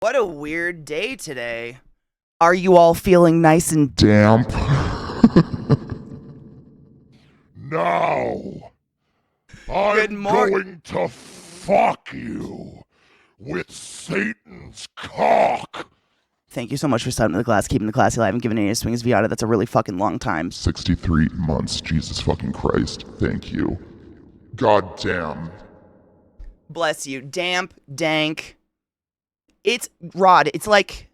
What a weird day today. Are you all feeling nice and Damp. Now, good I'm morning? going to fuck you with Satan's cock. Thank you so much for starting the class, keeping the class alive, and giving any swings Viata. That's a really fucking long time. 63 months, Jesus fucking Christ. Thank you. God damn. Bless you. Damp, dank. It's Rod. It's like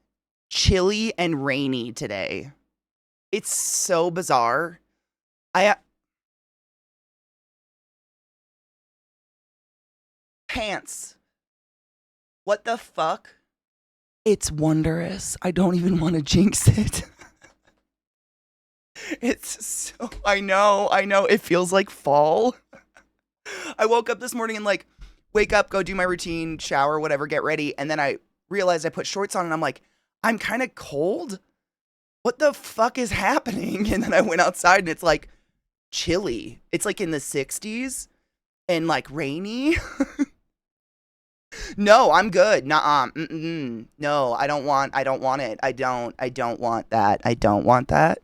chilly and rainy today. It's so bizarre. I pants. What the fuck? It's wondrous. I don't even want to jinx it. It's so. I know. It feels like fall. I woke up this morning and like, wake up, go do my routine, shower, whatever, get ready. And then I realized I put shorts on and I'm like, I'm kind of cold. What the fuck is happening? And then I went outside and it's like chilly. It's like in the 60s and like rainy. No, I'm good. Nuh-uh. No, I don't want it. I don't want that. I don't want that.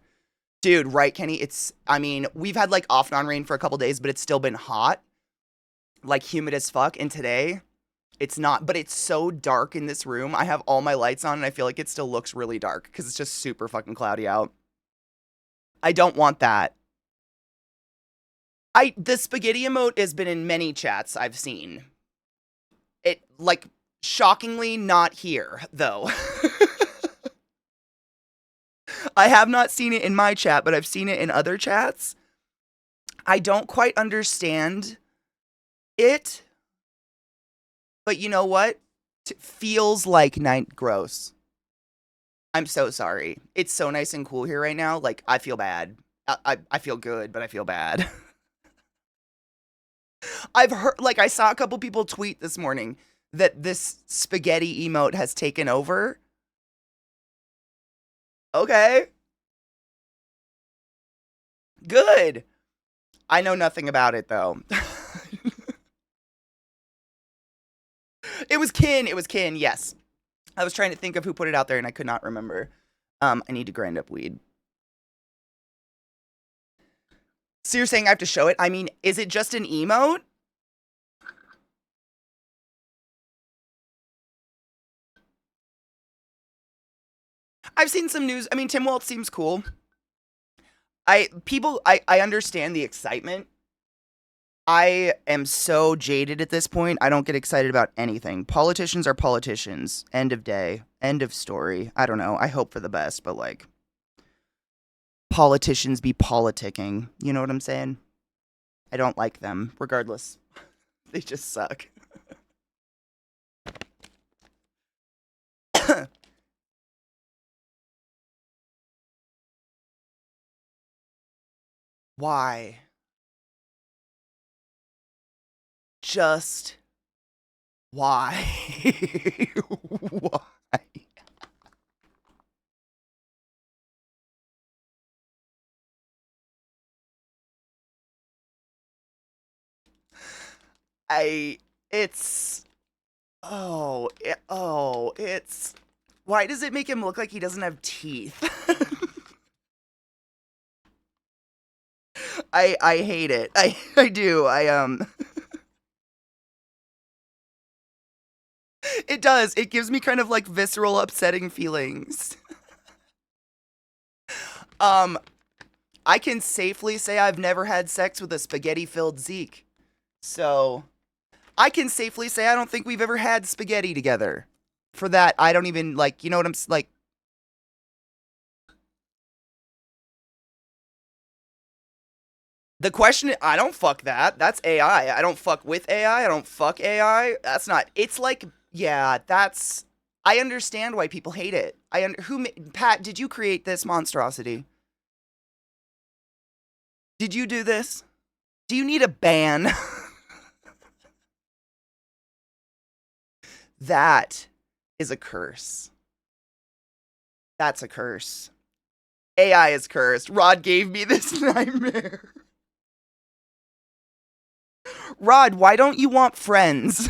Dude, right, Kenny? I mean, we've had like off and on rain for a couple days, but it's still been hot, like humid as fuck. And today, it's not, but it's so dark in this room. I have all my lights on and I feel like it still looks really dark because it's just super fucking cloudy out. I don't want that. The spaghetti emote has been in many chats I've seen. It, like, shockingly not here, though. I have not seen it in my chat, but I've seen it in other chats. I don't quite understand it, but you know what? It feels like night gross. I'm so sorry. It's so nice and cool here right now. Like, I feel bad. I feel good, but I feel bad. I've heard, like, I saw a couple people tweet this morning that this spaghetti emote has taken over. Okay, good. I know nothing about it, though. It was Kin. It was Kin, yes. I was trying to think of who put it out there and I could not remember. I need to grind up weed. So you're saying I have to show it? I mean, is it just an emote? I've seen some news. I mean, Tim Waltz seems cool. I understand the excitement. I am so jaded at this point. I don't get excited about anything. Politicians are politicians. End of day. End of story. I don't know. I hope for the best, but like politicians be politicking. You know what I'm saying? I don't like them regardless. They just suck. Why? Just why? Why? I it's it's why does it make him look like he doesn't have teeth? I hate it. I do. It does. It gives me kind of like visceral upsetting feelings. Um I can safely say I've never had sex with a spaghetti-filled Zeke. So, I can safely say I don't think we've ever had spaghetti together. For that, I don't even like, you know what like the question, I don't fuck that. That's AI. I don't fuck with AI. I don't fuck AI. That's not. It's like, yeah, that's. I understand why people hate it. Pat, did you create this monstrosity? Did you do this? Do you need a ban? That is a curse. That's a curse. AI is cursed. Rod gave me this nightmare. Rod, why don't you want friends?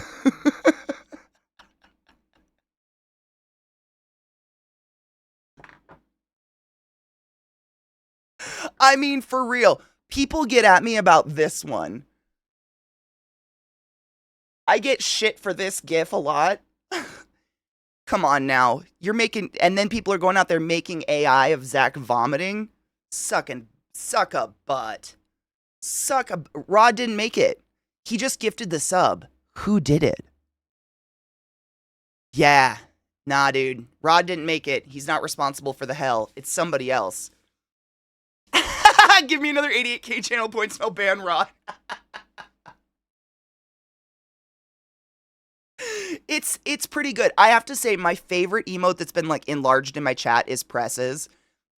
I mean, for real. People get at me about this one. I get shit for this gif a lot. Come on now. You're making, and then people are going out there making AI of Zach vomiting. Suck a butt. Rod didn't make it. He just gifted the sub. Who did it? Yeah. Nah, dude. Rod didn't make it. He's not responsible for the hell. It's somebody else. Give me another 88k channel points. No ban Rod. It's pretty good. I have to say my favorite emote that's been like enlarged in my chat is Presses.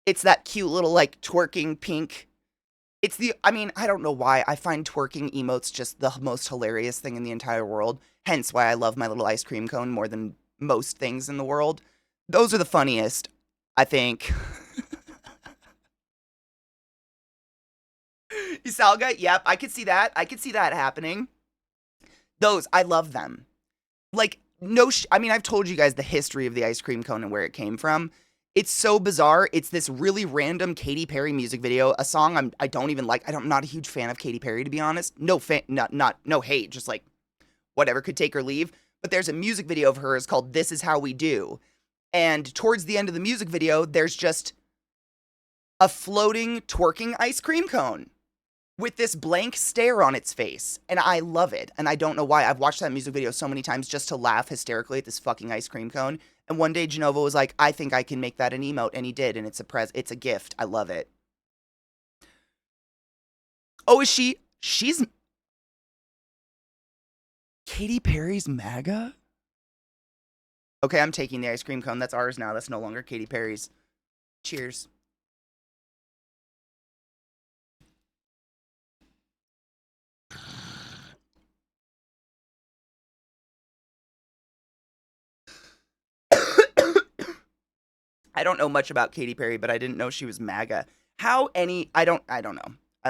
It's that cute little like twerking pink. I mean, I don't know why. I find twerking emotes just the most hilarious thing in the entire world. Hence why I love my little ice cream cone more than most things in the world. Those are the funniest, I think. Isalga, yep, I could see that. I could see that happening. Those, I love them. Like, I mean, I've told you guys the history of the ice cream cone and where it came from. It's so bizarre. It's this really random Katy Perry music video, a song I don't even like. I'm not a huge fan of Katy Perry, to be honest. No hate, just like whatever, could take or leave. But there's a music video of hers called This Is How We Do. And towards the end of the music video, there's just a floating twerking ice cream cone with this blank stare on its face. And I love it. And I don't know why. I've watched that music video so many times just to laugh hysterically at this fucking ice cream cone. And one day Genova was like, I think I can make that an emote. And he did. And it's a gift. I love it. Oh, is she? She's Katy Perry's MAGA? Okay, I'm taking the ice cream cone. That's ours now. That's no longer Katy Perry's. Cheers. I don't know much about Katy Perry, but I didn't know she was MAGA. I don't know. I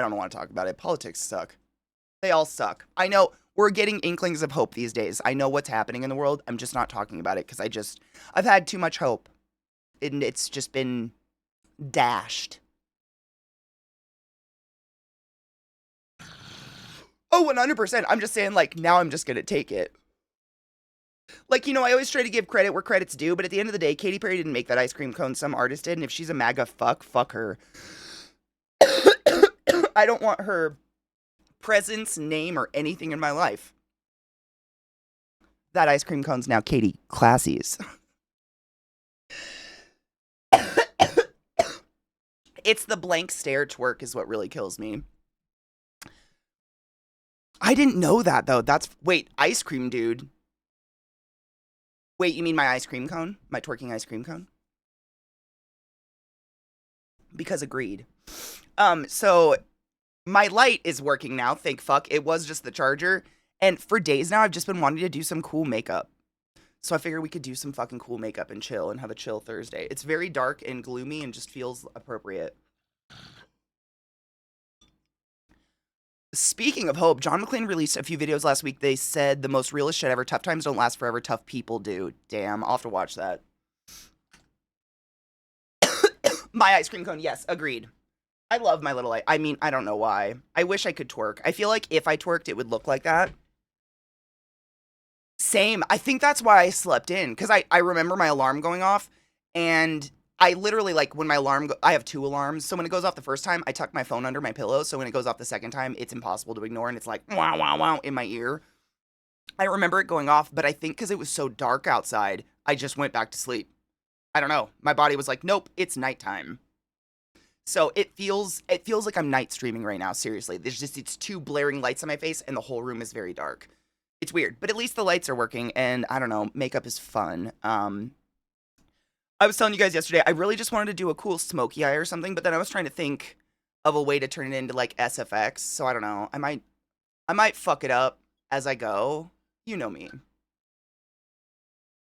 don't want to talk about it. Politics suck. They all suck. I know we're getting inklings of hope these days. I know what's happening in the world. I'm just not talking about it because I've had too much hope. And it's just been dashed. Oh, 100%. I'm just saying, like, now I'm just going to take it. Like, I always try to give credit where credit's due, but at the end of the day, Katy Perry didn't make that ice cream cone. Some artist did, and if she's a MAGA fuck her. I don't want her presence, name, or anything in my life. That ice cream cone's now Katie Classy's. It's the blank stare twerk is what really kills me. I didn't know that, though. Wait, ice cream dude. Wait, you mean my ice cream cone? My twerking ice cream cone? Because agreed. So my light is working now, thank fuck. It was just the charger. And for days now, I've just been wanting to do some cool makeup. So I figured we could do some fucking cool makeup and chill and have a chill Thursday. It's very dark and gloomy and just feels appropriate. Speaking of hope, John McClane released a few videos last week. They said the most realist shit ever. Tough times don't last forever. Tough people do. Damn, I'll have to watch that. My ice cream cone. Yes, agreed. I love my little light. I mean, I don't know why. I wish I could twerk. I feel like if I twerked, it would look like that. Same. I think that's why I slept in. Because I remember my alarm going off. And I literally, like, when my alarm, I have 2 alarms, so when it goes off the first time, I tuck my phone under my pillow, so when it goes off the second time, it's impossible to ignore, and it's like, wow, wow, wow, in my ear. I remember it going off, but I think because it was so dark outside, I just went back to sleep. I don't know. My body was like, nope, it's nighttime. So it feels like I'm night streaming right now, seriously. It's 2 blaring lights on my face, and the whole room is very dark. It's weird, but at least the lights are working, and I don't know, makeup is fun. I was telling you guys yesterday, I really just wanted to do a cool smoky eye or something, but then I was trying to think of a way to turn it into, like, SFX, so I don't know. I might fuck it up as I go. You know me.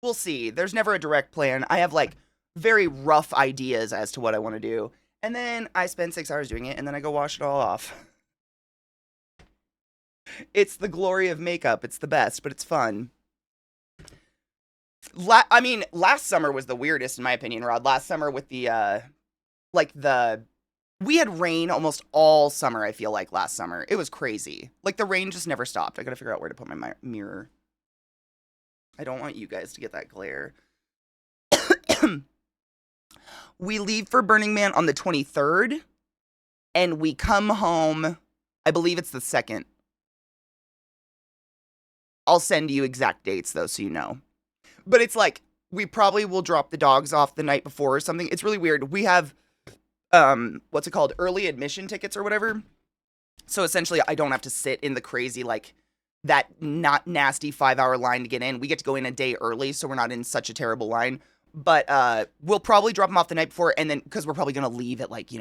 We'll see. There's never a direct plan. I have, like, very rough ideas as to what I want to do, and then I spend 6 hours doing it, and then I go wash it all off. It's the glory of makeup. It's the best, but it's fun. I mean, last summer was the weirdest in my opinion, Rod. Last summer with the, like the We had rain almost all summer, I feel like, last summer. It was crazy. Like, the rain just never stopped. I gotta figure out where to put my mirror. I don't want you guys to get that glare. We leave for Burning Man on the 23rd, and we come home, I believe it's the 2nd. I'll send you exact dates, though, so you know. But it's like, we probably will drop the dogs off the night before or something. It's really weird. We have, what's it called? Early admission tickets or whatever. So essentially, I don't have to sit in the crazy, like, that not nasty 5-hour line to get in. We get to go in a day early, so we're not in such a terrible line. But we'll probably drop them off the night before, and then, because we're probably going to leave at, like,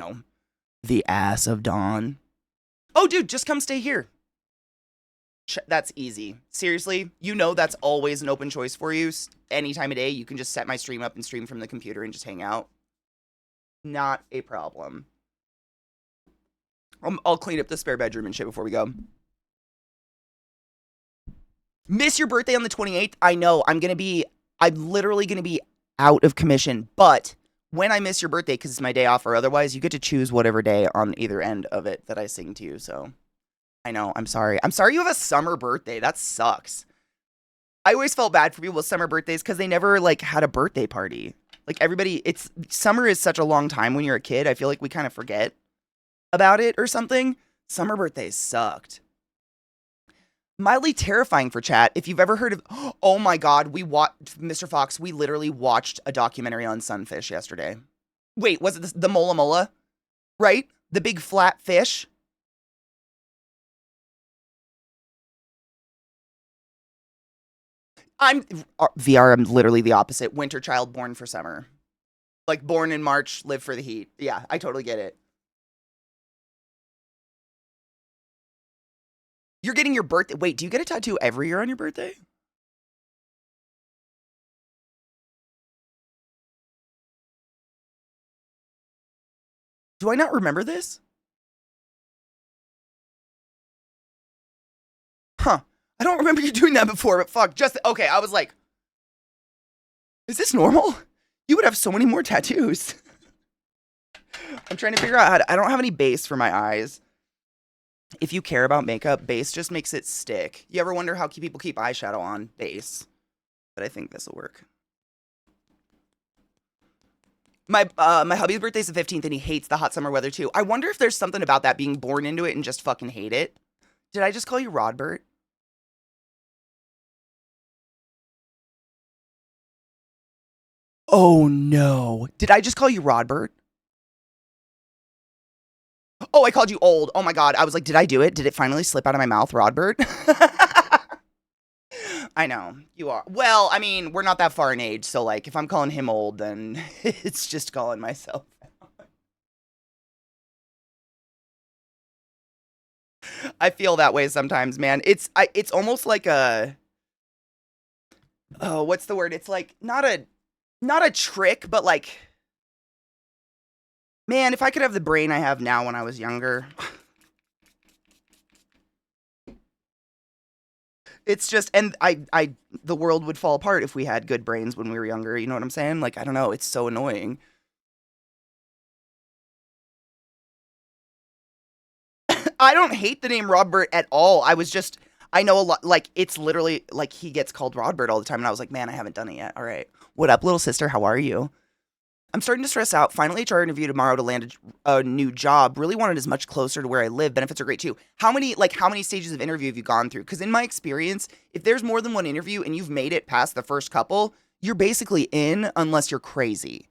the ass of dawn. Oh, dude, just come stay here. That's easy. Seriously, that's always an open choice for you. Any time of day, you can just set my stream up and stream from the computer and just hang out. Not a problem. I'll clean up the spare bedroom and shit before we go. Miss your birthday on the 28th? I know, I'm literally gonna be out of commission, but when I miss your birthday, because it's my day off or otherwise, you get to choose whatever day on either end of it that I sing to you, so. I know, I'm sorry. I'm sorry you have a summer birthday. That sucks. I always felt bad for people with summer birthdays because they never, like, had a birthday party. Like, summer is such a long time when you're a kid. I feel like we kind of forget about it or something. Summer birthdays sucked. Mildly terrifying for chat. If you've ever heard of, oh my God, Mr. Fox, we literally watched a documentary on sunfish yesterday. Wait, was it the Mola Mola? Right? The big flat fish? VR, I'm literally the opposite. Winter child born for summer. Like, born in March, live for the heat. Yeah, I totally get it. You're getting your birthday. Wait, do you get a tattoo every year on your birthday? Do I not remember this? Huh. I don't remember you doing that before, but fuck. Okay, I was like, is this normal? You would have so many more tattoos. I'm trying to figure out I don't have any base for my eyes. If you care about makeup, base just makes it stick. You ever wonder how people keep eyeshadow on? Base. But I think this will work. My hubby's birthday's the 15th and he hates the hot summer weather too. I wonder if there's something about that, being born into it and just fucking hate it. Did I just call you Rodbert? Oh no. Did I just call you Rodbert? Oh, I called you old. Oh my God. I was like, did I do it? Did it finally slip out of my mouth, Rodbert? I know. You are. Well, I mean, we're not that far in age, so like, if I'm calling him old, then it's just calling myself out. I feel that way sometimes, man. It's almost like what's the word? It's like not a trick, but like, man, if I could have the brain I have now when I was younger. It's just, and the world would fall apart if we had good brains when we were younger. You know what I'm saying? Like, I don't know. It's so annoying. I don't hate the name Rodbert at all. I know a lot, like, it's literally, like, he gets called Rodbert all the time, and I was like, man, I haven't done it yet. All right. What up, little sister? How are you? I'm starting to stress out. Final HR interview tomorrow to land a new job. Really wanted as much closer to where I live. Benefits are great too. How many stages of interview have you gone through? Because in my experience, if there's more than one interview and you've made it past the first couple, you're basically in unless you're crazy.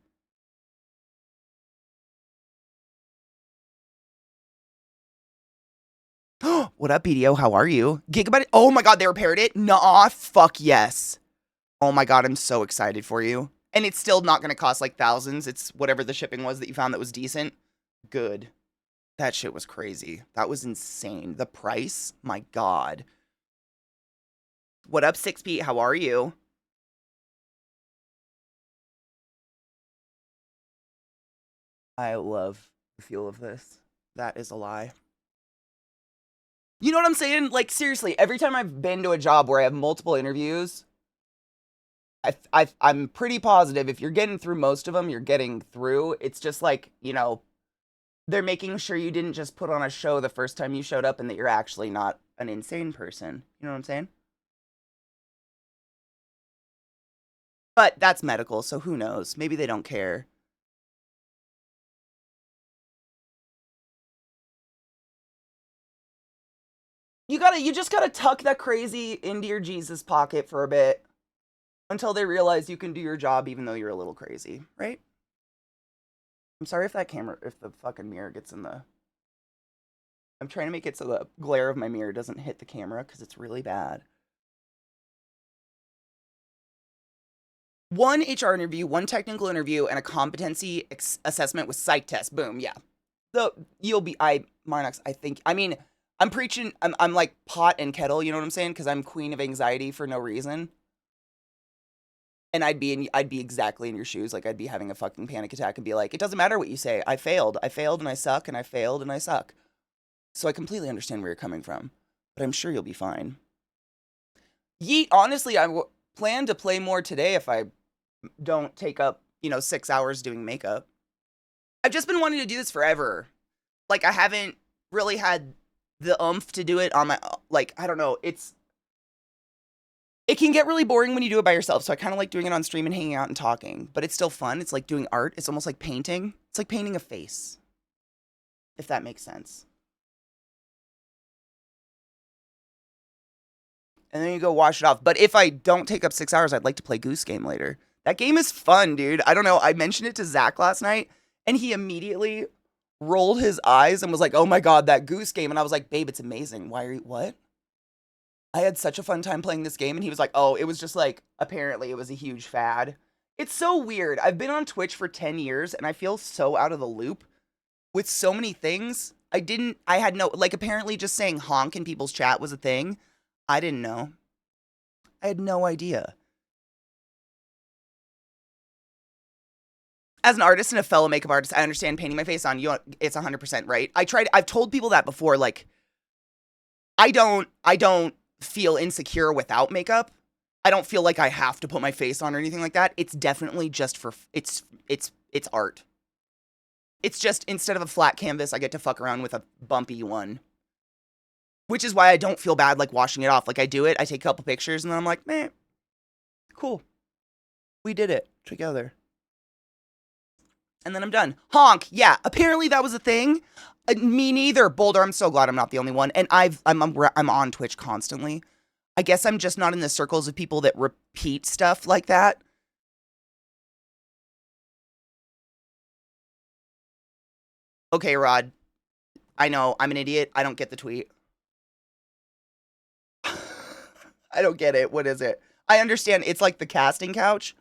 What up, BDO? How are you? Gigabyte? Oh my God, they repaired it? Nah, fuck yes. Oh my God, I'm so excited for you. And it's still not going to cost like thousands. It's whatever the shipping was that you found that was decent. Good. That shit was crazy. That was insane. The price? My God. What up, 6P? How are you? I love the feel of this. That is a lie. You know what I'm saying? Like, seriously, every time I've been to a job where I have multiple interviews, I'm pretty positive if you're getting through most of them, you're getting through. It's just like, They're making sure you didn't just put on a show the first time you showed up and that you're actually not an insane person. You know what I'm saying? But that's medical, so who knows? Maybe they don't care. You just gotta tuck that crazy into your Jesus pocket for a bit until they realize you can do your job even though you're a little crazy, right? I'm sorry if the fucking mirror gets in the. I'm trying to make it so the glare of my mirror doesn't hit the camera because it's really bad. One HR interview, one technical interview, and a competency assessment with psych test. Boom, yeah. Marnox, I think, I mean, I'm preaching, I'm like pot and kettle, you know what I'm saying? Because I'm queen of anxiety for no reason. And I'd be exactly in your shoes. Like, I'd be having a fucking panic attack and be like, it doesn't matter what you say. I failed and I suck, and I failed and I suck. So I completely understand where you're coming from. But I'm sure you'll be fine. Yeet, honestly, plan to play more today if I don't take up, 6 hours doing makeup. I've just been wanting to do this forever. Like, I haven't really had the oomph to do it on my, like, I don't know. It can get really boring when you do it by yourself, so I kind of like doing it on stream and hanging out and talking. But it's still fun. It's like doing art. It's almost like painting. It's like painting a face. If that makes sense. And then you go wash it off. But if I don't take up 6 hours, I'd like to play Goose Game later. That game is fun, dude. I don't know. I mentioned it to Zach last night, and he immediately rolled his eyes and was like, oh my God, that Goose Game. And I was like, babe, it's amazing. Why are you, what? I had such a fun time playing this game. And he was like, oh, it was just like, apparently it was a huge fad. It's so weird. I've been on Twitch for 10 years, and I feel so out of the loop with so many things. I had no, like, apparently just saying honk in people's chat was a thing. I didn't know. I had no idea. As an artist and a fellow makeup artist, I understand painting my face on you. It's 100% right. I've told people that before. Like, I don't feel insecure without makeup. I don't feel like I have to put my face on or anything like that. It's definitely just it's art. It's just, instead of a flat canvas, I get to fuck around with a bumpy one. Which is why I don't feel bad, like, washing it off. Like, I do it, I take a couple pictures, and then I'm like, man, cool. We did it together. And then I'm done. Honk, yeah, apparently that was a thing. Me neither. Boulder, I'm so glad I'm not the only one. And I'm on Twitch constantly. I guess I'm just not in the circles of people that repeat stuff like that. Okay, Rod. I know, I'm an idiot. I don't get the tweet. I don't get it. What is it? I understand it's like the casting couch,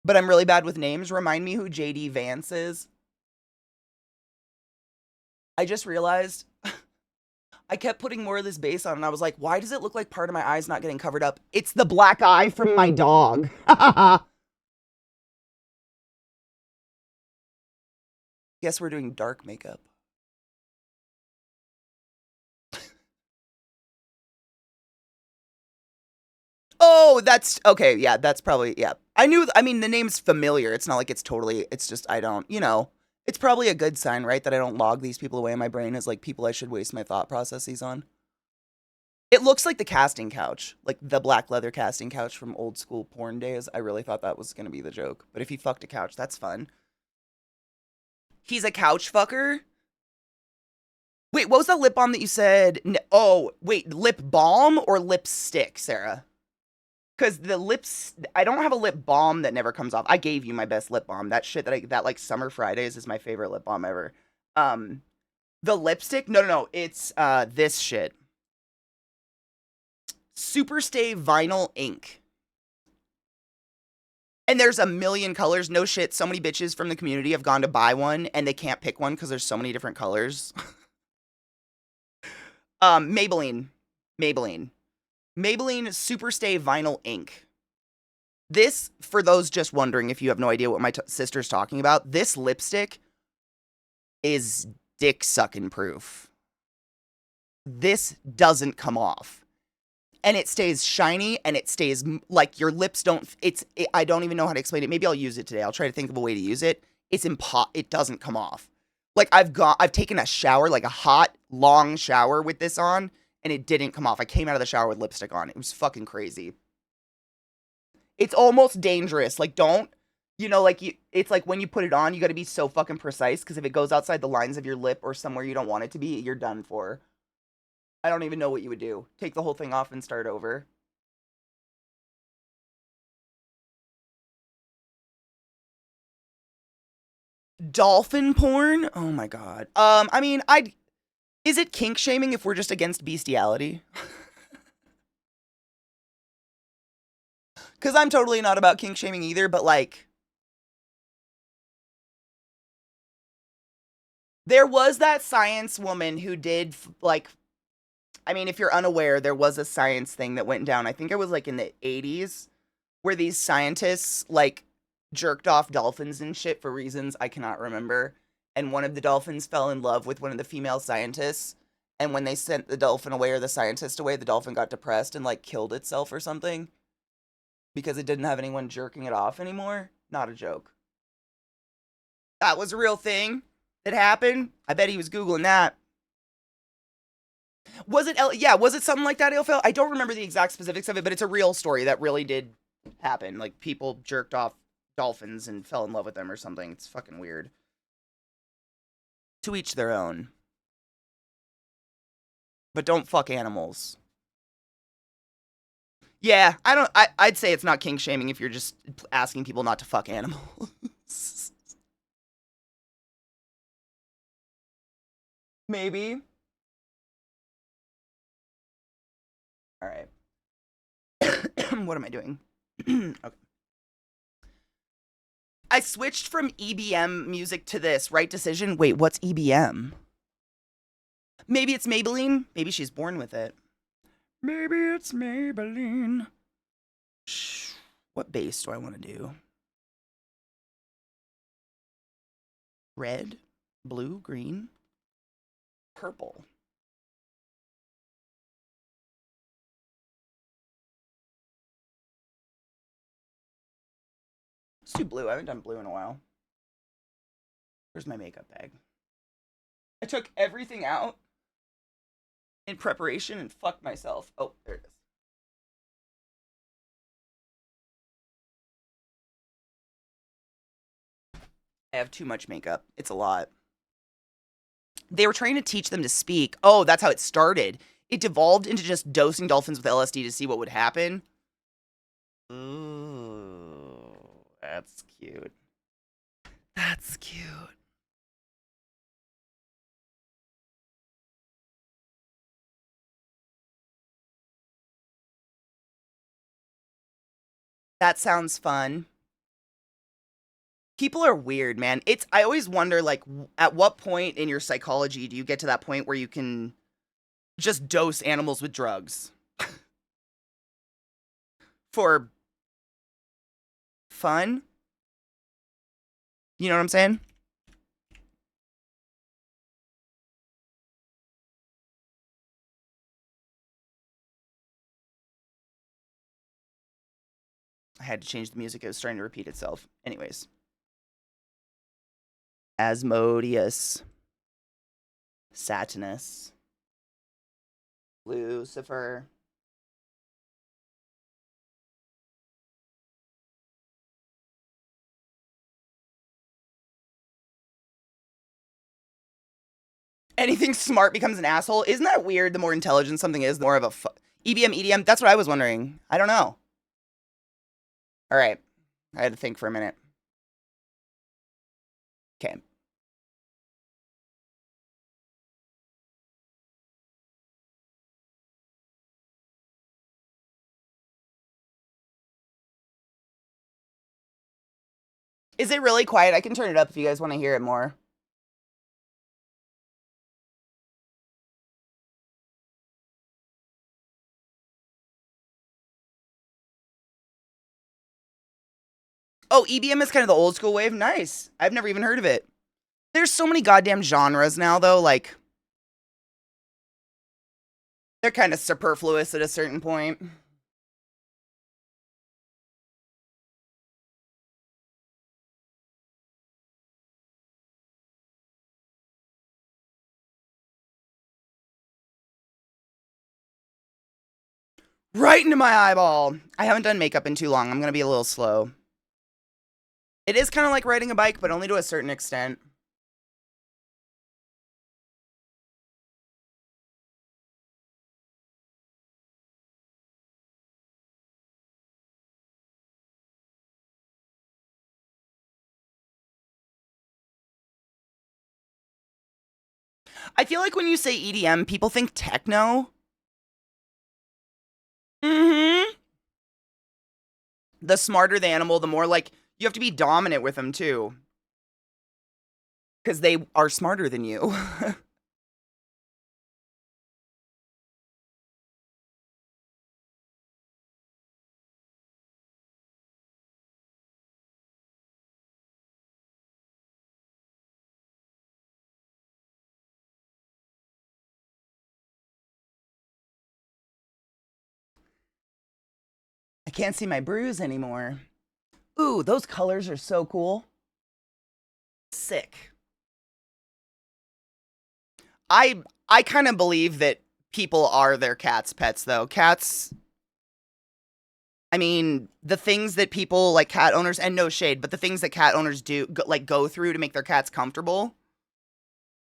but I'm really bad with names. Remind me who JD Vance is. I just realized I kept putting more of this base on, and I was like, why does it look like part of my eye's not getting covered up? It's the black eye from my dog. Guess we're doing dark makeup. Oh, that's okay. Yeah, that's probably, yeah. I mean, the name's familiar. It's not like it's just, I don't, it's probably a good sign, right? That I don't log these people away in my brain as like people I should waste my thought processes on. It looks like the casting couch, like the black leather casting couch from old school porn days. I really thought that was going to be the joke. But if he fucked a couch, that's fun. He's a couch fucker? Wait, what was that lip balm that you said? Oh, wait, lip balm or lipstick, Sarah? Because the lips, I don't have a lip balm that never comes off. I gave you my best lip balm. That shit that like Summer Fridays is my favorite lip balm ever. The lipstick, no, it's this shit. Superstay Vinyl Ink. And there's a million colors. No shit, so many bitches from the community have gone to buy one and they can't pick one because there's so many different colors. Maybelline Superstay Vinyl Ink. This, for those just wondering if you have no idea what my sister's talking about, this lipstick is dick sucking proof. This doesn't come off. And it stays shiny, and it stays, like, your lips don't, I don't even know how to explain it. Maybe I'll use it today. I'll try to think of a way to use it. It doesn't come off. Like I've taken a shower, like a hot, long shower with this on, and it didn't come off. I came out of the shower with lipstick on. It was fucking crazy. It's almost dangerous. Like don't, like it's like when you put it on, you got to be so fucking precise because if it goes outside the lines of your lip or somewhere you don't want it to be, you're done for. I don't even know what you would do. Take the whole thing off and start over. Dolphin porn? Oh my god. I mean, I is it kink shaming if we're just against bestiality? Cuz I'm totally not about kink shaming either, but like there was that science woman who did like I mean, if you're unaware, there was a science thing that went down. I think it was like in the 80s where these scientists like jerked off dolphins and shit for reasons I cannot remember. And one of the dolphins fell in love with one of the female scientists. And when they sent the dolphin away or the scientist away, the dolphin got depressed and like killed itself or something because it didn't have anyone jerking it off anymore. Not a joke. That was a real thing that happened. I bet he was Googling that. Was it, yeah, was it something like that, Ilfil? I don't remember the exact specifics of it, but it's a real story that really did happen. Like, people jerked off dolphins and fell in love with them or something. It's fucking weird. To each their own. But don't fuck animals. Yeah, I'd say it's not kink shaming if you're just asking people not to fuck animals. Maybe. All right. What am I doing? Okay. I switched from EBM music to this, right decision? Wait, what's EBM? Maybe it's Maybelline? Maybe she's born with it. Maybe it's Maybelline. Shh. What base do I want to do? Red, blue, green, purple. Let's do blue. I haven't done blue in a while. Where's my makeup bag? I took everything out in preparation and fucked myself. Oh, there it is. I have too much makeup. It's a lot. They were trying to teach them to speak. Oh, that's how it started. It devolved into just dosing dolphins with LSD to see what would happen. Ooh, that's cute. That's cute. That sounds fun. People are weird, man. I always wonder like at what point in your psychology do you get to that point where you can just dose animals with drugs for fun? You know what I'm saying? I had to change the music. It was starting to repeat itself. Anyways. Asmodeus. Satinus. Lucifer. Anything smart becomes an asshole. Isn't that weird? The more intelligent something is, the more of a EBM, EDM. That's what I was wondering. I don't know. All right. I had to think for a minute. Okay. Is it really quiet? I can turn it up if you guys want to hear it more. Oh, EBM is kind of the old school wave. Nice. I've never even heard of it. There's so many goddamn genres now, though. Like, they're kind of superfluous at a certain point. Right into my eyeball. I haven't done makeup in too long. I'm going to be a little slow. It is kind of like riding a bike, but only to a certain extent. I feel like when you say EDM, people think techno. Mm-hmm. The smarter the animal, the more like you have to be dominant with them too. Because they are smarter than you. I can't see my bruise anymore. Ooh, those colors are so cool. Sick. I kind of believe that people are their cats' pets though. Cats, I mean, the things that people like cat owners, and no shade, but the things that cat owners do like go through to make their cats comfortable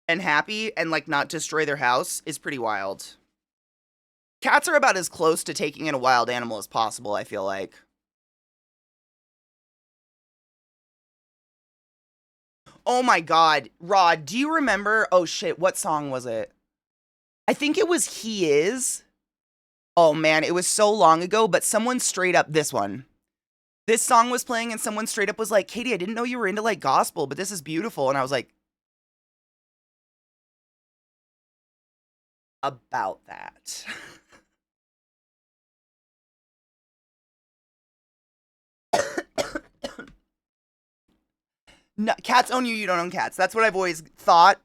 and happy and like not destroy their house is pretty wild. Cats are about as close to taking in a wild animal as possible, I feel like. Oh my god, Rod, do you remember? Oh shit, what song was it? I think it was He Is. Oh man, it was so long ago, but someone straight up this one. This song was playing and someone straight up was like, "Katie, I didn't know you were into like gospel, but this is beautiful." And I was like, "About that." No, cats own you, you don't own cats. That's what I've always thought.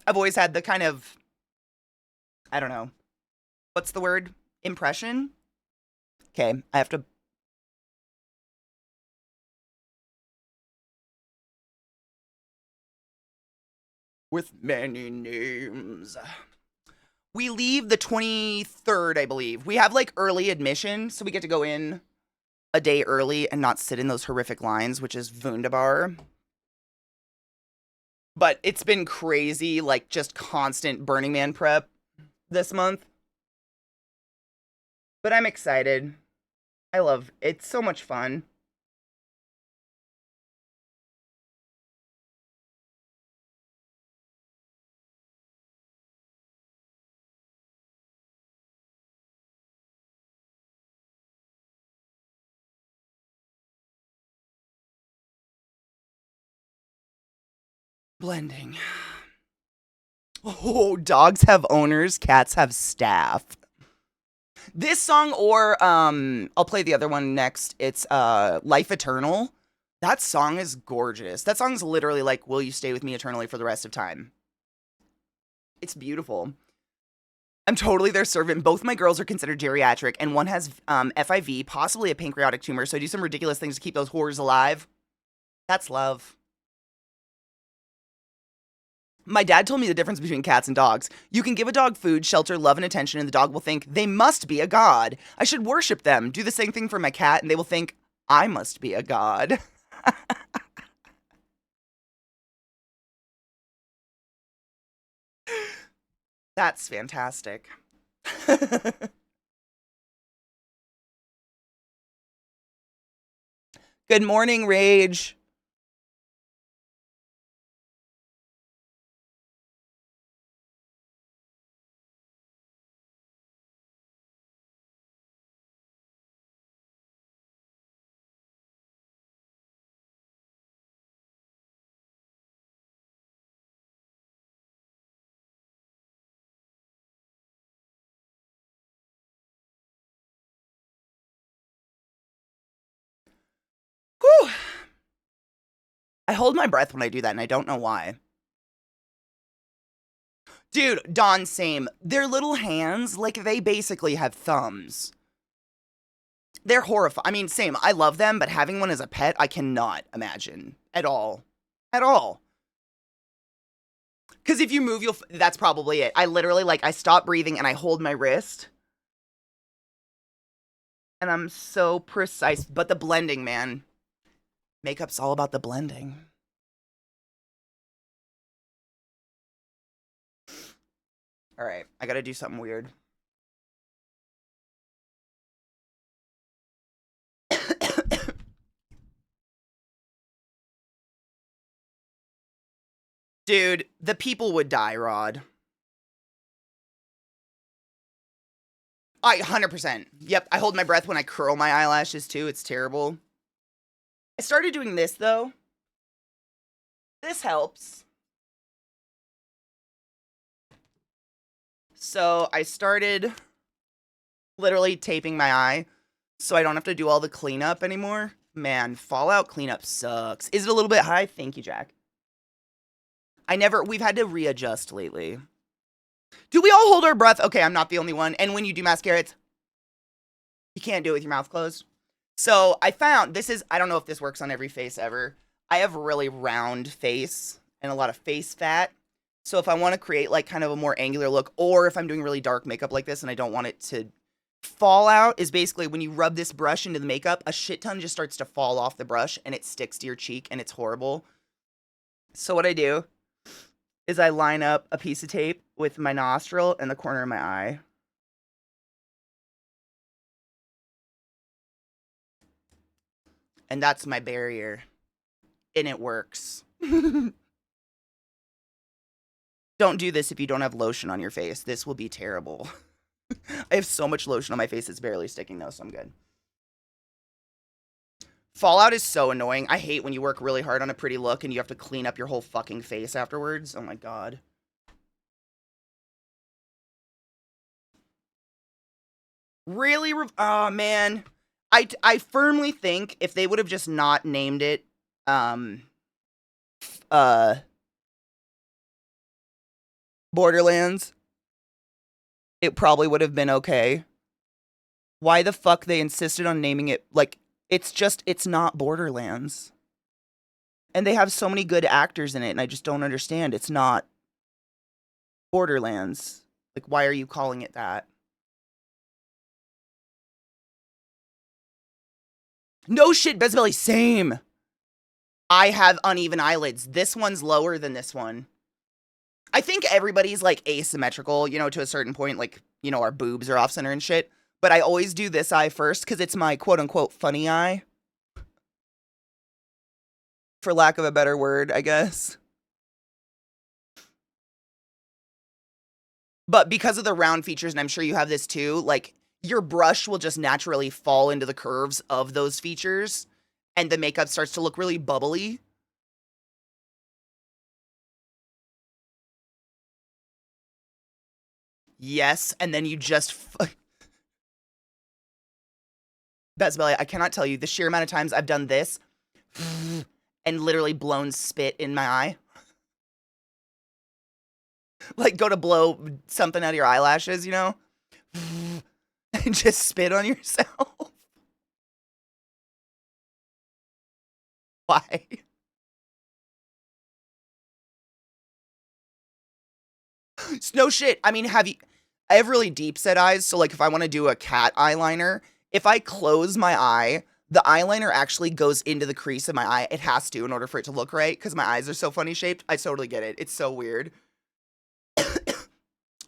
I've always had the kind of, I don't know, what's the word? Impression? Okay, I have to. With many names. We leave the 23rd, I believe. We have like early admission, so we get to go in a day early and not sit in those horrific lines, which is wunderbar. But it's been crazy, like just constant Burning Man prep this month. But I'm excited. I love it's so much fun. Blending. Oh, dogs have owners, cats have staff. This song or I'll play the other one next. It's Life Eternal. That song is gorgeous. That song's literally like, "Will you stay with me eternally for the rest of time?" It's beautiful. I'm totally their servant. Both my girls are considered geriatric, and one has FIV, possibly a pancreatic tumor. So I do some ridiculous things to keep those whores alive. That's love. My dad told me the difference between cats and dogs. You can give a dog food, shelter, love, and attention, and the dog will think they must be a god. I should worship them. Do the same thing for my cat, and they will think I must be a god. That's fantastic. Good morning, Rage. Whew. I hold my breath when I do that, and I don't know why. Dude, Dawn, same. Their little hands, like, they basically have thumbs. They're horrifying. I mean, same. I love them, but having one as a pet, I cannot imagine at all. At all. Because if you move, that's probably it. I literally, like, I stop breathing and I hold my wrist. And I'm so precise. But the blending, man. Makeup's all about the blending. All right, I gotta do something weird. Dude, the people would die, Rod. 100%. Yep, I hold my breath when I curl my eyelashes too. It's terrible. I started doing this though. This helps. So I started literally taping my eye so I don't have to do all the cleanup anymore. Man, Fallout cleanup sucks. Is it a little bit high? Thank you, Jack. We've had to readjust lately. Do we all hold our breath? Okay, I'm not the only one. And when you do mascara, you can't do it with your mouth closed. So I found I don't know if this works on every face ever. I have a really round face and a lot of face fat. So if I want to create like kind of a more angular look, or if I'm doing really dark makeup like this and I don't want it to fall out, is basically when you rub this brush into the makeup, a shit ton just starts to fall off the brush and it sticks to your cheek and it's horrible. So what I do is I line up a piece of tape with my nostril and the corner of my eye. And that's my barrier. And it works. Don't do this if you don't have lotion on your face. This will be terrible. I have so much lotion on my face, it's barely sticking though, so I'm good. Fallout is so annoying. I hate when you work really hard on a pretty look and you have to clean up your whole fucking face afterwards. Oh my god. Really? Oh man. I firmly think if they would have just not named it, Borderlands, it probably would have been okay. Why the fuck they insisted on naming it, like, it's not Borderlands. And they have so many good actors in it, and I just don't understand. It's not Borderlands. Like, why are you calling it that? No shit, Bezbelly, same. I have uneven eyelids. This one's lower than this one. I think everybody's like asymmetrical, to a certain point. Like, our boobs are off center and shit. But I always do this eye first because it's my quote unquote funny eye. For lack of a better word, I guess. But because of the round features, and I'm sure you have this too, like, your brush will just naturally fall into the curves of those features, and the makeup starts to look really bubbly. Yes, and then you just... Best Belly, I cannot tell you the sheer amount of times I've done this and literally blown spit in my eye. Like, go to blow something out of your eyelashes, and just spit on yourself. Why? No shit. I mean, I have really deep set eyes, so like if I want to do a cat eyeliner, if I close my eye, the eyeliner actually goes into the crease of my eye. It has to in order for it to look right because my eyes are so funny shaped. I totally get it. It's so weird.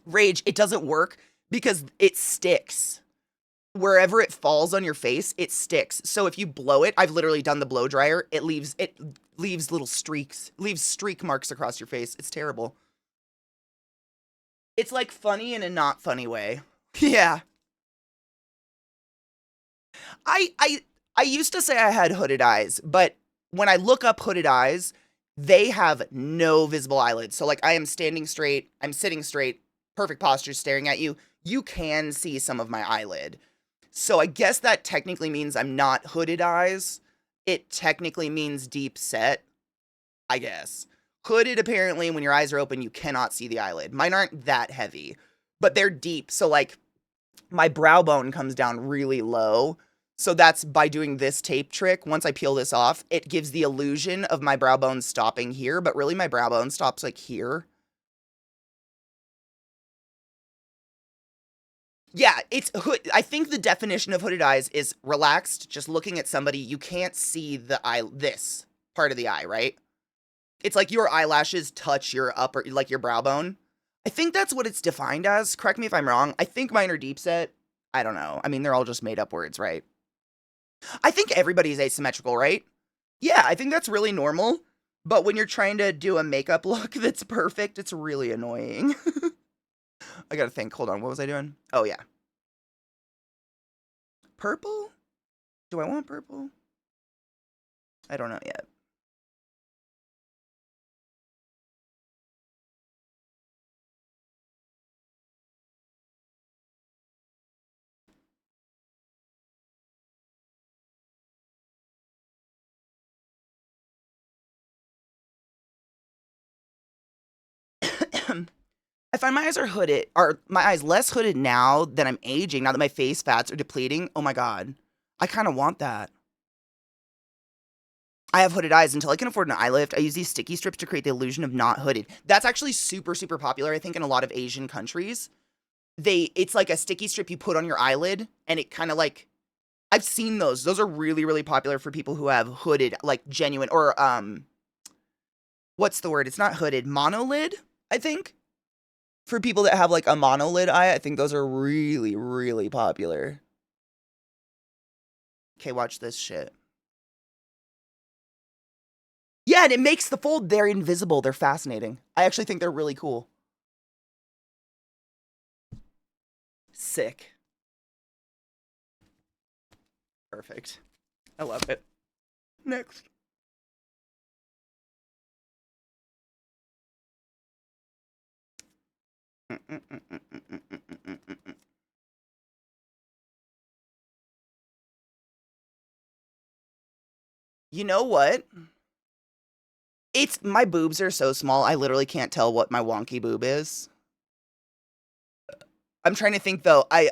Rage, it doesn't work because it sticks. Wherever it falls on your face, it sticks. So if you blow it, I've literally done the blow dryer, it leaves little streaks, leaves streak marks across your face. It's terrible. It's like funny in a not funny way. Yeah. I used to say I had hooded eyes, but when I look up hooded eyes, they have no visible eyelids. So like I am standing straight, I'm sitting straight, perfect posture staring at you. You can see some of my eyelid. So I guess that technically means I'm not hooded eyes. It technically means deep set, I guess. Hooded, apparently, when your eyes are open, you cannot see the eyelid. Mine aren't that heavy, but they're deep. So like my brow bone comes down really low. So that's by doing this tape trick. Once I peel this off, it gives the illusion of my brow bone stopping here, but really my brow bone stops like here. Yeah, it's hood. I think the definition of hooded eyes is relaxed, just looking at somebody. You can't see the eye, this part of the eye, right? It's like your eyelashes touch your upper, like your brow bone. I think that's what it's defined as. Correct me if I'm wrong. I think mine are deep set. I don't know. I mean, they're all just made up words, right? I think everybody's asymmetrical, right? Yeah, I think that's really normal. But when you're trying to do a makeup look that's perfect, it's really annoying. I gotta think. Hold on. What was I doing? Oh, yeah. Purple? Do I want purple? I don't know yet. I find my eyes are hooded, are my eyes less hooded now that I'm aging, now that my face fats are depleting. Oh my god. I kind of want that. I have hooded eyes until I can afford an eye lift. I use these sticky strips to create the illusion of not hooded. That's actually super, super popular, I think, in a lot of Asian countries. It's like a sticky strip you put on your eyelid, and it kind of like, I've seen those. Those are really, really popular for people who have hooded, like genuine, or, what's the word? It's not hooded, monolid, I think. For people that have like a monolid eye, I think those are really, really popular. Okay, watch this shit. Yeah, and it makes the fold, they're invisible. They're fascinating. I actually think they're really cool. Sick. Perfect. I love it. Next. You know what? It's my boobs are so small, I literally can't tell what my wonky boob is. I'm trying to think though. I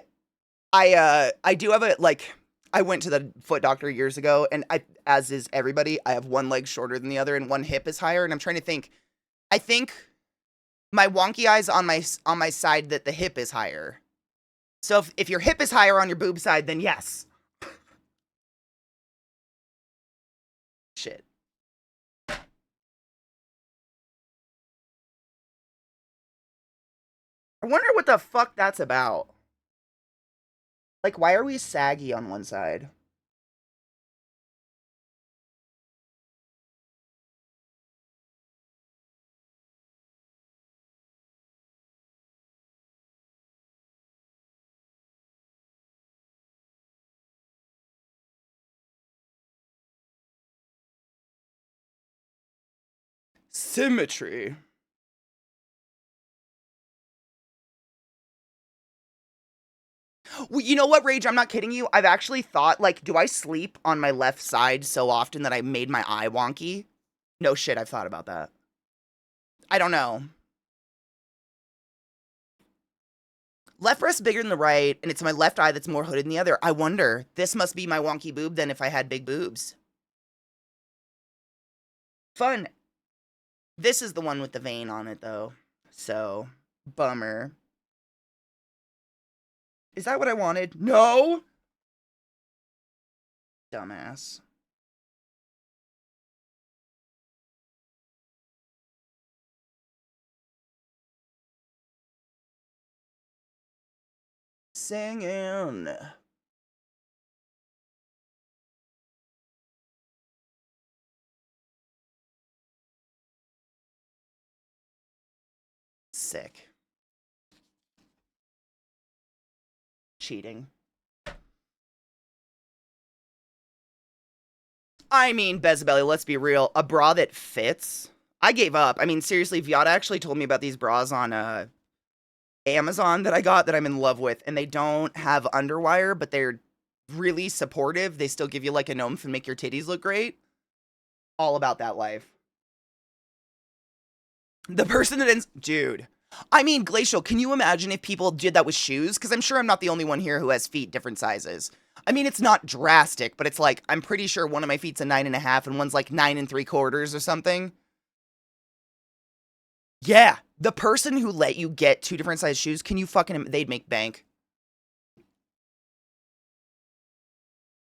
do have a like I went to the foot doctor years ago and I as is everybody, I have one leg shorter than the other and one hip is higher and I'm trying to think. I think my wonky eye's on my side that the hip is higher. So if your hip is higher on your boob side, then yes. Shit. I wonder what the fuck that's about. Like, why are we saggy on one side? Symmetry. Well, you know what, Rage? I'm not kidding you. I've actually thought, like, do I sleep on my left side so often that I made my eye wonky? No shit, I've thought about that. I don't know. Left breast bigger than the right, and it's my left eye that's more hooded than the other. I wonder. This must be my wonky boob then if I had big boobs. Fun. This is the one with the vein on it, though. So, bummer. Is that what I wanted? No! Dumbass. Singing. Sick. Cheating. I mean, Bezabelli, let's be real. A bra that fits? I gave up. I mean, seriously, Viata actually told me about these bras on Amazon that I got that I'm in love with, and they don't have underwire, but they're really supportive. They still give you like a nymph and make your titties look great. All about that life. The person that ends, dude. I mean, Glacial, can you imagine if people did that with shoes? Because I'm sure I'm not the only one here who has feet different sizes. I mean, it's not drastic, but it's like, I'm pretty sure one of my feet's a 9.5 and one's like 9 3/4 or something. Yeah, the person who let you get two different size shoes, can you fucking, they'd make bank.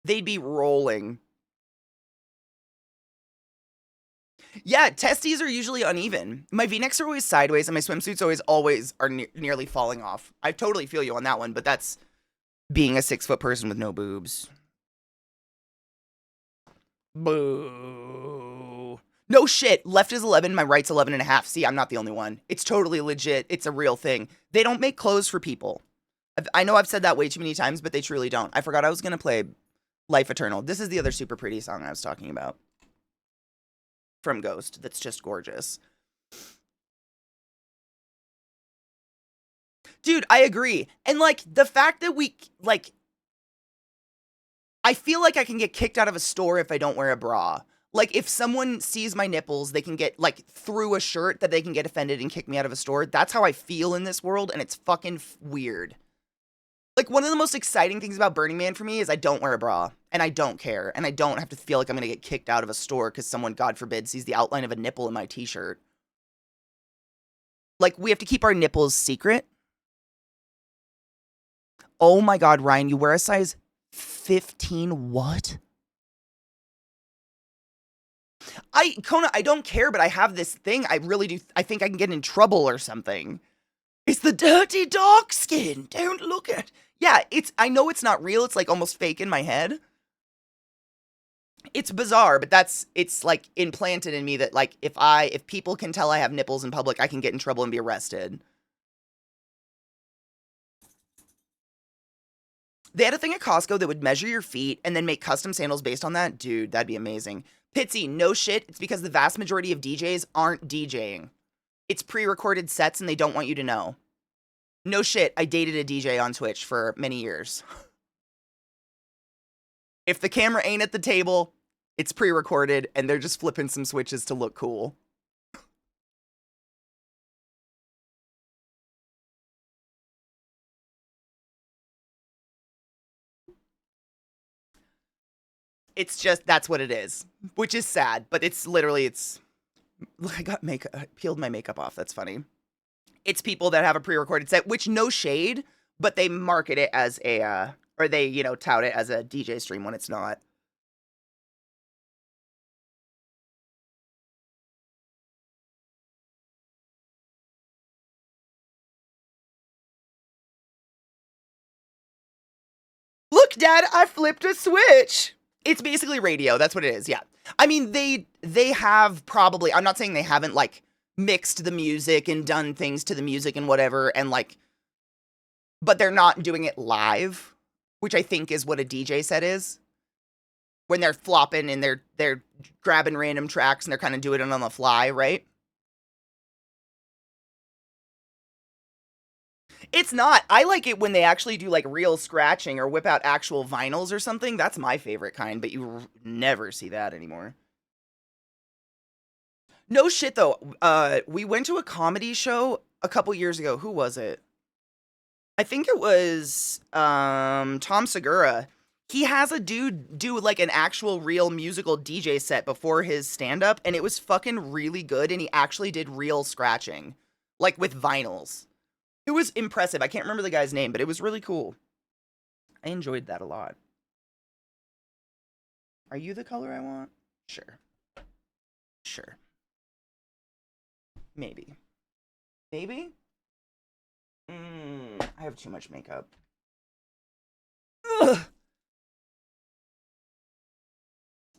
They'd be rolling. Yeah, testes are usually uneven. My V-necks are always sideways, and my swimsuits always are nearly falling off. I totally feel you on that one, but that's being a 6-foot person with no boobs. Boo. No shit. Left is 11, my right's 11 and a half. See, I'm not the only one. It's totally legit. It's a real thing. They don't make clothes for people. I know I've said that way too many times, but they truly don't. I forgot I was going to play Life Eternal. This is the other super pretty song I was talking about. From Ghost. That's just gorgeous. Dude, I agree. And, like, the fact that we, like, I feel like I can get kicked out of a store if I don't wear a bra. Like, if someone sees my nipples, they can get, like, through a shirt that they can get offended and kick me out of a store. That's how I feel in this world, and it's fucking weird. Like, one of the most exciting things about Burning Man for me is I don't wear a bra, and I don't care, and I don't have to feel like I'm gonna get kicked out of a store because someone, God forbid, sees the outline of a nipple in my t-shirt. Like, we have to keep our nipples secret. Oh my God, Ryan, you wear a size 15 what? Kona, I don't care, but I have this thing. I really do. I think I can get in trouble or something. It's the dirty dog skin. Don't look at. Yeah, I know it's not real. It's like almost fake in my head. It's bizarre, but it's like implanted in me that like if people can tell I have nipples in public, I can get in trouble and be arrested. They had a thing at Costco that would measure your feet and then make custom sandals based on that. Dude, that'd be amazing. Pitsy, no shit. It's because the vast majority of DJs aren't DJing. It's pre-recorded sets and they don't want you to know. No shit. I dated a DJ on Twitch for many years. If the camera ain't at the table, it's pre-recorded and they're just flipping some switches to look cool. It's just, that's what it is. Which is sad, but it's literally, I got makeup, I peeled my makeup off. That's funny. It's people that have a pre-recorded set, which no shade, but they market it as or they, tout it as a DJ stream when it's not. Look, Dad, I flipped a switch. It's basically radio. That's what it is. Yeah. I mean, they have probably, I'm not saying they haven't like mixed the music and done things to the music and whatever and like, but they're not doing it live, which I think is what a DJ set is. When they're flopping and they're grabbing random tracks and they're kind of doing it on the fly, right? It's not. I like it when they actually do like real scratching or whip out actual vinyls or something. That's my favorite kind, but you never see that anymore. No shit though. We went to a comedy show a couple years ago. Who was it? I think it was Tom Segura. He has a dude do like an actual real musical DJ set before his stand up and it was fucking really good and he actually did real scratching like with vinyls. It was impressive. I can't remember the guy's name, but it was really cool. I enjoyed that a lot. Are you the color I want? Sure. Sure. Maybe. Maybe? I have too much makeup. Ugh.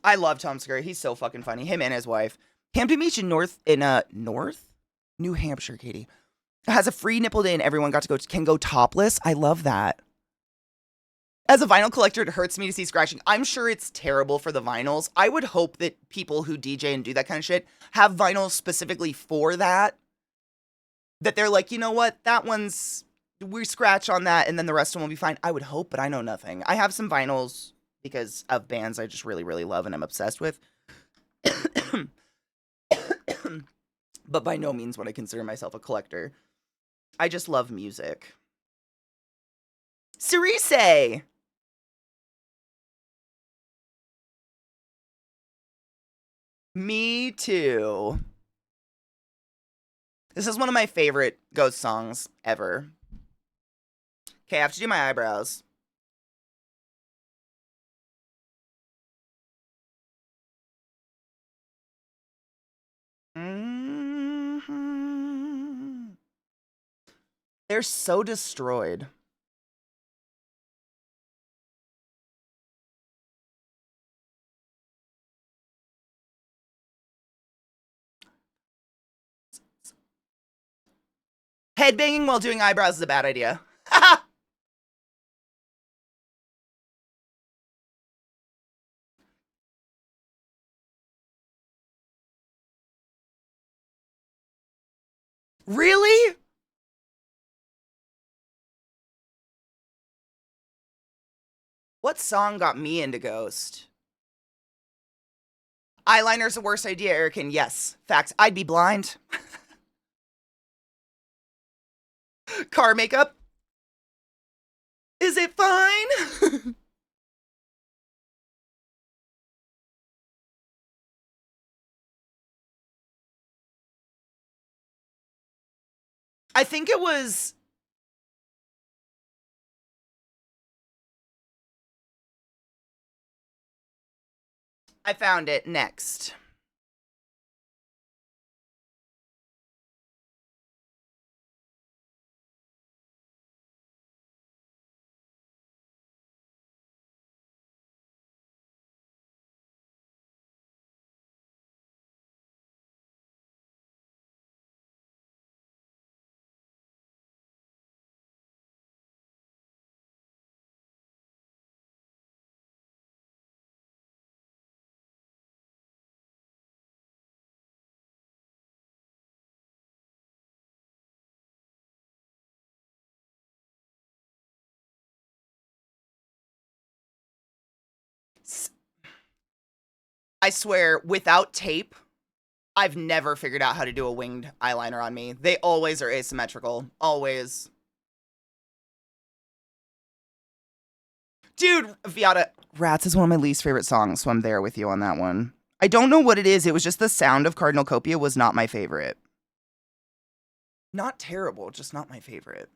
I love Tom Segura. He's so fucking funny. Him and his wife. Hampton Beach in North New Hampshire, Katie. Has a free nipple day and everyone can go topless. I love that. As a vinyl collector, it hurts me to see scratching. I'm sure it's terrible for the vinyls. I would hope that people who DJ and do that kind of shit have vinyls specifically for that. That they're like, you know what? That one's, we scratch on that and then the rest of them will be fine. I would hope, but I know nothing. I have some vinyls because of bands I just really, really love and I'm obsessed with. But by no means would I consider myself a collector. I just love music. Cerise! Me too. This is one of my favorite Ghost songs ever. Okay, I have to do my eyebrows. They're so destroyed. Headbanging while doing eyebrows is a bad idea. Really? What song got me into Ghost? Eyeliner's the worst idea, Erican. Yes. Facts. I'd be blind. Car makeup? Is it fine? I think it was... I found it. Next. I swear, without tape, I've never figured out how to do a winged eyeliner on me. They always are asymmetrical. Always. Dude, Viata, Rats is one of my least favorite songs, so I'm there with you on that one. I don't know what it is. It was just the sound of Cardinal Copia was not my favorite. Not terrible, just not my favorite.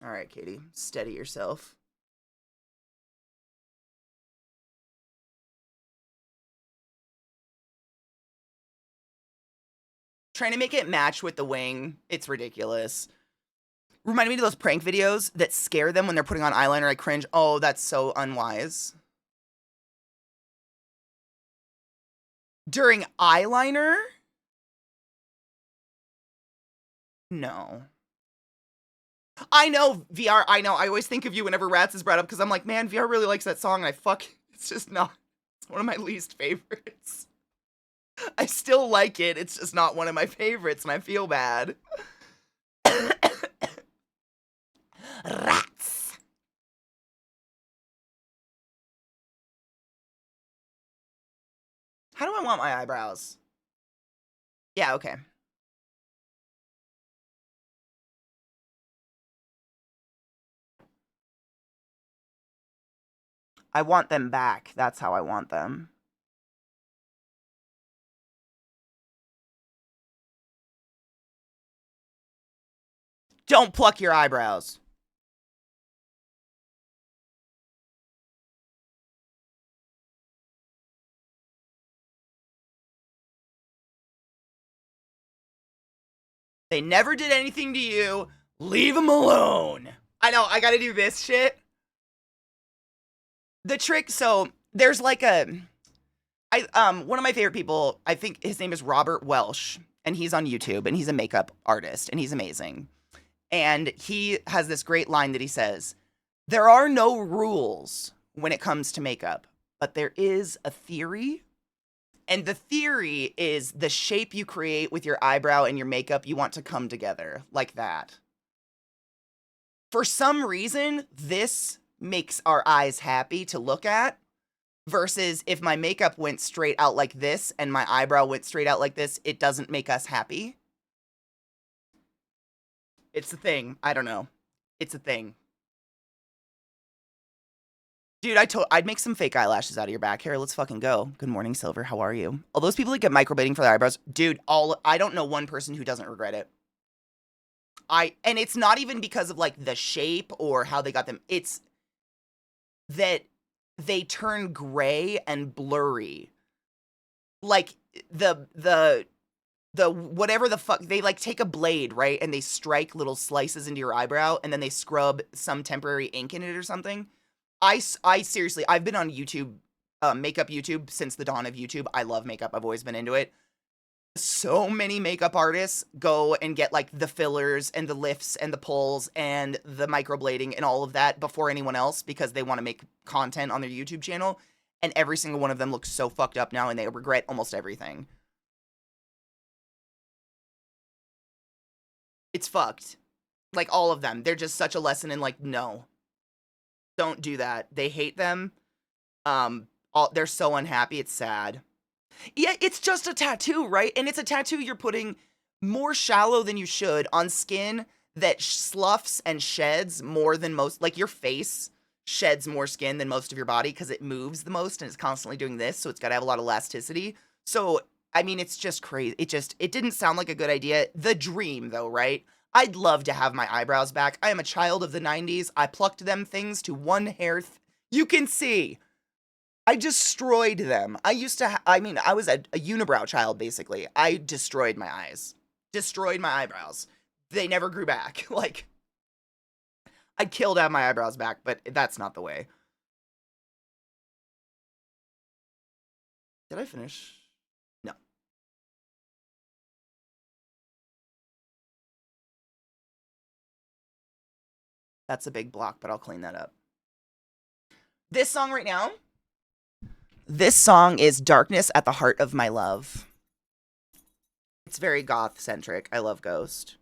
All right, Katie, steady yourself. Trying to make it match with the wing, it's ridiculous. Reminded me of those prank videos that scare them when they're putting on eyeliner. I cringe. Oh, that's so unwise. During eyeliner? No. I know, VR, I know. I always think of you whenever Rats is brought up because I'm like, man, VR really likes that song. And it's just not. It's one of my least favorites. I still like it. It's just not one of my favorites, and I feel bad. Rats. How do I want my eyebrows? Yeah, okay. I want them back. That's how I want them. Don't pluck your eyebrows. They never did anything to you. Leave them alone. I know, I gotta do this shit. The trick, so there's like one of my favorite people, I think his name is Robert Welsh, and he's on YouTube, and he's a makeup artist, and he's amazing. And he has this great line that he says, there are no rules when it comes to makeup, but there is a theory. And the theory is the shape you create with your eyebrow and your makeup, you want to come together like that. For some reason, this makes our eyes happy to look at. Versus if my makeup went straight out like this and my eyebrow went straight out like this, it doesn't make us happy. It's a thing. I don't know. It's a thing. Dude, I'd make some fake eyelashes out of your back hair. Let's fucking go. Good morning, Silver. How are you? All those people that get microblading for their eyebrows, dude, I don't know one person who doesn't regret it. And it's not even because of like the shape or how they got them. It's that they turn gray and blurry. Like the the whatever the fuck, they like take a blade, right? And they strike little slices into your eyebrow and then they scrub some temporary ink in it or something. I seriously, I've been on YouTube, makeup YouTube since the dawn of YouTube. I love makeup. I've always been into it. So many makeup artists go and get like the fillers and the lifts and the pulls and the microblading and all of that before anyone else because they want to make content on their YouTube channel. And every single one of them looks so fucked up now and they regret almost everything. It's fucked. Like all of them. They're just such a lesson in like, no, don't do that. They hate them. They're so unhappy. It's sad. Yeah, it's just a tattoo, right? And it's a tattoo you're putting more shallow than you should on skin that sloughs and sheds more than most. Like your face sheds more skin than most of your body because it moves the most and it's constantly doing this. So it's got to have a lot of elasticity. So, I mean, it's just crazy. It didn't sound like a good idea. The dream, though, right? I'd love to have my eyebrows back. I am a child of the 90s. I plucked them things to one hair. You can see. I destroyed them. I used to, I mean, I was a unibrow child, basically. I destroyed my eyes. Destroyed my eyebrows. They never grew back. Like, I'd kill to have my eyebrows back, but that's not the way. Did I finish? No. That's a big block, but I'll clean that up. This song right now. This song is Darkness at the Heart of My Love. It's very goth-centric. I love Ghost.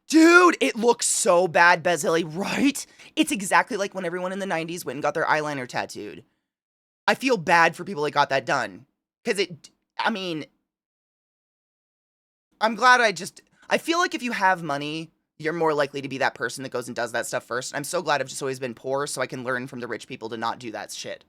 Dude, it looks so bad, Bezilly, right? It's exactly like when everyone in the 90s went and got their eyeliner tattooed. I feel bad for people that got that done. Because I mean, I'm glad I feel like if you have money, you're more likely to be that person that goes and does that stuff first. I'm so glad I've just always been poor so I can learn from the rich people to not do that shit.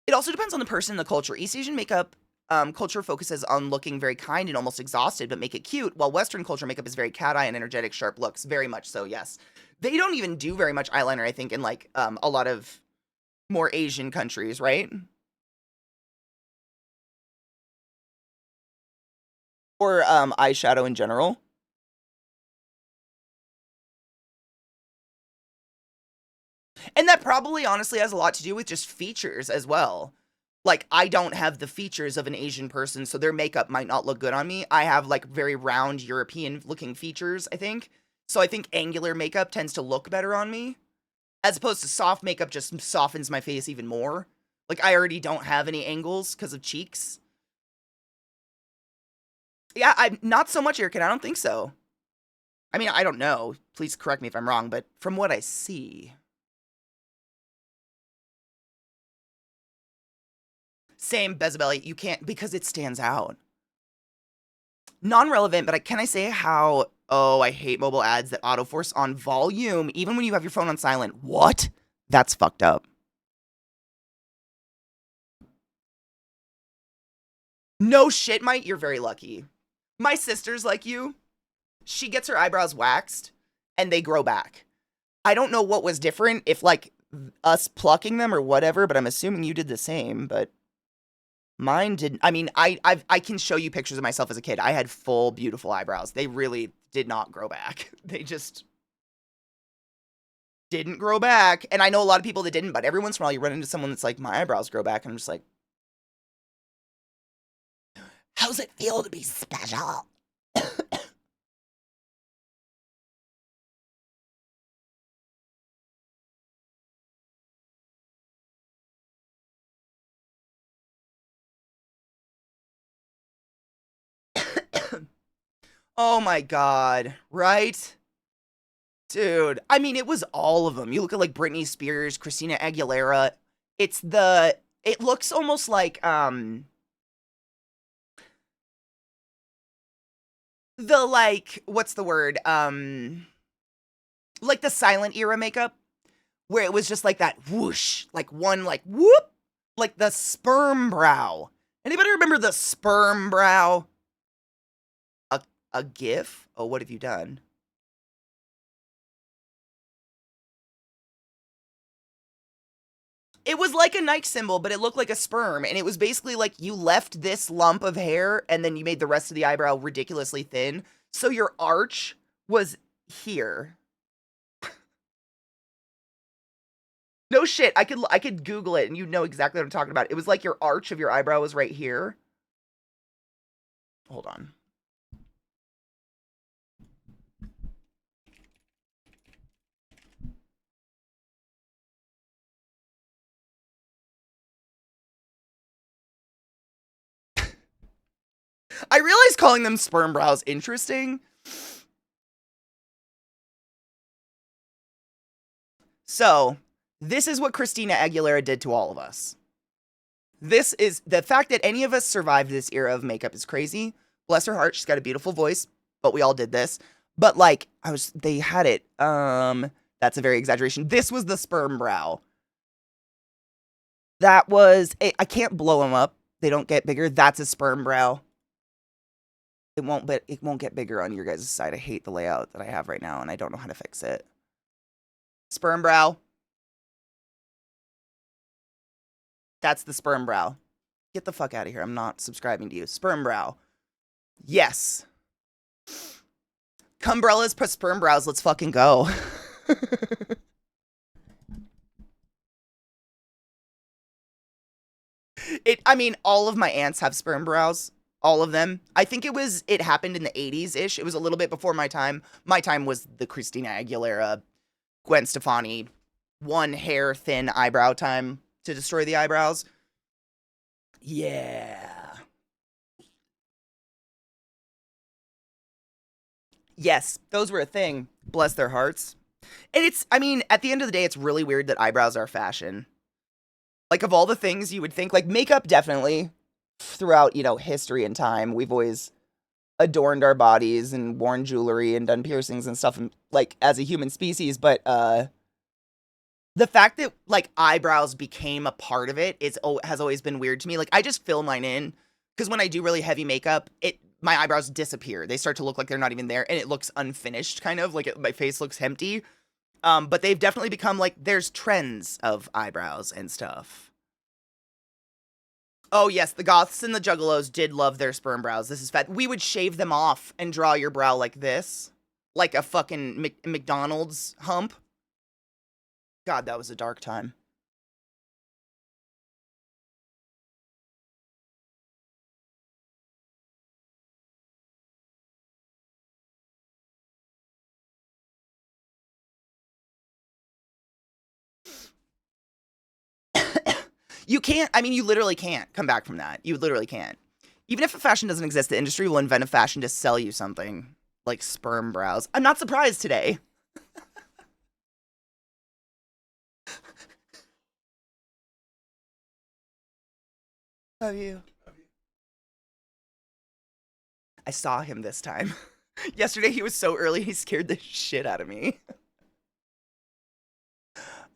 It also depends on the person and the culture. East Asian makeup culture focuses on looking very kind and almost exhausted, but make it cute, while Western culture makeup is very cat-eye and energetic, sharp looks. Very much so, yes. They don't even do very much eyeliner, I think, in like a lot of more Asian countries, right? Or eyeshadow in general. And that probably honestly has a lot to do with just features as well. Like, I don't have the features of an Asian person, so their makeup might not look good on me. I have, like, very round European-looking features, I think. So I think angular makeup tends to look better on me. As opposed to soft makeup just softens my face even more. Like, I already don't have any angles because of cheeks. Yeah, I'm not so much, Eric, I don't think so. I mean, I don't know. Please correct me if I'm wrong, but from what I see... Same, Bezabelli, you can't, because it stands out. Non-relevant, but can I say how, oh, I hate mobile ads that autoforce on volume, even when you have your phone on silent. What? That's fucked up. No shit, Mike, you're very lucky. My sister's like you. She gets her eyebrows waxed, and they grow back. I don't know what was different, if, like, us plucking them or whatever, but I'm assuming you did the same, but... Mine didn't. I mean, I can show you pictures of myself as a kid. I had full, beautiful eyebrows. They really did not grow back. They just didn't grow back. And I know a lot of people that didn't, but every once in a while you run into someone that's like, my eyebrows grow back. And I'm just like, how's it feel to be special? Oh my God. Right? Dude. I mean, it was all of them. You look at like Britney Spears, Christina Aguilera. It looks almost like, the like, what's the word? Like the silent era makeup where it was just like that whoosh, like one like whoop, like the sperm brow. Anybody remember the sperm brow? A gif? Oh, what have you done? It was like a Nike symbol, but it looked like a sperm. And it was basically like you left this lump of hair and then you made the rest of the eyebrow ridiculously thin. So your arch was here. No shit. I could Google it and you know exactly what I'm talking about. It was like your arch of your eyebrow was right here. Hold on. I realize calling them sperm brows interesting. So, this is what Christina Aguilera did to all of us. This is the fact that any of us survived this era of makeup is crazy. Bless her heart, she's got a beautiful voice, but we all did this. But like, they had it. That's a very exaggeration. This was the sperm brow. That was, I can't blow them up. They don't get bigger. That's a sperm brow. But it won't get bigger on your guys' side. I hate the layout that I have right now, and I don't know how to fix it. Sperm brow. That's the sperm brow. Get the fuck out of here. I'm not subscribing to you. Sperm brow. Yes. Cumbrellas plus sperm brows. Let's fucking go. I mean, all of my aunts have sperm brows. All of them. I think it happened in the 80s-ish. It was a little bit before my time. My time was the Christina Aguilera, Gwen Stefani, one hair thin eyebrow time to destroy the eyebrows. Yeah. Yes, those were a thing. Bless their hearts. And I mean, at the end of the day, it's really weird that eyebrows are fashion. Like, of all the things you would think, like, makeup definitely, throughout, history and time, we've always adorned our bodies and worn jewelry and done piercings and stuff, like, as a human species, but, the fact that, like, eyebrows became a part of it has always been weird to me. Like, I just fill mine in, because when I do really heavy makeup, my eyebrows disappear. They start to look like they're not even there, and it looks unfinished, kind of, like, my face looks empty. But they've definitely become, like, there's trends of eyebrows and stuff. Oh, yes, the goths and the juggalos did love their sperm brows. This is fat. We would shave them off and draw your brow like this. Like a fucking McDonald's hump. God, that was a dark time. You can't, I mean, you literally can't come back from that. You literally can't. Even if a fashion doesn't exist, the industry will invent a fashion to sell you something. Like sperm brows. I'm not surprised today. Love you. I saw him this time. Yesterday he was so early, he scared the shit out of me.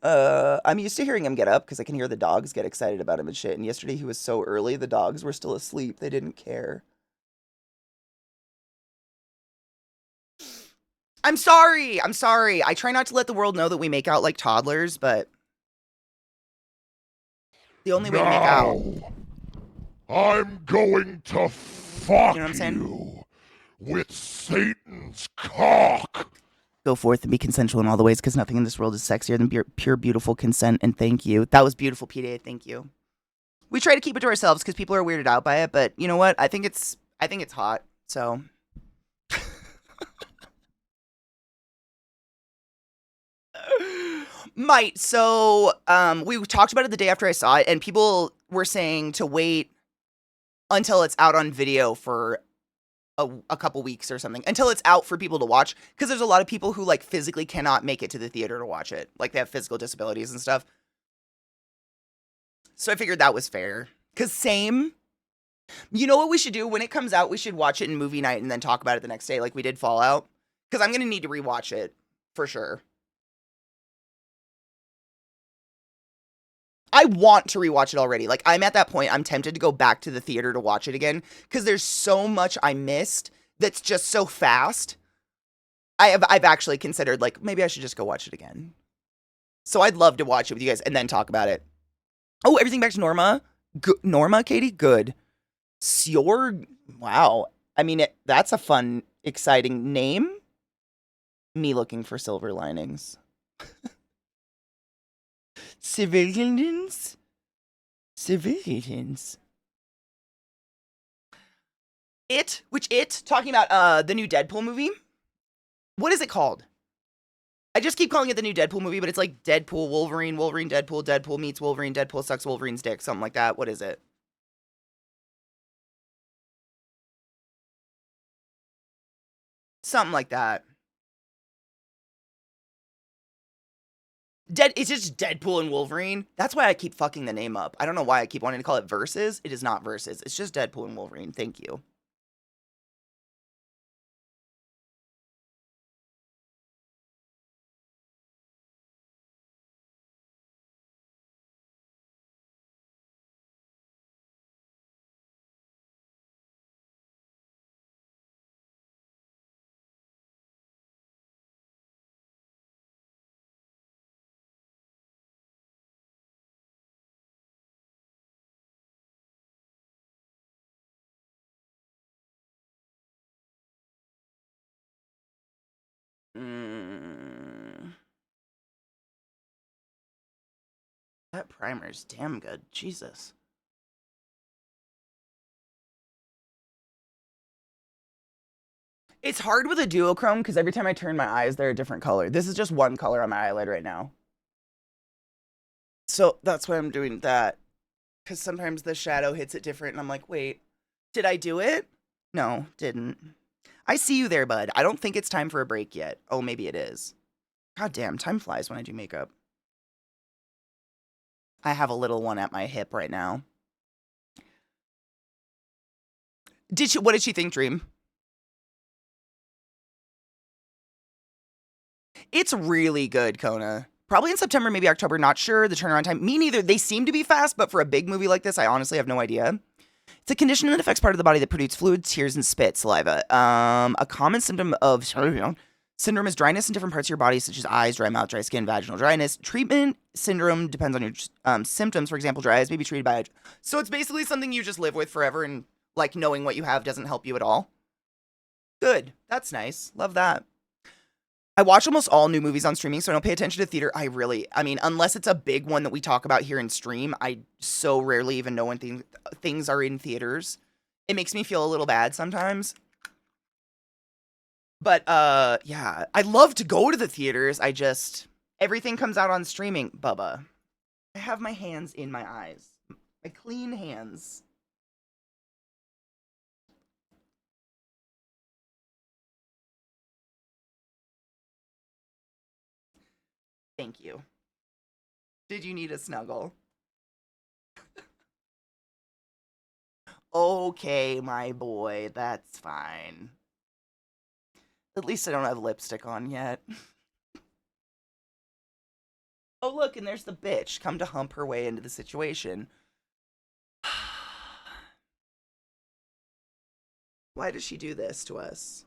I'm used to hearing him get up because I can hear the dogs get excited about him and shit. And yesterday he was so early, the dogs were still asleep. They didn't care. I'm sorry. I'm sorry. I try not to let the world know that we make out like toddlers, but the only way to make out. I'm going to fuck You know what I'm saying? you with Satan's cock. Go forth and be consensual in all the ways, because nothing in this world is sexier than pure, beautiful consent. And thank you. That was beautiful, PDA. Thank you. We try to keep it to ourselves because people are weirded out by it, but you know what? I think it's hot. So. Might. So, we talked about it the day after I saw it, and people were saying to wait until it's out on video for a couple weeks or something, until it's out for people to watch, because there's a lot of people who, like, physically cannot make it to the theater to watch it. Like, they have physical disabilities and stuff. So I figured that was fair. Because same. You know what we should do? When it comes out, we should watch it in movie night and then talk about it the next day like we did Fallout. Because I'm going to need to rewatch it. For sure. I want to rewatch it already. Like, I'm at that point, I'm tempted to go back to the theater to watch it again, because there's so much I missed that's just so fast. I've actually considered, like, maybe I should just go watch it again. So I'd love to watch it with you guys and then talk about it. Oh, everything back to Norma. Norma, Katie, good. Sjord, wow. I mean, that's a fun, exciting name. Me looking for silver linings. Civilians? Civilians. Talking about the new Deadpool movie? What is it called? I just keep calling it the new Deadpool movie, but it's like Deadpool, Wolverine, Wolverine, Deadpool, Deadpool meets Wolverine, Deadpool sucks Wolverine's dick, something like that. What is it? Something like that. It's just Deadpool and Wolverine. That's why I keep fucking the name up. I don't know why I keep wanting to call it Versus. It is not Versus. It's just Deadpool and Wolverine. Thank you. Mm, that primer's damn good. Jesus. It's hard with a duochrome because every time I turn my eyes, they're a different color. This is just one color on my eyelid right now. So that's why I'm doing that. Because sometimes the shadow hits it different, and I'm like, wait, did I do it? No, didn't. I see you there, bud. I don't think it's time for a break yet. Oh, maybe it is. God damn, time flies when I do makeup. I have a little one at my hip right now. What did she think, Dream? It's really good, Kona. Probably in September, maybe October, not sure. The turnaround time, me neither. They seem to be fast, but for a big movie like this, I honestly have no idea. It's a condition that affects part of the body that produces fluids, tears, and spit, saliva. A common symptom of syndrome is dryness in different parts of your body, such as eyes, dry mouth, dry skin, vaginal dryness. Treatment syndrome depends on your symptoms. For example, dry eyes may be treated by. So it's basically something you just live with forever, and like knowing what you have doesn't help you at all. Good. That's nice. Love that. I watch almost all new movies on streaming, so I don't pay attention to theater. I mean, unless it's a big one that we talk about here in stream, I so rarely even know when things are in theaters. It makes me feel a little bad sometimes. But, yeah, I love to go to the theaters. Everything comes out on streaming. Bubba, I have my hands in my eyes. My clean hands. Thank you. Did you need a snuggle? Okay, my boy, that's fine. At least I don't have lipstick on yet. Oh, look, and there's the bitch come to hump her way into the situation. Why does she do this to us?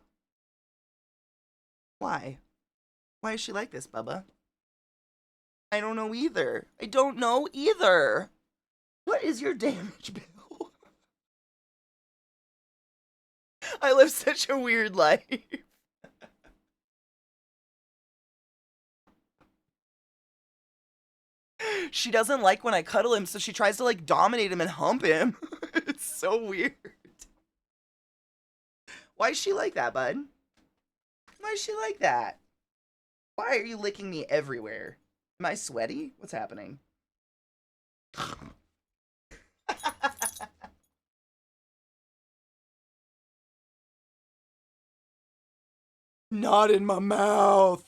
Why? Why is she like this, Bubba? I don't know either. I don't know either. What is your damage bill? I live such a weird life. She doesn't like when I cuddle him, so she tries to like dominate him and hump him. It's so weird. Why is she like that, bud? Why is she like that? Why are you licking me everywhere? Am I sweaty? What's happening? Not in my mouth.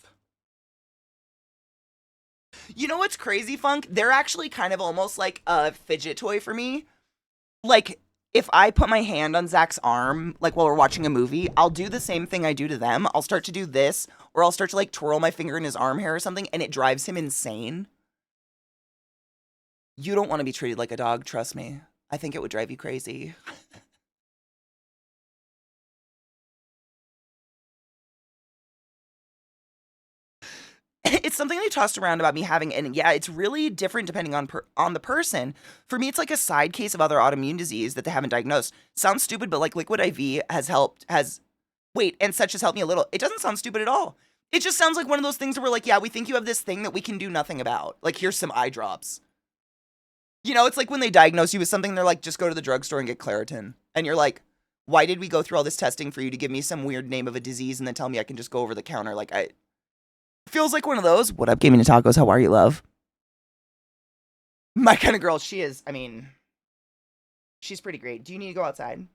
You know what's crazy, Funk? They're actually kind of almost like a fidget toy for me. Like, if I put my hand on Zach's arm, like while we're watching a movie, I'll do the same thing I do to them. I'll start to do this, or I'll start to like twirl my finger in his arm hair or something, and it drives him insane. You don't want to be treated like a dog, trust me. I think it would drive you crazy. It's something they tossed around about me having, and yeah, it's really different depending on the person. For me, it's like a side case of other autoimmune disease that they haven't diagnosed. Sounds stupid, but like liquid IV and such has helped me a little. It doesn't sound stupid at all. It just sounds like one of those things where we're like, yeah, we think you have this thing that we can do nothing about. Like, here's some eye drops. You know, it's like when they diagnose you with something, they're like, just go to the drugstore and get Claritin. And you're like, why did we go through all this testing for you to give me some weird name of a disease and then tell me I can just go over the counter? Like, feels like one of those. What up, Gaming and Tacos? How are you, love? My kind of girl. She is. I mean, she's pretty great. Do you need to go outside?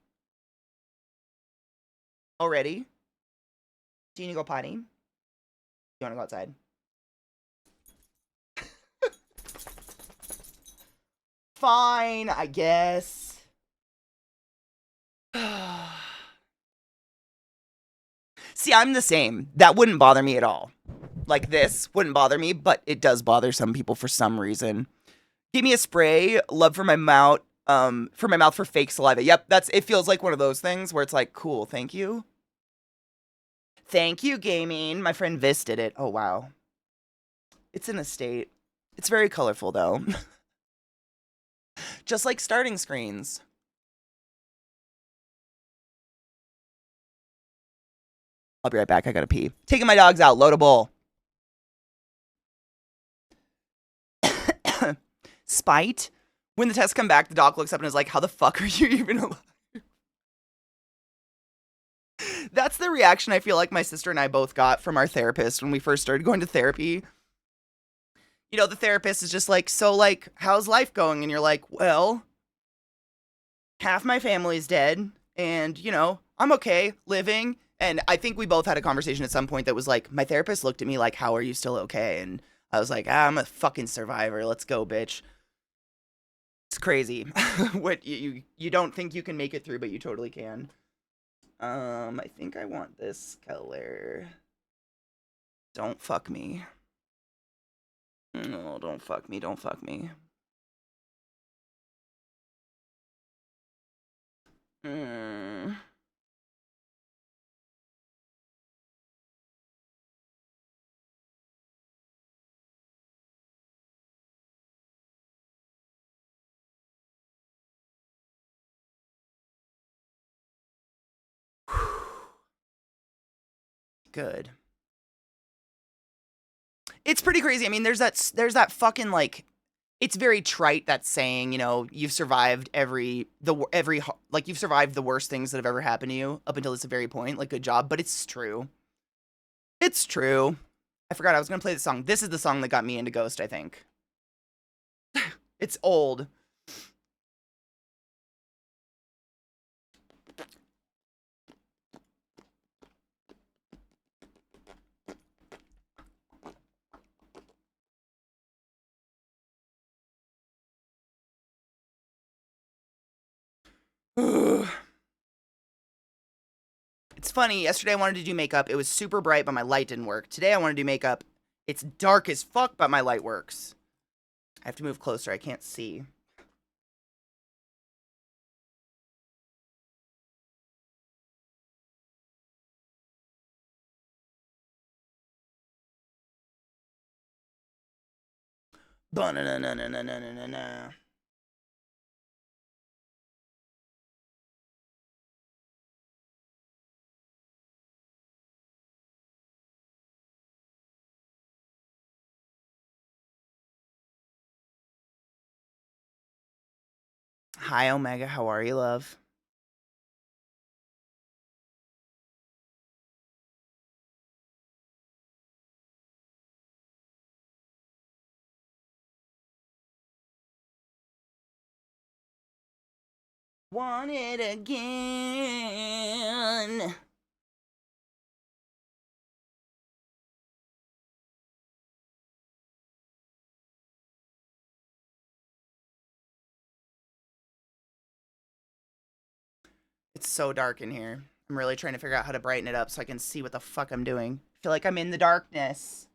Already? Do you need to go potty? You want to go outside? Fine, I guess. See, I'm the same. That wouldn't bother me at all. Like this wouldn't bother me, but it does bother some people for some reason. Give me a spray, love for my mouth for fake saliva. Yep, it feels like one of those things where it's like, cool, thank you. Thank you, gaming. My friend Vis did it. Oh wow. It's in a state. It's very colorful though. Just like starting screens. I'll be right back. I gotta pee. Taking my dogs out. Load a bowl. Spite. When the tests come back, the doc looks up and is like, how the fuck are you even alive? That's the reaction I feel like my sister and I both got from our therapist when we first started going to therapy. You know, the therapist is just like, so, like, how's life going? And you're like, well, half my family's dead, and, you know, I'm okay living. And I think we both had a conversation at some point that was like, my therapist looked at me like, how are you still okay? And I was like, I'm a fucking survivor. Let's go, bitch. It's crazy. What you don't think you can make it through, but you totally can. I think I want this color. Don't fuck me. No, don't fuck me. Don't fuck me. Good. It's pretty crazy. I mean, there's that fucking, like, it's very trite, that saying, you know, you've survived you've survived the worst things that have ever happened to you up until this very point. Like, good job. But it's true. It's true. I forgot I was gonna play the song. This is the song that got me into Ghost, I think. It's old. It's funny, yesterday I wanted to do makeup. It was super bright, but my light didn't work. Today I want to do makeup. It's dark as fuck, but my light works. I have to move closer. I can't see. Ba-na-na-na-na-na-na-na-na. Hi, Omega. How are you, love? Want it again. It's so dark in here. I'm really trying to figure out how to brighten it up so I can see what the fuck I'm doing. I feel like I'm in the darkness.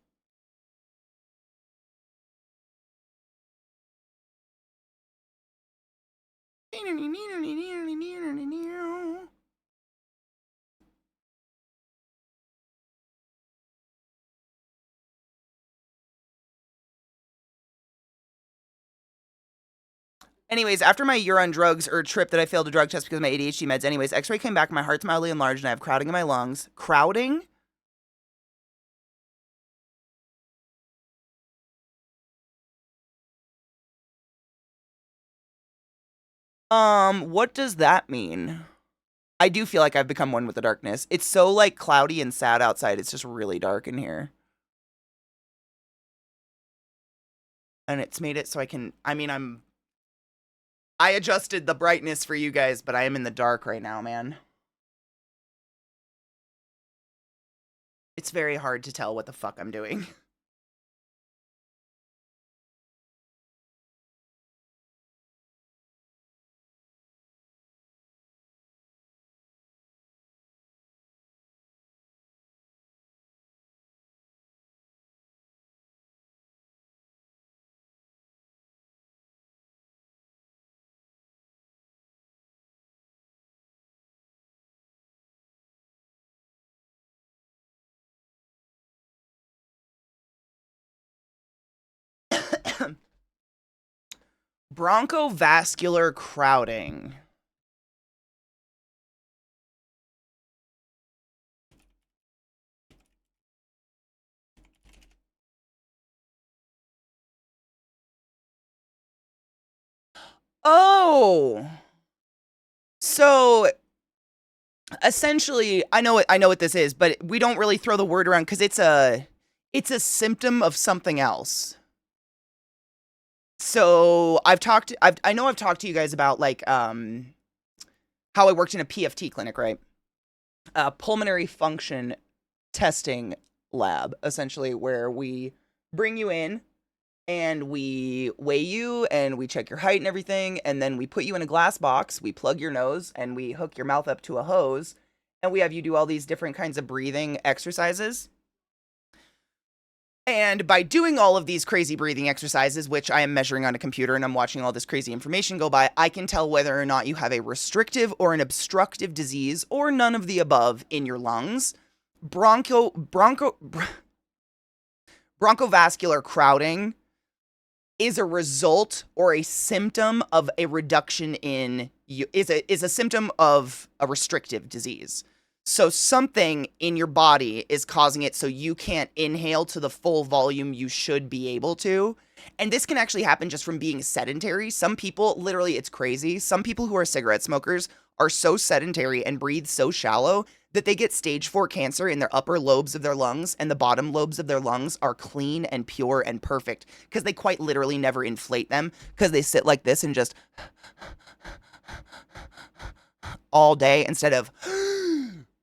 Anyways, after my year on drugs or trip that I failed a drug test because of my ADHD meds, anyways, x-ray came back, my heart's mildly enlarged and I have crowding in my lungs. Crowding? What does that mean? I do feel like I've become one with the darkness. It's so like cloudy and sad outside. It's just really dark in here. And it's made it so I adjusted the brightness for you guys, but I am in the dark right now, man. It's very hard to tell what the fuck I'm doing. Bronchovascular crowding. Oh. So essentially, I know what this is, but we don't really throw the word around cuz it's a symptom of something else. So I know I've talked to you guys about like how I worked in a PFT clinic, right? Pulmonary function testing lab, essentially, where we bring you in and we weigh you and we check your height and everything, and then we put you in a glass box, we plug your nose, and we hook your mouth up to a hose, and we have you do all these different kinds of breathing exercises. And by doing all of these crazy breathing exercises, which I am measuring on a computer and I'm watching all this crazy information go by, I can tell whether or not you have a restrictive or an obstructive disease or none of the above in your lungs. Bronchovascular crowding is a result or a symptom of a reduction in is a symptom of a restrictive disease. So something in your body is causing it so you can't inhale to the full volume you should be able to. And this can actually happen just from being sedentary. Some people, literally, it's crazy. Some people who are cigarette smokers are so sedentary and breathe so shallow that they get stage 4 cancer in their upper lobes of their lungs, and the bottom lobes of their lungs are clean and pure and perfect because they quite literally never inflate them because they sit like this and just all day instead of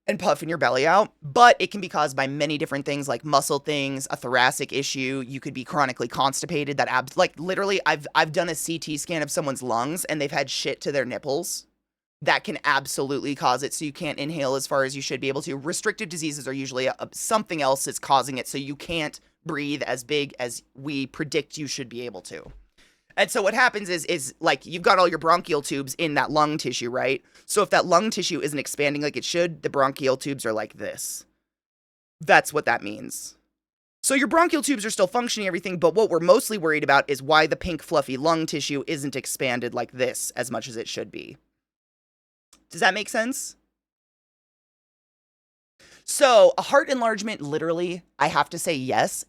and puffing your belly out. But it can be caused by many different things like muscle things, a thoracic issue. You could be chronically constipated. Like literally, I've done a CT scan of someone's lungs and they've had shit to their nipples. That can absolutely cause it, so you can't inhale as far as you should be able to. Restrictive diseases are usually something else is causing it, so you can't breathe as big as we predict you should be able to. And so what happens is like you've got all your bronchial tubes in that lung tissue, right? So if that lung tissue isn't expanding like it should, the bronchial tubes are like this. That's what that means. So your bronchial tubes are still functioning, everything, but what we're mostly worried about is why the pink fluffy lung tissue isn't expanded like this as much as it should be. Does that make sense? So a heart enlargement, literally, I have to say yes.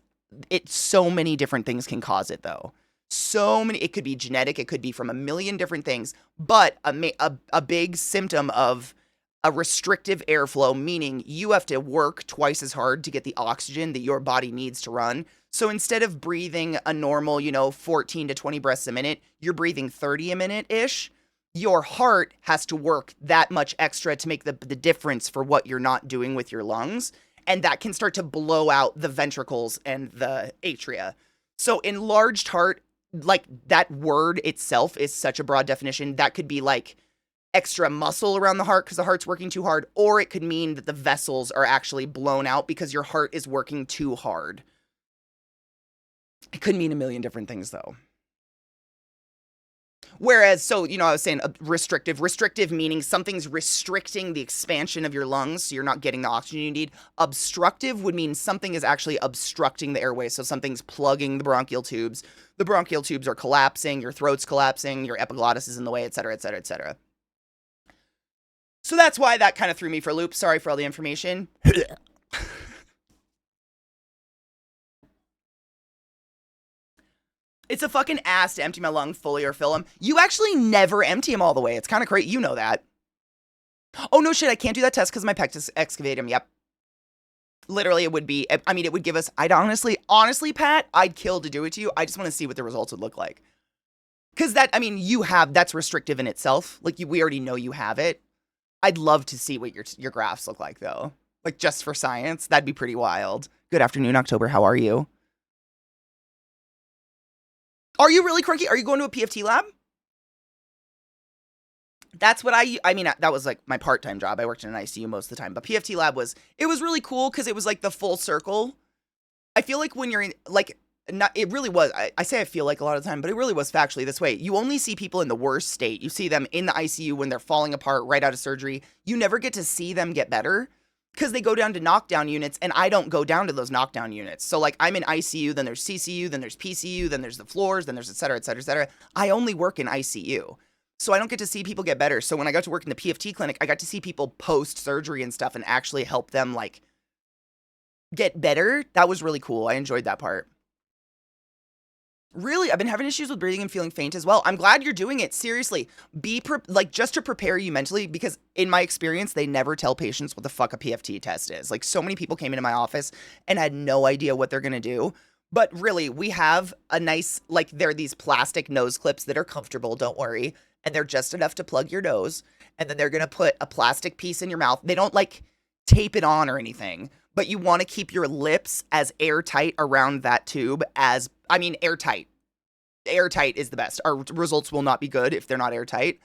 So many different things can cause it though. So many, it could be genetic, it could be from a million different things, but a big symptom of a restrictive airflow, meaning you have to work twice as hard to get the oxygen that your body needs to run. So instead of breathing a normal, 14 to 20 breaths a minute, you're breathing 30 a minute-ish. Your heart has to work that much extra to make the difference for what you're not doing with your lungs. And that can start to blow out the ventricles and the atria. So enlarged heart, like that word itself is such a broad definition. That could be like extra muscle around the heart because the heart's working too hard, or it could mean that the vessels are actually blown out because your heart is working too hard. It could mean a million different things though. Whereas, so, you know, I was saying restrictive meaning something's restricting the expansion of your lungs, so you're not getting the oxygen you need. Obstructive would mean something is actually obstructing the airway, so something's plugging the bronchial tubes. The bronchial tubes are collapsing, your throat's collapsing, your epiglottis is in the way, et cetera, et cetera, et cetera. So that's why that kind of threw me for a loop. Sorry for all the information. It's a fucking ass to empty my lung fully or fill them. You actually never empty them all the way. It's kind of crazy. You know that. Oh, no shit. I can't do that test because my pectus excavatum. Yep. Literally, it would be, I mean, it would give us, I'd honestly, Pat, I'd kill to do it to you. I just want to see what the results would look like. Because that, I mean, that's restrictive in itself. Like, we already know you have it. I'd love to see what your graphs look like, though. Like, just for science. That'd be pretty wild. Good afternoon, October. How are you? Are you really, Crunky? Are you going to a PFT lab? That's what I mean, that was like my part-time job. I worked in an ICU most of the time, but PFT lab was really cool because it was like the full circle. I feel like when you're in, like, it really was, I say I feel like a lot of the time, but it really was factually this way. You only see people in the worst state. You see them in the ICU when they're falling apart right out of surgery. You never get to see them get better because they go down to knockdown units, and I don't go down to those knockdown units. So, like, I'm in ICU, then there's CCU, then there's PCU, then there's the floors, then there's et cetera, et cetera, et cetera. I only work in ICU. So I don't get to see people get better. So when I got to work in the PFT clinic, I got to see people post-surgery and stuff and actually help them, like, get better. That was really cool. I enjoyed that part. Really, I've been having issues with breathing and feeling faint as well. I'm glad you're doing it. Seriously, like, just to prepare you mentally, because in my experience, they never tell patients what the fuck a PFT test is. Like, so many people came into my office and had no idea what they're going to do. But really, we have a nice, like, they're these plastic nose clips that are comfortable, don't worry. And they're just enough to plug your nose. And then they're going to put a plastic piece in your mouth. They don't, like, tape it on or anything. But you want to keep your lips as airtight around that tube as, I mean, airtight. Airtight is the best. Our results will not be good if they're not airtight.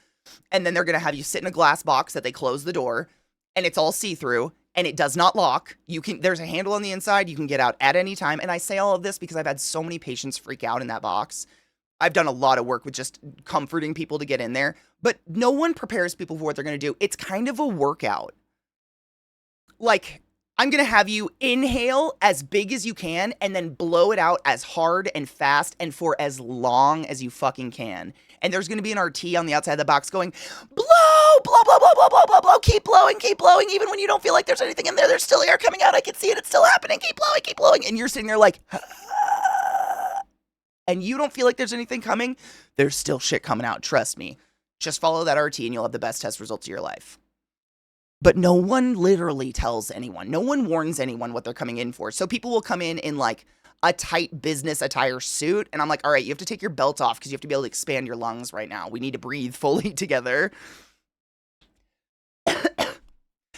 And then they're going to have you sit in a glass box that they close the door. And it's all see-through. And it does not lock. There's a handle on the inside. You can get out at any time. And I say all of this because I've had so many patients freak out in that box. I've done a lot of work with just comforting people to get in there. But no one prepares people for what they're going to do. It's kind of a workout. Like, I'm going to have you inhale as big as you can and then blow it out as hard and fast and for as long as you fucking can. And there's going to be an RT on the outside of the box going, blow, blow, blow, blow, blow, blow, blow, blow, keep blowing, even when you don't feel like there's anything in there. There's still air coming out. I can see it. It's still happening. Keep blowing, keep blowing. And you're sitting there like, and you don't feel like there's anything coming. There's still shit coming out. Trust me. Just follow that RT and you'll have the best test results of your life. But no one literally tells anyone. No one warns anyone what they're coming in for. So people will come in like a tight business attire suit. And I'm like, all right, you have to take your belt off because you have to be able to expand your lungs right now. We need to breathe fully together.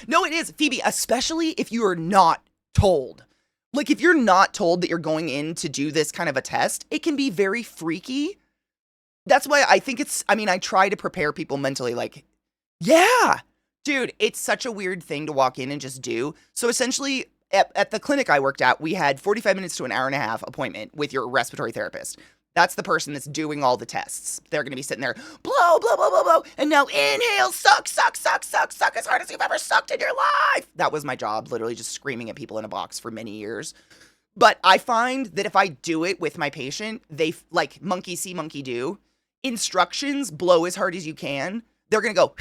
No, it is, Phoebe, especially if you are not told. Like, if you're not told that you're going in to do this kind of a test, it can be very freaky. That's why I think I try to prepare people mentally, like, yeah. Dude, it's such a weird thing to walk in and just do. So essentially, at the clinic I worked at, we had 45 minutes to an hour and a half appointment with your respiratory therapist. That's the person that's doing all the tests. They're going to be sitting there, blow, blow, blow, blow, blow, and now inhale, suck, suck, suck, suck, suck as hard as you've ever sucked in your life. That was my job, literally just screaming at people in a box for many years. But I find that if I do it with my patient, they, like, monkey see, monkey do. Instructions, blow as hard as you can. They're going to go,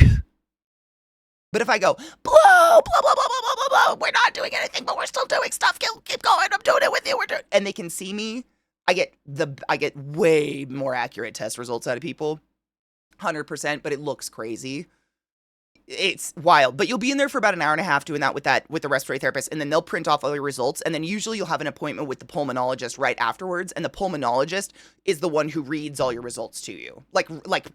but if I go, blow, blow, blow, blow, blow, blow, blow, blow, we're not doing anything, but we're still doing stuff. Keep going. I'm doing it with you. And they can see me. I get way more accurate test results out of people. 100%, but it looks crazy. It's wild. But you'll be in there for about an hour and a half doing that with the respiratory therapist, and then they'll print off all your results, and then usually you'll have an appointment with the pulmonologist right afterwards, and the pulmonologist is the one who reads all your results to you. Like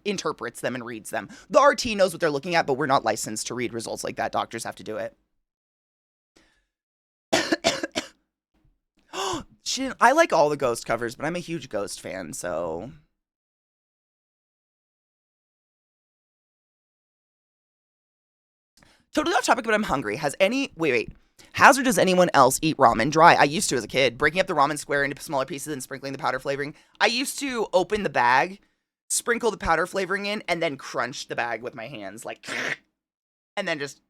interprets them and reads them. The RT knows what they're looking at, but we're not licensed to read results like that. Doctors have to do it. Shit, I like all the Ghost covers, but I'm a huge Ghost fan, so... Totally off topic, but I'm hungry. Wait. Has or does anyone else eat ramen dry? I used to as a kid. Breaking up the ramen square into smaller pieces and sprinkling the powder flavoring. I used to open the bag sprinkle the powder flavoring in, and then crunch the bag with my hands, like, and then just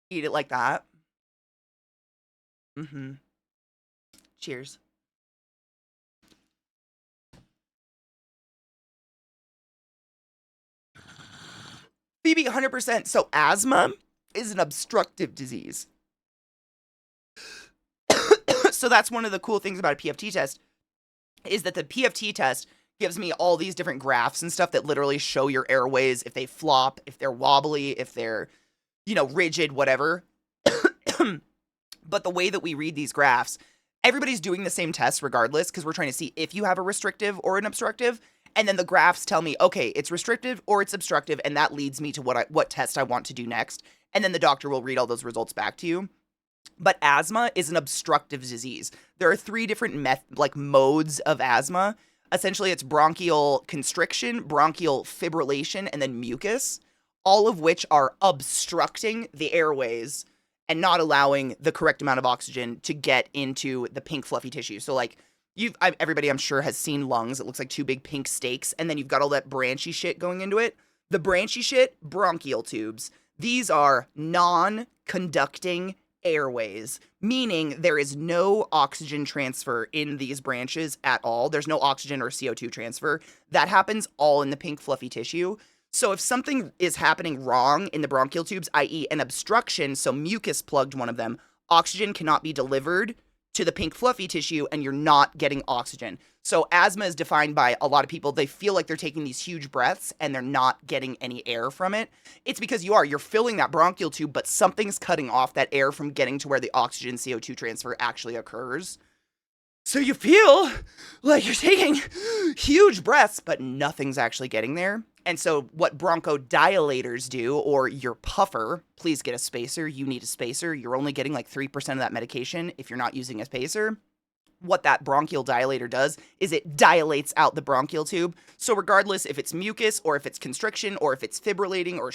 eat it like that. Mm-hmm. Cheers. Phoebe, 100%. So asthma is an obstructive disease. So that's one of the cool things about a PFT test is that the PFT test gives me all these different graphs and stuff that literally show your airways, if they flop, if they're wobbly, if they're, rigid, whatever. But the way that we read these graphs, everybody's doing the same test regardless because we're trying to see if you have a restrictive or an obstructive. And then the graphs tell me, okay, it's restrictive or it's obstructive, and that leads me to what test I want to do next. And then the doctor will read all those results back to you. But asthma is an obstructive disease. There are 3 different modes of asthma. Essentially, it's bronchial constriction, bronchial fibrillation, and then mucus, all of which are obstructing the airways and not allowing the correct amount of oxygen to get into the pink fluffy tissue. So like everybody I'm sure has seen lungs. It looks like 2 big pink steaks, and then you've got all that branchy shit going into it. The branchy shit, bronchial tubes. These are non-conducting airways, meaning there is no oxygen transfer in these branches at all. There's no oxygen or CO2 transfer. That happens all in the pink fluffy tissue. So if something is happening wrong in the bronchial tubes, i.e. an obstruction, so mucus plugged one of them, oxygen cannot be delivered to the pink fluffy tissue and you're not getting oxygen. So asthma is defined by a lot of people, they feel like they're taking these huge breaths and they're not getting any air from it. It's because you're filling that bronchial tube, but something's cutting off that air from getting to where the oxygen CO2 transfer actually occurs. So you feel like you're taking huge breaths, but nothing's actually getting there. And so what bronchodilators do, or your puffer, please get a spacer. You need a spacer. You're only getting like 3% of that medication if you're not using a spacer. What that bronchial dilator does is it dilates out the bronchial tube. So regardless if it's mucus or if it's constriction or if it's fibrillating or,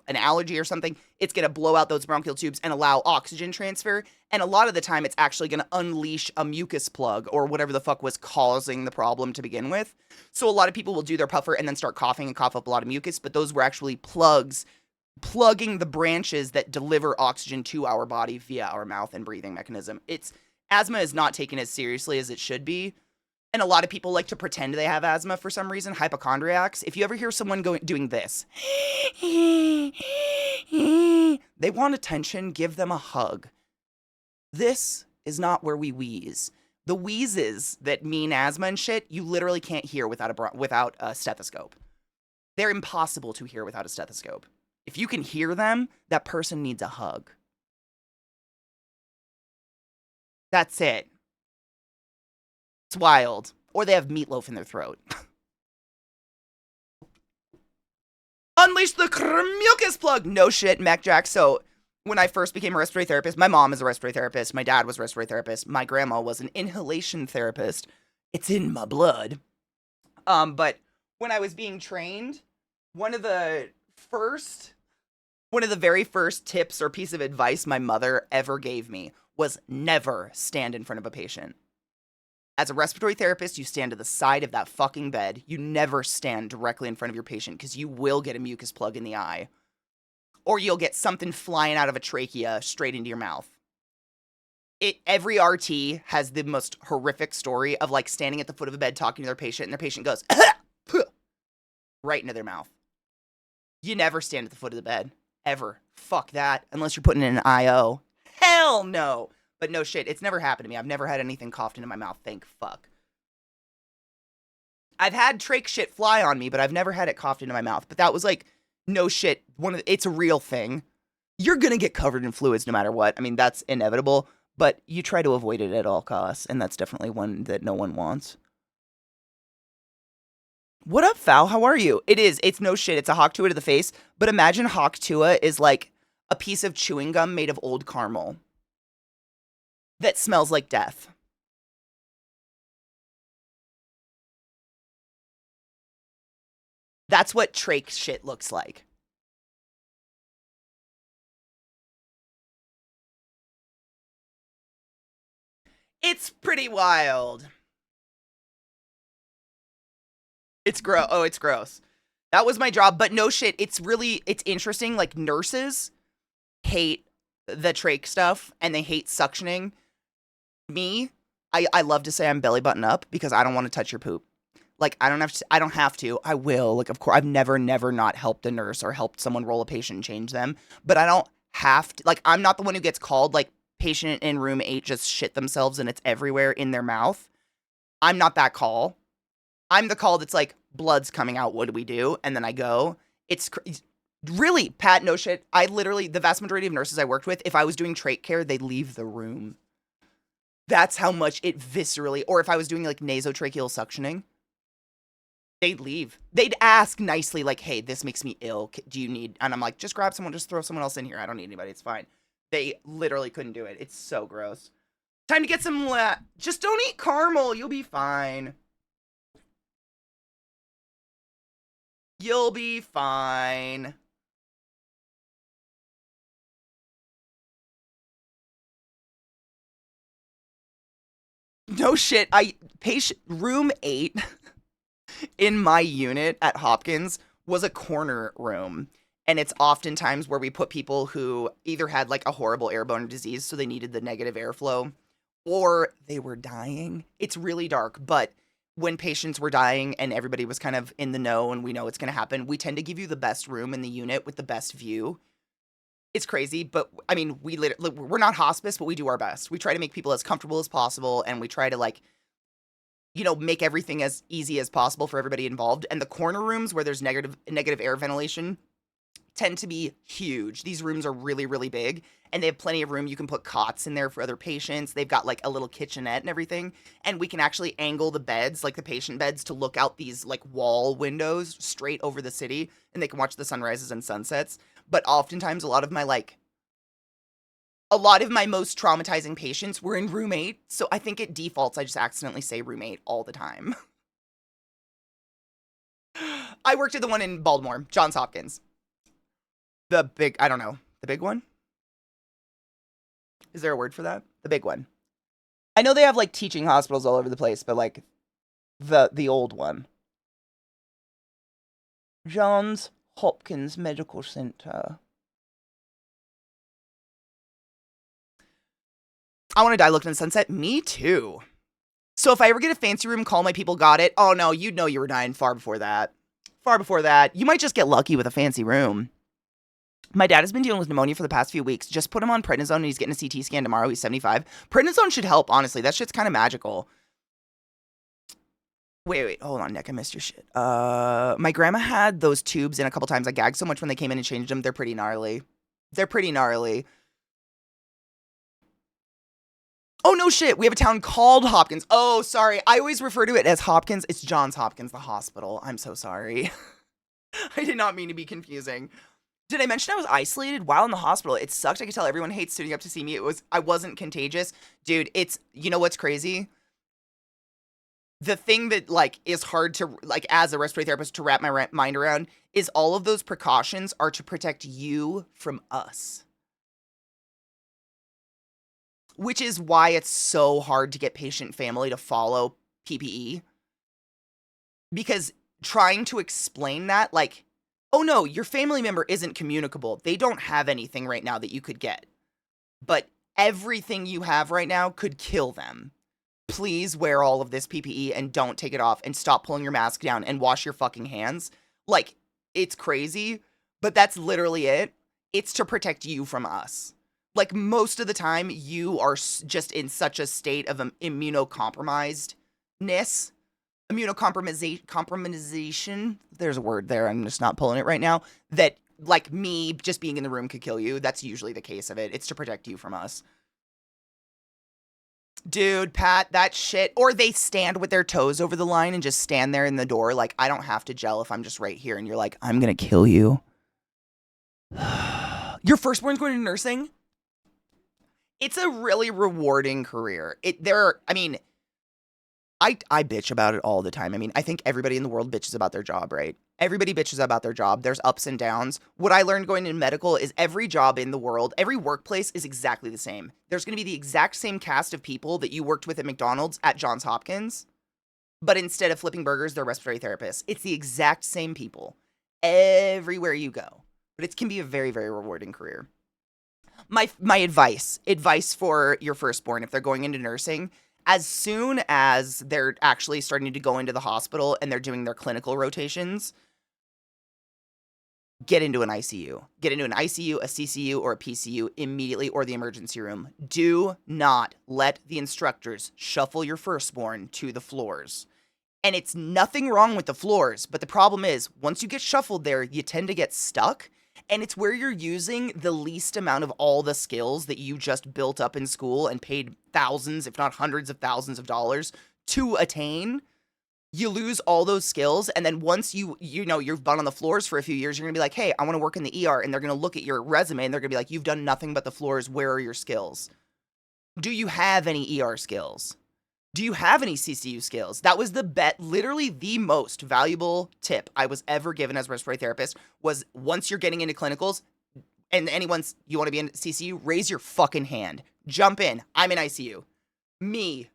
an allergy or something, it's going to blow out those bronchial tubes and allow oxygen transfer. And a lot of the time it's actually going to unleash a mucus plug or whatever the fuck was causing the problem to begin with. So a lot of people will do their puffer and then start coughing and cough up a lot of mucus, but those were actually plugging the branches that deliver oxygen to our body via our mouth and breathing mechanism. Asthma is not taken as seriously as it should be. And a lot of people like to pretend they have asthma for some reason, hypochondriacs. If you ever hear someone doing this, they want attention, give them a hug. This is not where we wheeze. The wheezes that mean asthma and shit, you literally can't hear without a stethoscope. They're impossible to hear without a stethoscope. If you can hear them, that person needs a hug. That's it. It's wild. Or they have meatloaf in their throat. Unleash the mucus plug! No shit, Mac Jack. So, when I first became a respiratory therapist, my mom is a respiratory therapist, my dad was a respiratory therapist, my grandma was an inhalation therapist. It's in my blood. But when I was being trained, one of the very first tips or piece of advice my mother ever gave me was never stand in front of a patient. As a respiratory therapist, you stand to the side of that fucking bed. You never stand directly in front of your patient because you will get a mucus plug in the eye. Or you'll get something flying out of a trachea straight into your mouth. Every RT has the most horrific story of like standing at the foot of a bed talking to their patient and their patient goes right into their mouth. You never stand at the foot of the bed. Ever. Fuck that. Unless you're putting in an IO. Hell no. But no shit, it's never happened to me. I've never had anything coughed into my mouth, thank fuck. I've had trach shit fly on me, but I've never had it coughed into my mouth. But that was like, no shit, it's a real thing. You're gonna get covered in fluids no matter what. I mean, that's inevitable, but you try to avoid it at all costs, and that's definitely one that no one wants. What up, Foul? How are you? It's no shit, it's a Hawk Tuah to the face, but imagine Hawk Tuah is like a piece of chewing gum made of old caramel that smells like death. That's what trach shit looks like. It's pretty wild. It's gross. Oh, it's gross. That was my job, but no shit. It's interesting. Like nurses hate the trach stuff and they hate suctioning. Me, I love to say I'm belly button up because I don't want to touch your poop. Like I don't have to. I will. Like of course I've never not helped a nurse or helped someone roll a patient and change them, but I don't have to. Like I'm not the one who gets called like patient in room 8 just shit themselves and it's everywhere in their mouth. I'm not that call. I'm the call that's like blood's coming out, what do we do? And then I go. It's really, Pat, no shit. I literally the vast majority of nurses I worked with, if I was doing trach care, they'd leave the room. That's how much it viscerally, or if I was doing like nasotracheal suctioning, they'd leave. They'd ask nicely, like, hey, this makes me ill. Do you need, and I'm like, just grab someone, just throw someone else in here. I don't need anybody. It's fine. They literally couldn't do it. It's so gross. Time to get some, just don't eat caramel. You'll be fine. You'll be fine. No shit. Patient room 8 in my unit at Hopkins was a corner room. And it's oftentimes where we put people who either had like a horrible airborne disease, so they needed the negative airflow, or they were dying. It's really dark, but when patients were dying and everybody was kind of in the know and we know it's going to happen, we tend to give you the best room in the unit with the best view. It's crazy, but I mean, we're not hospice, but we do our best. We try to make people as comfortable as possible, and we try to like, make everything as easy as possible for everybody involved. And the corner rooms where there's negative air ventilation tend to be huge. These rooms are really, really big, and they have plenty of room. You can put cots in there for other patients. They've got like a little kitchenette and everything, and we can actually angle the beds, like the patient beds, to look out these like wall windows straight over the city, and they can watch the sunrises and sunsets. But oftentimes, a lot of my most traumatizing patients were in room 8, so I think it defaults I just accidentally say room 8 all the time. I worked at the one in Baltimore, Johns Hopkins. I don't know, the big one? Is there a word for that? The big one. I know they have like teaching hospitals all over the place, but like the old one. Johns Hopkins Medical Center. I want to die looking in the sunset. Me too. So if I ever get a fancy room, call my people got it. Oh no, you'd know you were dying far before that. Far before that. You might just get lucky with a fancy room. My dad has been dealing with pneumonia for the past few weeks. Just put him on prednisone and he's getting a CT scan tomorrow. He's 75. Prednisone should help, honestly. That shit's kind of magical. Wait, hold on, Nick. I missed your shit. My grandma had those tubes in a couple times. I gagged so much when they came in and changed them. They're pretty gnarly. Oh, no shit. We have a town called Hopkins. Oh, sorry. I always refer to it as Hopkins. It's Johns Hopkins, the hospital. I'm so sorry. I did not mean to be confusing. Did I mention I was isolated while in the hospital? It sucked. I could tell everyone hates suiting up to see me. I wasn't contagious. Dude, you know what's crazy? The thing that like is hard to like as a respiratory therapist to wrap my mind around is all of those precautions are to protect you from us. Which is why it's so hard to get patient family to follow PPE. Because trying to explain that, like, oh no, your family member isn't communicable. They don't have anything right now that you could get. But everything you have right now could kill them. Please wear all of this PPE and don't take it off and stop pulling your mask down and wash your fucking hands. Like, it's crazy, but that's literally it. It's to protect you from us. Like, most of the time, you are just in such a state of immunocompromisedness. Immunocompromisation. There's a word there. I'm just not pulling it right now. That, like, me just being in the room could kill you. That's usually the case of it. It's to protect you from us. Dude, Pat, that shit. Or they stand with their toes over the line and just stand there in the door. Like, I don't have to gel if I'm just right here. And you're like, I'm going to kill you. Your firstborn's going to nursing? It's a really rewarding career. I bitch about it all the time. I mean, I think everybody in the world bitches about their job, right? Everybody bitches about their job. There's ups and downs. What I learned going into medical is every job in the world, every workplace is exactly the same. There's going to be the exact same cast of people that you worked with at McDonald's at Johns Hopkins. But instead of flipping burgers, they're respiratory therapists. It's the exact same people everywhere you go. But it can be a very, very rewarding career. My advice for your firstborn if they're going into nursing, as soon as they're actually starting to go into the hospital and they're doing their clinical rotations, get into an ICU. Get into an ICU, a CCU, or a PCU immediately, or the emergency room. Do not let the instructors shuffle your firstborn to the floors. And it's nothing wrong with the floors, but the problem is, once you get shuffled there, you tend to get stuck, and it's where you're using the least amount of all the skills that you just built up in school and paid thousands, if not hundreds of thousands of dollars to attain. You lose all those skills, and then once you've been on the floors for a few years, you're gonna be like, hey, I want to work in the ER, and they're gonna look at your resume, and they're gonna be like, you've done nothing but the floors, where are your skills? Do you have any ER skills? Do you have any CCU skills? That was literally the most valuable tip I was ever given as a respiratory therapist, was once you're getting into clinicals, and you want to be in CCU, raise your fucking hand. Jump in. I'm in ICU. Me.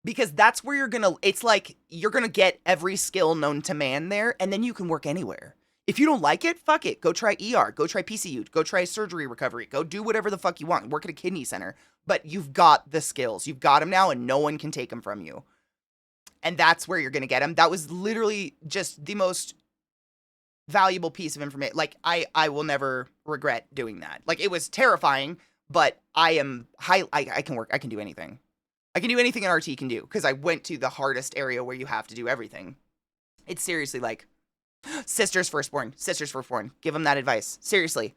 Because that's where it's like, you're gonna get every skill known to man there, and then you can work anywhere. If you don't like it, fuck it. Go try ER, go try PCU, go try surgery recovery, go do whatever the fuck you want. Work at a kidney center. But you've got the skills. You've got them now, and no one can take them from you. And that's where you're gonna get them. That was literally just the most valuable piece of information. Like, I will never regret doing that. Like, it was terrifying, but I can do anything. I can do anything an RT can do, because I went to the hardest area where you have to do everything. It's seriously like, sister's firstborn. Give them that advice. Seriously.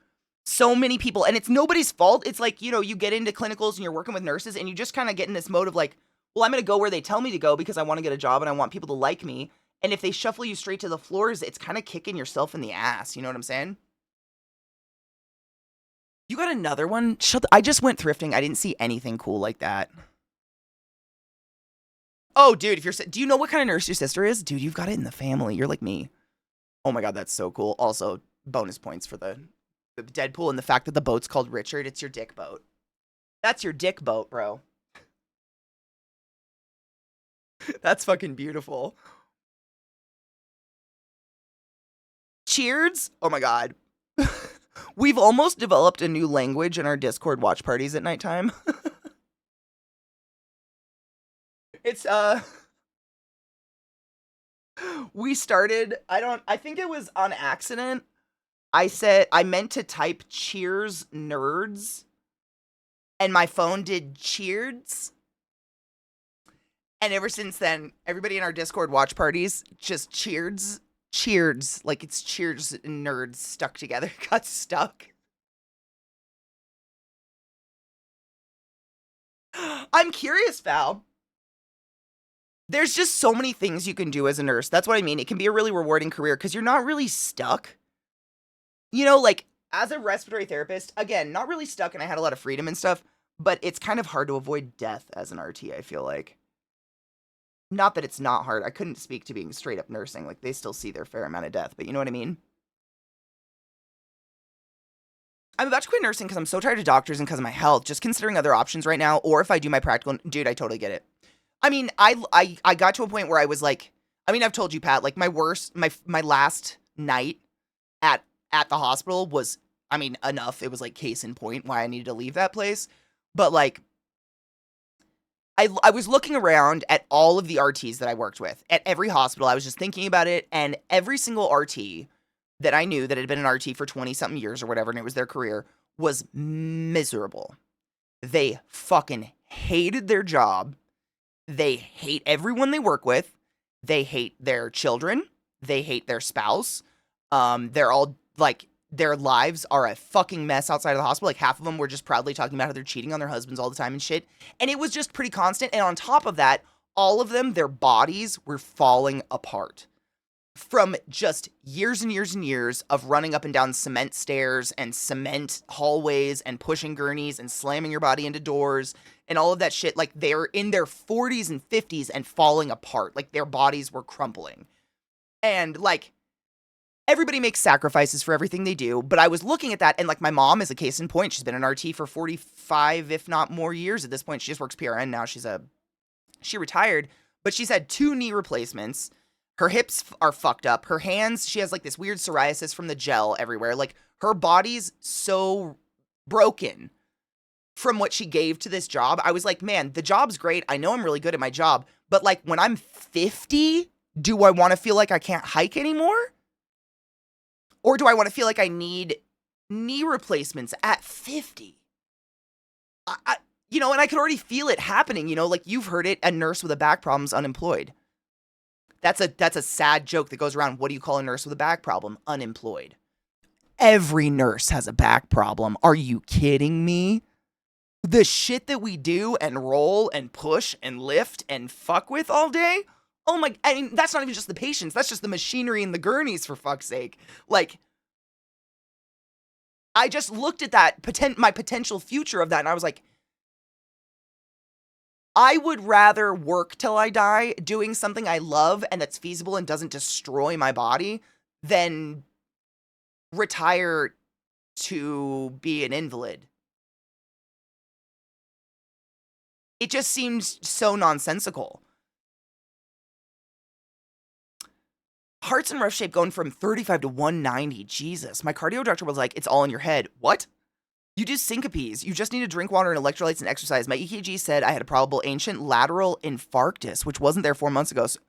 So many people, and it's nobody's fault. It's like, you get into clinicals and you're working with nurses, and you just kind of get in this mode of like, well, I'm going to go where they tell me to go because I want to get a job and I want people to like me. And if they shuffle you straight to the floors, it's kind of kicking yourself in the ass. You know what I'm saying? You got another one? I just went thrifting. I didn't see anything cool like that. Oh, dude, do you know what kind of nurse your sister is? Dude, you've got it in the family. You're like me. Oh my God, that's so cool. Also, bonus points for the Deadpool and the fact that the boat's called Richard. It's your dick boat. That's your dick boat, bro. That's fucking beautiful. Cheers? Oh my God. We've almost developed a new language in our Discord watch parties at nighttime. It's, we started, I think it was on accident. I meant to type cheers nerds, and my phone did cheers. And ever since then, everybody in our Discord watch parties just cheers, like it's cheers and nerds stuck together, got stuck. I'm curious, Val. There's just so many things you can do as a nurse. That's what I mean. It can be a really rewarding career because you're not really stuck. Like, as a respiratory therapist, again, not really stuck, and I had a lot of freedom and stuff, but it's kind of hard to avoid death as an RT, I feel like. Not that it's not hard. I couldn't speak to being straight up nursing. Like, they still see their fair amount of death, but you know what I mean? I'm about to quit nursing because I'm so tired of doctors and because of my health, just considering other options right now, or if I do my practical... Dude, I totally get it. I mean, I got to a point where I was like... I mean, I've told you, Pat, like, my last night at the hospital was, I mean, enough. It was, like, case in point why I needed to leave that place. But, like, I was looking around at all of the RTs that I worked with. At every hospital, I was just thinking about it, and every single RT that I knew that had been an RT for 20-something years or whatever, and it was their career, was miserable. They fucking hated their job. They hate everyone they work with. They hate their children. They hate their spouse. They're all, like, their lives are a fucking mess outside of the hospital. Like, half of them were just proudly talking about how they're cheating on their husbands all the time and shit. And it was just pretty constant. And on top of that, all of them, their bodies were falling apart from just years and years and years of running up and down cement stairs and cement hallways and pushing gurneys and slamming your body into doors and all of that shit. Like, they're in their 40s and 50s and falling apart. Like, their bodies were crumbling. And, like, everybody makes sacrifices for everything they do, but I was looking at that, and, like, my mom is a case in point. She's been an RT for 45, if not more years at this point. She just works PRN now. She retired, But she's had 2 knee replacements. Her hips are fucked up. Her hands, she has like this weird psoriasis from the gel everywhere. Like her body's so broken from what she gave to this job. I was like, man, the job's great. I know I'm really good at my job. But like when I'm 50, do I want to feel like I can't hike anymore? Or do I want to feel like I need knee replacements at 50? You know, and I could already feel it happening, you know, like you've heard it, a nurse with a back problem's unemployed. That's a sad joke that goes around. What do you call a nurse with a back problem? Unemployed. Every nurse has a back problem. Are you kidding me? The shit that we do and roll and push and lift and fuck with all day? Oh my, I mean, that's not even just the patients. That's just the machinery and the gurneys, for fuck's sake. Like, I just looked at that, my potential future of that, and I was like, I would rather work till I die doing something I love and that's feasible and doesn't destroy my body than retire to be an invalid. It just seems so nonsensical. Heart's in rough shape going from 35 to 190. Jesus. My cardio doctor was like, it's all in your head. What? You do syncopes. You just need to drink water and electrolytes and exercise. My EKG said I had a probable ancient lateral infarctus, which wasn't there 4 months ago. So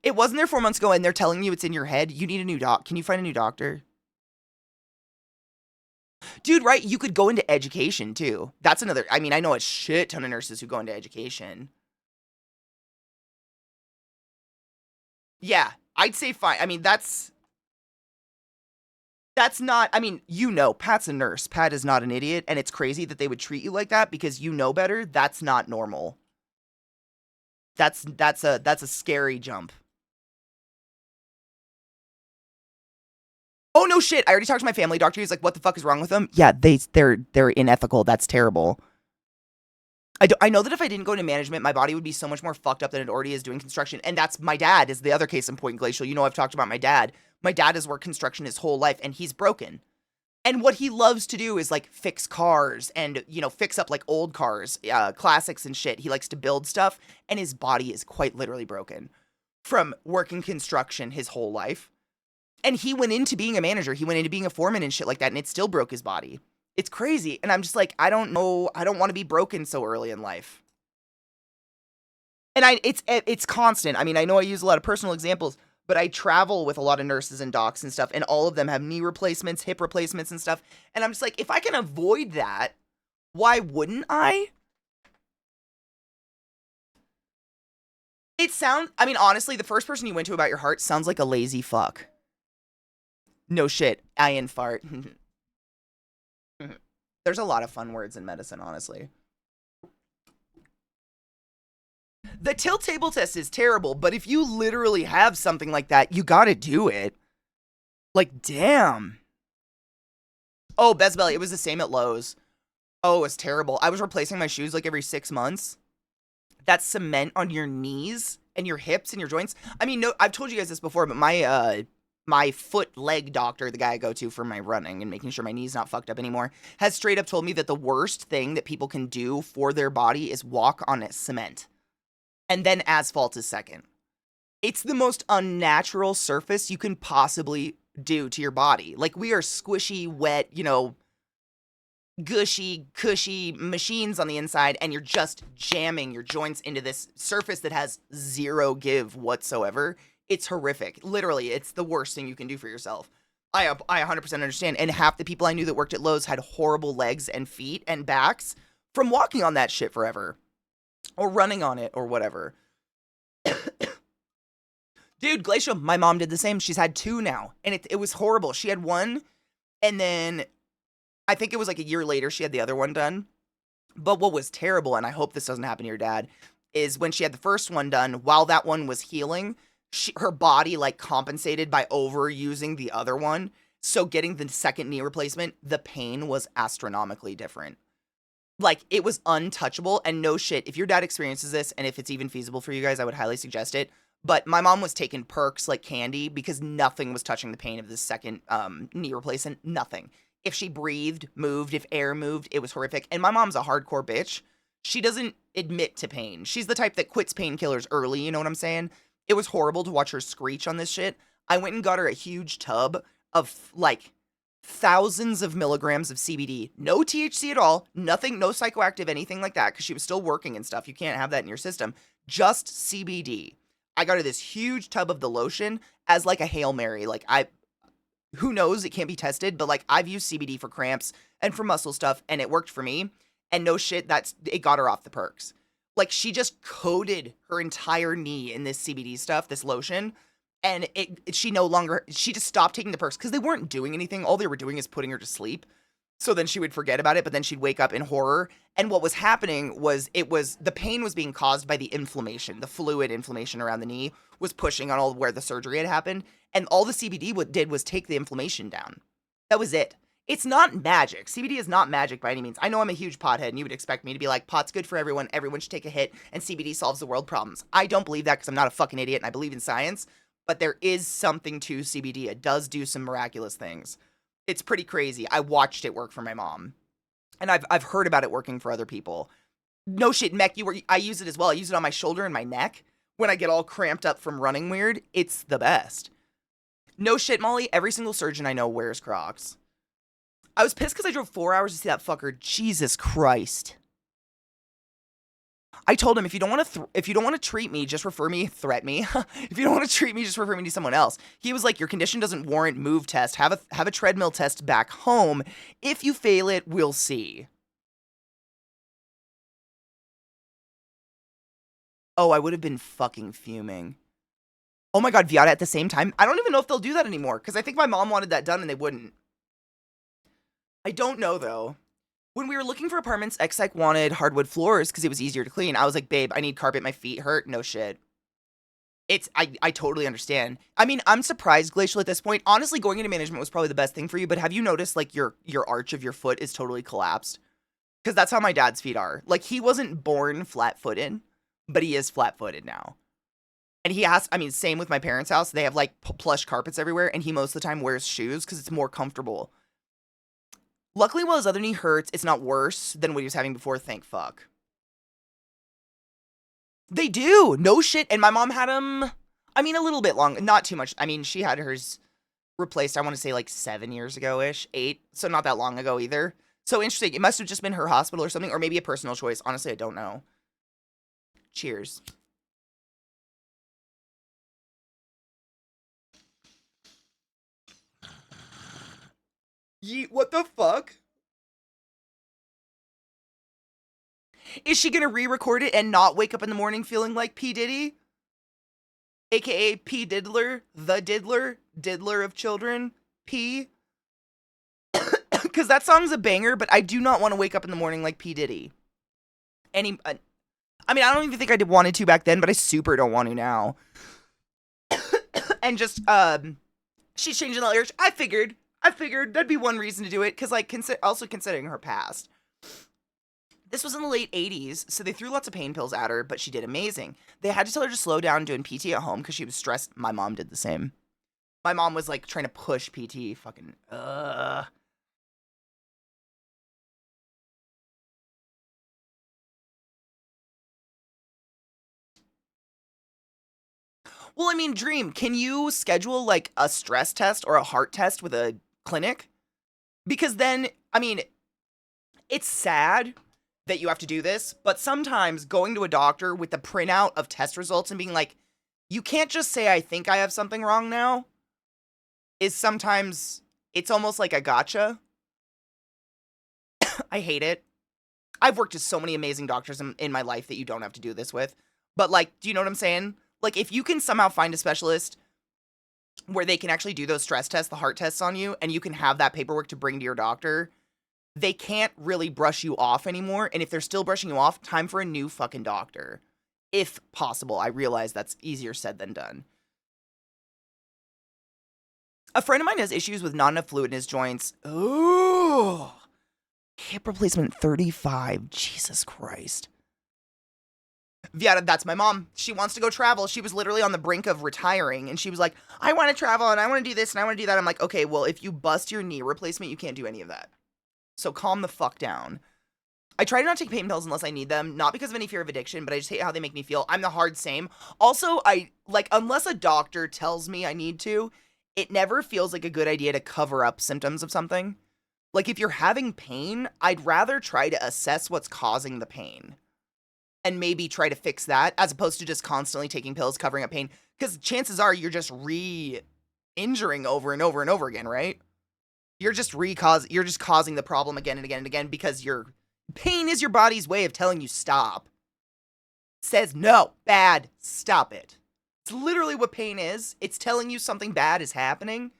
it wasn't there 4 months ago, and they're telling you it's in your head. You need a new doc. Can you find a new doctor? Dude, right? You could go into education, too. That's another... I mean, I know a shit ton of nurses who go into education. Yeah, I'd say fine. I mean, that's not, I mean, you know, Pat's a nurse. Pat is not an idiot, and it's crazy that they would treat you like that because you know better. That's not normal. That's a scary jump. Oh, no shit. I already talked to my family doctor. He's like, what the fuck is wrong with them? Yeah, they're unethical. That's terrible. I know that if I didn't go into management, my body would be so much more fucked up than it already is doing construction. And that's my dad is the other case in point, Glacial. You know, I've talked about my dad. My dad has worked construction his whole life, and he's broken. And what he loves to do is, like, fix cars and, you know, fix up, like, old cars, classics and shit. He likes to build stuff, and his body is quite literally broken from working construction his whole life. And he went into being a manager. He went into being a foreman and shit like that, and it still broke his body. It's crazy. And I'm just like, I don't know. I don't want to be broken so early in life. And it's constant. I mean, I know I use a lot of personal examples, but I travel with a lot of nurses and docs and stuff, and all of them have knee replacements, hip replacements and stuff. And I'm just like, if I can avoid that, why wouldn't I? I mean, honestly, the first person you went to about your heart sounds like a lazy fuck. No shit. I infart. There's a lot of fun words in medicine, honestly. The tilt table test is terrible, but if you literally have something like that, you gotta do it. Like, damn. Oh, Best Belly, it was the same at Lowe's. Oh, it was terrible. I was replacing my shoes like every 6 months. That cement on your knees and your hips and your joints. I mean, no, I've told you guys this before, but my foot leg doctor, the guy I go to for my running and making sure my knee's not fucked up anymore, has straight up told me that the worst thing that people can do for their body is walk on cement. And then asphalt is second. It's the most unnatural surface you can possibly do to your body. Like, we are squishy, wet, you know, gushy, cushy machines on the inside, and you're just jamming your joints into this surface that has zero give whatsoever. It's horrific. Literally, it's the worst thing you can do for yourself. I 100% understand. And half the people I knew that worked at Lowe's had horrible legs and feet and backs from walking on that shit forever. Or running on it or whatever. Dude, Glacial, my mom did the same. She's had 2 now. And it was horrible. She had 1, and then I think it was like a year later she had the other one done. But what was terrible, and I hope this doesn't happen to your dad, is when she had the first one done, while that one was healing, her body like compensated by overusing the other one. So getting the second knee replacement, the pain was astronomically different. Like, it was untouchable, and no shit, if your dad experiences this, and if it's even feasible for you guys, I would highly suggest it. But my mom was taking perks like candy because nothing was touching the pain of the second knee replacement. Nothing. If she breathed, moved, if air moved, it was horrific. And my mom's a hardcore bitch. She doesn't admit to pain. She's the type that quits painkillers early, you know what I'm saying? It was horrible to watch her screech on this shit. I went and got her a huge tub of like thousands of milligrams of CBD. No THC at all. Nothing, no psychoactive, anything like that, because she was still working and stuff. You can't have that in your system. Just CBD. I got her this huge tub of the lotion as like a Hail Mary. Like, who knows? It can't be tested, but like I've used CBD for cramps and for muscle stuff, and it worked for me. And no shit, it got her off the perks. Like, she just coated her entire knee in this CBD stuff, this lotion, and she just stopped taking the perks because they weren't doing anything. All they were doing is putting her to sleep. So then she would forget about it, but then she'd wake up in horror. And what was happening was the pain was being caused by the inflammation. The fluid inflammation around the knee was pushing on all where the surgery had happened. And all the CBD did was take the inflammation down. That was it. It's not magic. CBD is not magic by any means. I know I'm a huge pothead, and you would expect me to be like, pot's good for everyone, everyone should take a hit, and CBD solves the world problems. I don't believe that because I'm not a fucking idiot, and I believe in science, but there is something to CBD. It does do some miraculous things. It's pretty crazy. I watched it work for my mom, and I've heard about it working for other people. No shit, Mech, I use it as well. I use it on my shoulder and my neck when I get all cramped up from running weird. It's the best. No shit, Molly, every single surgeon I know wears Crocs. I was pissed because I drove 4 hours to see that fucker. Jesus Christ. I told him, if you don't want to treat me, just refer me, threat me. If you don't want to treat me, just refer me to someone else. He was like, your condition doesn't warrant move test. Have a treadmill test back home. If you fail it, we'll see. Oh, I would have been fucking fuming. Oh my God, Viata at the same time. I don't even know if they'll do that anymore because I think my mom wanted that done and they wouldn't. I don't know, though. When we were looking for apartments, X-Psych wanted hardwood floors because it was easier to clean. I was like, babe, I need carpet. My feet hurt. No shit. I totally understand. I mean, I'm surprised, Glacial, at this point. Honestly, going into management was probably the best thing for you, but have you noticed, like, your arch of your foot is totally collapsed? Because that's how my dad's feet are. Like, he wasn't born flat-footed, but he is flat-footed now. And he has, I mean, same with my parents' house. They have, like, plush carpets everywhere, and he most of the time wears shoes because it's more comfortable. Luckily, while his other knee hurts, it's not worse than what he was having before, thank fuck. They do! No shit. And my mom had him, I mean, a little bit long. Not too much. I mean, she had hers replaced, I want to say, like 7 years ago-ish. 8. So not that long ago either. So interesting. It must have just been her hospital or something, or maybe a personal choice. Honestly, I don't know. Cheers. What the fuck? Is she gonna re-record it and not wake up in the morning feeling like P. Diddy? AKA P. Diddler, the Diddler of children, P. Because that song's a banger, but I do not want to wake up in the morning like P. Diddy. I mean, I don't even think I wanted to back then, but I super don't want to now. And just, she's changing the lyrics. I figured that'd be one reason to do it, because, like, also considering her past. This was in the late 80s, so they threw lots of pain pills at her, but she did amazing. They had to tell her to slow down doing PT at home because she was stressed. My mom did the same. My mom was, like, trying to push PT. Fucking, Well, I mean, Dream, can you schedule, like, a stress test or a heart test with a clinic? Because then, I mean, it's sad that you have to do this, but sometimes going to a doctor with the printout of test results and being like, you can't just say, I think I have something wrong now, is sometimes, it's almost like a gotcha. I hate it. I've worked with so many amazing doctors in my life that you don't have to do this with. But, like, do you know what I'm saying? Like, if you can somehow find a specialist where they can actually do those stress tests, the heart tests on you, and you can have that paperwork to bring to your doctor, they can't really brush you off anymore. And if they're still brushing you off, time for a new fucking doctor. If possible. I realize that's easier said than done. A friend of mine has issues with not enough fluid in his joints. Ooh. Hip replacement 35. Jesus Christ. Viata, that's my mom. She wants to go travel. She was literally on the brink of retiring, and she was like, I want to travel, and I want to do this, and I want to do that. I'm like, okay, well, if you bust your knee replacement, you can't do any of that. So calm the fuck down. I try to not take pain pills unless I need them, not because of any fear of addiction, but I just hate how they make me feel. I'm the hard same. Also, unless a doctor tells me I need to, it never feels like a good idea to cover up symptoms of something. Like, if you're having pain, I'd rather try to assess what's causing the pain and maybe try to fix that as opposed to just constantly taking pills, covering up pain. Because chances are you're just re-injuring over and over and over again, right? You're just causing the problem again and again and again because your pain is your body's way of telling you stop. It says, no, bad, stop it. It's literally what pain is. It's telling you something bad is happening.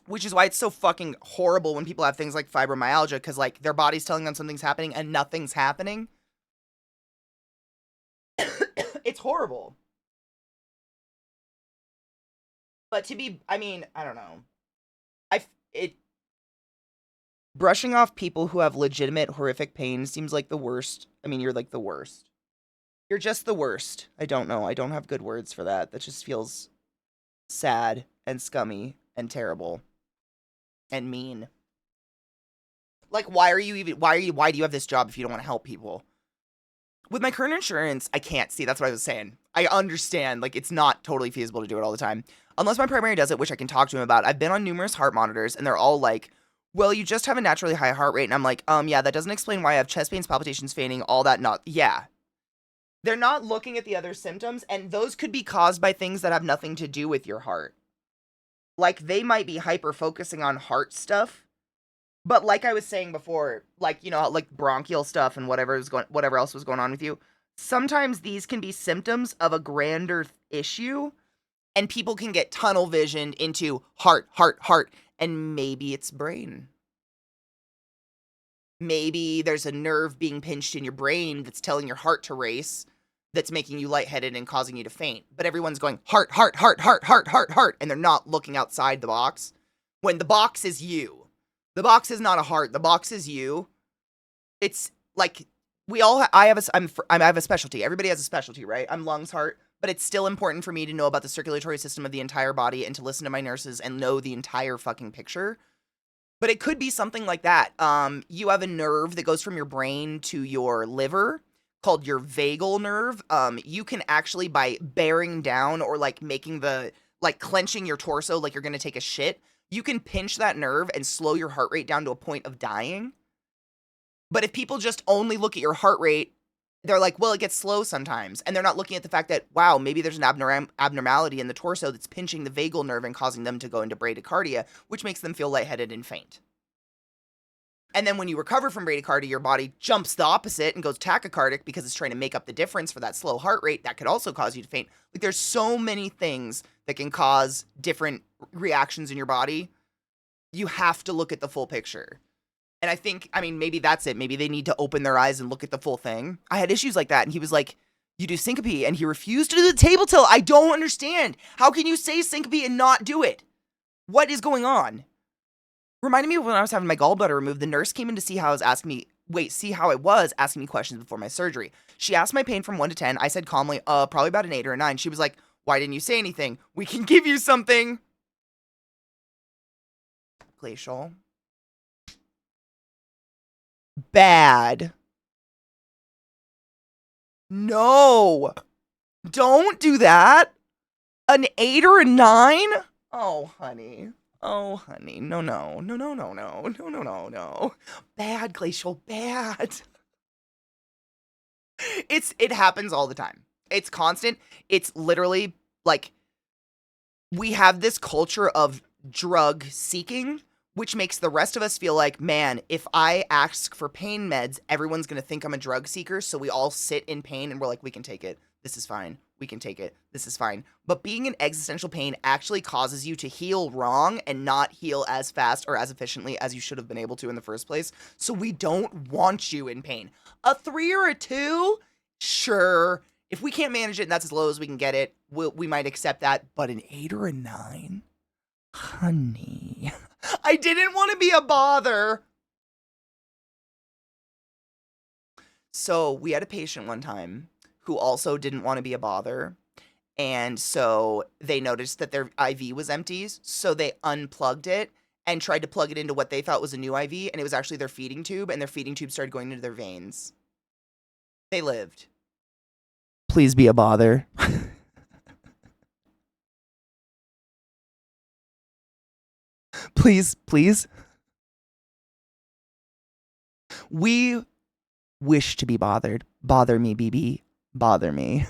Which is why it's so fucking horrible when people have things like fibromyalgia, because, like, their body's telling them something's happening and nothing's happening. It's horrible. But I don't know. Brushing off people who have legitimate horrific pain seems like the worst. I mean, you're like the worst. You're just the worst. I don't know. I don't have good words for that. That just feels sad and scummy and terrible. And mean. Like, why do you have this job if you don't want to help people? With my current insurance, I can't see. That's what I was saying. I understand, like, it's not totally feasible to do it all the time. Unless my primary does it, which I can talk to him about. I've been on numerous heart monitors, and they're all like, well, you just have a naturally high heart rate. And I'm like, yeah, that doesn't explain why I have chest pains, palpitations, fainting, all that. Yeah. They're not looking at the other symptoms, and those could be caused by things that have nothing to do with your heart. Like, they might be hyper-focusing on heart stuff. But like I was saying before, like, you know, like bronchial stuff and whatever else was going on with you, sometimes these can be symptoms of a grander issue, and people can get tunnel visioned into heart, and maybe it's brain. Maybe there's a nerve being pinched in your brain that's telling your heart to race, that's making you lightheaded and causing you to faint. But everyone's going heart, and they're not looking outside the box, when the box is you. The box is not a heart. The box is you. It's like I have a specialty. Everybody has a specialty, right? I'm lungs, heart, but it's still important for me to know about the circulatory system of the entire body and to listen to my nurses and know the entire fucking picture. But it could be something like that. You have a nerve that goes from your brain to your liver called your vagal nerve. You can actually, by bearing down or like clenching your torso like you're going to take a shit, you can pinch that nerve and slow your heart rate down to a point of dying. But if people just only look at your heart rate, they're like, well, it gets slow sometimes. And they're not looking at the fact that, wow, maybe there's an abnormality in the torso that's pinching the vagal nerve and causing them to go into bradycardia, which makes them feel lightheaded and faint. And then when you recover from bradycardia, your body jumps the opposite and goes tachycardic because it's trying to make up the difference for that slow heart rate. That could also cause you to faint. Like, there's so many things that can cause different reactions in your body. You have to look at the full picture. And I think, maybe that's it. Maybe they need to open their eyes and look at the full thing. I had issues like that, and he was like, you do syncope, and he refused to do the table tilt. I don't understand. How can you say syncope and not do it? What is going on? Reminded me of when I was having my gallbladder removed. The nurse came in to see how I was asking me questions before my surgery. She asked my pain from 1 to 10. I said calmly, probably about an 8 or a 9. She was like, why didn't you say anything? We can give you something. Glacial. Bad. No. Don't do that. An 8 or a 9? Oh, honey. Oh, honey. No. Bad, Glacial, bad. It happens all the time. It's constant. It's literally like we have this culture of drug seeking, which makes the rest of us feel like, man, if I ask for pain meds, everyone's going to think I'm a drug seeker. So we all sit in pain and we're like, we can take it. This is fine. We can take it. This is fine. But being in existential pain actually causes you to heal wrong and not heal as fast or as efficiently as you should have been able to in the first place. So we don't want you in pain. A 3 or a 2? Sure. If we can't manage it and that's as low as we can get it, we might accept that. But an 8 or a 9? Honey, I didn't want to be a bother. So we had a patient one time who also didn't want to be a bother. And so they noticed that their IV was empty. So they unplugged it and tried to plug it into what they thought was a new IV, and it was actually their feeding tube, and their feeding tube started going into their veins. They lived. Please be a bother. Please, please. We wish to be bothered. Bother me, BB. Bother me.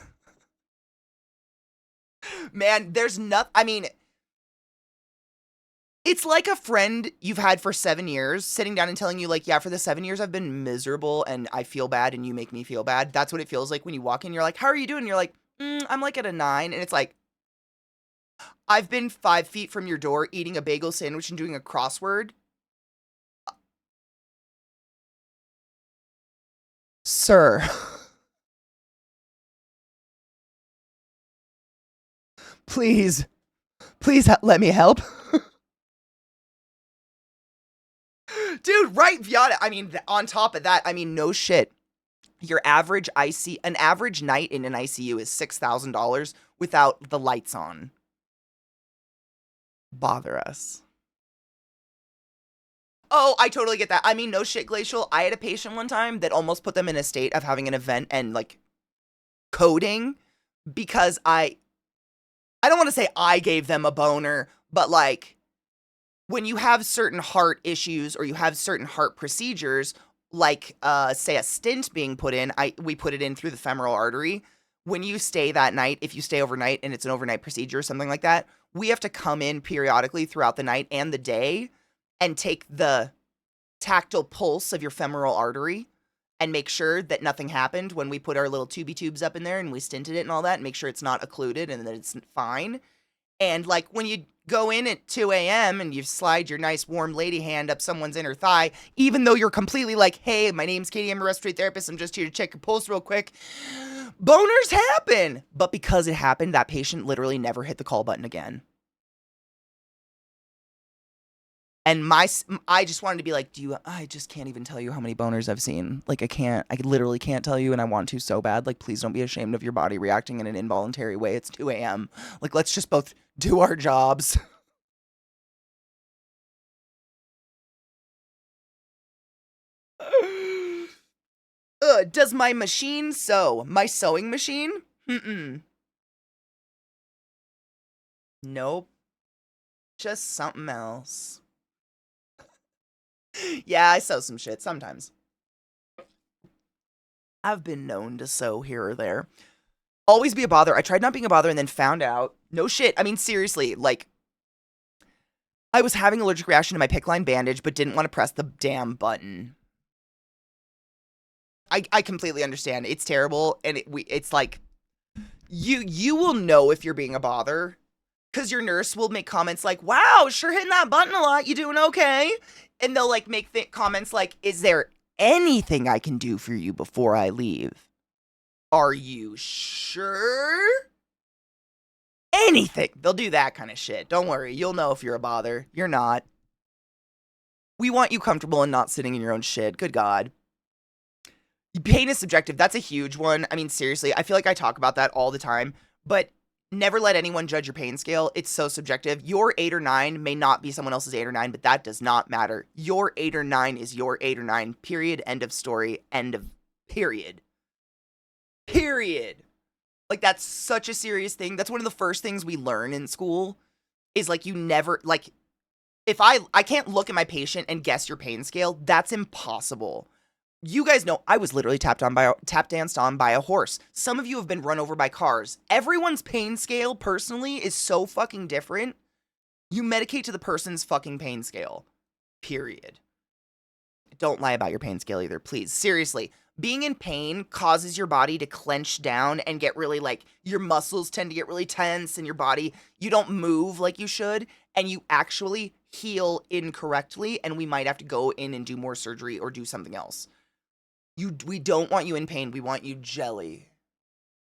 Man, there's nothing. I mean, it's like a friend you've had for 7 years sitting down and telling you, like, yeah, for the 7 years I've been miserable and I feel bad and you make me feel bad. That's what it feels like when you walk in. You're like, how are you doing? And you're like, I'm like at a 9. And it's like, I've been 5 feet from your door eating a bagel sandwich and doing a crossword. Sir. Please let me help. Dude, right, Viana. I mean, on top of that, I mean, no shit. Your average an average night in an ICU is $6,000 without the lights on. Bother us. Oh, I totally get that. I mean, no shit, Glacial. I had a patient one time that almost put them in a state of having an event and, like, coding because I don't want to say I gave them a boner, but, like, when you have certain heart issues or you have certain heart procedures, like, say a stent being put in, we put it in through the femoral artery. When you stay that night, if you stay overnight and it's an overnight procedure or something like that, we have to come in periodically throughout the night and the day and take the tactile pulse of your femoral artery and make sure that nothing happened when we put our little tubes up in there and we stented it and all that, and make sure it's not occluded and that it's fine. And, like, when you go in at 2 a.m. and you slide your nice warm lady hand up someone's inner thigh, even though you're completely like, hey, my name's Katie, I'm a respiratory therapist, I'm just here to check your pulse real quick. Boners happen! But because it happened, that patient literally never hit the call button again. And I just wanted to be like, I just can't even tell you how many boners I've seen. Like, I literally can't tell you, and I want to so bad. Like, please don't be ashamed of your body reacting in an involuntary way. It's 2 a.m. Like, let's just both do our jobs. Does my machine sew? My sewing machine? Nope. Just something else. Yeah, I sew some shit sometimes. I've been known to sew here or there. Always be a bother. I tried not being a bother and then found out. No shit. I mean, seriously, like, I was having allergic reaction to my PICC line bandage, but didn't want to press the damn button. I completely understand. It's terrible, and it's like, you will know if you're being a bother, because your nurse will make comments like, wow, sure hitting that button a lot, you doing okay? And they'll, like, make comments like, is there anything I can do for you before I leave? Are you sure? Anything. They'll do that kind of shit. Don't worry, you'll know if you're a bother. You're not. We want you comfortable and not sitting in your own shit. Good God. Pain is subjective. That's a huge one. I mean, seriously, I feel like I talk about that all the time, but never let anyone judge your pain scale. It's so subjective. Your 8 or 9 may not be someone else's 8 or 9, but that does not matter. Your 8 or 9 is your 8 or 9. Period. End of story. End of period. Period. Like, that's such a serious thing. That's one of the first things we learn in school is, like, you never, like, if I can't look at my patient and guess your pain scale, that's impossible. You guys know I was literally tap danced on by a horse. Some of you have been run over by cars. Everyone's pain scale, personally, is so fucking different. You medicate to the person's fucking pain scale. Period. Don't lie about your pain scale either, please. Seriously. Being in pain causes your body to clench down and get really, like, your muscles tend to get really tense and your body, you don't move like you should, and you actually heal incorrectly, and we might have to go in and do more surgery or do something else. We don't want you in pain. We want you jelly,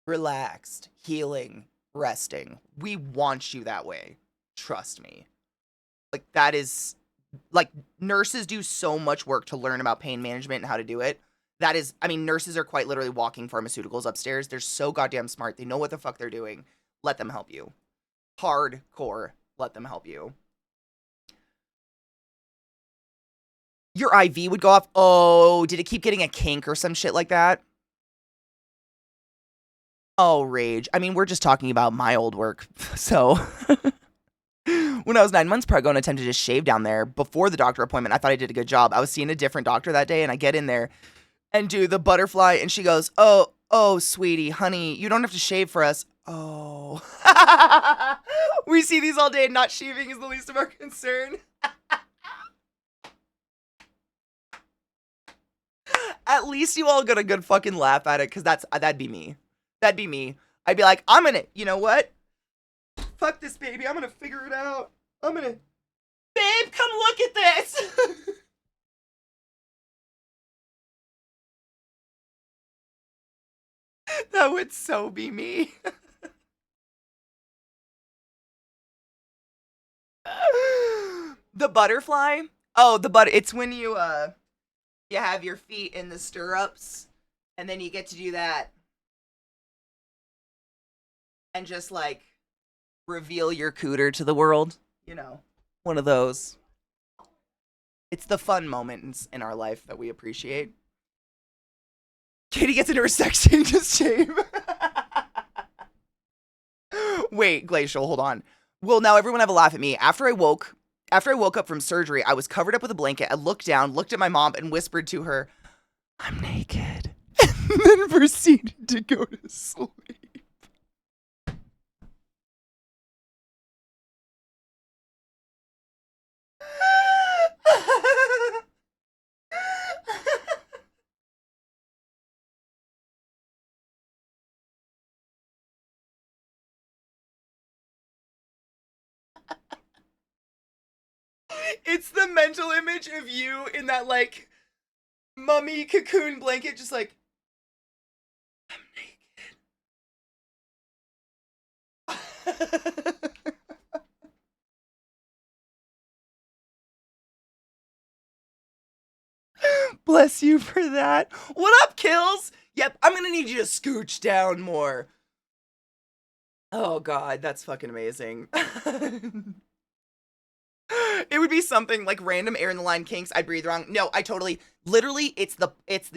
relaxed, healing, resting. We want you that way. Trust me. Like, that is, like, nurses do so much work to learn about pain management and how to do it. That is, I mean, nurses are quite literally walking pharmaceuticals upstairs. They're so goddamn smart. They know what the fuck they're doing. Let them help you. Hardcore. Let them help you. Your IV would go off. Oh, did it keep getting a kink or some shit like that? Oh, rage. I mean, we're just talking about my old work. So when I was 9 months pregnant and attempted to shave down there before the doctor appointment, I thought I did a good job. I was seeing a different doctor that day, and I get in there and do the butterfly, and she goes, oh, sweetie, honey, you don't have to shave for us. Oh. We see these all day, and not shaving is the least of our concern. At least you all got a good fucking laugh at it, because that'd be me. That'd be me. I'd be like, you know what? Fuck this, baby. I'm gonna figure it out. Babe, come look at this. That would so be me. The butterfly? Oh, it's when you have your feet in the stirrups, and then you get to do that. And just, like, reveal your cooter to the world. You know, one of those. It's the fun moments in our life that we appreciate. Katie gets into her sex change to shame. Wait, Glacial, hold on. Well, now everyone have a laugh at me. After I woke up from surgery, I was covered up with a blanket. I looked down, looked at my mom, and whispered to her, "I'm naked." And then proceeded to go to sleep. It's the mental image of you in that, like, mummy cocoon blanket, just like, I'm naked. Bless you for that. What up, Kills? Yep, I'm gonna need you to scooch down more. Oh god, that's fucking amazing. It would be something like random air in the line kinks. I breathe wrong. No, literally, it's the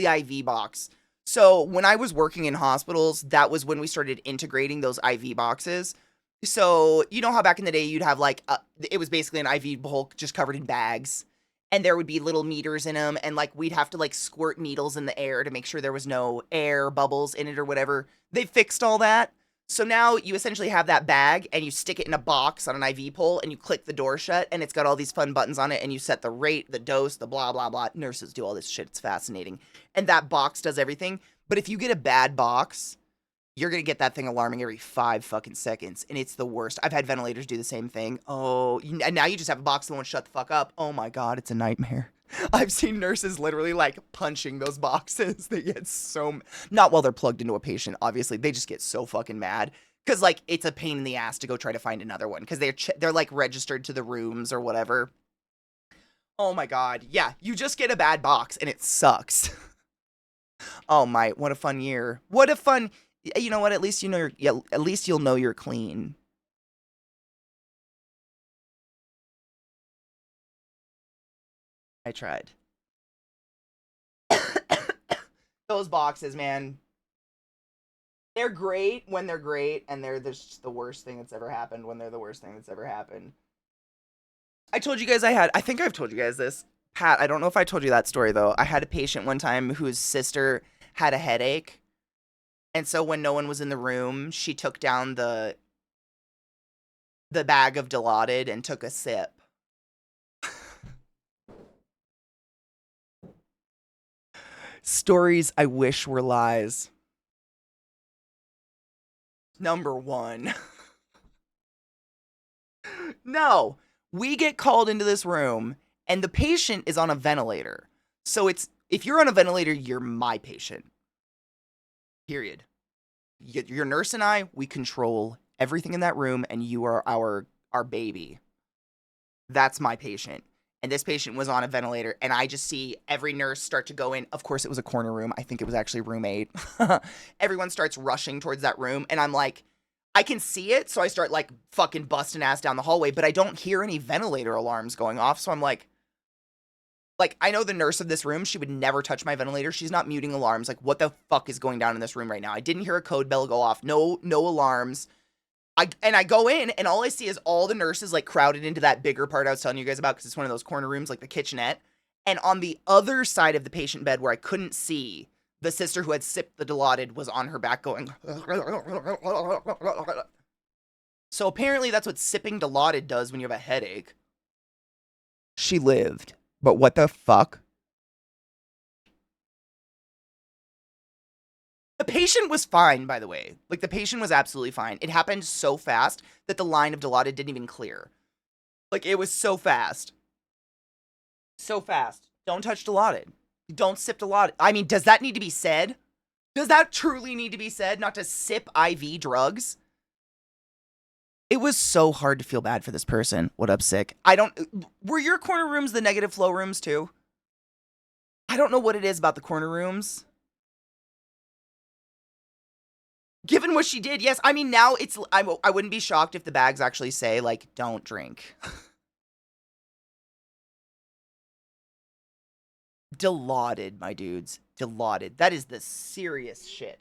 IV box. So when I was working in hospitals, that was when we started integrating those IV boxes. So you know how back in the day you'd have like it was basically an IV bowl just covered in bags, and there would be little meters in them, and like we'd have to like squirt needles in the air to make sure there was no air bubbles in it or whatever. They fixed all that. So now you essentially have that bag and you stick it in a box on an IV pole and you click the door shut and it's got all these fun buttons on it and you set the rate, the dose, the blah, blah, blah. Nurses do all this shit. It's fascinating. And that box does everything. But if you get a bad box, you're going to get that thing alarming every 5 fucking seconds. And it's the worst. I've had ventilators do the same thing. Oh, and now you just have a box that won't shut the fuck up. Oh my God, it's a nightmare. I've seen nurses literally like punching those boxes. They get so, not while they're plugged into a patient, obviously. They just get so fucking mad. Because like it's a pain in the ass to go try to find another one. Because they're like registered to the rooms or whatever. Oh my God. Yeah, you just get a bad box and it sucks. Oh my, what a fun year. What a fun, you know what, at least at least you'll know you're clean. I tried. Those boxes, man. They're great when they're great, and they're just the worst thing that's ever happened when they're the worst thing that's ever happened. I told you guys I think I've told you guys this. Pat, I don't know if I told you that story, though. I had a patient one time whose sister had a headache, and so when no one was in the room, she took down the bag of Dilaudid and took a sip. Stories I wish were lies. Number 1. No, we get called into this room and the patient is on a ventilator. So if you're on a ventilator, you're my patient. Period. Your nurse and I, we control everything in that room and you are our baby. That's my patient. And this patient was on a ventilator, and I just see every nurse start to go in. Of course, it was a corner room. I think it was actually room 8. Everyone starts rushing towards that room, and I'm like, I can see it, so I start, like, fucking busting ass down the hallway, but I don't hear any ventilator alarms going off, so I'm like, Like, I know the nurse of this room, she would never touch my ventilator. She's not muting alarms. Like, what the fuck is going down in this room right now? I didn't hear a code bell go off. No alarms. I go in, and all I see is all the nurses, like, crowded into that bigger part I was telling you guys about, because it's one of those corner rooms, like the kitchenette. And on the other side of the patient bed where I couldn't see, the sister who had sipped the Dilaudid was on her back going... So apparently that's what sipping Dilaudid does when you have a headache. She lived. But what the fuck? The patient was fine, by the way. Like, the patient was absolutely fine. It happened so fast that the line of Dilaudid didn't even clear. Like, it was so fast. So fast. Don't touch Dilaudid. Don't sip Dilaudid. I mean, does that need to be said? Does that truly need to be said? Not to sip IV drugs? It was so hard to feel bad for this person. What up, sick? Were your corner rooms the negative flow rooms too? I don't know what it is about the corner rooms. Given what she did, yes. I mean, now it's, I wouldn't be shocked if the bags actually say, like, don't drink. Dilaudid, my dudes. Dilaudid. That is the serious shit.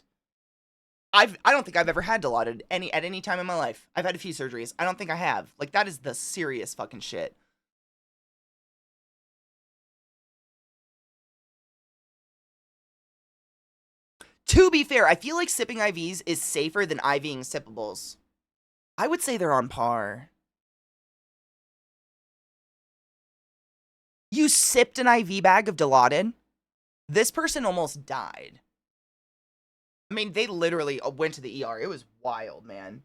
I don't think I've ever had Dilaudid at any time in my life. I've had a few surgeries. I don't think I have. Like, that is the serious fucking shit. To be fair, I feel like sipping IVs is safer than IVing sippables. I would say they're on par. You sipped an IV bag of Dilaudid? This person almost died. I mean, they literally went to the ER. It was wild, man.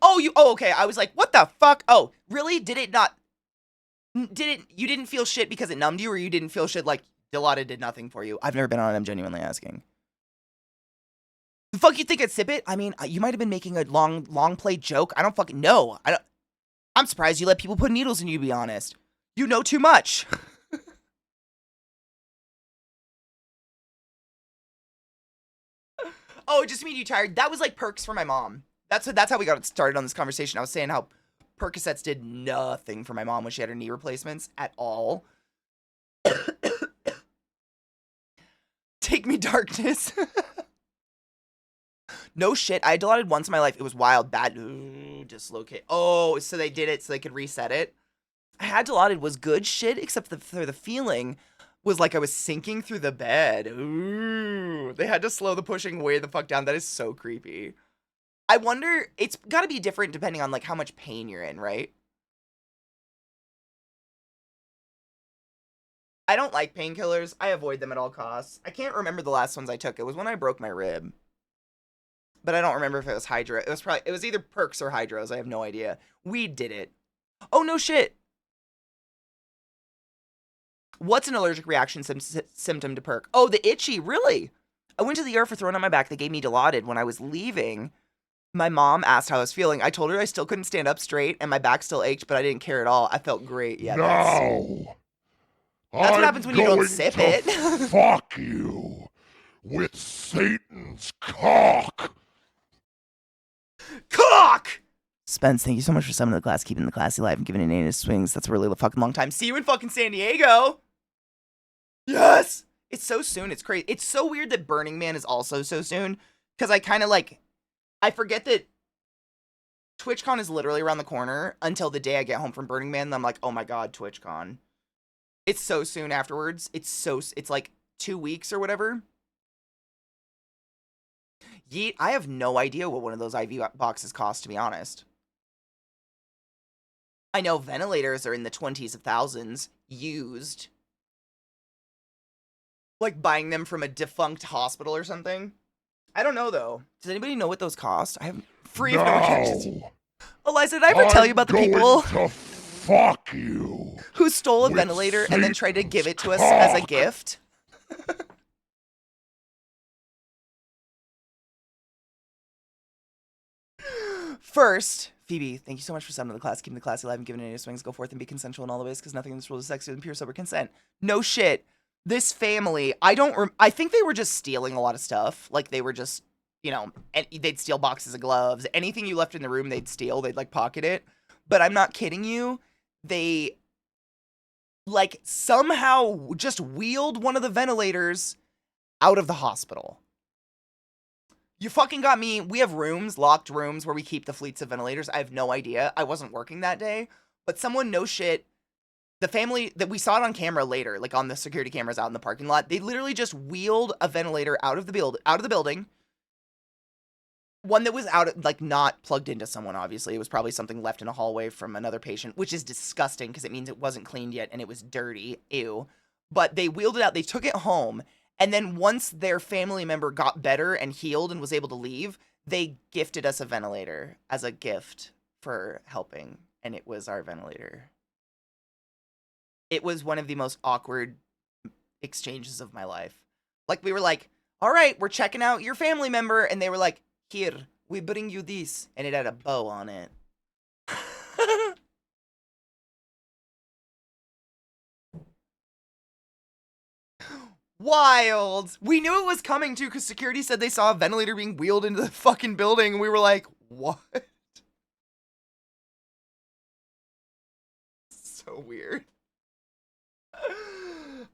Oh, okay. I was like, what the fuck? Oh, really? You didn't feel shit because it numbed you, or you didn't feel shit like Dilaudid did nothing for you? I've never been on it. I'm genuinely asking. The fuck you think I'd sip it? I mean, you might have been making a long play joke. I don't fucking know. I'm surprised you let people put needles in you, to be honest. You know too much. Oh, it just made you tired. That was like perks for my mom. That's how we got started on this conversation. I was saying how Percocets did nothing for my mom when she had her knee replacements at all. Take me, darkness. No shit. I Dilaudid once in my life. It was wild. Bad. Ooh, dislocate. Oh, so they did it so they could reset it. I had Dilaudid was good shit, except for the feeling was like I was sinking through the bed. Ooh. They had to slow the pushing way the fuck down. That is so creepy. I wonder, it's got to be different depending on like how much pain you're in, right? I don't like painkillers. I avoid them at all costs. I can't remember the last ones I took. It was when I broke my rib. But I don't remember if it was Hydra. It was either Perks or Hydros. I have no idea. Weed did it. Oh, no shit. What's an allergic reaction symptom to perk? Oh, the itchy. Really? I went to the ER for throwing on my back. They gave me Dilaudid. When I was leaving, my mom asked how I was feeling. I told her I still couldn't stand up straight and my back still ached, but I didn't care at all. I felt great. Yeah, No! That's what happens when you don't sip it. Fuck you with Satan's cock. Cock! Spence, thank you so much for summoning the class, keeping the classy alive, and giving it a swings. That's a really fucking long time. See you in fucking San Diego. Yes! It's so soon. It's crazy. It's so weird that Burning Man is also so soon. Because I kind of like... I forget that TwitchCon is literally around the corner until the day I get home from Burning Man. And I'm like, oh my god, TwitchCon. It's so soon afterwards. It's like 2 weeks or whatever. Yeet, I have no idea what one of those IV boxes cost, to be honest. I know ventilators are in the 20s of thousands, used. Like buying them from a defunct hospital or something. I don't know, though. Does anybody know what those cost? I have free of No! Eliza, did I ever tell you about the people to fuck you who stole a ventilator and then tried to give it to us as a gift? First, Phoebe, thank you so much for summoning the class, keeping the class alive, and giving it any swings. Go forth and be consensual in all the ways, because nothing in this world is sexier than pure sober consent. No shit. This family, I think they were just stealing a lot of stuff. Like, they were just, you know, and they'd steal boxes of gloves. Anything you left in the room, they'd steal. They'd, like, pocket it. But I'm not kidding you. They like somehow just wheeled one of the ventilators out of the hospital. You fucking got me. We have rooms, locked rooms where we keep the fleets of ventilators. I have no idea. I wasn't working that day, but someone, no shit, the family that we saw it on camera later, like on the security cameras out in the parking lot, they literally just wheeled a ventilator out of the building. One that was out, like not plugged into someone, obviously. It was probably something left in a hallway from another patient, which is disgusting because it means it wasn't cleaned yet and it was dirty. Ew. But they wheeled it out. They took it home. And then once their family member got better and healed and was able to leave, they gifted us a ventilator as a gift for helping. And it was our ventilator. It was one of the most awkward exchanges of my life. Like, we were like, all right, we're checking out your family member. And they were like, here, we bring you this. And it had a bow on it. Wild. We knew it was coming too because security said they saw a ventilator being wheeled into the fucking building. And we were like, what? So weird.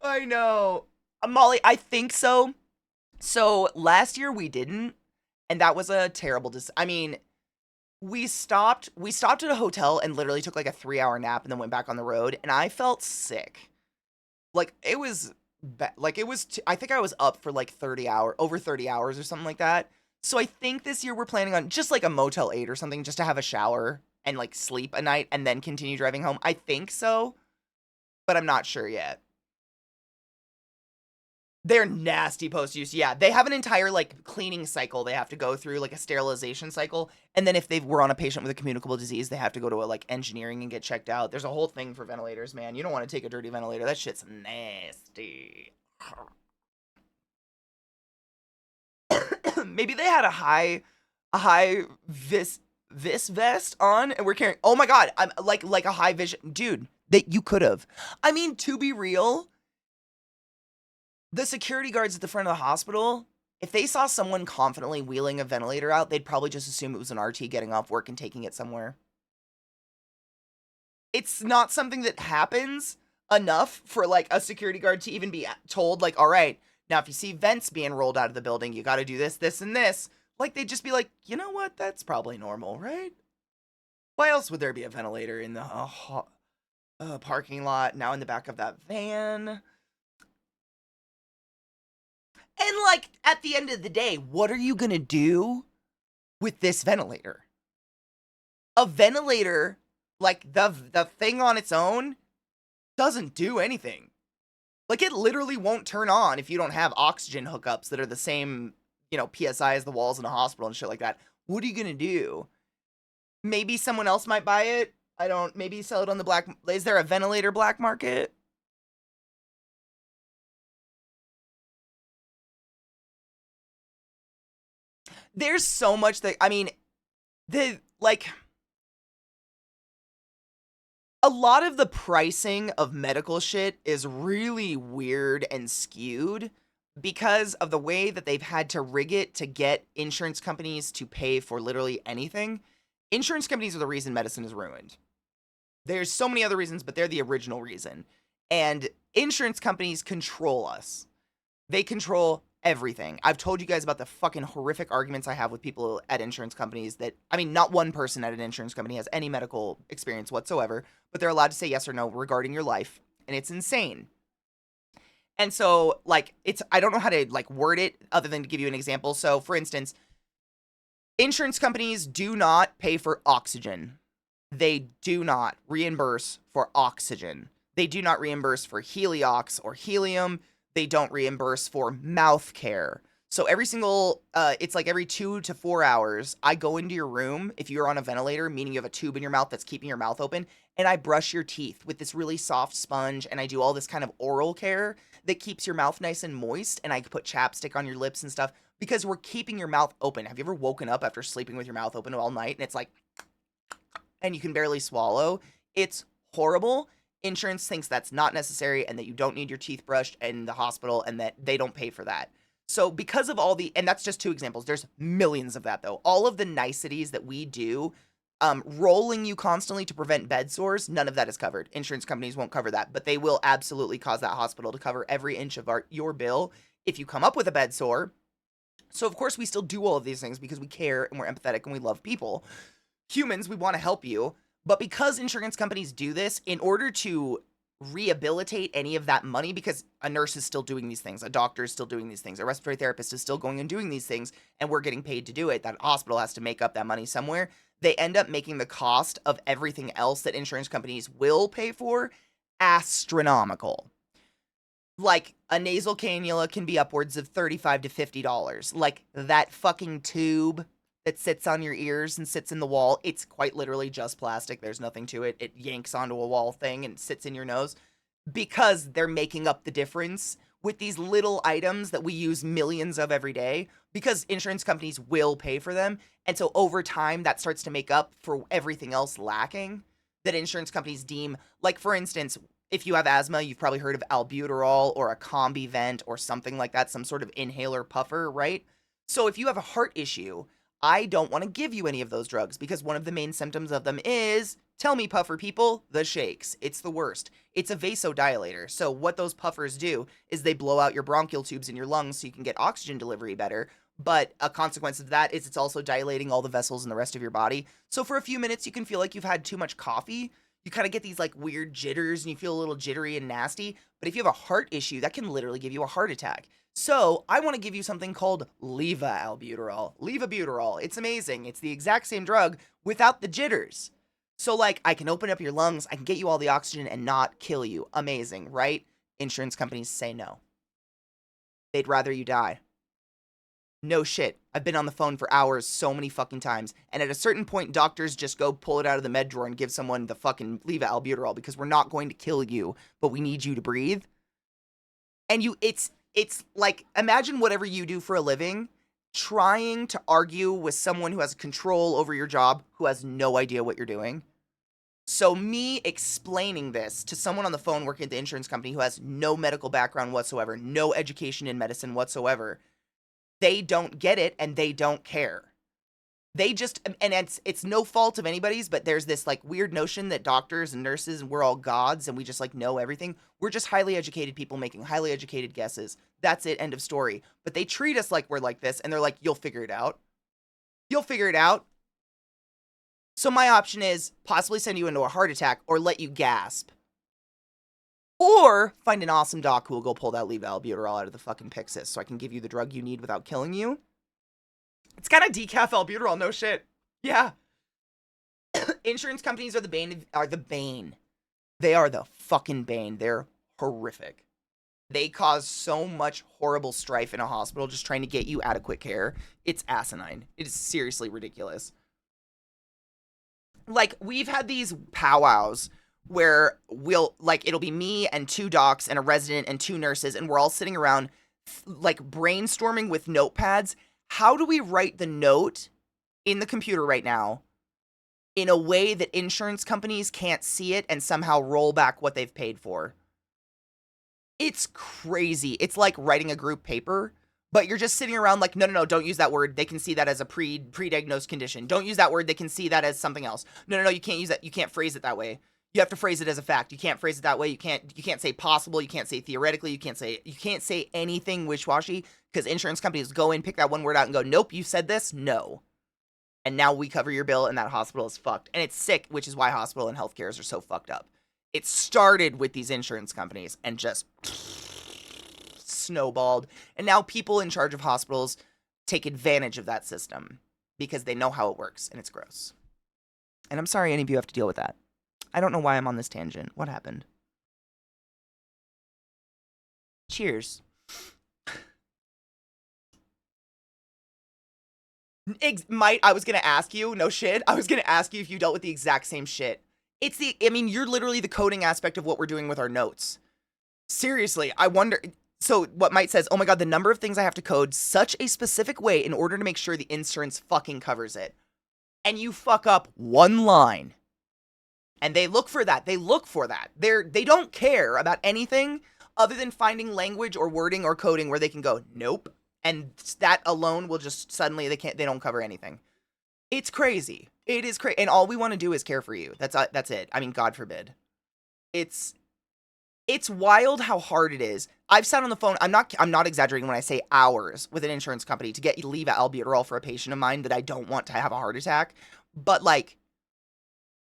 I know. Molly, I think so. So last year we didn't. And that was a terrible I mean, we stopped at a hotel and literally took like a 3-hour nap and then went back on the road. And I felt sick. Like it was I think I was up for like over 30 hours or something like that. So I think this year we're planning on just like a Motel 8 or something just to have a shower and like sleep a night and then continue driving home. I think so, but I'm not sure yet. They're nasty post-use. Yeah, they have an entire like cleaning cycle they have to go through, like a sterilization cycle. And then if they were on a patient with a communicable disease, they have to go to a like engineering and get checked out. There's a whole thing for ventilators, man. You don't want to take a dirty ventilator. That shit's nasty. Maybe they had a high vis vest on and we're carrying, oh my god, I'm like a high vision dude. That you could have. I mean, to be real, the security guards at the front of the hospital, if they saw someone confidently wheeling a ventilator out, they'd probably just assume it was an RT getting off work and taking it somewhere. It's not something that happens enough for like a security guard to even be told like, all right, now if you see vents being rolled out of the building, you got to do this, this, and this. Like they'd just be like, you know what? That's probably normal, right? Why else would there be a ventilator in the parking lot, now in the back of that van? And like at the end of the day, what are you going to do with this ventilator? A ventilator, like the thing on its own, doesn't do anything. Like it literally won't turn on if you don't have oxygen hookups that are the same, PSI as the walls in a hospital and shit like that. What are you going to do? Maybe someone else might buy it. Maybe sell it on the black. Is there a ventilator black market? There's so much that, I mean, a lot of the pricing of medical shit is really weird and skewed because of the way that they've had to rig it to get insurance companies to pay for literally anything. Insurance companies are the reason medicine is ruined. There's so many other reasons, but they're the original reason. And insurance companies control us. They control everything. I've told you guys about the fucking horrific arguments I have with people at insurance companies that, I mean, not one person at an insurance company has any medical experience whatsoever, but they're allowed to say yes or no regarding your life. And it's insane. And so, like, I don't know how to, like, word it other than to give you an example. So, for instance, insurance companies do not pay for oxygen. They do not reimburse for oxygen. They do not reimburse for heliox or helium. They don't reimburse for mouth care. So it's like every 2 to 4 hours, I go into your room if you're on a ventilator, meaning you have a tube in your mouth that's keeping your mouth open, and I brush your teeth with this really soft sponge, and I do all this kind of oral care that keeps your mouth nice and moist, and I put chapstick on your lips and stuff, because we're keeping your mouth open. Have you ever woken up after sleeping with your mouth open all night, and it's like, and you can barely swallow? It's horrible. Insurance thinks that's not necessary and that you don't need your teeth brushed in the hospital and that they don't pay for that. So because of and that's just 2 examples. There's millions of that though. All of the niceties that we do rolling you constantly to prevent bed sores, none of that is covered. Insurance companies won't cover that, but they will absolutely cause that hospital to cover every inch of your bill if you come up with a bed sore. So, of course, we still do all of these things because we care and we're empathetic and we love people. Humans, we want to help you. But because insurance companies do this, in order to rehabilitate any of that money, because a nurse is still doing these things, a doctor is still doing these things, a respiratory therapist is still going and doing these things, and we're getting paid to do it, that hospital has to make up that money somewhere. They end up making the cost of everything else that insurance companies will pay for astronomical. Like, a nasal cannula can be upwards of $35 to $50. Like, that fucking tube that sits on your ears and sits in the wall, it's quite literally just plastic. There's nothing to it. It yanks onto a wall thing and sits in your nose because they're making up the difference with these little items that we use millions of every day because insurance companies will pay for them. And so over time, that starts to make up for everything else lacking that insurance companies deem. Like, for instance, if you have asthma, you've probably heard of albuterol or a combi vent or something like that, some sort of inhaler puffer, right? So if you have a heart issue, I don't want to give you any of those drugs because one of the main symptoms of them is, tell me puffer people, the shakes. It's the worst. It's a vasodilator. So what those puffers do is they blow out your bronchial tubes in your lungs so you can get oxygen delivery better. But a consequence of that is it's also dilating all the vessels in the rest of your body. So for a few minutes, you can feel like you've had too much coffee. You kind of get these like weird jitters and you feel a little jittery and nasty. But if you have a heart issue, that can literally give you a heart attack. So I want to give you something called levoalbuterol. Levobuterol. It's amazing. It's the exact same drug without the jitters. So like I can open up your lungs, I can get you all the oxygen and not kill you. Amazing, right? Insurance companies say no. They'd rather you die. No shit. I've been on the phone for hours so many fucking times. And at a certain point, doctors just go pull it out of the med drawer and give someone the fucking levoalbuterol because we're not going to kill you, but we need you to breathe. And it's like, imagine whatever you do for a living, trying to argue with someone who has control over your job, who has no idea what you're doing. So me explaining this to someone on the phone working at the insurance company who has no medical background whatsoever, no education in medicine whatsoever, they don't get it and they don't care. They just, and it's no fault of anybody's, but there's this like weird notion that doctors and nurses and we're all gods and we just like know everything. We're just highly educated people making highly educated guesses. That's it, end of story. But they treat us like we're like this and they're like, you'll figure it out. You'll figure it out. So my option is possibly send you into a heart attack or let you gasp. Or find an awesome doc who will go pull that levoalbuterol out of the fucking Pyxis so I can give you the drug you need without killing you. It's kind of decaf albuterol, no shit. Yeah. Insurance companies are the bane. They are the fucking bane. They're horrific. They cause so much horrible strife in a hospital just trying to get you adequate care. It's asinine. It is seriously ridiculous. Like, we've had these powwows where it'll be me and two docs and a resident and two nurses, and we're all sitting around, like, brainstorming with notepads. How do we write the note in the computer right now in a way that insurance companies can't see it and somehow roll back what they've paid for? It's crazy. It's like writing a group paper, but you're just sitting around like, no, don't use that word. They can see that as a pre-diagnosed condition. Don't use that word. They can see that as something else. No, you can't use that. You can't phrase it that way. You have to phrase it as a fact. You can't phrase it that way. You can't say possible. You can't say theoretically. You can't say anything wish-washy because insurance companies go in, pick that one word out and go, nope, you said this? No. And now we cover your bill and that hospital is fucked. And it's sick, which is why hospital and healthcares are so fucked up. It started with these insurance companies and just snowballed. And now people in charge of hospitals take advantage of that system because they know how it works and it's gross. And I'm sorry any of you have to deal with that. I don't know why I'm on this tangent. What happened? Cheers. I was going to ask you, no shit. I was going to ask you if you dealt with the exact same shit. You're literally the coding aspect of what we're doing with our notes. Seriously, I wonder. So what Mike says, oh my God, the number of things I have to code such a specific way in order to make sure the insurance fucking covers it. And you fuck up one line. And they look for that. They don't care about anything other than finding language or wording or coding where they can go, nope. And that alone will just suddenly, they don't cover anything. It's crazy. It is crazy. And all we want to do is care for you. That's it. I mean, God forbid. It's wild how hard it is. I've sat on the phone. I'm not exaggerating when I say hours with an insurance company to get leave albuterol for a patient of mine that I don't want to have a heart attack. But like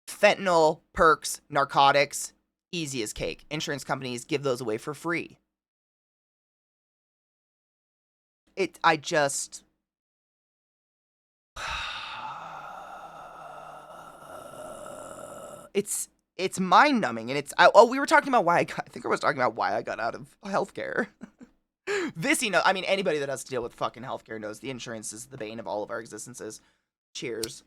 fentanyl, perks, narcotics, easy as cake. Insurance companies give those away for free. I just it's mind numbing, and we were talking about I think I was talking about why I got out of healthcare. I mean, anybody that has to deal with fucking healthcare knows the insurance is the bane of all of our existences. Cheers.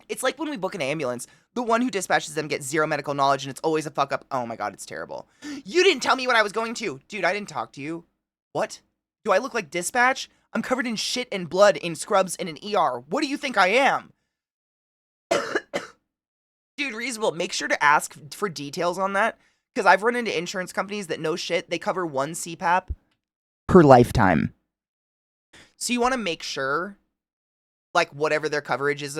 It's like when we book an ambulance, the one who dispatches them gets zero medical knowledge and it's always a fuck up. Oh my god, it's terrible. You didn't tell me what I was going to. Dude, I didn't talk to you. What? Do I look like dispatch? I'm covered in shit and blood in scrubs in an ER. What do you think I am? Dude, reasonable. Make sure to ask for details on that, because I've run into insurance companies that no shit, they cover one CPAP per lifetime. So you want to make sure, like, whatever their coverage is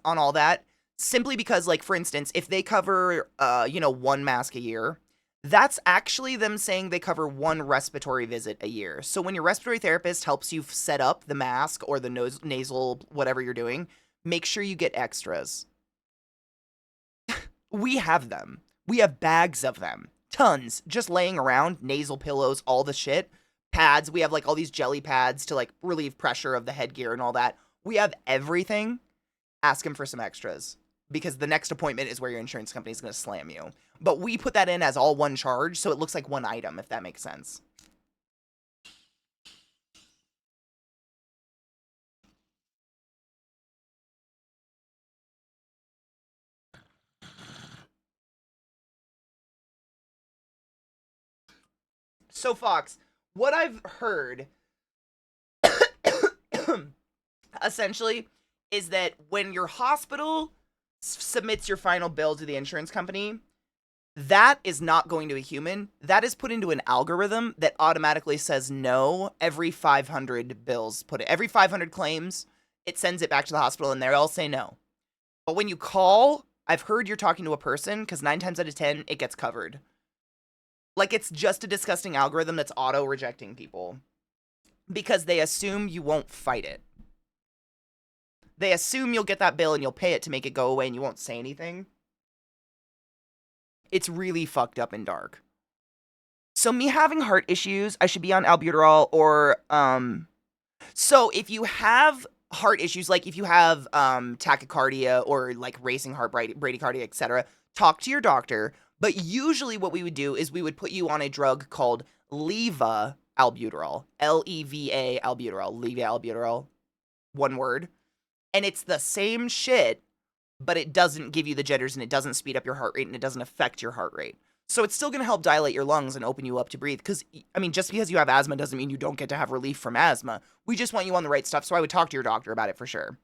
on all that, simply because, like, for instance, if they cover, one mask a year, that's actually them saying they cover one respiratory visit a year. So when your respiratory therapist helps you set up the mask or the nasal, whatever you're doing, make sure you get extras. We have them. We have bags of them. Tons. Just laying around. Nasal pillows, all the shit. Pads. We have, like, all these jelly pads to, like, relieve pressure of the headgear and all that. We have everything. Ask them for some extras, because the next appointment is where your insurance company is going to slam you. But we put that in as all one charge, so it looks like one item, if that makes sense. So, Fox, what I've heard, essentially, is that when your hospital submits your final bill to the insurance company, that is not going to a human. That is put into an algorithm that automatically says no every 500 bills. Every 500 claims, it sends it back to the hospital, and they all say no. But when you call, I've heard you're talking to a person, because 9 times out of 10, it gets covered. Like, it's just a disgusting algorithm that's auto-rejecting people, because they assume you won't fight it. They assume you'll get that bill and you'll pay it to make it go away and you won't say anything. It's really fucked up and dark. So me having heart issues, I should be on albuterol or, so if you have heart issues, like if you have, tachycardia or like racing heart, bradycardia, etc., talk to your doctor. But usually what we would do is we would put you on a drug called Leva albuterol. Leva albuterol. Leva albuterol. One word. And it's the same shit, but it doesn't give you the jitters and it doesn't speed up your heart rate and it doesn't affect your heart rate. So it's still going to help dilate your lungs and open you up to breathe. Because, I mean, just because you have asthma doesn't mean you don't get to have relief from asthma. We just want you on the right stuff, so I would talk to your doctor about it for sure.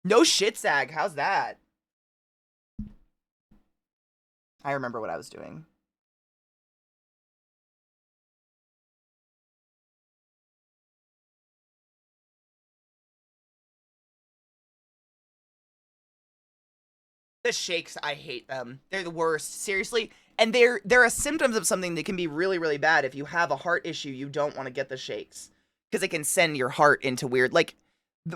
No shit, Sag. How's that? I remember what I was doing. The shakes, I hate them. They're the worst, seriously. And they're a symptoms of something that can be really, really bad. If you have a heart issue, you don't want to get the shakes, because it can send your heart into weird, like,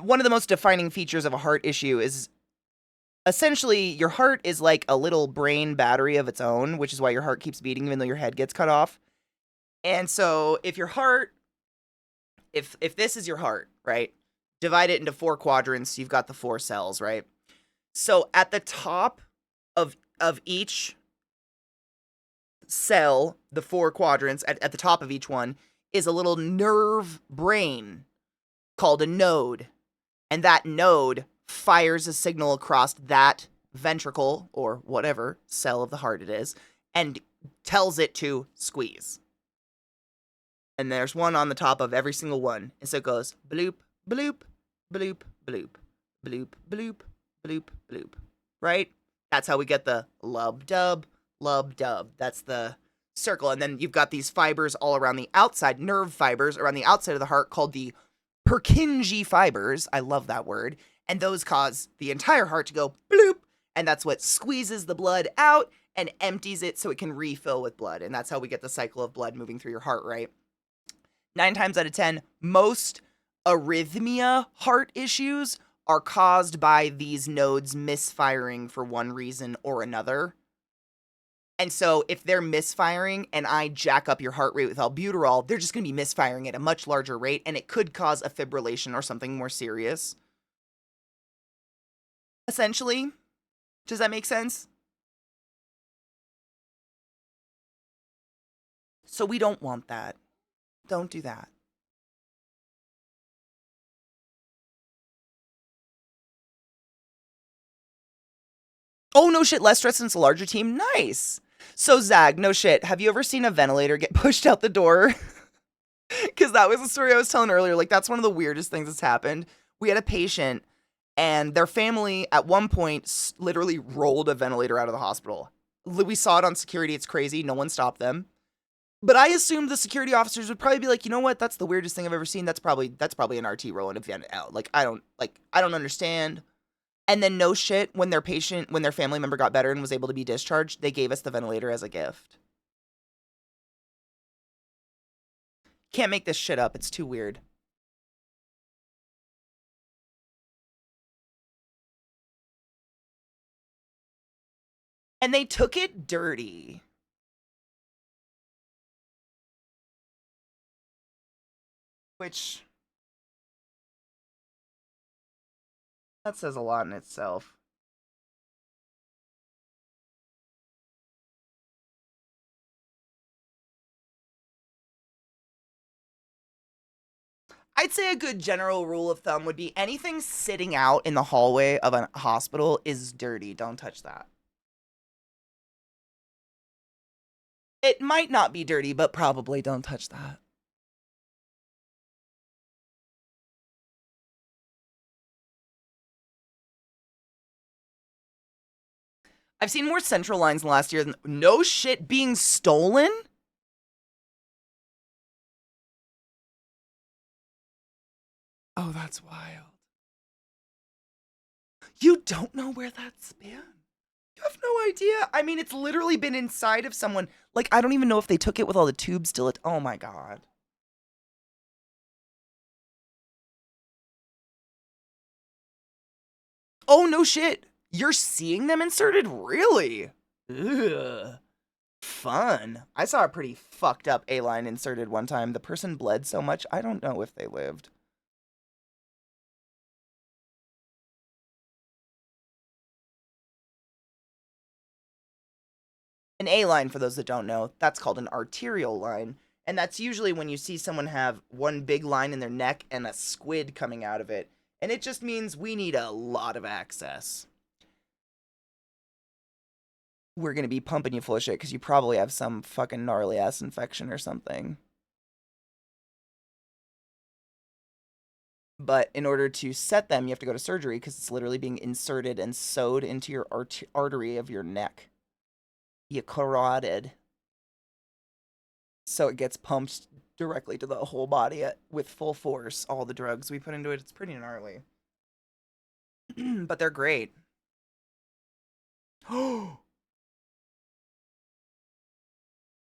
one of the most defining features of a heart issue is essentially your heart is like a little brain battery of its own, which is why your heart keeps beating even though your head gets cut off. And so if your heart, if this is your heart, right? Divide it into 4 quadrants, you've got the 4 cells, right? So at the top of each cell, the 4 quadrants, at the top of each one, is a little nerve brain called a node. And that node fires a signal across that ventricle, or whatever cell of the heart it is, and tells it to squeeze. And there's one on the top of every single one. And so it goes bloop, bloop, bloop, bloop, bloop, bloop, bloop, bloop, right? That's how we get the lub dub, lub dub. That's the circle. And then you've got these fibers all around the outside, nerve fibers around the outside of the heart called the Purkinje fibers. I love that word. And those cause the entire heart to go bloop. And that's what squeezes the blood out and empties it so it can refill with blood. And that's how we get the cycle of blood moving through your heart, right? 9 times out of 10, most arrhythmia heart issues are caused by these nodes misfiring for one reason or another. And so if they're misfiring and I jack up your heart rate with albuterol, they're just going to be misfiring at a much larger rate, and it could cause a fibrillation or something more serious. Essentially, does that make sense? So we don't want that. Don't do that. Oh, no shit, less stress since a larger team. Nice. So, Zag, no shit. Have you ever seen a ventilator get pushed out the door? Because that was the story I was telling earlier. Like, that's one of the weirdest things that's happened. We had a patient, and their family at one point literally rolled a ventilator out of the hospital. We saw it on security. It's crazy. No one stopped them. But I assumed the security officers would probably be like, you know what? That's the weirdest thing I've ever seen. That's probably an RT rolling a vent out. Like, I don't understand. And then no shit, when their family member got better and was able to be discharged, they gave us the ventilator as a gift. Can't make this shit up. It's too weird. And they took it dirty. Which, that says a lot in itself. I'd say a good general rule of thumb would be anything sitting out in the hallway of a hospital is dirty. Don't touch that. It might not be dirty, but probably don't touch that. I've seen more central lines in the last year than no shit being stolen. Oh, that's wild. You don't know where that's been? You have no idea. I mean, it's literally been inside of someone. Like, I don't even know if they took it with all the tubes still. Oh my God. Oh, no shit. You're seeing them inserted? Really? Ugh. Fun. I saw a pretty fucked up A-line inserted one time. The person bled so much, I don't know if they lived. An A-line, for those that don't know, that's called an arterial line. And that's usually when you see someone have one big line in their neck and a squid coming out of it. And it just means we need a lot of access. We're going to be pumping you full of shit because you probably have some fucking gnarly ass infection or something. But in order to set them, you have to go to surgery because it's literally being inserted and sewed into your artery of your neck. You carotid. So it gets pumped directly to the whole body with full force. All the drugs we put into it, it's pretty gnarly. But they're great.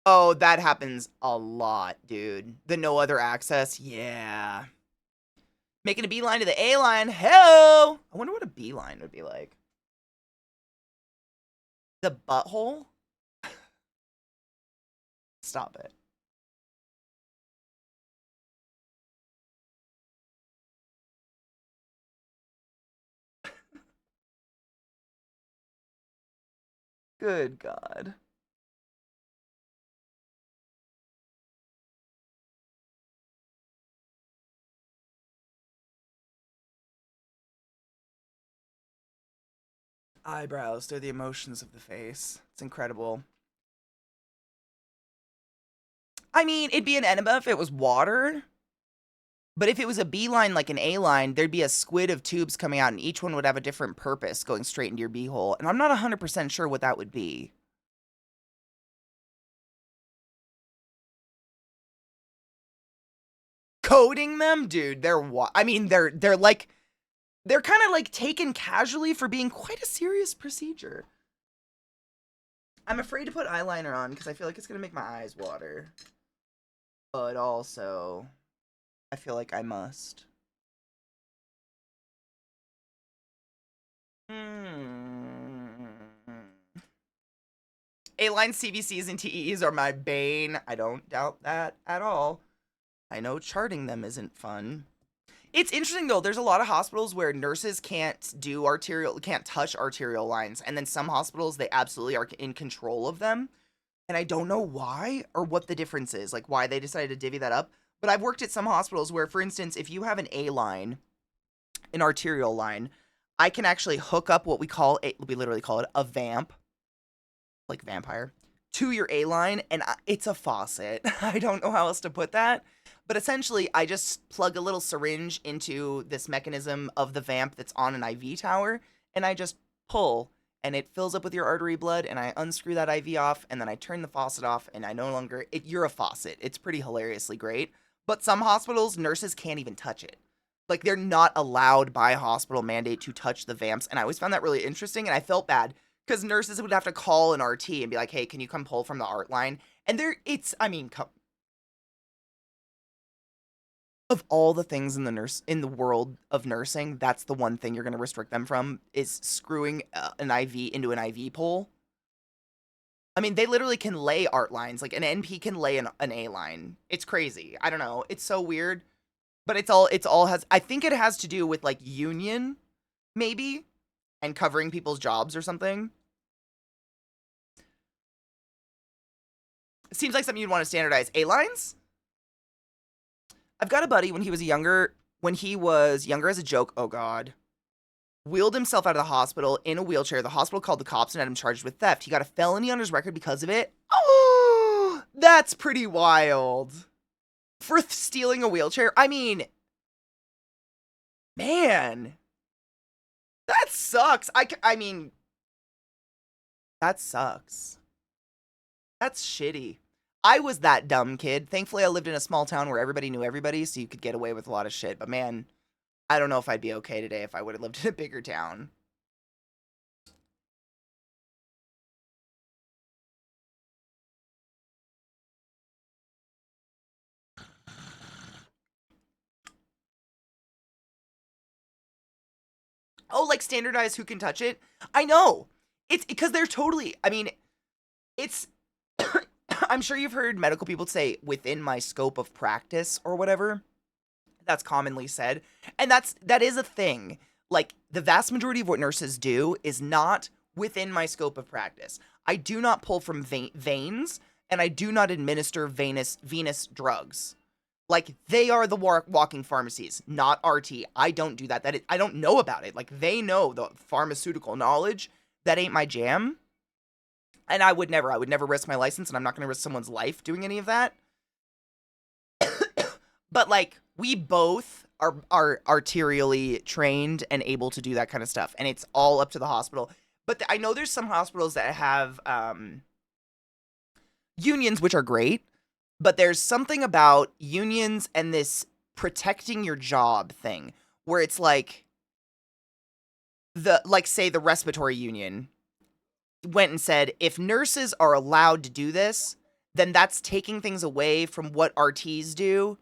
Oh, that happens a lot, dude. The no other access, yeah. Making a beeline to the A line. Hello! I wonder what a beeline would be like. The butthole? Stop it. Good God. Eyebrows, they're the emotions of the face. It's incredible. I mean, it'd be an enema if it was water, But if it was a B line like an A line, there'd be a squid of tubes coming out, and each one would have a different purpose going straight into your B hole. And I'm not 100% sure what that would be. Coding them, dude, they're like they're kind of like taken casually for being quite a serious procedure. I'm afraid to put eyeliner on because I feel like it's gonna make my eyes water. But also, I feel like I must. A-line CVCs and TEs are my bane. I don't doubt that at all. I know charting them isn't fun. It's interesting though, there's a lot of hospitals where nurses can't touch arterial lines, and then some hospitals, they absolutely are in control of them. And I don't know why or what the difference is, like why they decided to divvy that up. But I've worked at some hospitals where, for instance, if you have an A line, an arterial line, I can actually hook up what we literally call it a vamp, like vampire, to your A line, and it's a faucet. I don't know how else to put that. But essentially, I just plug a little syringe into this mechanism of the vamp that's on an IV tower, and I just pull, and it fills up with your artery blood, and I unscrew that IV off, and then I turn the faucet off, and I no longer... you're a faucet. It's pretty hilariously great. But some hospitals, nurses can't even touch it. Like, they're not allowed by hospital mandate to touch the vamps, and I always found that really interesting, and I felt bad, because nurses would have to call an RT and be like, hey, can you come pull from the art line? And of all the things in the world of nursing, that's the one thing you're going to restrict them from, is screwing an IV into an IV pole. I mean, they literally can lay art lines. Like, an NP can lay an A line. It's crazy. I don't know. It's so weird. But I think it has to do with, like, union, maybe, and covering people's jobs or something. It seems like something you'd want to standardize. A lines? I've got a buddy when he was younger as a joke, oh god, wheeled himself out of the hospital in a wheelchair. The hospital called the cops and had him charged with theft. He got a felony on his record because of it. Oh, that's pretty wild. For stealing a wheelchair? I mean, man, that sucks. I mean, that sucks. That's shitty. I was that dumb kid. Thankfully, I lived in a small town where everybody knew everybody, so you could get away with a lot of shit. But man, I don't know if I'd be okay today if I would have lived in a bigger town. Oh, like standardize who can touch it? I know. It's because they're totally, I mean, it's, I'm sure you've heard medical people say within my scope of practice or whatever. That's commonly said. And that is a thing. Like, the vast majority of what nurses do is not within my scope of practice. I do not pull from veins, and I do not administer venous drugs. Like, they are the walking pharmacies, not RT. I don't do that. I don't know about it. Like, they know the pharmaceutical knowledge. That ain't my jam. And I would never risk my license, and I'm not going to risk someone's life doing any of that. But, like, we both are arterially trained and able to do that kind of stuff, and it's all up to the hospital. But I know there's some hospitals that have unions, which are great, but there's something about unions and this protecting your job thing, where it's like, say the respiratory union went and said, if nurses are allowed to do this, then that's taking things away from what RTs do,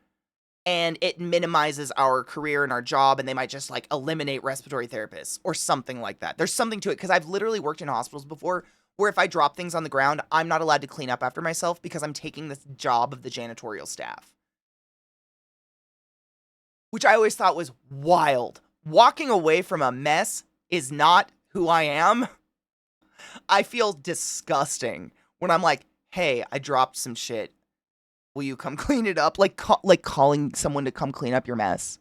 and it minimizes our career and our job, and they might just, like, eliminate respiratory therapists or something like that. There's something to it, because I've literally worked in hospitals before where if I drop things on the ground, I'm not allowed to clean up after myself because I'm taking the job of the janitorial staff. Which I always thought was wild. Walking away from a mess is not who I am. I feel disgusting when I'm like, hey, I dropped some shit. Will you come clean it up? Like calling someone to come clean up your mess.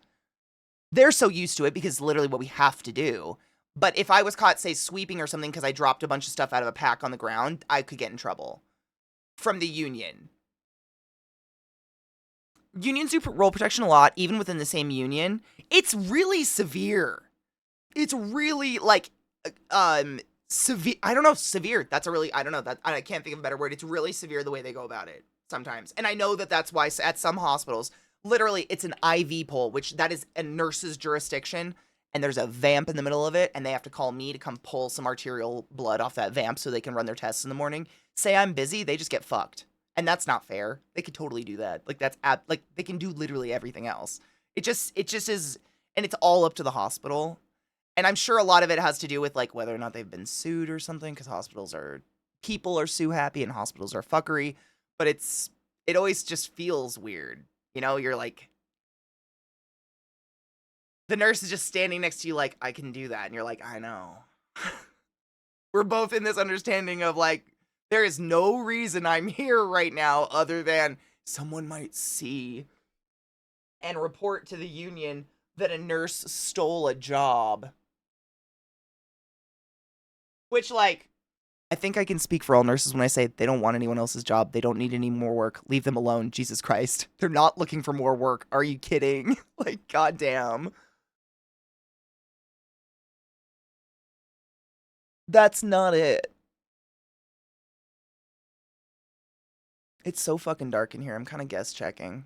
They're so used to it because it's literally what we have to do. But if I was caught, say, sweeping or something because I dropped a bunch of stuff out of a pack on the ground, I could get in trouble from the union. unions do role protection a lot, even within the same union. It's really severe. It's really like, severe. I don't know if severe. That's a really, I don't know that I can't think of a better word. It's really severe the way they go about it sometimes. And I know that that's why at some hospitals, literally it's an IV pole, which that is a nurse's jurisdiction. And there's a vamp in the middle of it, and they have to call me to come pull some arterial blood off that vamp so they can run their tests in the morning. Say I'm busy, they just get fucked. And that's not fair. They could totally do that. Like that's like they can do literally everything else. It just is, and it's all up to the hospital. And I'm sure a lot of it has to do with like whether or not they've been sued or something, because people are sue happy and hospitals are fuckery. But it always just feels weird. You know, you're like, the nurse is just standing next to you like, I can do that. And you're like, I know. We're both in this understanding of like, there is no reason I'm here right now other than someone might see and report to the union that a nurse stole a job. Which, like, I think I can speak for all nurses when I say they don't want anyone else's job. They don't need any more work. Leave them alone. Jesus Christ. They're not looking for more work. Are you kidding? Like, goddamn. That's not it. It's so fucking dark in here. I'm kind of guess checking.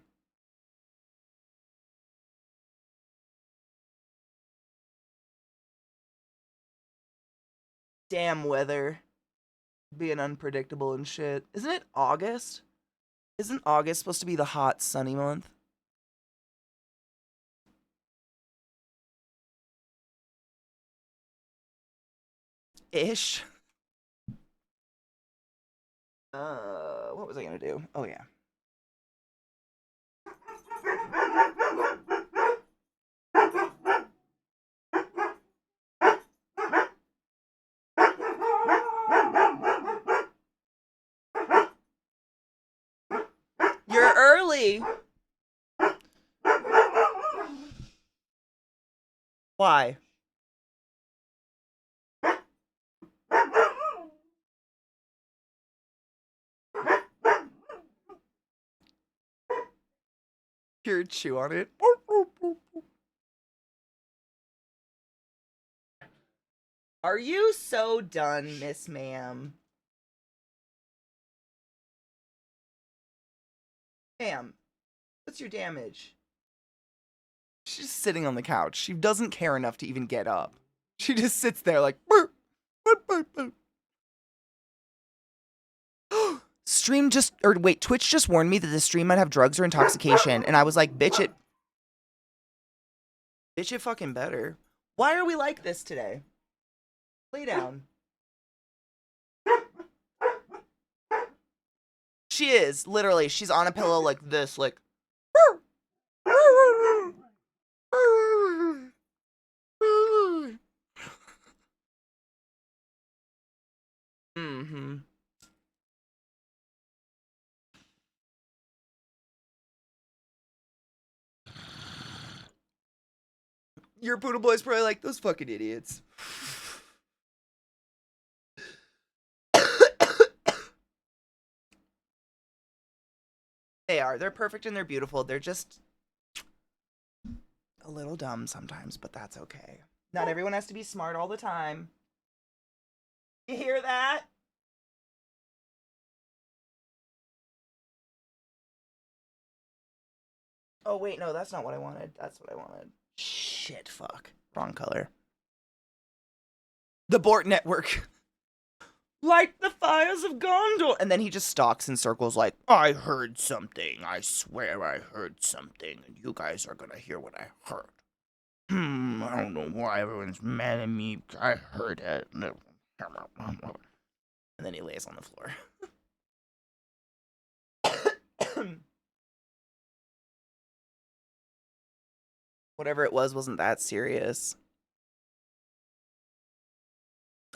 Damn weather. Being unpredictable and shit. Isn't it August? Isn't August supposed to be the hot, sunny month? Ish. What was I gonna do? Oh, yeah. You're early. Why? Here, chew on it. Are you so done, Miss Ma'am? Ma'am, what's your damage? She's sitting on the couch. She doesn't care enough to even get up. She just sits there like, burp, burp, burp, burp. Twitch just warned me that the stream might have drugs or intoxication, and I was like, bitch it fucking better. Why are we like this today? Lay down. She is, literally, she's on a pillow like this, like. Mm-hmm. Your poodle boy's probably like, those fucking idiots. They are. They're perfect and they're beautiful. They're just a little dumb sometimes, but that's okay. Not everyone has to be smart all the time. You hear that? Oh, wait, no, that's not what I wanted. That's what I wanted. Shit, fuck. Wrong color. The Bort Network. Light the fires of Gondor. And then he just stalks in circles like, I heard something. I swear I heard something. And you guys are gonna hear what I heard. I don't know why everyone's mad at me. I heard it. And then he lays on the floor. Whatever it was wasn't that serious.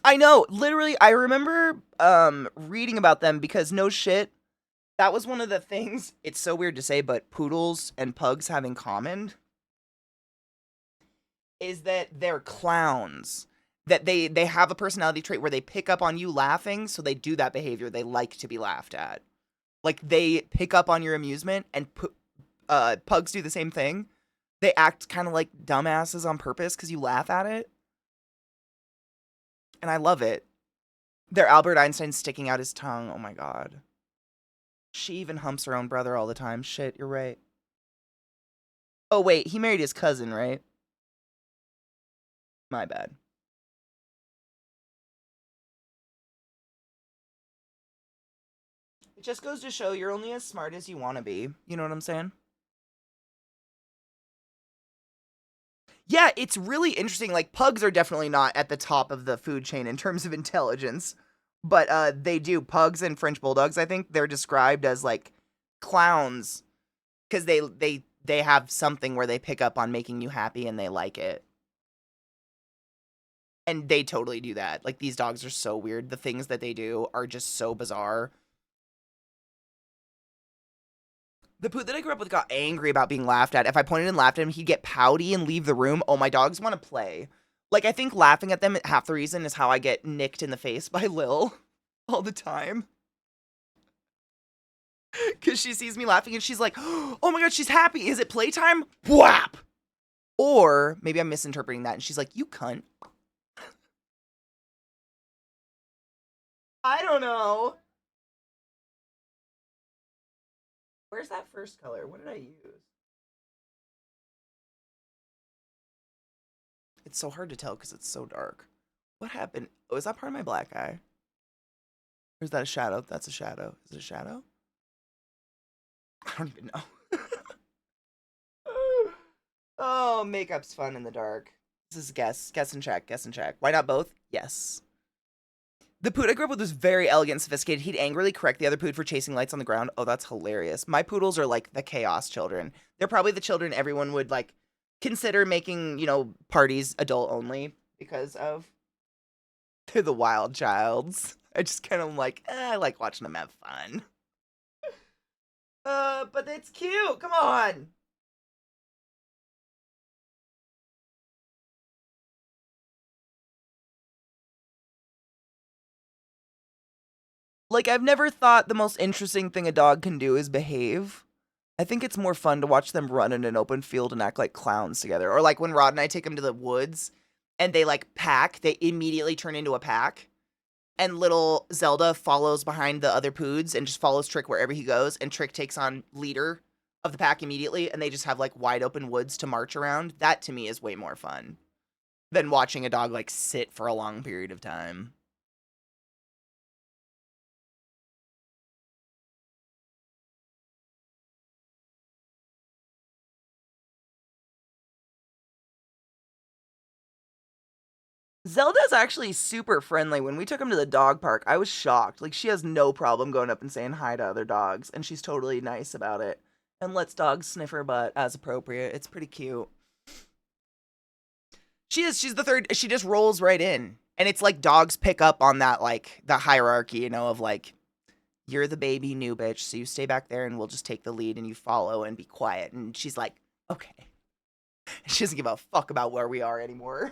I know, literally, I remember reading about them because no shit, that was one of the things, it's so weird to say, but poodles and pugs have in common is that they're clowns. That they have a personality trait where they pick up on you laughing, so they do that behavior. They like to be laughed at. Like, they pick up on your amusement and Pugs do the same thing. They act kind of like dumbasses on purpose because you laugh at it. And I love it. They're Albert Einstein sticking out his tongue. Oh my god. She even humps her own brother all the time. Shit, you're right. Oh wait, he married his cousin, right? My bad. It just goes to show you're only as smart as you want to be. You know what I'm saying? Yeah, it's really interesting. Like, pugs are definitely not at the top of the food chain in terms of intelligence, but they do. Pugs and French bulldogs, I think they're described as like clowns because they have something where they pick up on making you happy and they like it. And they totally do that. Like, these dogs are so weird. The things that they do are just so bizarre. The Poot that I grew up with got angry about being laughed at. If I pointed and laughed at him, he'd get pouty and leave the room. Oh, my dogs want to play. Like, I think laughing at them, half the reason is how I get nicked in the face by Lil all the time. Because she sees me laughing and she's like, oh my god, she's happy. Is it playtime? Whap! Or maybe I'm misinterpreting that and she's like, you cunt. I don't know. Where's that first color? What did I use? It's so hard to tell because it's so dark. What happened? Oh, is that part of my black eye? Or is that a shadow? That's a shadow. Is it a shadow? I don't even know. Oh, makeup's fun in the dark. This is guess. Guess and check. Guess and check. Why not both? Yes. The Poot I grew up with was very elegant and sophisticated. He'd angrily correct the other Poot for chasing lights on the ground. Oh, that's hilarious. My poodles are like the chaos children. They're probably the children everyone would like consider making, parties adult only because of they're the wild childs. I just kind of like, I like watching them have fun. But it's cute. Come on. Like, I've never thought the most interesting thing a dog can do is behave. I think it's more fun to watch them run in an open field and act like clowns together. Or like when Rod and I take them to the woods and they like pack, they immediately turn into a pack. And little Zelda follows behind the other Poods and just follows Trick wherever he goes. And Trick takes on leader of the pack immediately. And they just have like wide open woods to march around. That to me is way more fun than watching a dog like sit for a long period of time. Zelda's actually super friendly. When we took him to the dog park, I was shocked. Like, she has no problem going up and saying hi to other dogs, and she's totally nice about it. And lets dogs sniff her butt as appropriate. It's pretty cute. She's the third. She just rolls right in. And it's like dogs pick up on that, like, the hierarchy, of like, you're the baby new bitch, so you stay back there and we'll just take the lead and you follow and be quiet. And she's like, okay. She doesn't give a fuck about where we are anymore.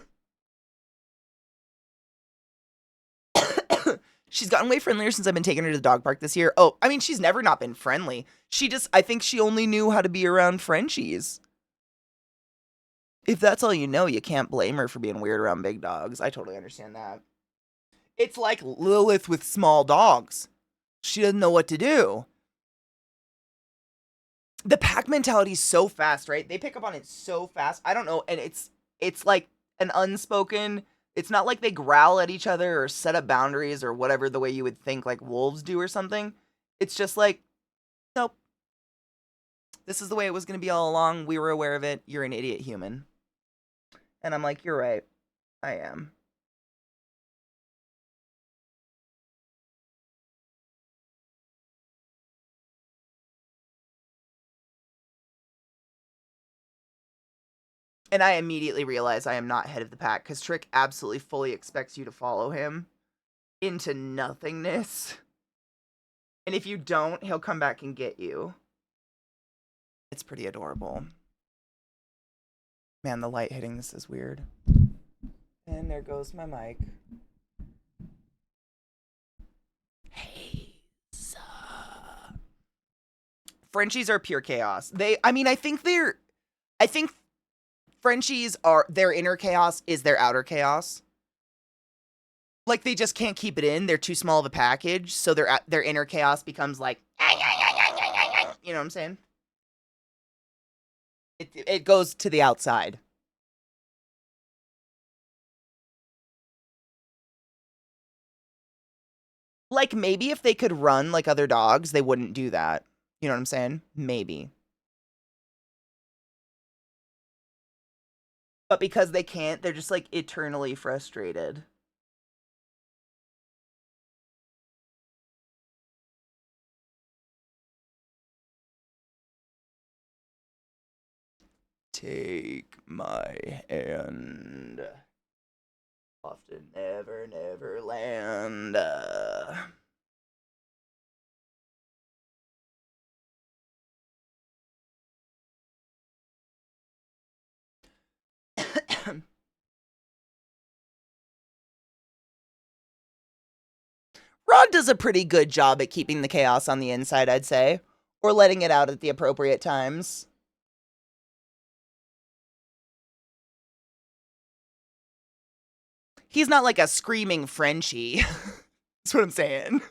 She's gotten way friendlier since I've been taking her to the dog park this year. Oh, I mean, she's never not been friendly. I think she only knew how to be around Frenchies. If that's all you know, you can't blame her for being weird around big dogs. I totally understand that. It's like Lilith with small dogs. She doesn't know what to do. The pack mentality is so fast, right? They pick up on it so fast. I don't know, and it's like an unspoken. It's not like they growl at each other or set up boundaries or whatever the way you would think like wolves do or something. It's just like, nope. This is the way it was going to be all along. We were aware of it. You're an idiot human. And I'm like, you're right. I am. And I immediately realize I am not head of the pack because Trick absolutely fully expects you to follow him into nothingness. And if you don't, he'll come back and get you. It's pretty adorable. Man, the light hitting this is weird. And there goes my mic. Hey, Frenchies are pure chaos. I think Frenchies are, their inner chaos is their outer chaos. Like, they just can't keep it in. They're too small of a package, so their inner chaos becomes like, you know what I'm saying? It goes to the outside. Like, maybe if they could run like other dogs, they wouldn't do that. You know what I'm saying? Maybe. But because they can't, they're just like eternally frustrated. Take my hand. Off to Never, Never Land. Rod does a pretty good job at keeping the chaos on the inside, I'd say. Or letting it out at the appropriate times. He's not like a screaming Frenchie. That's what I'm saying.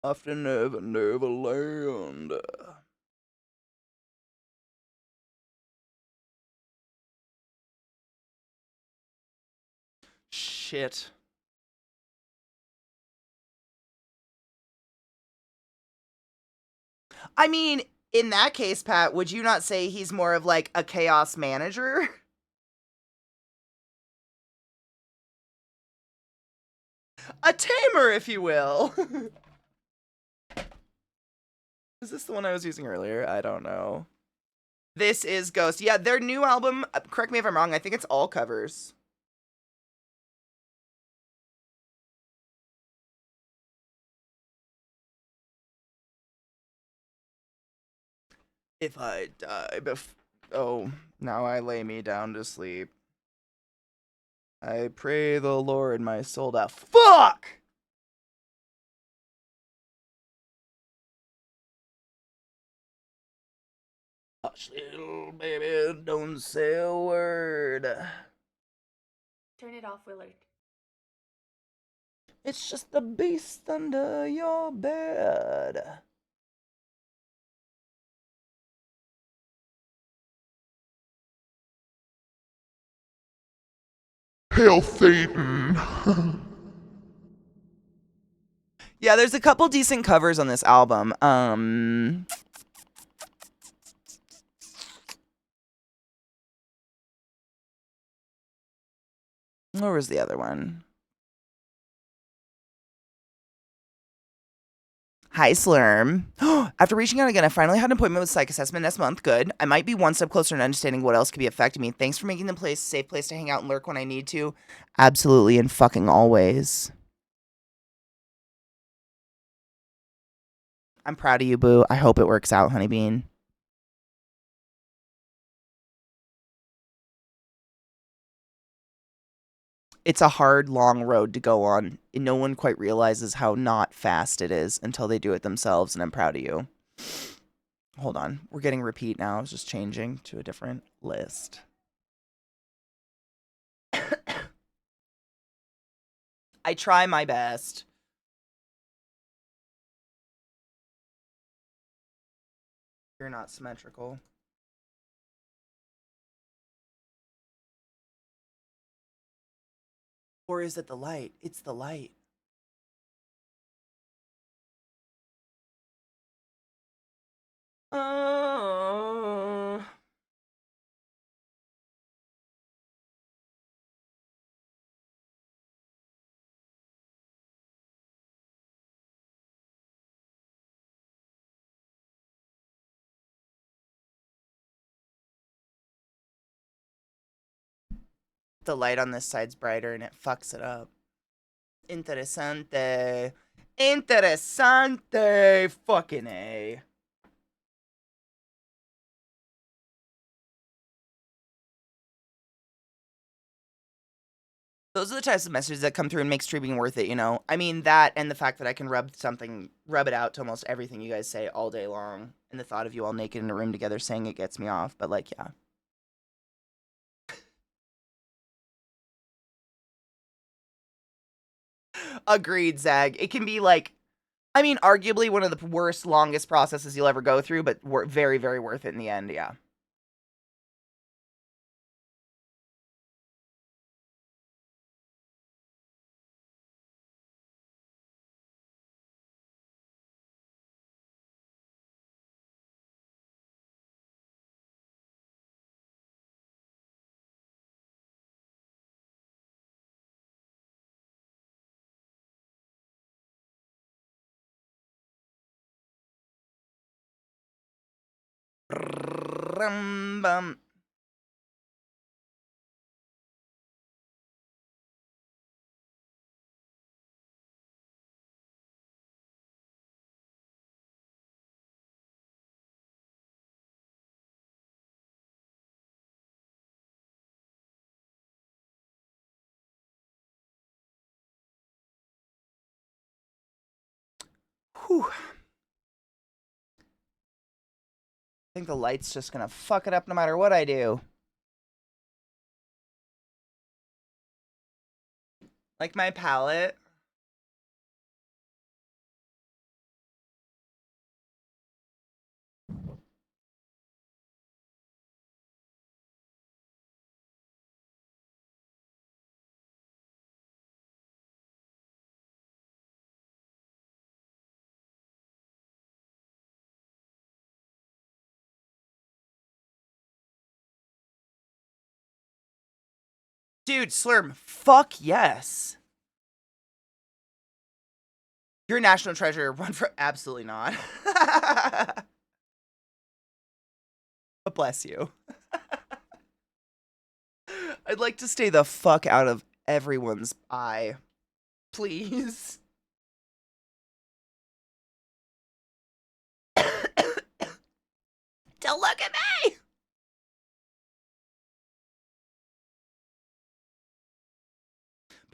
Off to Never, Never Land. Shit. I mean, in that case, Pat, would you not say he's more of like a chaos manager? A tamer, if you will. Is this the one I was using earlier? I don't know. This is Ghost. Yeah, their new album, correct me if I'm wrong, I think it's all covers. If I die oh, now I lay me down to sleep. I pray the Lord my soul to fuck! Hush, little baby, don't say a word. Turn it off, Willard. It's just the beast under your bed. Hail Satan! Yeah, there's a couple decent covers on this album. Where was the other one? Hi, Slurm. After reaching out again, I finally had an appointment with psych assessment next month. Good. I might be one step closer to understanding what else could be affecting me. Thanks for making the place a safe place to hang out and lurk when I need to. Absolutely and fucking always. I'm proud of you, boo. I hope it works out, honeybean. It's a hard, long road to go on. And no one quite realizes how not fast it is until they do it themselves, and I'm proud of you. Hold on. We're getting repeat now. I was just changing to a different list. I try my best. You're not symmetrical. Or is it the light? It's the light. Oh. The light on this side's brighter and it fucks it up. Interesante. Interesante. Fucking A. Those are the types of messages that come through and make streaming worth it, you know? I mean, that and the fact that I can rub it out to almost everything you guys say all day long. And the thought of you all naked in a room together saying it gets me off. But, like, yeah. Agreed, Zag. It can be, like, I mean, arguably one of the worst, longest processes you'll ever go through, but very, very worth it in the end, yeah. Bum. Whew. I think the light's just gonna fuck it up no matter what I do. Like my palette. Dude, Slurm, fuck yes. You're a national treasure. Run for absolutely not. But bless you. I'd like to stay the fuck out of everyone's eye. Please. Don't look at me!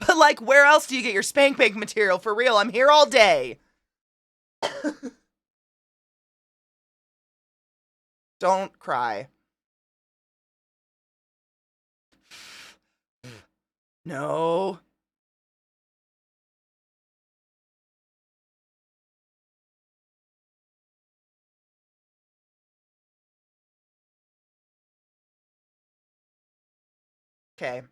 But, like, where else do you get your spank bank material? For real, I'm here all day. Don't cry. No. Okay.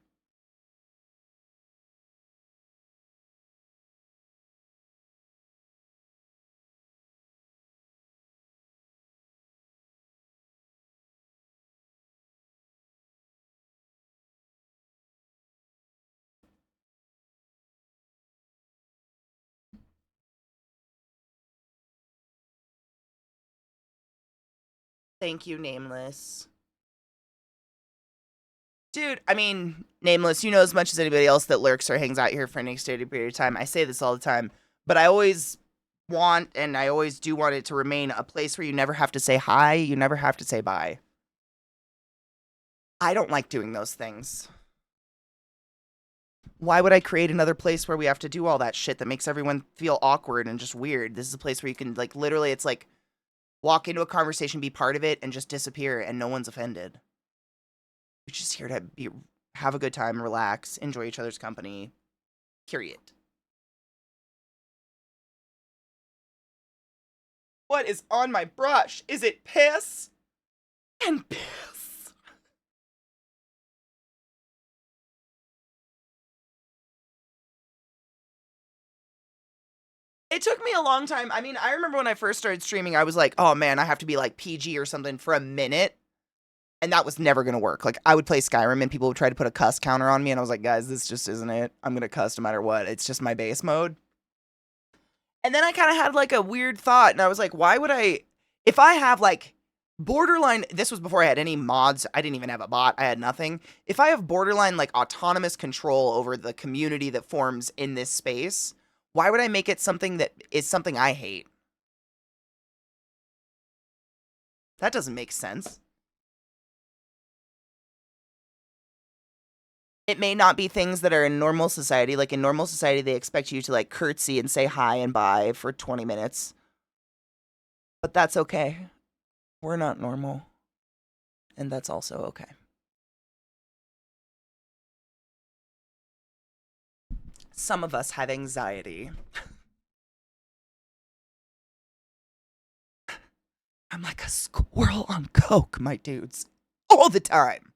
Thank you, Nameless. Dude, I mean, Nameless, you know as much as anybody else that lurks or hangs out here for an extended period of time. I say this all the time, but I always want, and I always do want it to remain a place where you never have to say hi, you never have to say bye. I don't like doing those things. Why would I create another place where we have to do all that shit that makes everyone feel awkward and just weird? This is a place where you can, like, literally, it's like walk into a conversation, be part of it, and just disappear, and no one's offended. We're just here to have a good time, relax, enjoy each other's company. Period. What is on my brush? Is it piss? And piss. It took me a long time. I mean, I remember when I first started streaming, I was like, oh man, I have to be like PG or something for a minute. And that was never going to work. Like, I would play Skyrim and people would try to put a cuss counter on me. And I was like, guys, this just isn't it. I'm going to cuss no matter what. It's just my base mode. And then I kind of had like a weird thought. And I was like, why would I, if I have like borderline, this was before I had any mods. I didn't even have a bot. I had nothing. If I have borderline like autonomous control over the community that forms in this space, why would I make it something that is something I hate? That doesn't make sense. It may not be things that are in normal society. Like in normal society, they expect you to like curtsy and say hi and bye for 20 minutes. But that's okay. We're not normal. And that's also okay. Some of us have anxiety. I'm like a squirrel on coke, my dudes. All the time.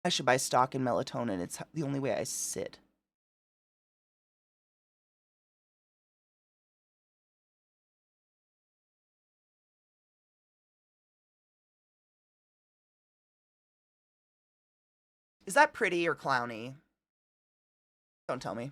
I should buy stock in melatonin. It's the only way I sit. Is that pretty or clowny? Don't tell me.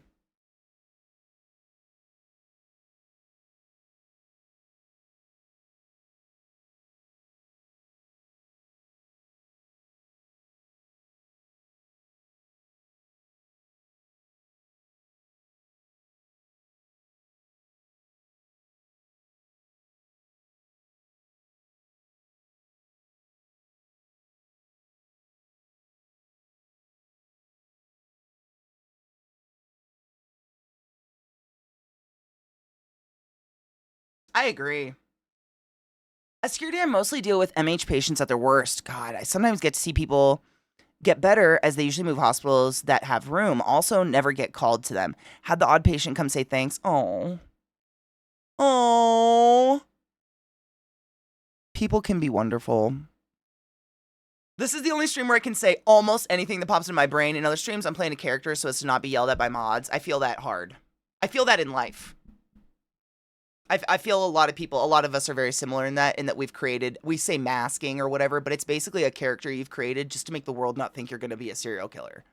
I agree. At security, I mostly deal with MH patients at their worst. God, I sometimes get to see people get better as they usually move hospitals that have room. Also, never get called to them. Had the odd patient come say thanks. Oh. Oh. People can be wonderful. This is the only stream where I can say almost anything that pops in my brain. In other streams, I'm playing a character so as to not be yelled at by mods. I feel that hard. I feel that in life. I feel a lot of us are very similar in that we've created, we say masking or whatever, but it's basically a character you've created just to make the world not think you're going to be a serial killer.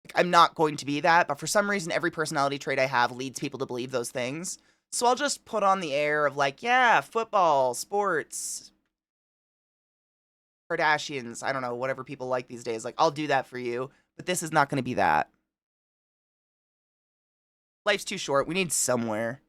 Like, I'm not going to be that, but for some reason, every personality trait I have leads people to believe those things. So I'll just put on the air of like, yeah, football, sports, Kardashians, I don't know, whatever people like these days. Like, I'll do that for you, but this is not going to be that. Life's too short. We need somewhere.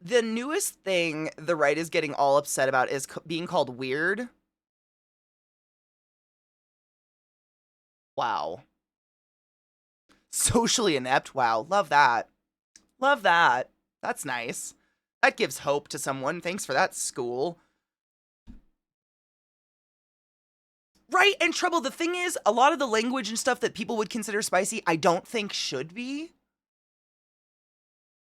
The newest thing the right is getting all upset about is being called weird. Wow. Socially inept. Wow. Love that. Love that. That's nice. That gives hope to someone. Thanks for that, school. Right, and Trouble, the thing is, a lot of the language and stuff that people would consider spicy, I don't think should be.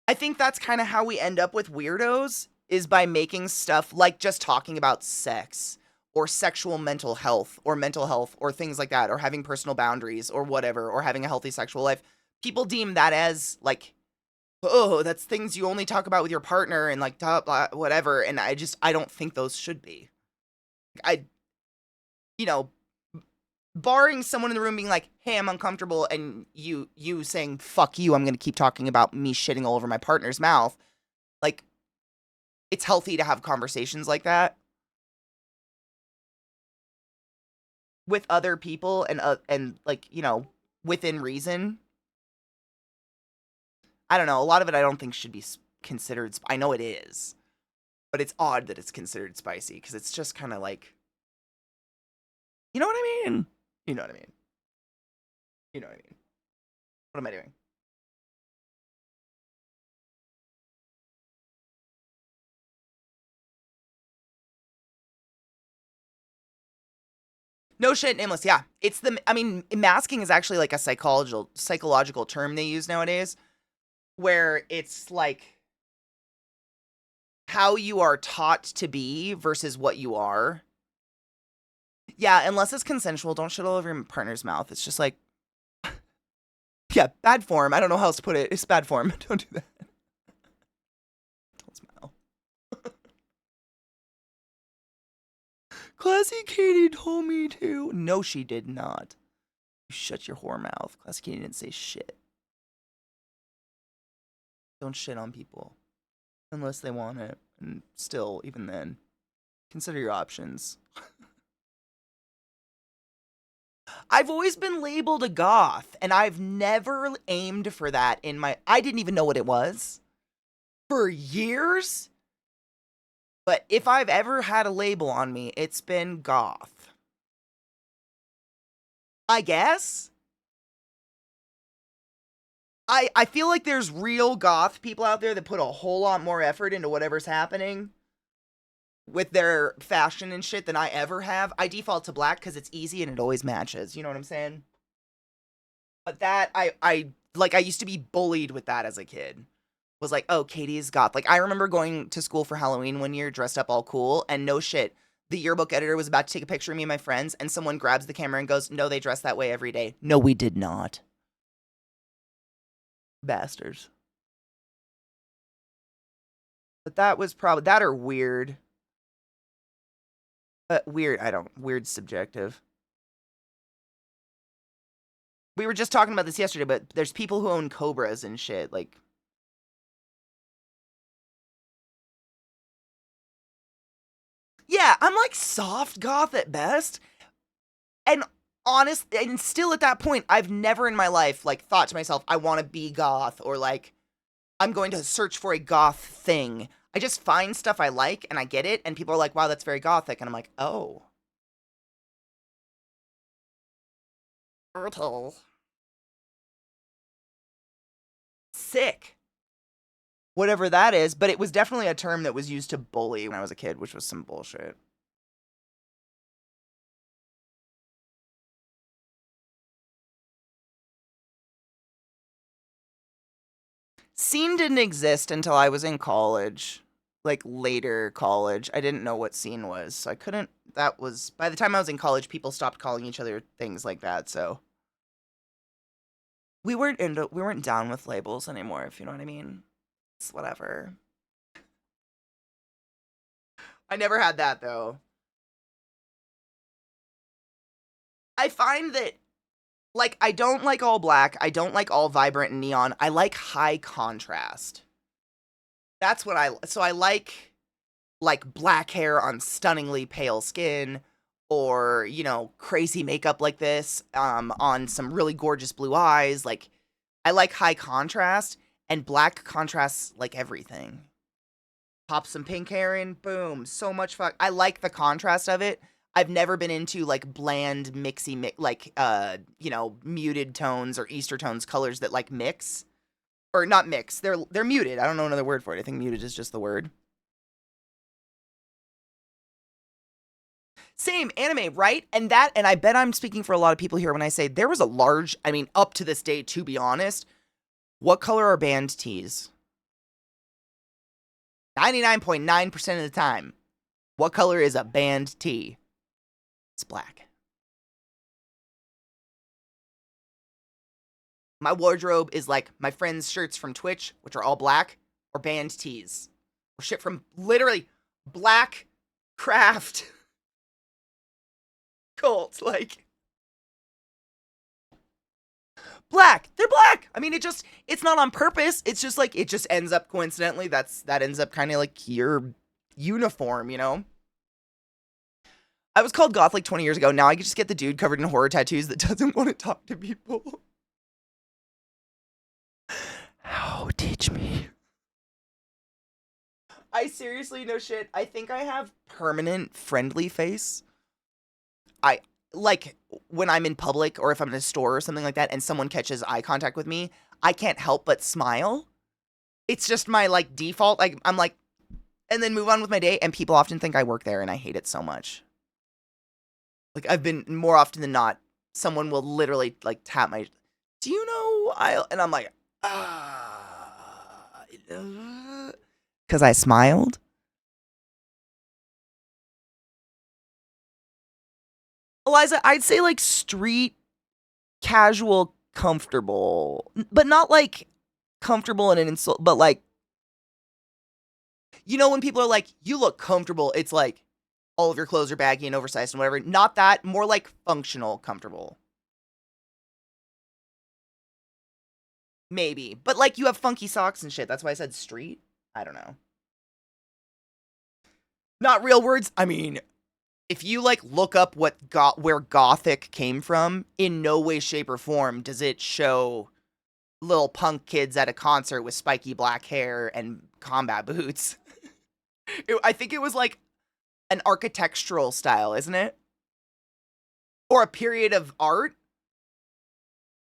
I think that's kind of how we end up with weirdos, is by making stuff like just talking about sex or sexual mental health or things like that, or having personal boundaries or whatever, or having a healthy sexual life. People deem that as like, oh, that's things you only talk about with your partner and like blah, blah, whatever. And I don't think those should be. You know, barring someone in the room being like, hey, I'm uncomfortable, and you saying, fuck you, I'm going to keep talking about me shitting all over my partner's mouth. Like, it's healthy to have conversations like that with other people and like, you know, within reason. I don't know. A lot of it I don't think should be considered. I know it is, but it's odd that it's considered spicy because it's just kind of like, you know what I mean? You know what I mean? You know what I mean? What am I doing? No shit, nameless. Yeah, it's the. I mean, masking is actually like a psychological term they use nowadays, where it's like how you are taught to be versus what you are. Yeah, unless it's consensual, don't shit all over your partner's mouth. It's just like, yeah, bad form. I don't know how else to put it. It's bad form. Don't do that. Don't smile. ClassyKatie told me to. No, she did not. You shut your whore mouth. ClassyKatie didn't say shit. Don't shit on people unless they want it. And still, even then, consider your options. I've always been labeled a goth, and I've never aimed for that in my. I didn't even know what it was for years. But if I've ever had a label on me, it's been goth. I guess. I feel like there's real goth people out there that put a whole lot more effort into whatever's happening with their fashion and shit than I ever have. I default to black because it's easy and it always matches. You know what I'm saying? But that I used to be bullied with that as a kid. Was like, oh, Katie is goth. Like I remember going to school for Halloween one year dressed up all cool, and no shit. The yearbook editor was about to take a picture of me and my friends, and someone grabs the camera and goes, "No, they dress that way every day." No, we did not. Bastards. But that was probably that or weird. But weird, weird's subjective. We were just talking about this yesterday, but there's people who own cobras and shit. Like, yeah, I'm like soft goth at best. And honest, and still at that point, I've never in my life like thought to myself, I want to be goth or like I'm going to search for a goth thing. I just find stuff I like and I get it, and people are like, wow, that's very gothic. And I'm like, oh. Turtle. Sick. Whatever that is, but it was definitely a term that was used to bully when I was a kid, which was some bullshit. Scene didn't exist until I was in college. Like later college. I didn't know what scene was. So I couldn't that was by the time I was in college, people stopped calling each other things like that, so we weren't down with labels anymore, if you know what I mean. It's whatever. I never had that though. I find that like I don't like all black, I don't like all vibrant and neon. I like high contrast. That's what I like black hair on stunningly pale skin, or crazy makeup like this on some really gorgeous blue eyes. Like I like high contrast, and black contrasts like everything. Pop some pink hair in, boom, so much fuck. I like the contrast of it. I've never been into like bland like muted tones or Easter tones colors that like mix, or not mix. They're muted. I don't know another word for it. I think muted is just the word. Same anime, right? And I bet I'm speaking for a lot of people here when I say there was a large, I mean, up to this day, to be honest, what color are band tees? 99.9% of the time, what color is a band tee? It's black. My wardrobe is like my friends' shirts from Twitch, which are all black, or band tees. Or shit from literally black craft cult. Like, black. They're black. I mean, it's not on purpose. It's just like, it just ends up coincidentally. That ends up kind of like your uniform, you know? I was called goth like 20 years ago. Now I just get the dude covered in horror tattoos that doesn't want to talk to people. How? Teach me. I seriously, no shit. I think I have permanent friendly face. I like when I'm in public or if I'm in a store or something like that and someone catches eye contact with me, I can't help but smile. It's just my like default. Like I'm like, and then move on with my day. And people often think I work there, and I hate it so much. Like I've been more often than not, someone will literally like tap my, do you know I? And I'm like, because I smiled. Eliza, I'd say like street casual comfortable, but not like comfortable in an insult, but like, when people are like, you look comfortable, it's like all of your clothes are baggy and oversized and whatever. Not that, more like functional comfortable. Maybe. But like you have funky socks and shit. That's why I said street. I don't know. Not real words. I mean, if you like look up where gothic came from, in no way, shape, or form does it show little punk kids at a concert with spiky black hair and combat boots. I think it was like an architectural style, isn't it? Or a period of art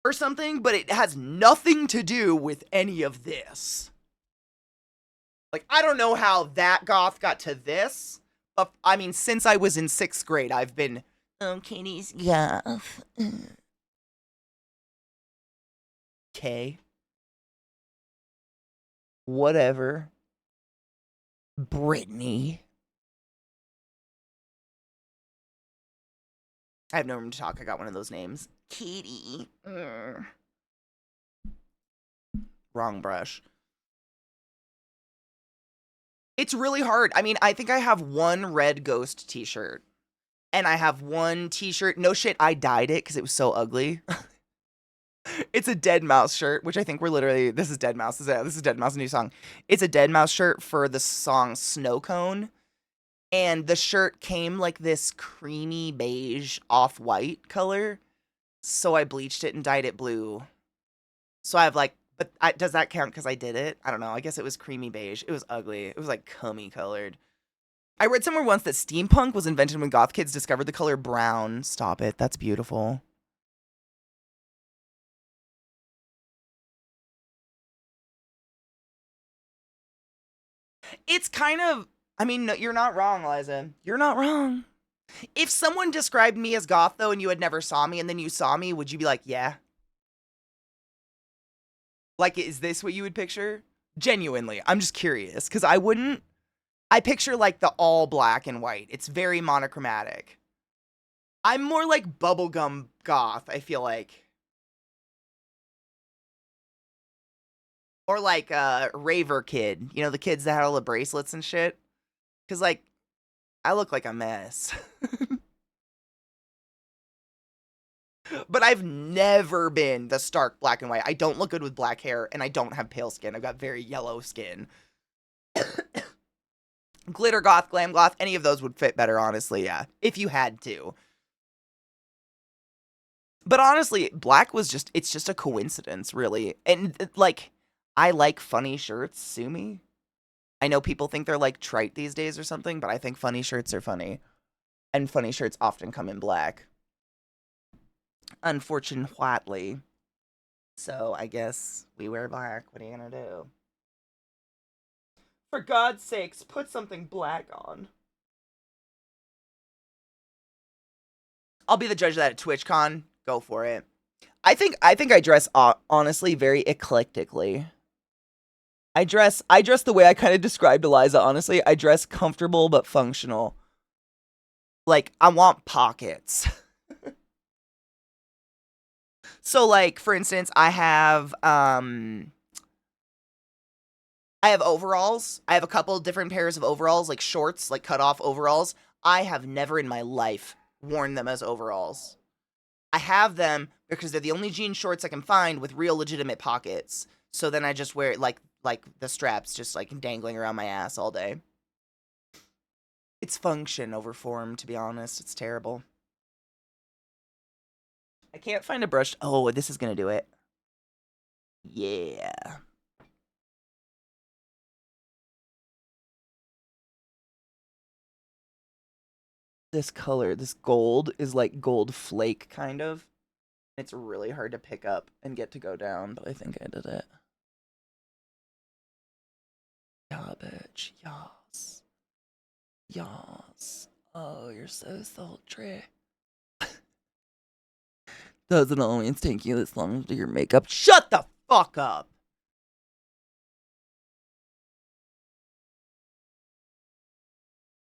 or something, but it has nothing to do with any of this. Like, I don't know how that goth got to this. But, I mean, since I was in 6th grade, I've been, oh, Katie's goth. Okay. Whatever. Brittany. I have no room to talk. I got one of those names. Katie. Wrong brush. It's really hard. I mean, I think I have one red ghost t-shirt. And I have one t-shirt. No shit, I dyed it because it was so ugly. It's a Dead Mouse shirt, which I think we're literally... This is Dead Mouse. This is Dead Mouse, new song. It's a Dead Mouse shirt for the song Snow Cone. And the shirt came like this creamy beige off-white color. So I bleached it and dyed it blue. So I have like... But does that count because I did it? I don't know. I guess it was creamy beige. It was ugly. It was like cummy colored. I read somewhere once that steampunk was invented when goth kids discovered the color brown. Stop it. That's beautiful. It's kind of... I mean, no, you're not wrong, Liza. You're not wrong. If someone described me as goth, though, and you had never saw me, and then you saw me, would you be like, yeah? Like, is this what you would picture? Genuinely. I'm just curious, because I wouldn't... I picture, like, the all black and white. It's very monochromatic. I'm more like bubblegum goth, I feel like. Or like raver kid. You know, the kids that had all the bracelets and shit? Because, like, I look like a mess. But I've never been the stark black and white. I don't look good with black hair, and I don't have pale skin. I've got very yellow skin. Glitter goth, glam goth, any of those would fit better, honestly, yeah. If you had to. But honestly, black was just, it's just a coincidence, really. And, like, I like funny shirts, sue me. I know people think they're, like, trite these days or something, but I think funny shirts are funny. And funny shirts often come in black. Unfortunately. So, I guess we wear black. What are you gonna do? For God's sakes, put something black on. I'll be the judge of that at TwitchCon. Go for it. I think I dress honestly very eclectically. I dress the way I kind of described Eliza, honestly. I dress comfortable but functional. Like, I want pockets. So, like, for instance, I have overalls. I have a couple different pairs of overalls, like shorts, like cut off overalls. I have never in my life worn them as overalls. I have them because they're the only jean shorts I can find with real legitimate pockets. So then I just wear like the straps just like dangling around my ass all day. It's function over form, to be honest. It's terrible. I can't find a brush. Oh, this is gonna do it. Yeah. This color, this gold, is like gold flake, kind of. It's really hard to pick up and get to go down, but I think I did it. Yeah, bitch. Yas. Yas. Oh, you're so sultry. Doesn't always take you this long to do your makeup. Shut the fuck up!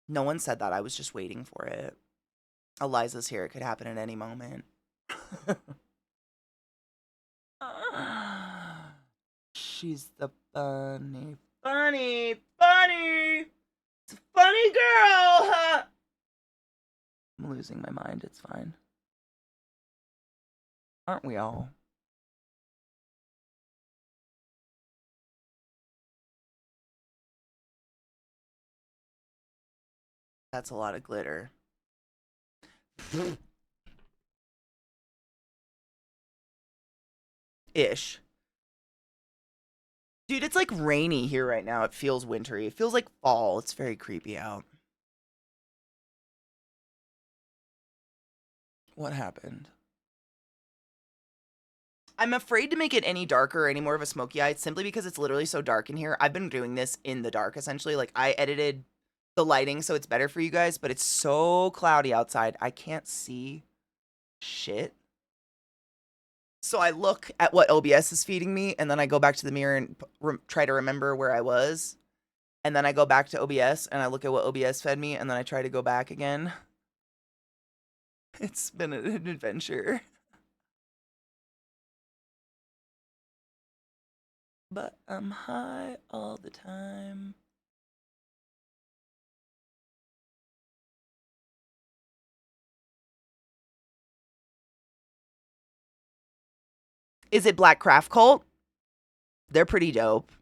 No one said that. I was just waiting for it. Eliza's here. It could happen at any moment. She's the funny. It's a funny girl. I'm losing my mind. It's fine. Aren't we all? That's a lot of glitter. Ish. Dude, it's like rainy here right now. It feels wintry. It feels like fall. It's very creepy out. What happened? I'm afraid to make it any darker or any more of a smoky eye simply because it's literally so dark in here. I've been doing this in the dark essentially. Like I edited the lighting so it's better for you guys, but it's so cloudy outside. I can't see shit. So I look at what OBS is feeding me and then I go back to the mirror and try to remember where I was. And then I go back to OBS and I look at what OBS fed me and then I try to go back again. It's been an adventure. But I'm high all the time. Is it Black Craft Cult? They're pretty dope.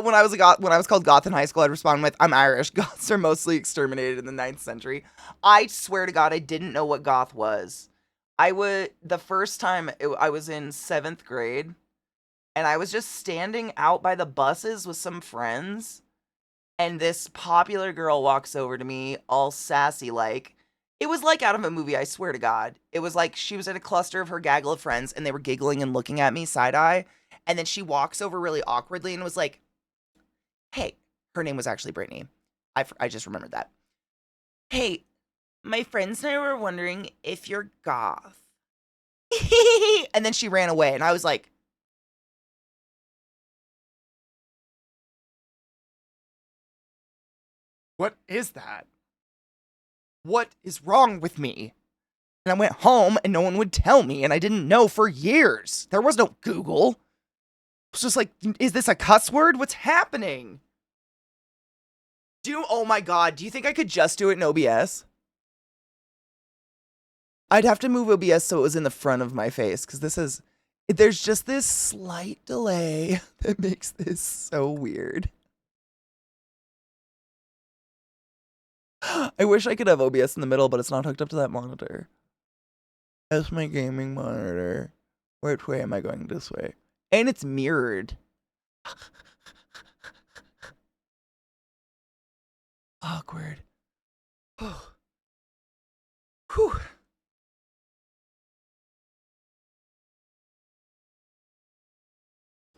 when I was called goth in high school, I'd respond with, "I'm Irish. Goths are mostly exterminated in the 9th century." I swear to God, I didn't know what goth was. The first time I was in 7th grade, and I was just standing out by the buses with some friends, and this popular girl walks over to me, all sassy like. It was like out of a movie, I swear to God. It was like she was in a cluster of her gaggle of friends, and they were giggling and looking at me side eye. And then she walks over really awkwardly and was like, "Hey," her name was actually Brittany. I just remembered that. "Hey, my friends and I were wondering if you're goth." And then she ran away, and I was like, "What is that? What is wrong with me?" And I went home, and no one would tell me, and I didn't know for years. There was no Google. It was just like, is this a cuss word? What's happening? Oh my God, do you think I could just do it in OBS? I'd have to move OBS so it was in the front of my face, because there's just this slight delay that makes this so weird. I wish I could have OBS in the middle, but it's not hooked up to that monitor. That's my gaming monitor. Which way am I going? This way. And it's mirrored. Awkward. Whew.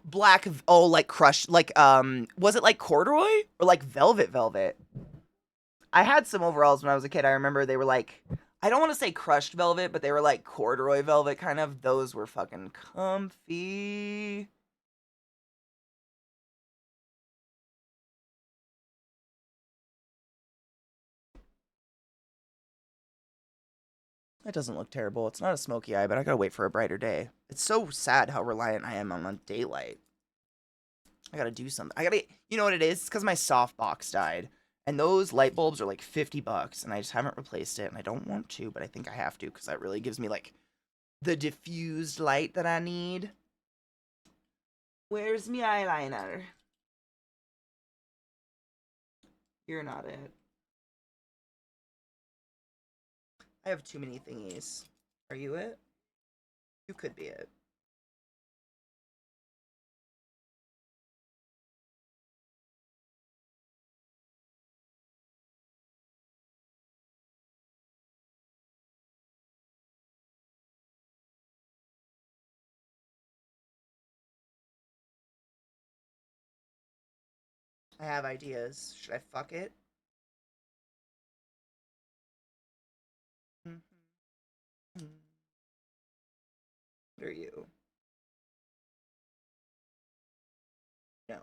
Black, oh, like crushed, like, was it like corduroy or like velvet? I had some overalls when I was a kid. I remember they were like, I don't want to say crushed velvet, but they were like corduroy velvet kind of. Those were fucking comfy. That doesn't look terrible. It's not a smoky eye, but I gotta wait for a brighter day. It's so sad how reliant I am on daylight. I gotta do something. You know what it is? It's because my softbox died. And those light bulbs are like $50, and I just haven't replaced it, and I don't want to, but I think I have to, because that really gives me, like, the diffused light that I need. Where's my eyeliner? You're not it. I have too many thingies. Are you it? You could be it. I have ideas. Should I fuck it? What are you? No.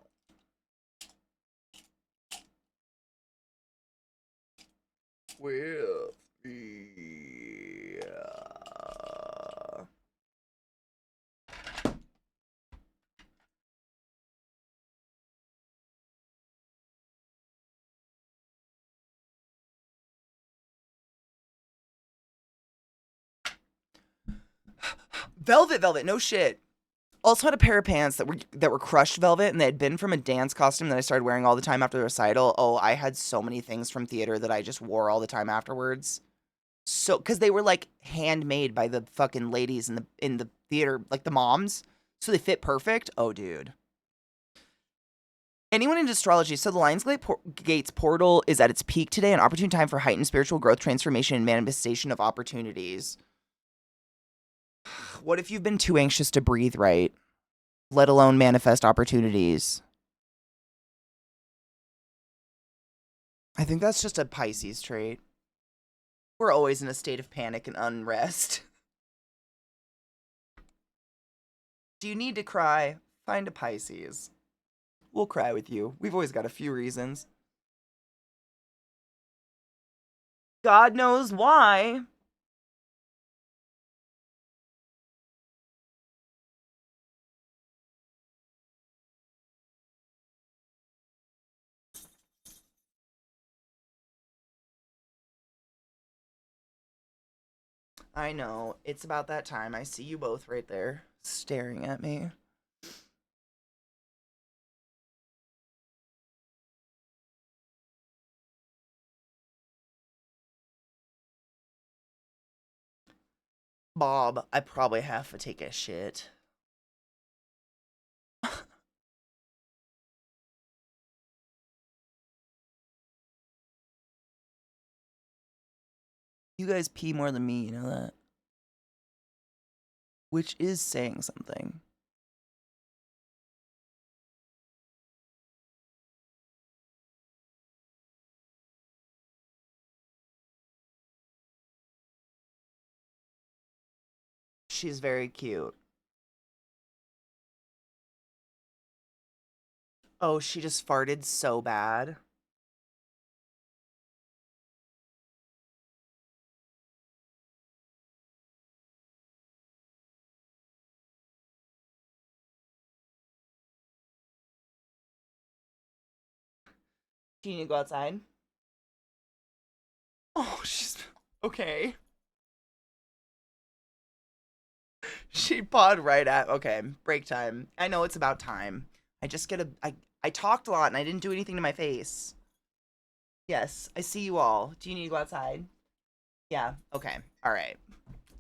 With the velvet, no shit. Also had a pair of pants that were crushed velvet, and they had been from a dance costume that I started wearing all the time after the recital. Oh, I had so many things from theater that I just wore all the time afterwards. So, because they were like handmade by the fucking ladies in the theater, like the moms, so they fit perfect. Oh, dude. Anyone into astrology, so the Lionsgate's portal is at its peak today, an opportune time for heightened spiritual growth, transformation, and manifestation of opportunities. What if you've been too anxious to breathe right, let alone manifest opportunities? I think that's just a Pisces trait. We're always in a state of panic and unrest. Do you need to cry? Find a Pisces. We'll cry with you. We've always got a few reasons. God knows why. I know. It's about that time. I see you both right there staring at me. Bob, I probably have to take a shit. You guys pee more than me, you know that? Which is saying something. She's very cute. Oh, she just farted so bad. Do you need to go outside? Oh, she's okay. She pawed right at. Okay, break time. I know it's about time. I just get a. I talked a lot and I didn't do anything to my face. Yes, I see you all. Do you need to go outside? Yeah. Okay. All right.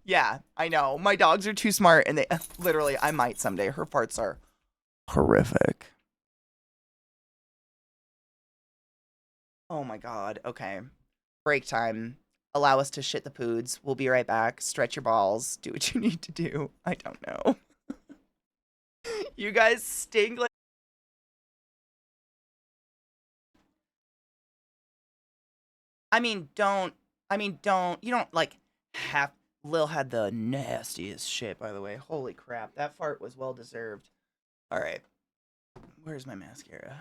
Yeah, I know. My dogs are too smart, and they literally. I might someday. Her farts are horrific. Oh my god. Okay. Break time. Allow us to shit the poods. We'll be right back. Stretch your balls. Do what you need to do. I don't know. You guys stink like. I mean, don't. I mean, don't. You don't like have. Lil had the nastiest shit, by the way. Holy crap. That fart was well deserved. All right. Where's my mascara?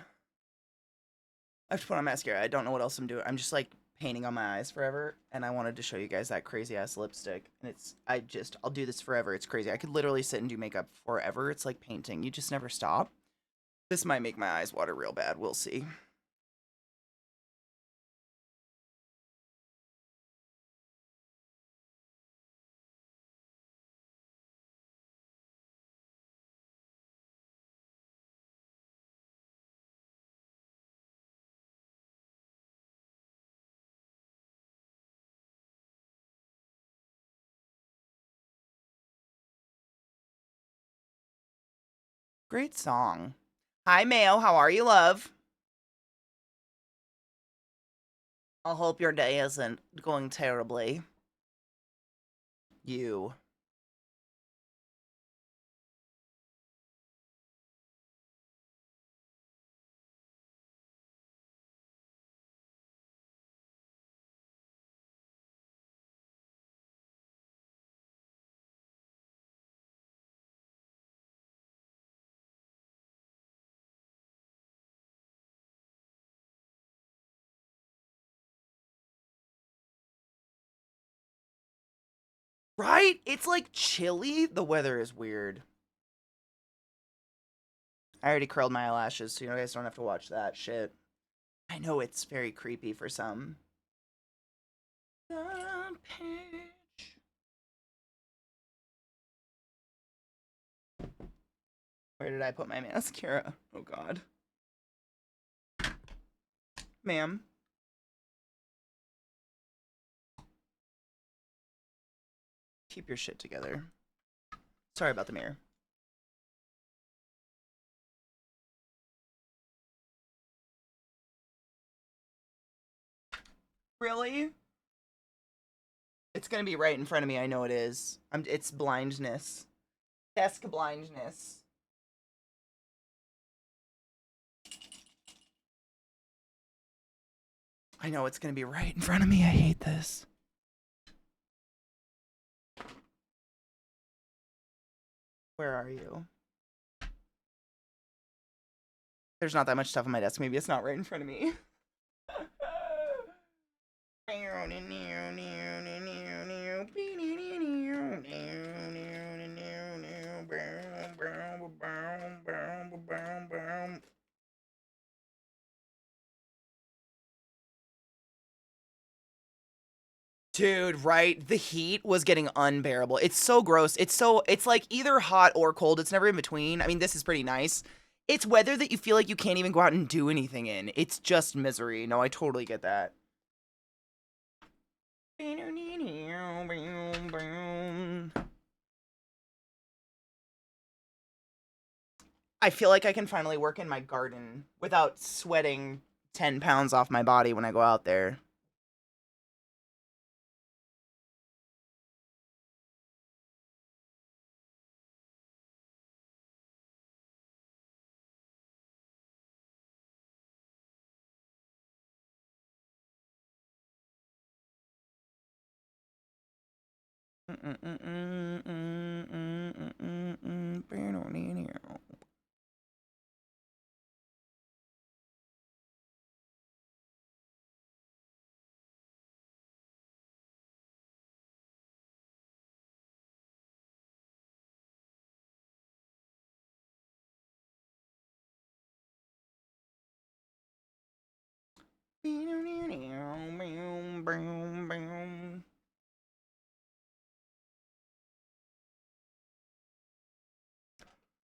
I have to put on mascara. I don't know what else I'm doing. I'm just like painting on my eyes forever, and I wanted to show you guys that crazy ass lipstick. And I'll do this forever. It's crazy. I could literally sit and do makeup forever. It's like painting. You just never stop. This might make my eyes water real bad. We'll see. Great song. Hi, Mayo. How are you, love? I hope your day isn't going terribly. You. Right? It's like chilly. The weather is weird. I already curled my eyelashes, so you guys don't have to watch that shit. I know it's very creepy for some. The page. Where did I put my mascara? Oh god. Ma'am. Keep your shit together. Sorry about the mirror. Really? It's gonna be right in front of me. I know it is. It's blindness. Desk blindness. I know it's gonna be right in front of me. I hate this. Where are you? There's not that much stuff on my desk. Maybe it's not right in front of me. Dude, right? The heat was getting unbearable. It's so gross. It's like either hot or cold. It's never in between. I mean, this is pretty nice. It's weather that you feel like you can't even go out and do anything in. It's just misery. No, I totally get that. I feel like I can finally work in my garden without sweating 10 pounds off my body when I go out there.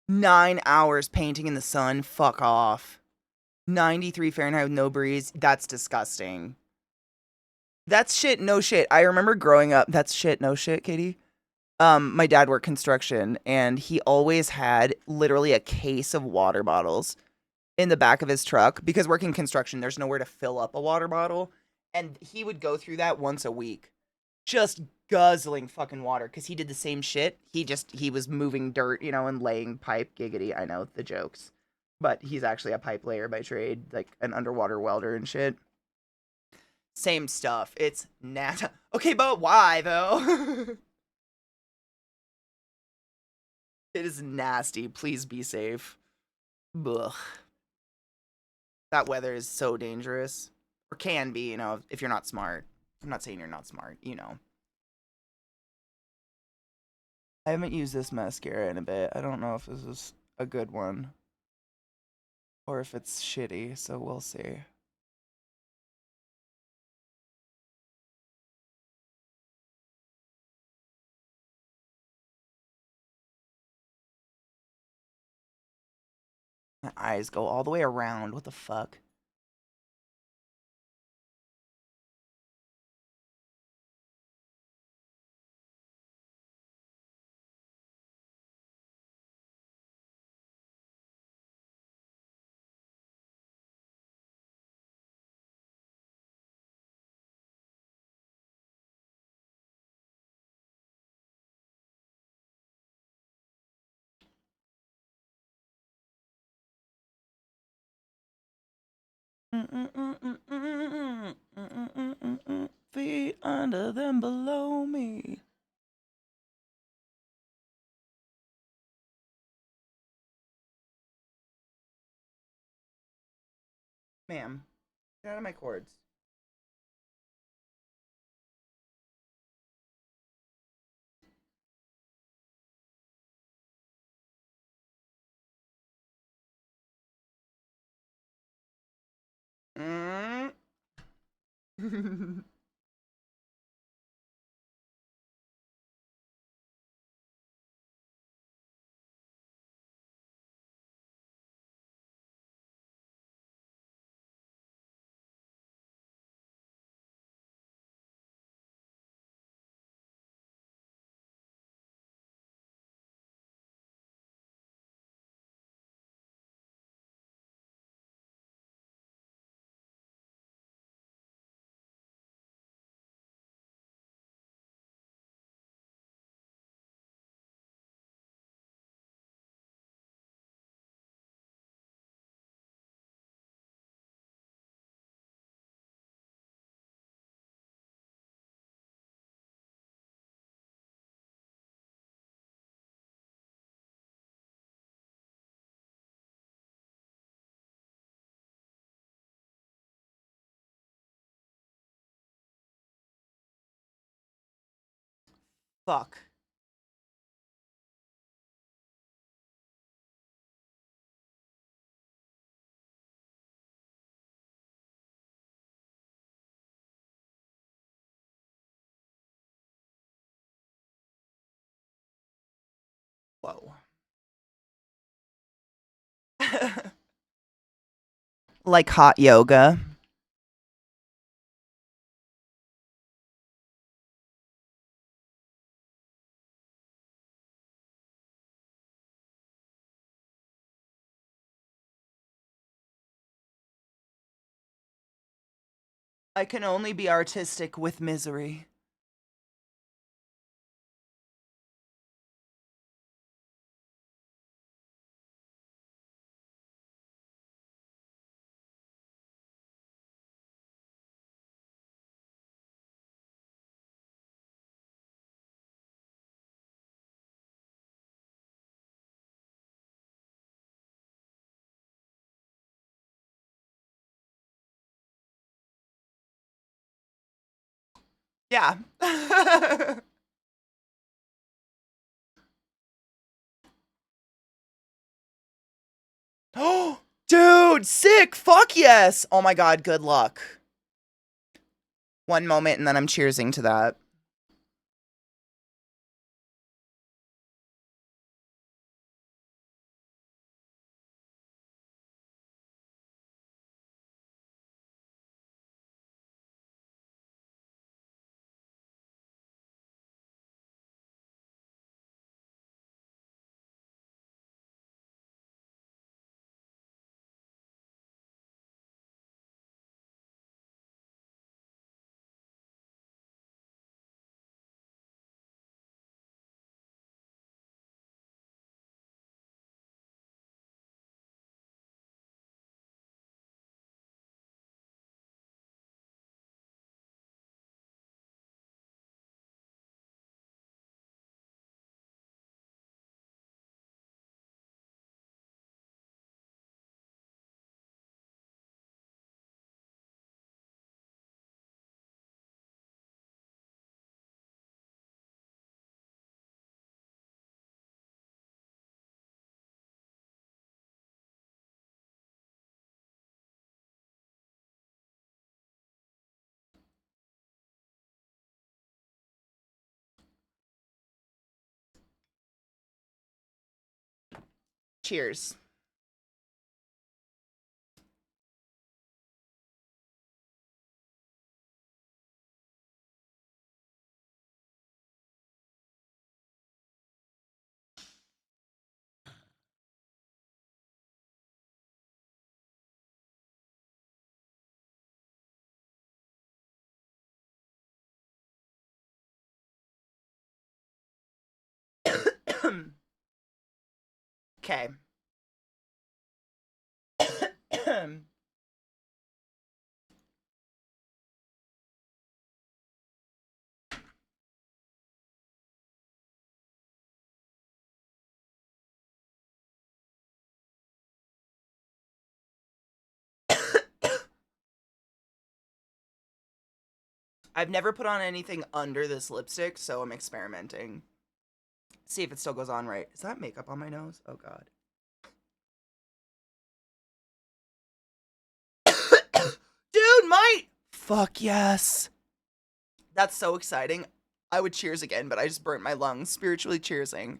Nine hours painting in the sun. Fuck off. 93 Fahrenheit with no breeze. That's disgusting. That's shit, no shit. I remember growing up. That's shit, no shit, Katie. My dad worked construction and he always had literally a case of water bottles in the back of his truck because working construction, there's nowhere to fill up a water bottle. And he would go through that once a week, just guzzling fucking water because he did the same shit. He was moving dirt, and laying pipe. Giggity, I know the jokes. But he's actually a pipe layer by trade, like an underwater welder and shit. Same stuff. It's nat. Okay, but why though? It is nasty. Please be safe. Ugh. That weather is so dangerous. Or can be, if you're not smart. I'm not saying you're not smart. I haven't used this mascara in a bit. I don't know if this is a good one. Or if it's shitty, so we'll see. My eyes go all the way around. What the fuck? Feet under them below me. Ma'am, get out of my cords. Mm. Fuck. Whoa. Like hot yoga. I can only be artistic with misery. Yeah. Oh, dude, sick. Fuck yes. Oh my god, good luck. One moment and then I'm cheersing to that. Cheers. Okay. I've never put on anything under this lipstick, so I'm experimenting. See if it still goes on right. Is that makeup on my nose? Oh god. Dude, might. Fuck yes. That's so exciting. I would cheers again, but I just burnt my lungs spiritually cheersing.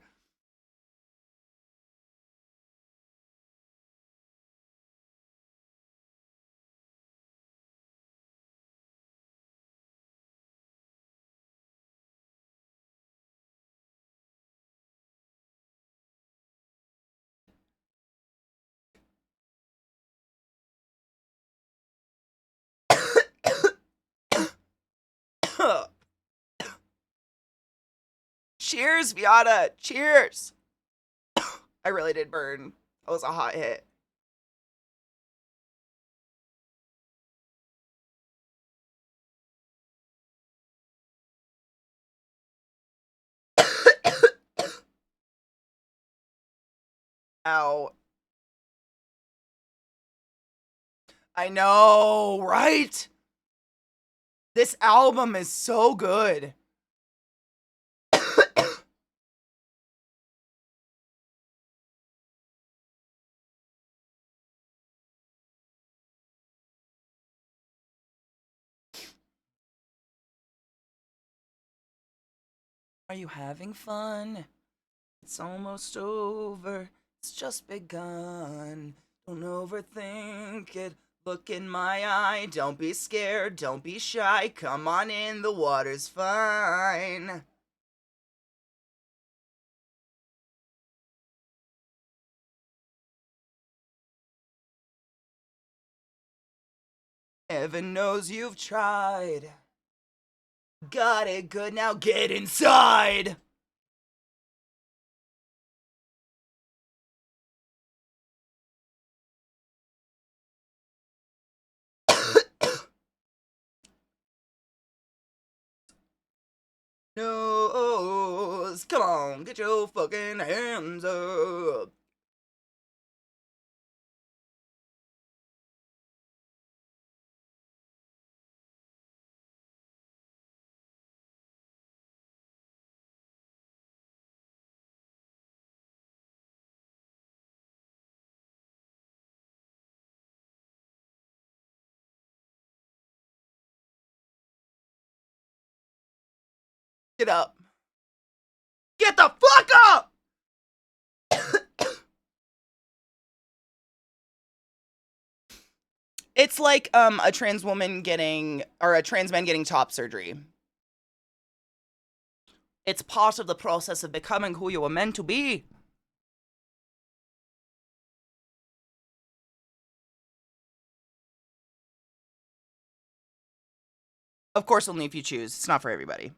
Cheers, Viata. Cheers. I really did burn. That was a hot hit. Ow. I know, right? This album is so good. Are you having fun? It's almost over. It's just begun. Don't overthink it. Look in my eye. Don't be scared. Don't be shy. Come on in. The water's fine. Heaven knows you've tried. Got it good, now get inside! Nose, come on, get your fucking hands up. Get up. Get the fuck up! It's like a trans woman getting, or a trans man getting top surgery. It's part of the process of becoming who you were meant to be. Of course, only if you choose. It's not for everybody.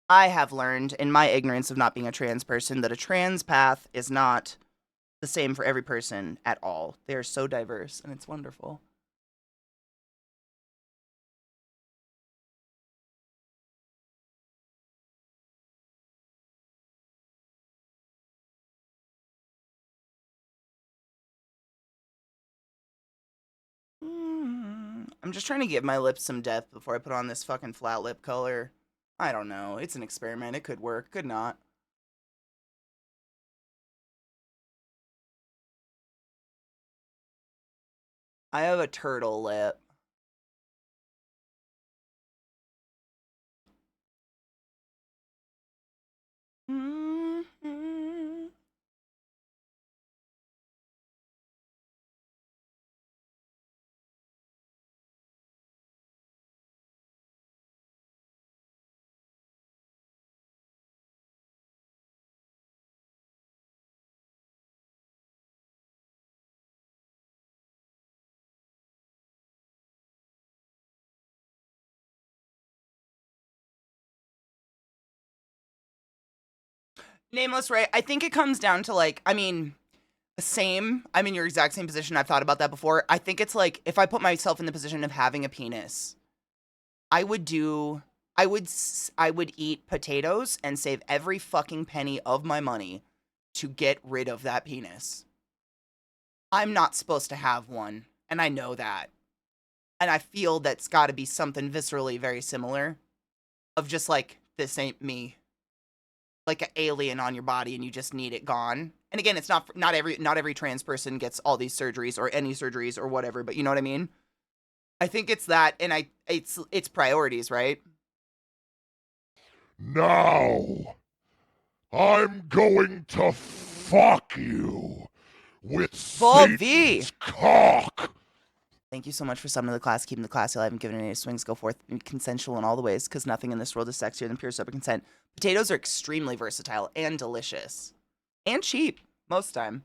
I have learned, in my ignorance of not being a trans person, that a trans path is not the same for every person at all. They are so diverse, and it's wonderful. I'm just trying to give my lips some depth before I put on this fucking flat lip color. I don't know. It's an experiment. It could work. Could not. I have a turtle lip. Nameless, right? I think it comes down to like, I mean, same. I'm in your exact same position. I've thought about that before. I think it's like if I put myself in the position of having a penis, I would do I would eat potatoes and save every fucking penny of my money to get rid of that penis. I'm not supposed to have one, and I know that. And I feel that's got to be something viscerally very similar of just like this ain't me. Like an alien on your body and you just need it gone. And again, it's not every trans person gets all these surgeries or any surgeries or whatever, but you know what I mean? I think it's that, and it's priorities, right? Now, I'm going to fuck you with Volvi! Satan's cock. Thank you so much for summoning the class, keeping the class alive, and giving any swings. Go forth, be consensual in all the ways, because nothing in this world is sexier than pure sober consent. Potatoes are extremely versatile and delicious. And cheap, most time.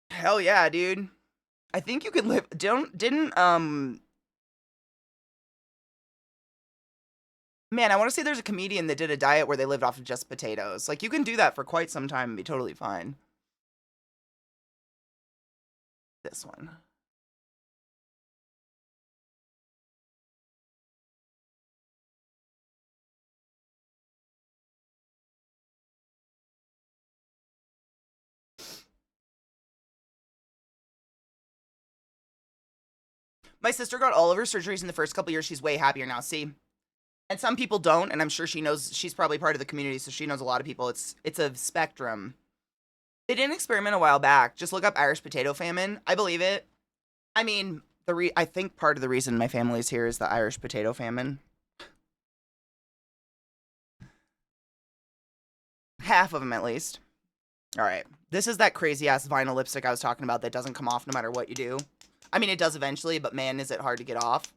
Hell yeah, dude. I think you can live, man, I want to say there's a comedian that did a diet where they lived off of just potatoes. Like, you can do that for quite some time and be totally fine. This one. My sister got all of her surgeries in the first couple years. She's way happier now. See? And some people don't, and I'm sure she knows, she's probably part of the community, so she knows a lot of people. It's a spectrum. They did an experiment a while back. Just look up Irish potato famine. I believe it. I mean, I think part of the reason my family's here is the Irish potato famine. Half of them, at least. All right. This is that crazy-ass vinyl lipstick I was talking about that doesn't come off no matter what you do. I mean, it does eventually, but man, is it hard to get off.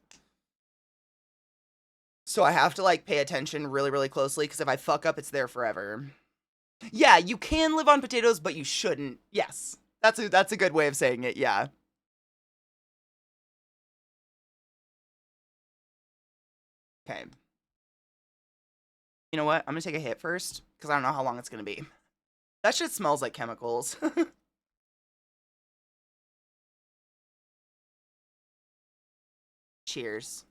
So I have to, like, pay attention really, really closely, because if I fuck up, it's there forever. Yeah, you can live on potatoes, but you shouldn't. Yes. That's a good way of saying it, yeah. Okay. You know what? I'm gonna take a hit first, because I don't know how long it's gonna be. That shit smells like chemicals. Cheers.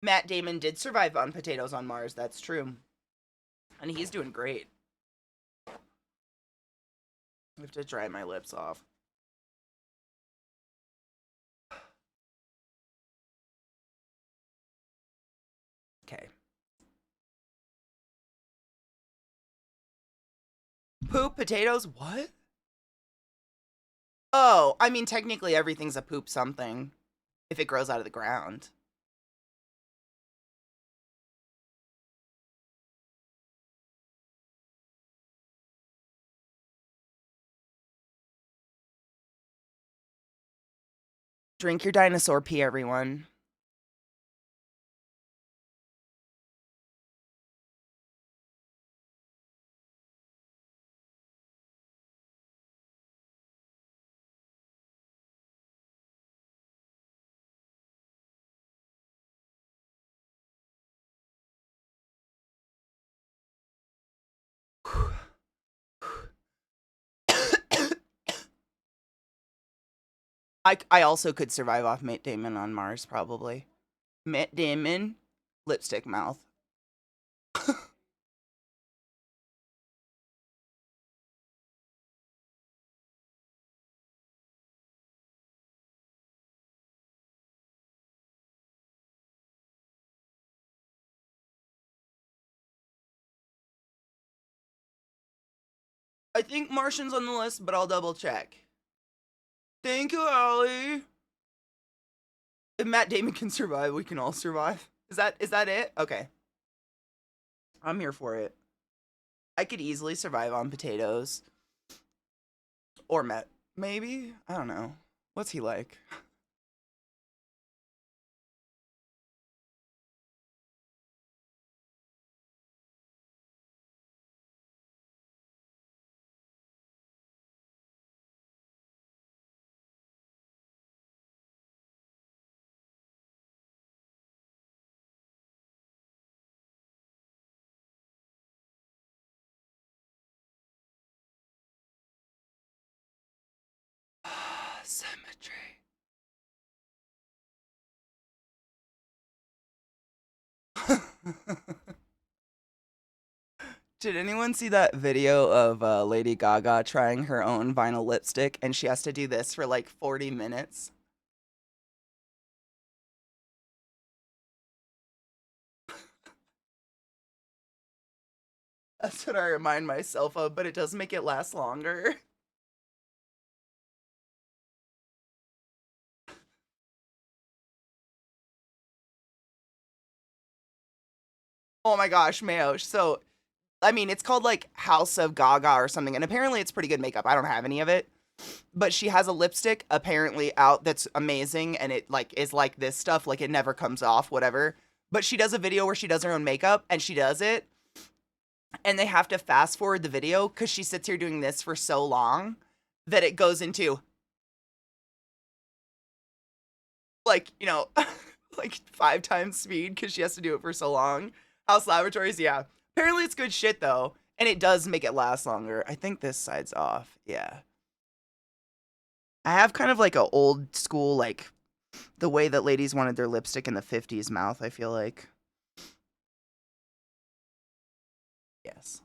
Matt Damon did survive on potatoes on Mars, that's true. And he's doing great. I have to dry my lips off. Okay. Poop potatoes? What? Oh, I mean, technically everything's a poop something if it grows out of the ground. Drink your dinosaur pee, everyone. I also could survive off Matt Damon on Mars, probably. Matt Damon, lipstick mouth. I think Martian's on the list, but I'll double check. Thank you, Allie. If Matt Damon can survive, we can all survive. Is that it? Okay. I'm here for it. I could easily survive on potatoes. Or Matt. Maybe? I don't know. What's he like? Symmetry. Did anyone see that video of Lady Gaga trying her own vinyl lipstick and she has to do this for like 40 minutes? That's what I remind myself of, but it does make it last longer. Oh my gosh, Mayo. So, I mean, it's called like House of Gaga or something, and apparently it's pretty good makeup. I don't have any of it. But she has a lipstick apparently out that's amazing, and it like is like this stuff, like it never comes off, whatever. But she does a video where she does her own makeup, and she does it, and they have to fast forward the video because she sits here doing this for so long that it goes into like, you know, like 5 times speed because she has to do it for so long. House Laboratories, yeah. Apparently it's good shit though, and it does make it last longer. I think this side's off. Yeah. I have kind of like a old school like The way that ladies wanted their lipstick in the 50s mouth, I feel like. Yes.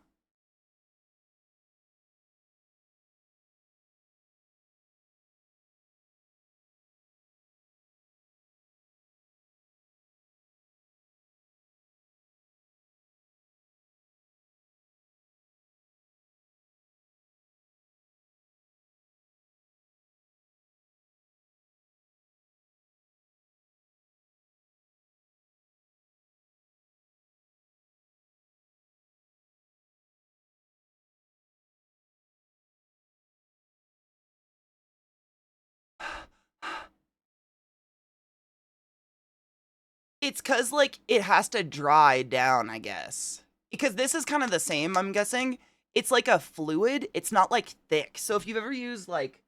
It's cuz like it has to dry down, I guess. Because this is kind of the same, I'm guessing. It's like a fluid. It's not like thick. So if you've ever used like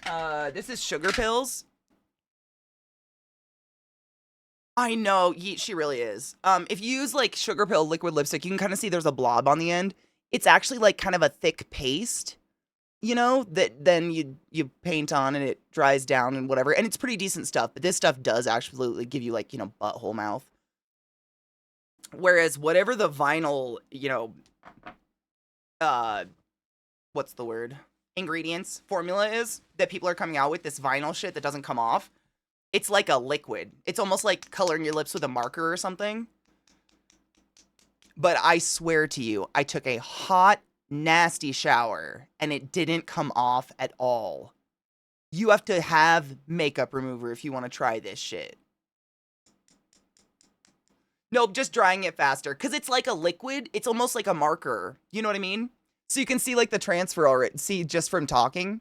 this is sugar pills. I know, she really is. If you use like sugar pill liquid lipstick, you can kind of see there's a blob on the end. It's actually like kind of a thick paste, you know, that then you paint on and it dries down and whatever. And it's pretty decent stuff, but this stuff does absolutely give you like, you know, butthole mouth. Whereas whatever the vinyl, you know, uh what's the word? Ingredients formula is that people are coming out with, this vinyl shit that doesn't come off. It's like a liquid. It's almost like coloring your lips with a marker or something. But I swear to you, I took a hot, nasty shower and it didn't come off at all. You have to have makeup remover if you want to try this shit. Nope, just drying it faster. Because it's like a liquid. It's almost like a marker. You know what I mean? So you can see like the transfer already. See, just from talking,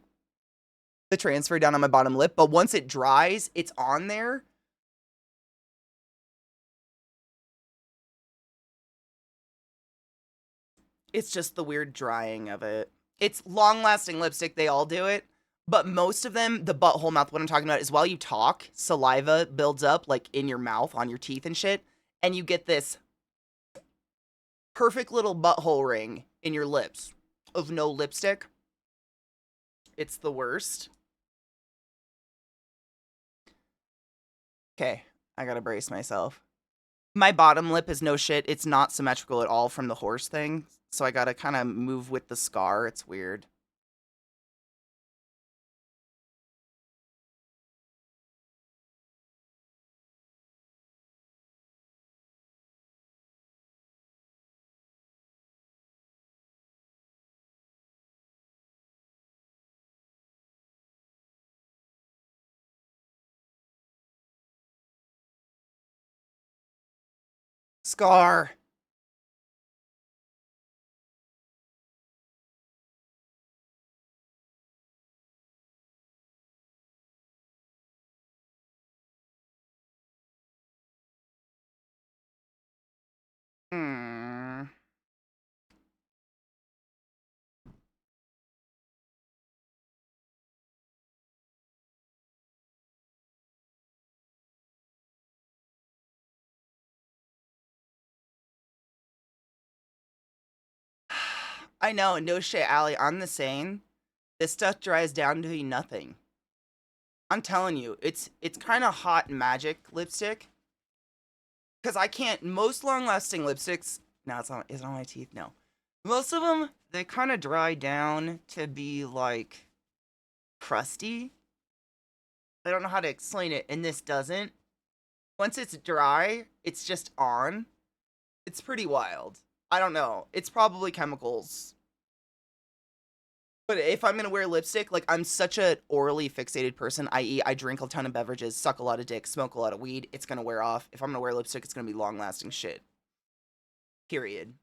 the transfer down on my bottom lip. But once it dries, it's on there. It's just the weird drying of it. It's long-lasting lipstick. They all do it. But most of them, the butthole mouth, what I'm talking about is while you talk, saliva builds up like in your mouth, on your teeth and shit. And you get this perfect little butthole ring in your lips of no lipstick. It's the worst. Okay, I gotta brace myself. My bottom lip is no shit. It's not symmetrical at all from the horse thing. So I gotta kind of move with the scar. It's weird. Scar. Hmm. I know, no shit, Allie. I'm the same. This stuff dries down to be nothing. I'm telling you, it's kind of hot magic lipstick. Because I can't. Most long-lasting lipsticks. No, it's on my teeth. No, most of them they kind of dry down to be like crusty. I don't know how to explain it, and this doesn't. Once it's dry, it's just on. It's pretty wild. I don't know. It's probably chemicals. But if I'm gonna wear lipstick, like I'm such a orally fixated person, i.e., I drink a ton of beverages, suck a lot of dick, smoke a lot of weed, it's gonna wear off. If I'm gonna wear lipstick, it's gonna be long lasting shit. Period.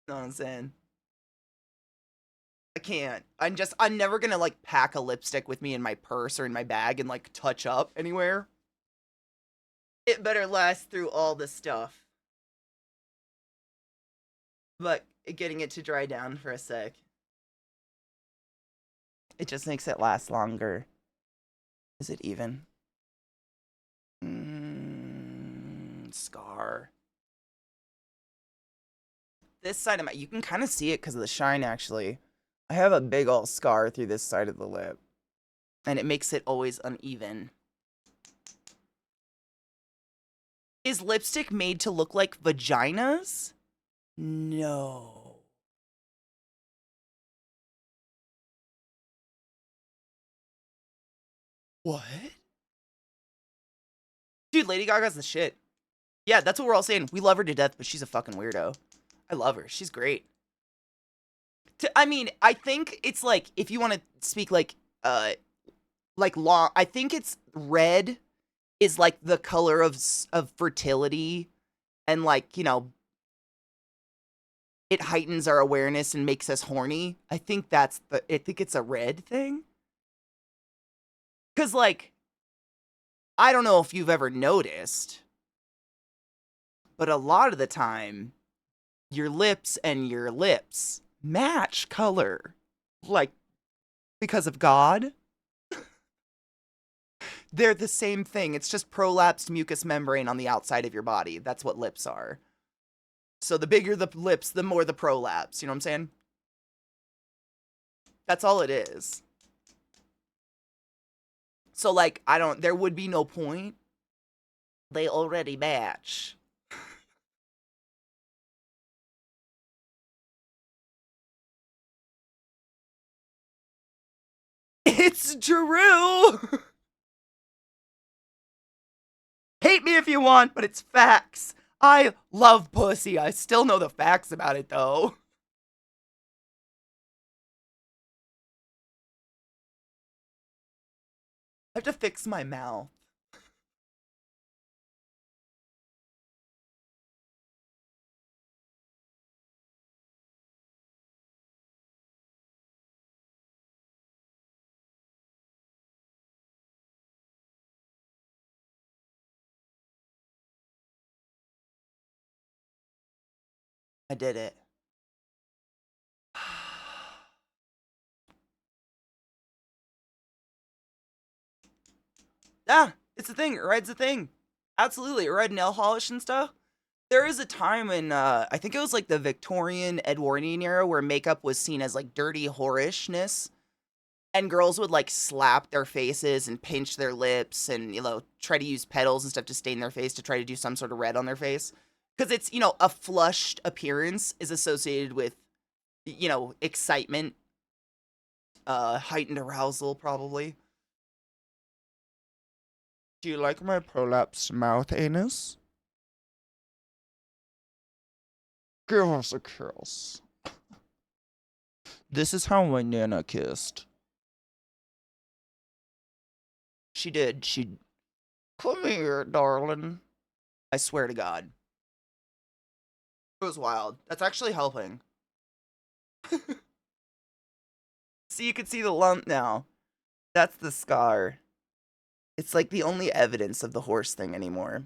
Know what I'm saying? I can't. I'm never gonna like pack a lipstick with me in my purse or in my bag and like touch up anywhere. It better last through all the stuff. But getting it to dry down for a sec, it just makes it last longer. Is it even? Scar. This side of my, you can kind of see it because of the shine actually. I have a big old scar through this side of the lip, and it makes it always uneven. Is lipstick made to look like vaginas? No. What? Dude, Lady Gaga's the shit. Yeah, that's what we're all saying. We love her to death, but she's a fucking weirdo. I love her. She's great. I mean, I think it's like, if you want to speak like long, I think it's red is like the color of fertility, and like, you know, it heightens our awareness and makes us horny. I think it's a red thing. Cause like, I don't know if you've ever noticed, but a lot of the time, your lips and your lips match color. Like, because of God. They're the same thing. It's just prolapsed mucous membrane on the outside of your body. That's what lips are. So the bigger the lips, the more the prolapse. You know what I'm saying? That's all it is. So, like, there would be no point. They already match. It's true! Hate me if you want, but it's facts. I love pussy. I still know the facts about it, though. I have to fix my mouth. I did it. Ah, it's a thing. Red's a thing. Absolutely. Red nail polish and stuff. There is a time in, I think it was like the Victorian, Edwardian era where makeup was seen as like dirty whorishness. And girls would like slap their faces and pinch their lips and, you know, try to use petals and stuff to stain their face to try to do some sort of red on their face. Because it's, you know, a flushed appearance is associated with, you know, excitement, heightened arousal, probably. Do you like my prolapsed mouth, anus? Give us a kiss. This is how my Nana kissed. She did. She. Come here, darling. I swear to God. It was wild. That's actually helping. See, you can see the lump now. That's the scar. It's like the only evidence of the horse thing anymore.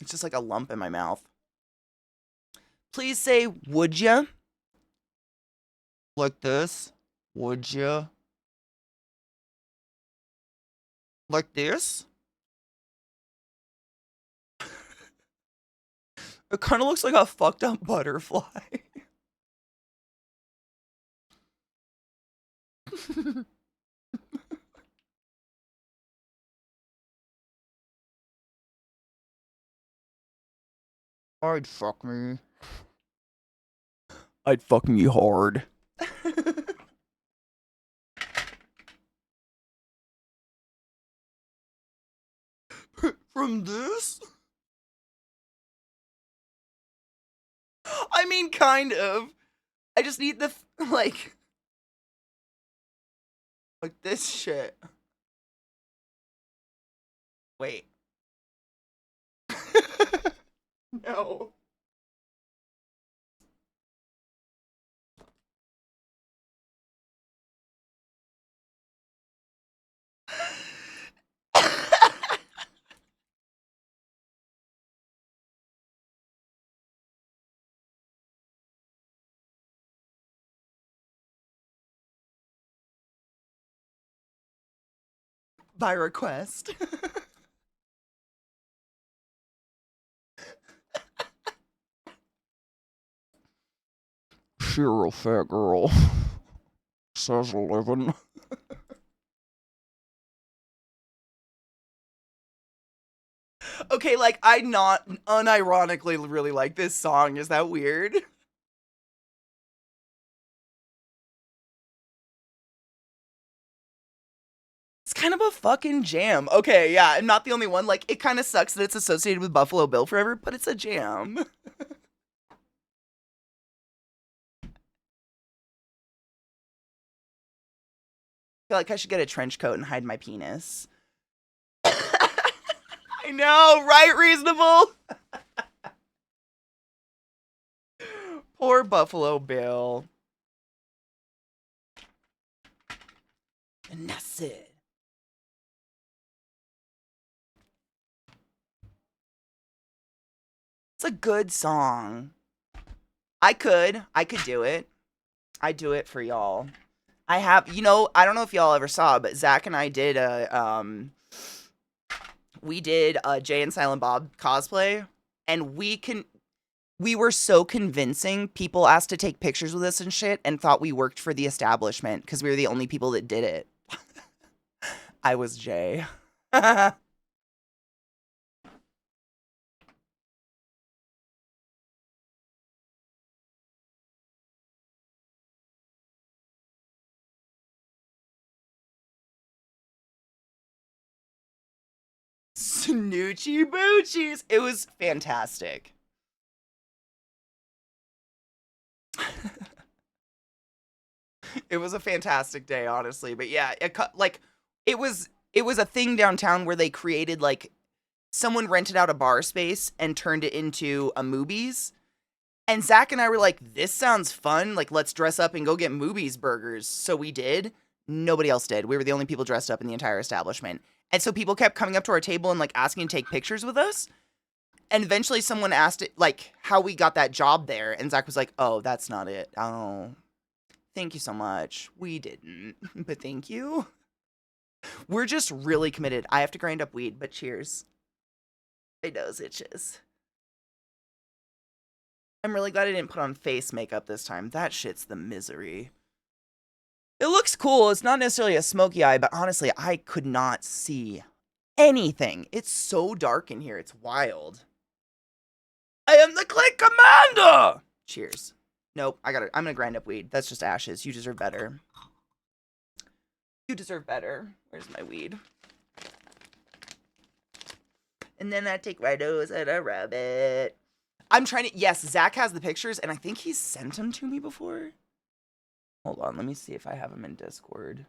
It's just like a lump in my mouth. Please say, would ya? Like this? Would ya? Like this? It kind of looks like a fucked up butterfly. I'd fuck me. I'd fuck me hard. From this? I mean, kind of. I just need the, like this shit. Wait. No. By request. She a real fat girl. says living. Okay, like, I not unironically really like this song. Is that weird? It's kind of a fucking jam. Okay, yeah, I'm not the only one. Like, it kind of sucks that it's associated with Buffalo Bill forever, but it's a jam. I feel like I should get a trench coat and hide my penis. I know, right? Reasonable. Poor Buffalo Bill. And that's it. It's a good song. I could do it. I'd do it for y'all. I have, I don't know if y'all ever saw, but Zach and I did we did a Jay and Silent Bob cosplay, and we were so convincing. People asked to take pictures with us and shit and thought we worked for the establishment because we were the only people that did it. I was Jay. Snoochie Boochies. It was fantastic. It was a fantastic day, honestly. But yeah, it was a thing downtown where they created like someone rented out a bar space and turned it into a Moobies. And Zach and I were like, this sounds fun. Like, let's dress up and go get Moobies burgers. So we did. Nobody else did. We were the only people dressed up in the entire establishment. And so people kept coming up to our table and like asking to take pictures with us. And eventually someone asked it like how we got that job there. And Zach was like, oh, that's not it. Oh, thank you so much. We didn't, but thank you. We're just really committed. I have to grind up weed, but cheers. My nose itches. I'm really glad I didn't put on face makeup this time. That shit's the misery. It looks cool. It's not necessarily a smoky eye, but honestly, I could not see anything. It's so dark in here. It's wild. I am the Click Commander! Cheers. Nope, I'm gonna grind up weed. That's just ashes. You deserve better. You deserve better. Where's my weed? And then I take Ridos and I rub it. I'm trying to, yes, Zach has the pictures, and I think he's sent them to me before. Hold on, let me see if I have them in Discord.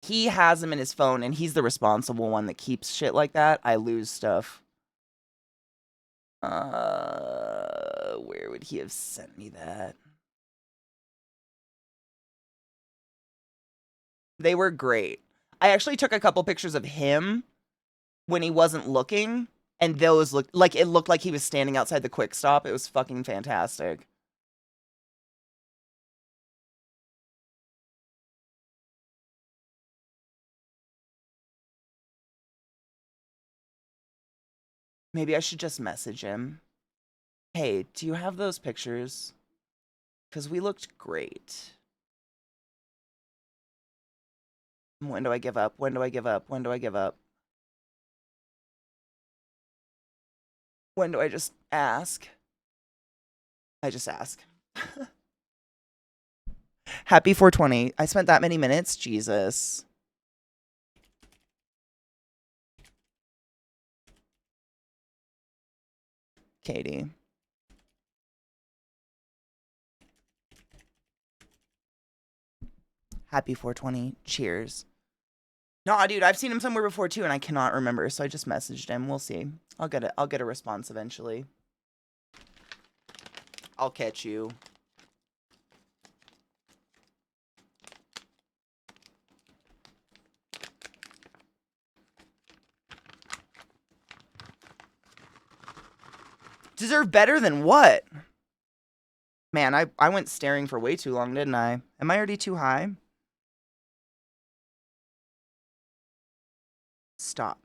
He has them in his phone, and he's the responsible one that keeps shit like that. I lose stuff. Where would he have sent me that? They were great. I actually took a couple pictures of him when he wasn't looking, and those looked like he was standing outside the Quick Stop. It was fucking fantastic. Maybe I should just message him. Hey, do you have those pictures? Because we looked great. When do I give up? When do I give up? When do I give up? When do I just ask? I just ask. Happy 420. I spent that many minutes? Jesus. Katie. Happy 420. Cheers. Nah, dude, I've seen him somewhere before too, and I cannot remember, so I just messaged him. We'll see. I'll get a response eventually. I'll catch you. Deserve better than what? Man, I went staring for way too long, didn't I? Am I already too high? Stop.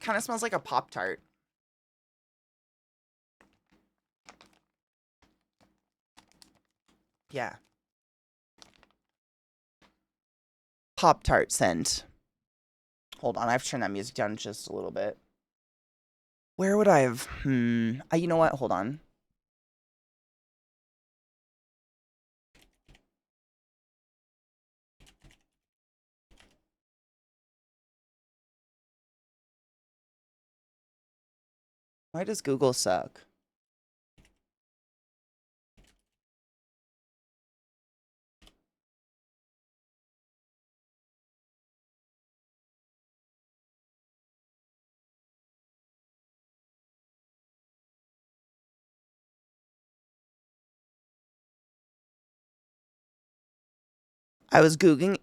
Kind of smells like a Pop-Tart. Yeah. Pop-Tart scent. Hold on, I have to turn that music down just a little bit. Where would I have... you know what? Hold on. Why does Google suck? I was Googling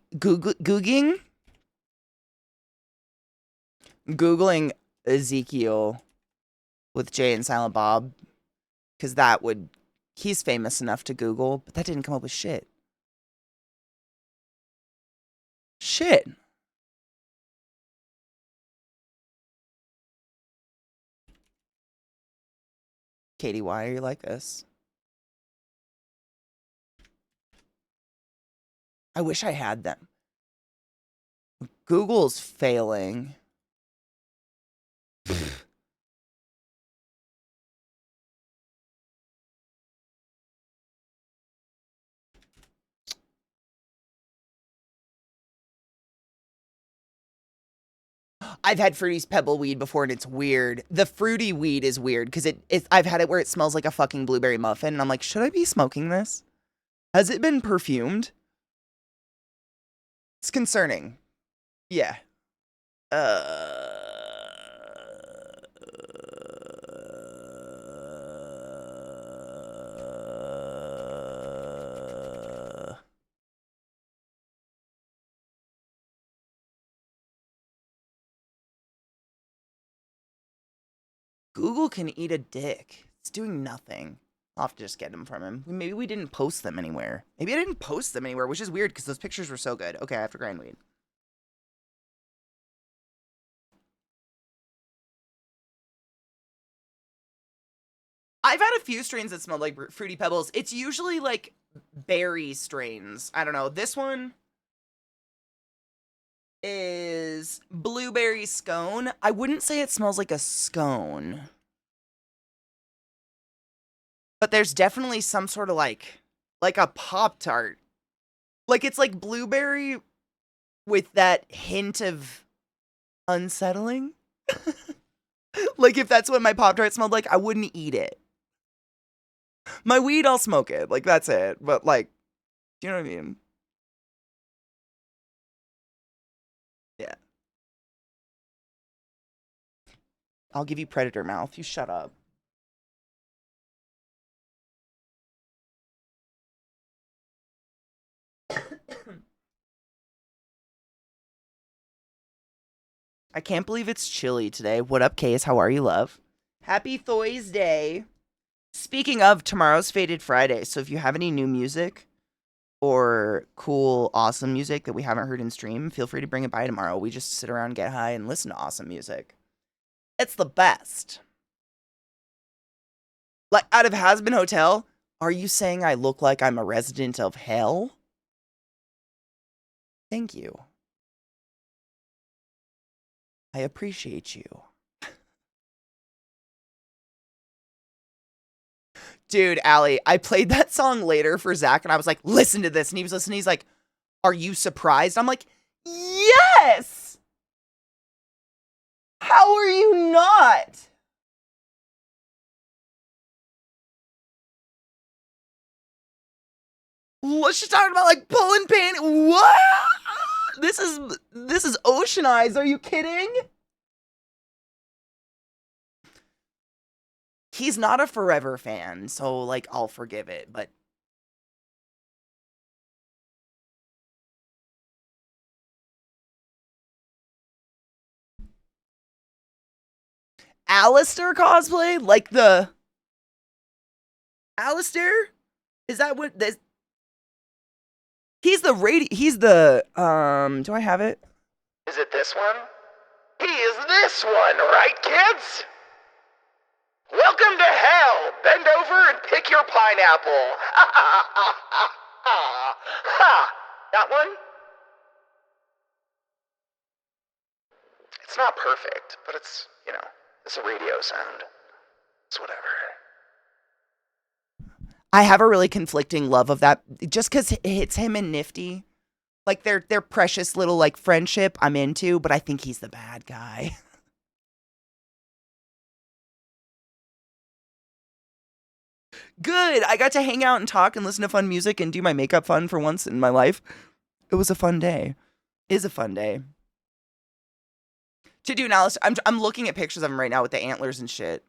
Ezekiel with Jay and Silent Bob, because he's famous enough to Google, but that didn't come up with shit. Shit. Katie, why are you like this? I wish I had them. Google's failing. I've had Fruity's Pebble weed before and it's weird. The fruity weed is weird because I've had it where it smells like a fucking blueberry muffin and I'm like, should I be smoking this? Has it been perfumed? It's concerning. Yeah. Google can eat a dick. It's doing nothing. I'll have to just get them from him. Maybe we didn't post them anywhere. Maybe I didn't post them anywhere, which is weird because those pictures were so good. Okay, I have to grind weed. I've had a few strains that smelled like Fruity Pebbles. It's usually like berry strains. I don't know. This one is blueberry scone. I wouldn't say it smells like a scone. But there's definitely some sort of like a Pop-Tart. Like it's like blueberry with that hint of unsettling. Like if that's what my Pop-Tart smelled like, I wouldn't eat it. My weed, I'll smoke it. Like that's it. But like, do you know what I mean? Yeah. I'll give you predator mouth. You shut up. I can't believe it's chilly today. What up, Case? How are you, love? Happy Thursday Day. Speaking of, tomorrow's Faded Friday, so if you have any new music or cool, awesome music that we haven't heard in stream, feel free to bring it by tomorrow. We just sit around, get high, and listen to awesome music. It's the best. Like, out of Has-Been Hotel, are you saying I look like I'm a resident of hell? Thank you. I appreciate you. Dude, Allie, I played that song later for Zach, and I was like, listen to this. And he was listening. He's like, are you surprised? I'm like, yes! How are you not? What's she talking about? Like pulling panty? What? This is Ocean Eyes. Are you kidding? He's not a Forever fan, so like I'll forgive it, but Alistair cosplay? Like the Alistair? Is that what this? He's the do I have it? Is it this one? He is this one, right, kids? Welcome to hell! Bend over and pick your pineapple! Ha! That one? It's not perfect, but it's, it's a radio sound. It's whatever. I have a really conflicting love of that, just because it's him and Nifty. Like, their precious little, like, friendship I'm into, but I think he's the bad guy. Good. I got to hang out and talk and listen to fun music and do my makeup fun for once in my life. It was a fun day. Is a fun day. To do analysis, I'm looking at pictures of him right now with the antlers and shit.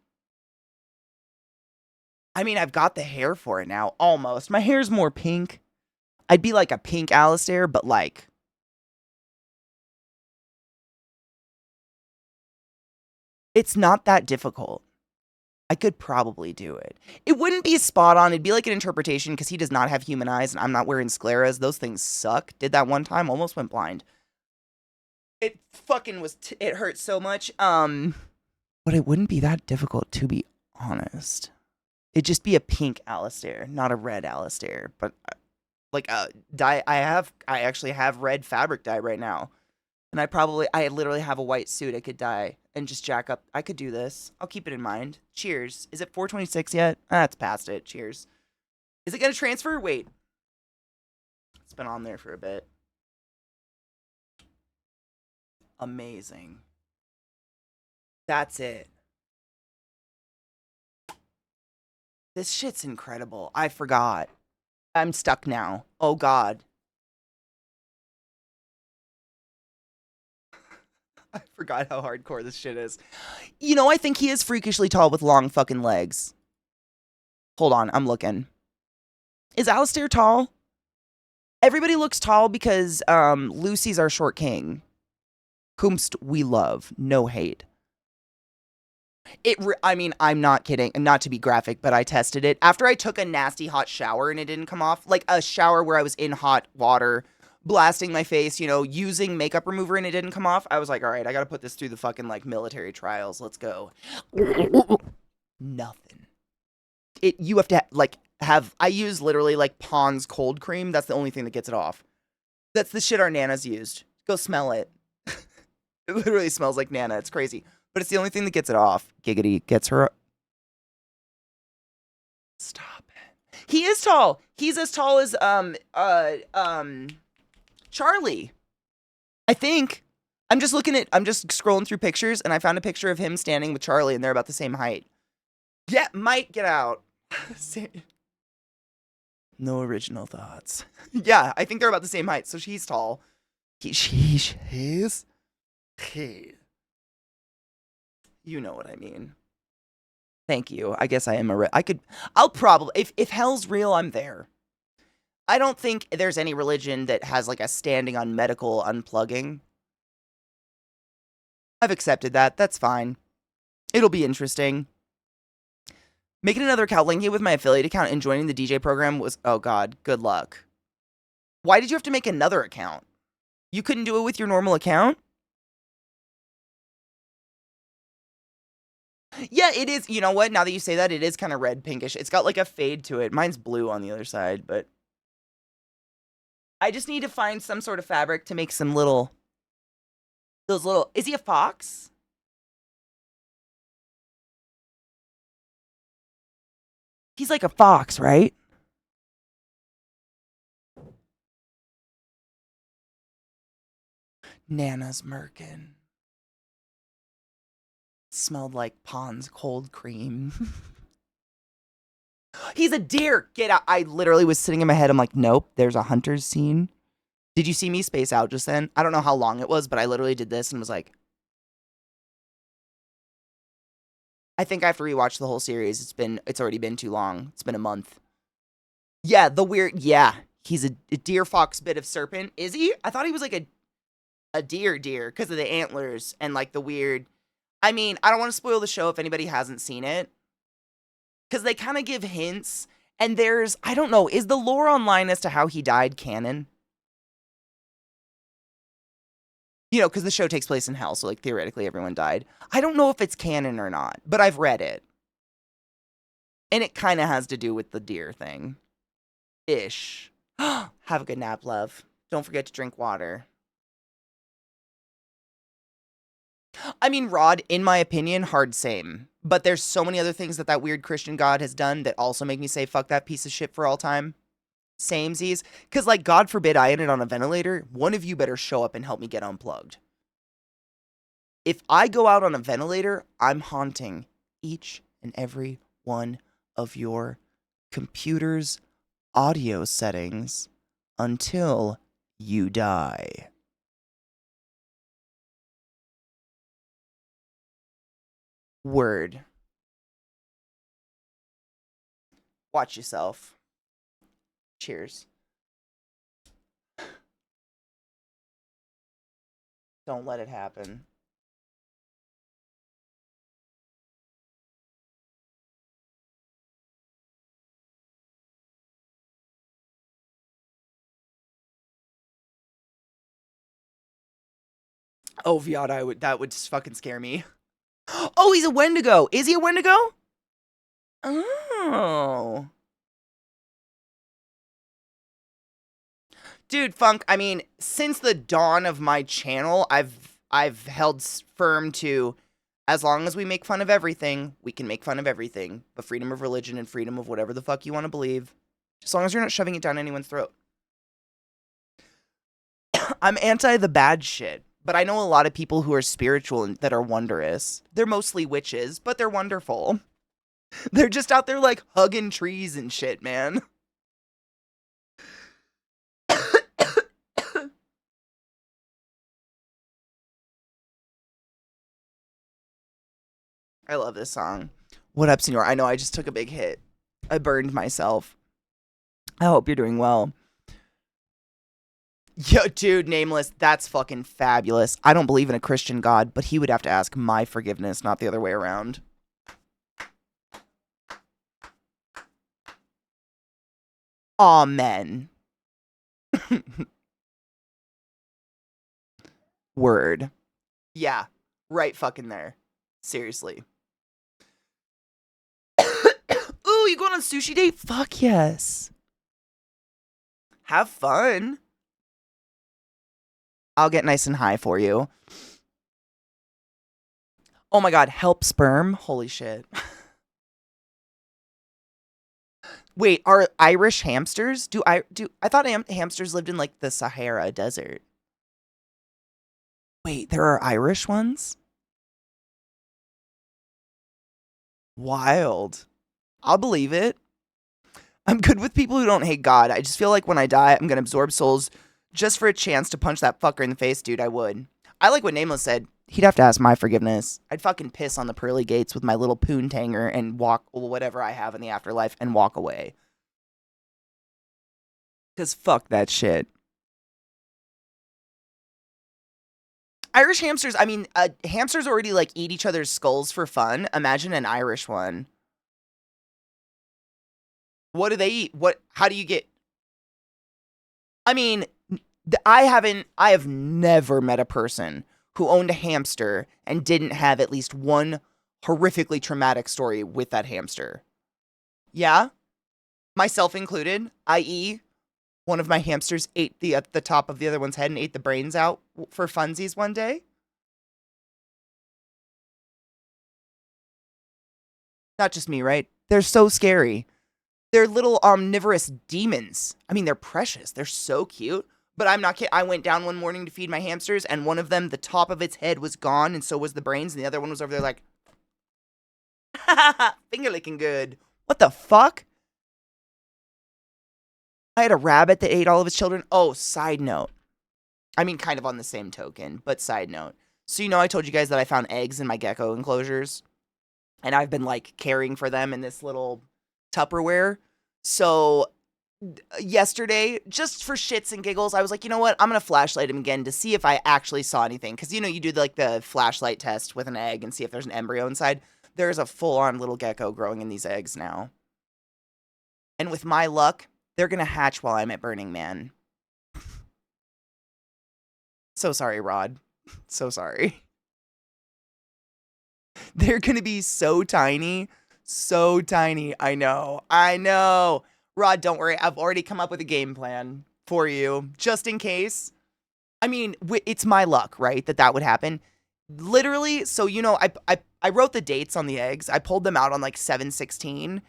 I mean, I've got the hair for it now, almost. My hair's more pink. I'd be like a pink Alistair, but like... It's not that difficult. I could probably do it. It wouldn't be spot on. It'd be like an interpretation because he does not have human eyes and I'm not wearing scleras. Those things suck. Did that one time, almost went blind. It fucking was, it hurt so much. But it wouldn't be that difficult, to be honest. It'd just be a pink Alistair, not a red Alistair. But like dye, I actually have red fabric dye right now. And I literally have a white suit I could dye and just jack up. I could do this. I'll keep it in mind. Cheers. Is it 426 yet? It's past it. Cheers. Is it going to transfer? Wait. It's been on there for a bit. Amazing. That's it. This shit's incredible. I forgot. I'm stuck now. Oh, God. I forgot how hardcore this shit is. You know, I think he is freakishly tall with long fucking legs. Hold on, I'm looking. Is Alistair tall? Everybody looks tall because Lucy's our short king. Whomst we love. No hate. I mean, I'm not kidding. Not to be graphic, but I tested it. After I took a nasty hot shower and it didn't come off, like a shower where I was in hot water, blasting my face, using makeup remover and it didn't come off, I was like, all right, I gotta put this through the fucking, like, military trials. Let's go. Nothing. You have to, I use literally, like, Pond's cold cream. That's the only thing that gets it off. That's the shit our Nana's used. Go smell it. It literally smells like Nana. It's crazy. But it's the only thing that gets it off. Giggity gets her. Stop it. He is tall. He's as tall as Charlie. I think. I'm just scrolling through pictures and I found a picture of him standing with Charlie and they're about the same height. Yeah, might get out. No original thoughts. Yeah, I think they're about the same height. So she's tall. He's. Hey. You know what I mean. Thank you. I guess I am I'll probably, if hell's real, I'm there. I don't think there's any religion that has like a standing on medical unplugging. I've accepted that. That's fine. It'll be interesting. Making another account, linking it with my affiliate account and joining the DJ program was, oh God, good luck. Why did you have to make another account? You couldn't do it with your normal account? Yeah, it is. You know what? Now that you say that, it is kind of red pinkish. It's got like a fade to it. Mine's blue on the other side, but I just need to find some sort of fabric to make some is he a fox? He's like a fox, right? Nana's merkin. Smelled like Pond's cold cream. He's a deer. Get out. I literally was sitting in my head. I'm like, nope, there's a hunter's scene. Did you see me space out just then? I don't know how long it was, but I literally did this and was like, I think I have to rewatch the whole series. It's already been too long. It's been a month. Yeah, he's a deer fox bit of serpent. Is he? I thought he was like a deer because of the antlers and like the weird. I mean, I don't want to spoil the show if anybody hasn't seen it. Because they kind of give hints. And I don't know, is the lore online as to how he died canon? Because the show takes place in hell, so like theoretically everyone died. I don't know if it's canon or not, but I've read it. And it kind of has to do with the deer thing. Ish. Have a good nap, love. Don't forget to drink water. I mean, Rod, in my opinion, hard same. But there's so many other things that weird Christian God has done that also make me say, fuck that piece of shit for all time. Samesies. Because, like, God forbid I ended on a ventilator, one of you better show up and help me get unplugged. If I go out on a ventilator, I'm haunting each and every one of your computer's audio settings until you die. Word. Watch yourself. Cheers. Don't let it happen. Oh, Viad, that would just fucking scare me. Oh, he's a Wendigo. Is he a Wendigo? Oh. Dude, Funk, I mean, since the dawn of my channel, I've held firm to, as long as we make fun of everything, we can make fun of everything. But freedom of religion and freedom of whatever the fuck you want to believe. As long as you're not shoving it down anyone's throat. I'm anti the bad shit. But I know a lot of people who are spiritual and that are wondrous. They're mostly witches, but they're wonderful. They're just out there like hugging trees and shit, man. I love this song. What up, senor? I know I just took a big hit. I burned myself. I hope you're doing well. Yo, dude, Nameless, that's fucking fabulous. I don't believe in a Christian God, but he would have to ask my forgiveness, not the other way around. Amen. Word. Yeah, right fucking there. Seriously. Ooh, you going on a sushi date? Fuck yes. Have fun. I'll get nice and high for you. Oh my god, help sperm? Holy shit. Wait, are Irish hamsters? I thought hamsters lived in like the Sahara Desert. Wait, there are Irish ones? Wild. I'll believe it. I'm good with people who don't hate God. I just feel like when I die, I'm gonna absorb souls just for a chance to punch that fucker in the face, dude. I would. I like what Nameless said. He'd have to ask my forgiveness. I'd fucking piss on the pearly gates with my little poontanger and walk whatever I have in the afterlife and walk away. Because fuck that shit. Irish hamsters, I mean, hamsters already like eat each other's skulls for fun. Imagine an Irish one. What do they eat? How do you get? I mean, I have never met a person who owned a hamster and didn't have at least one horrifically traumatic story with that hamster. Yeah? Myself included, i.e., one of my hamsters ate the top of the other one's head and ate the brains out for funsies one day. Not just me, right? They're so scary. They're little omnivorous demons. I mean, they're precious. They're so cute. But I'm not kidding. I went down one morning to feed my hamsters, and one of them, the top of its head was gone, and so was the brains, and the other one was over there like, finger licking good. What the fuck? I had a rabbit that ate all of its children. Oh, side note. I mean, kind of on the same token, but side note. So, you know, I told you guys that I found eggs in my gecko enclosures, and I've been, like, caring for them in this little Tupperware. So yesterday, just for shits and giggles, I was like, you know what? I'm going to flashlight him again to see if I actually saw anything. Because, you know, you do like the flashlight test with an egg and see if there's an embryo inside. There's a full-on little gecko growing in these eggs now. And with my luck, they're going to hatch while I'm at Burning Man. So sorry, Rod. So sorry. They're going to be so tiny, So tiny. I know. I know. Rod, don't worry. I've already come up with a game plan for you just in case. I mean, it's my luck, right? That would happen. Literally, so I wrote the dates on the eggs. I pulled them out on like 7/16.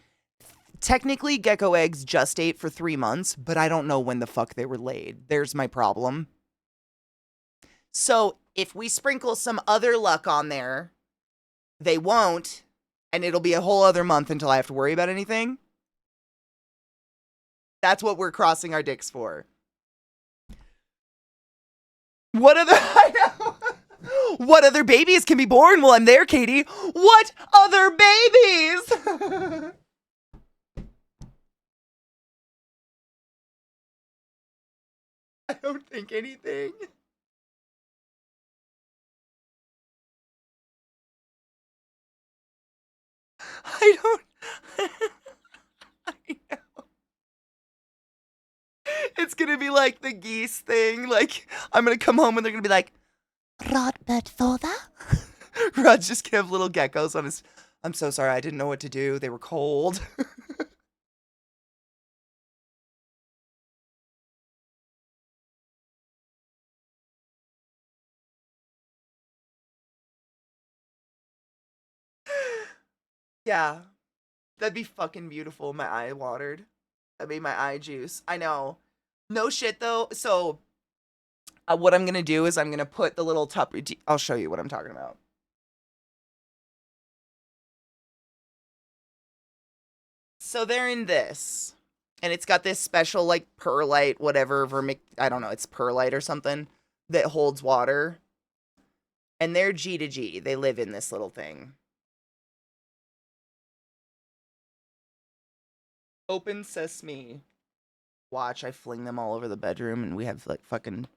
Technically, gecko eggs gestate for 3 months, but I don't know when the fuck they were laid. There's my problem. So if we sprinkle some other luck on there, they won't, and it'll be a whole other month until I have to worry about anything. That's what we're crossing our dicks for. What other what other babies can be born while I'm there, Katie? What other babies? I don't think anything. I don't. I know. It's gonna be like the geese thing. Like, I'm gonna come home and they're gonna be like, Rodbert Thorda? Rod's just gonna have little geckos on his. I'm so sorry, I didn't know what to do. They were cold. Yeah. That'd be fucking beautiful. My eye watered. That made my eye juice. I know. No shit though. So, what I'm gonna do is I'm gonna put the little I'll show you what I'm talking about. So they're in this, and it's got this special like perlite, whatever I don't know. It's perlite or something that holds water. And they're G to G. They live in this little thing. Open sesame. Watch, I fling them all over the bedroom, and we have like fucking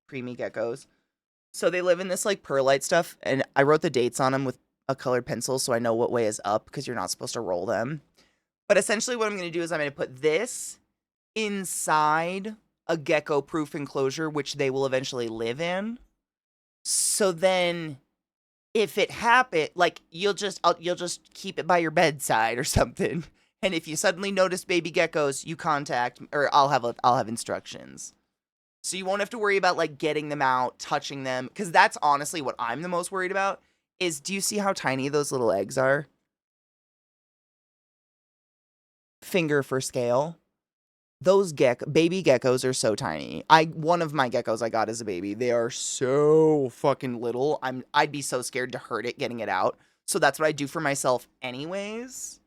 creamy geckos. So they live in this like perlite stuff, and I wrote the dates on them with a colored pencil so I know what way is up because you're not supposed to roll them. But essentially what I'm going to do is I'm going to put this inside a gecko-proof enclosure, which they will eventually live in. So then if it happens, like you'll just keep it by your bedside or something. And if you suddenly notice baby geckos, you contact, or I'll have instructions. So you won't have to worry about like getting them out, touching them, because that's honestly what I'm the most worried about. Is do you see how tiny those little eggs are? Finger for scale. Those baby geckos are so tiny. One of my geckos I got as a baby, they are so fucking little. I'd be so scared to hurt it getting it out. So that's what I do for myself anyways.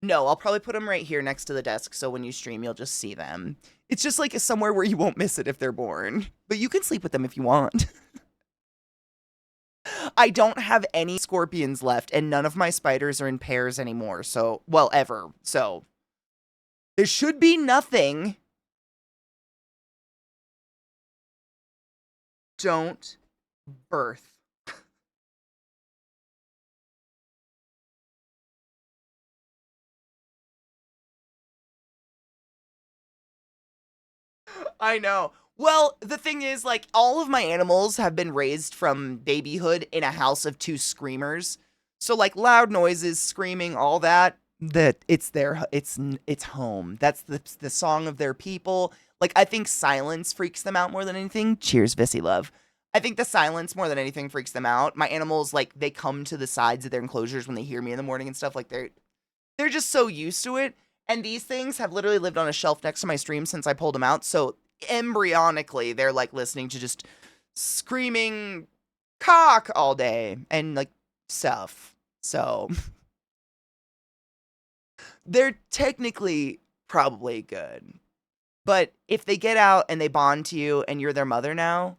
No, I'll probably put them right here next to the desk so when you stream you'll just see them. It's just like somewhere where you won't miss it if they're born. But you can sleep with them if you want. I don't have any scorpions left, and none of my spiders are in pairs anymore. So, well, ever. So, there should be nothing. Don't birth. I know. Well, the thing is, like, all of my animals have been raised from babyhood in a house of 2 screamers. So, like, loud noises, screaming, all that it's home. That's the song of their people. Like, I think silence freaks them out more than anything. Cheers, Vissy love. I think the silence more than anything freaks them out. My animals, like, they come to the sides of their enclosures when they hear me in the morning and stuff. Like, they're just so used to it. And these things have literally lived on a shelf next to my stream since I pulled them out. So embryonically, they're like listening to just screaming cock all day and like stuff. So they're technically probably good. But if they get out and they bond to you and you're their mother now,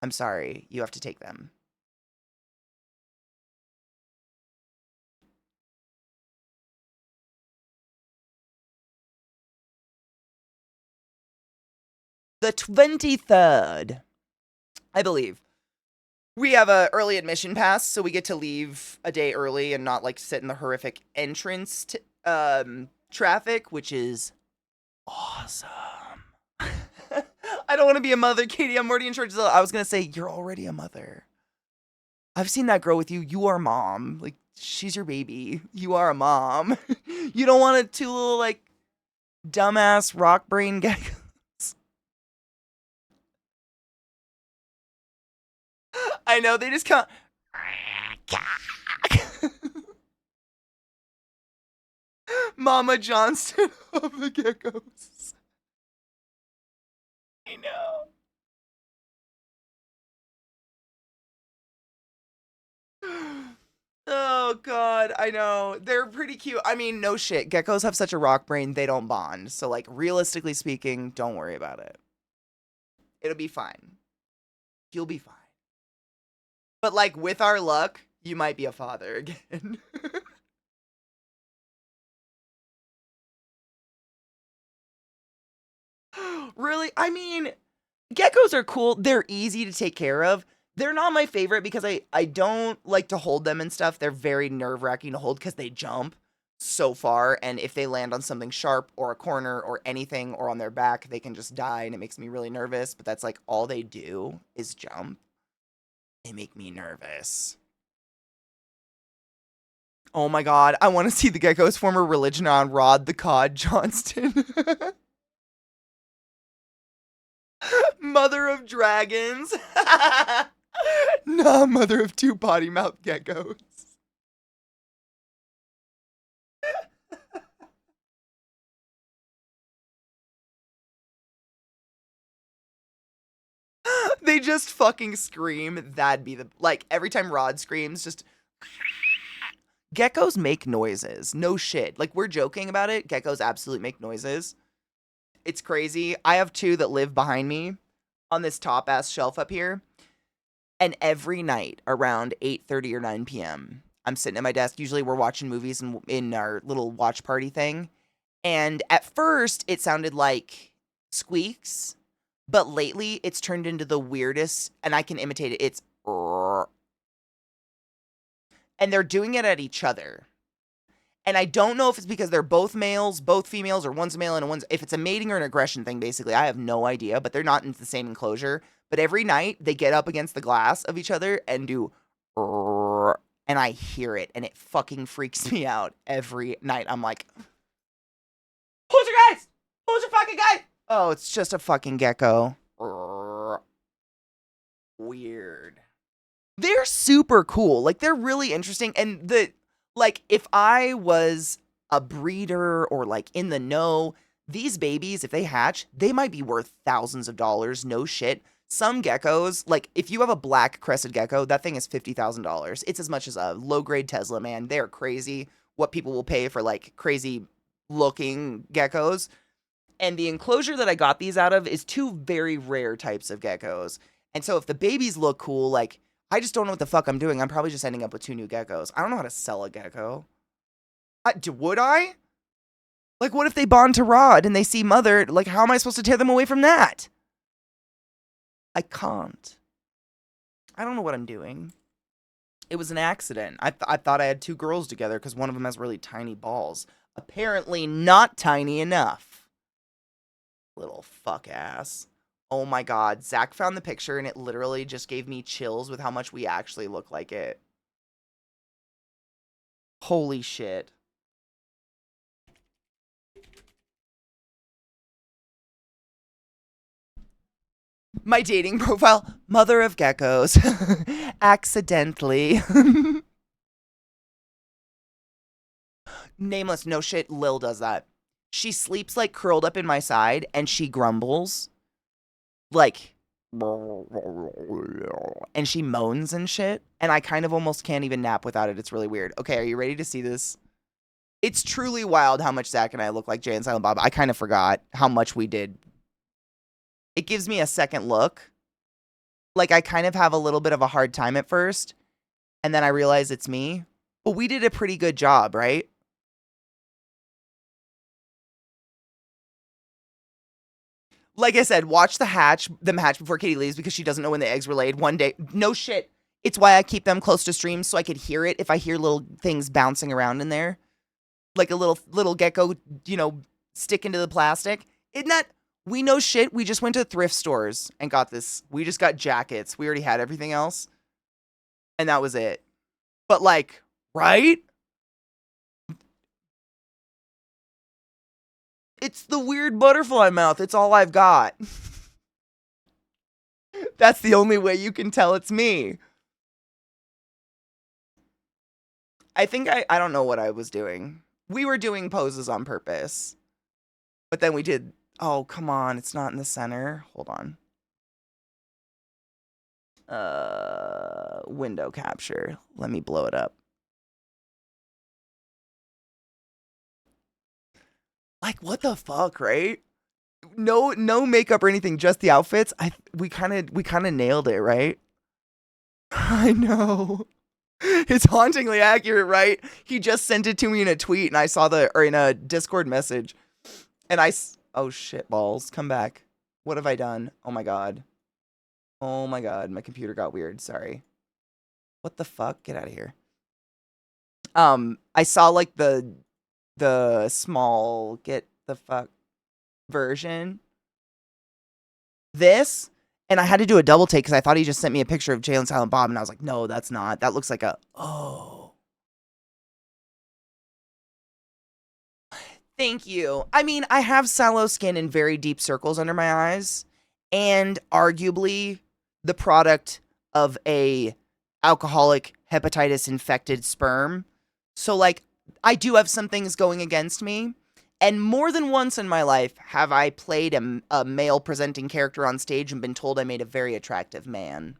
I'm sorry, you have to take them. The 23rd, I believe. We have a early admission pass, so we get to leave a day early and not like sit in the horrific entrance traffic, which is awesome. I don't want to be a mother, Katie. I'm already in charge. I was gonna say you're already a mother. I've seen that grow with you. You are mom. Like, she's your baby. You are a mom. You don't want two little, like, dumbass rock brain geckos. I know, they just come. Mama Johnston of the geckos. I know. Oh god, I know. They're pretty cute. I mean, no shit. Geckos have such a rock brain, they don't bond. So, like, realistically speaking, don't worry about it. It'll be fine. You'll be fine. But, like, with our luck, you might be a father again. Really? I mean, geckos are cool. They're easy to take care of. They're not my favorite because I don't like to hold them and stuff. They're very nerve-wracking to hold because they jump so far. And if they land on something sharp or a corner or anything or on their back, they can just die. And it makes me really nervous. But that's like all they do is jump. They make me nervous. Oh my god. I want to see the geckos form a religion on Rod the Cod Johnston. Mother of dragons. Nah, mother of two potty mouth geckos. They just fucking scream. That'd be the, like, every time Rod screams, just. Geckos make noises. No shit. Like, we're joking about it. Geckos absolutely make noises. It's crazy. I have two that live behind me on this top ass shelf up here. And every night around 8:30 or 9 p.m., I'm sitting at my desk. Usually we're watching movies in our little watch party thing. And at first it sounded like squeaks, but lately it's turned into the weirdest, and I can imitate it. It's and they're doing it at each other. And I don't know if it's because they're both males, both females, or one's a male and one's, if it's a mating or an aggression thing, basically. I have no idea, but they're not in the same enclosure. But every night they get up against the glass of each other and do, and I hear it, and it fucking freaks me out every night. I'm like, who's your guys? Who's your fucking guy? Oh, it's just a fucking gecko. Weird. They're super cool. Like, they're really interesting. And like, if I was a breeder or, like, in the know, these babies, if they hatch, they might be worth thousands of dollars. No shit. Some geckos, like, if you have a black crested gecko, that thing is $50,000. It's as much as a low-grade Tesla, man. They're crazy what people will pay for, like, crazy-looking geckos. And the enclosure that I got these out of is two very rare types of geckos. And so if the babies look cool, like, I just don't know what the fuck I'm doing. I'm probably just ending up with two new geckos. I don't know how to sell a gecko. Would I? Like, what if they bond to Rod and they see Mother? Like, how am I supposed to tear them away from that? I can't. I don't know what I'm doing. It was an accident. I thought I had two girls together because one of them has really tiny balls. Apparently not tiny enough. Little fuck ass. Oh my god. Zach found the picture and it literally just gave me chills with how much we actually look like it. Holy shit. My dating profile, mother of geckos. Accidentally. Nameless, no shit, Lil does that. She sleeps like curled up in my side and she grumbles. Like, and she moans and shit. And I kind of almost can't even nap without it. It's really weird. Okay, are you ready to see this? It's truly wild how much Zach and I look like Jay and Silent Bob. I kind of forgot how much we did. It gives me a second look. Like, I kind of have a little bit of a hard time at first. And then I realize it's me. But we did a pretty good job, right? Like I said, watch them hatch before Katie leaves because she doesn't know when the eggs were laid one day. No shit. It's why I keep them close to streams so I could hear it if I hear little things bouncing around in there. Like a little gecko, you know, stick into the plastic. Isn't that... We know shit. We just went to thrift stores and got this. We just got jackets. We already had everything else. And that was it. But, like, Right? It's the weird butterfly mouth. It's all I've got. That's the only way you can tell it's me. I think I don't know what I was doing. We were doing poses on purpose. But then we did, oh, come on, it's not in the center. Hold on. Window capture. Let me blow it up. Like, what the fuck, right? No makeup or anything, just the outfits. We kind of nailed it, right? I know. It's hauntingly accurate, right? He just sent it to me in a tweet, and I saw or in a Discord message, and oh shit balls, come back. What have I done? Oh my god, my computer got weird. Sorry. What the fuck? Get out of here. I saw like the small get the fuck version. This. And I had to do a double take because I thought he just sent me a picture of Jay and Silent Bob, and I was like, no, that's not. That looks like oh. Thank you. I mean, I have sallow skin and very deep circles under my eyes, and arguably the product of a alcoholic hepatitis infected sperm. So like, I do have some things going against me. And more than once in my life have I played a male presenting character on stage and been told I made a very attractive man.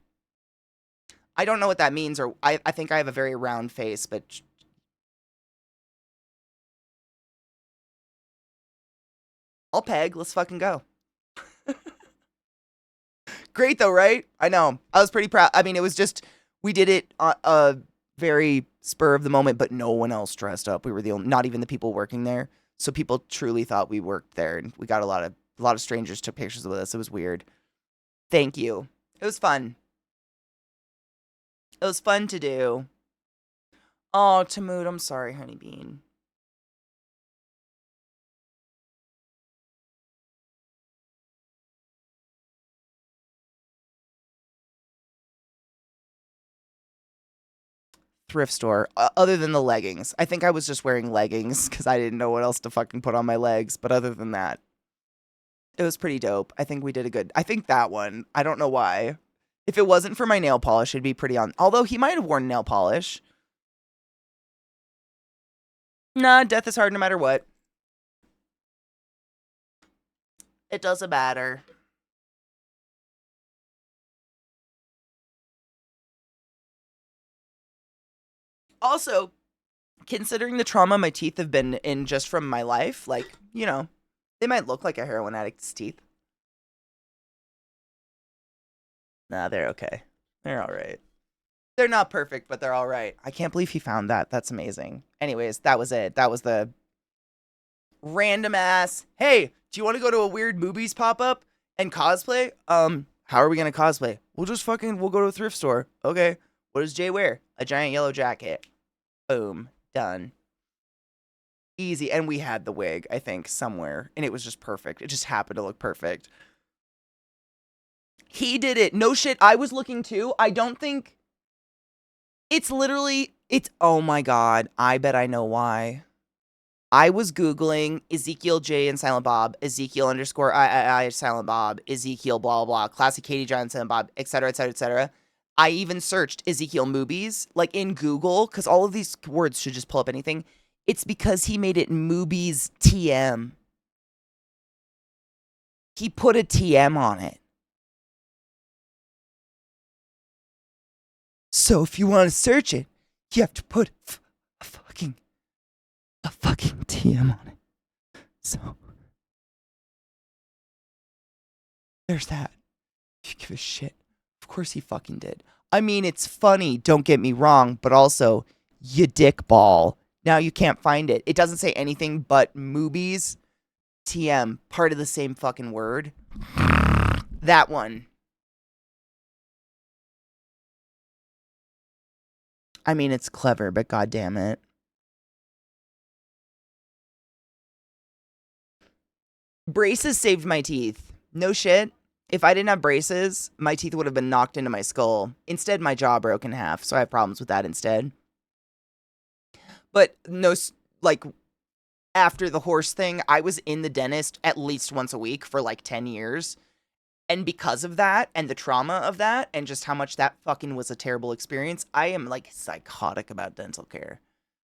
I don't know what that means, or I think I have a very round face, but... I'll peg. Let's fucking go. Great though, right? I know. I was pretty proud. I mean, it was just, we did it a very spur of the moment, but no one else dressed up. We were the only, not even the people working there. So people truly thought we worked there, and we got a lot of strangers took pictures with us. It was weird. Thank you. It was fun. It was fun to do. Oh, Tamood, I'm sorry, honey bean. Thrift store, other than the leggings. I think I was just wearing leggings because I didn't know what else to fucking put on my legs. But other than that, it was pretty dope. I think we did a good... I think that one, I don't know why. If it wasn't for my nail polish, it'd be pretty on... Although he might have worn nail polish. Nah, death is hard no matter what. It doesn't matter. Also, considering the trauma my teeth have been in just from my life, like, you know, they might look like a heroin addict's teeth. Nah, they're okay. They're all right. They're not perfect, but they're all right. I can't believe he found that. That's amazing. Anyways, that was it. That was the random ass, hey, do you want to go to a weird movies pop-up and cosplay? How are we going to cosplay? We'll go to a thrift store. Okay. What does Jay wear? A giant yellow jacket. Boom. Done. Easy. And we had the wig, I think, somewhere. And it was just perfect. It just happened to look perfect. He did it. No shit. I was looking too. I don't think... It's literally... Oh my god. I bet I know why. I was Googling Ezekiel J and Silent Bob, Ezekiel _ I Silent Bob, Ezekiel blah blah blah, ClassyKatie Giant Silent Bob, etc. etc. etc. I even searched Ezekiel movies, like in Google, because all of these words should just pull up anything. It's because he made it movies TM. He put a TM on it. So if you want to search it, you have to put a fucking TM on it. So there's that. If you give a shit. Of course he fucking did. I mean, it's funny, don't get me wrong, but also, you dick ball. Now you can't find it. It doesn't say anything but movies. TM, part of the same fucking word. That one. I mean, it's clever, but goddamn it. Braces saved my teeth. No shit. If I didn't have braces, my teeth would have been knocked into my skull. Instead, my jaw broke in half, so I have problems with that instead. But no, like, after the horse thing, I was in the dentist at least once a week for like 10 years. And because of that and the trauma of that and just how much that fucking was a terrible experience, I am like psychotic about dental care.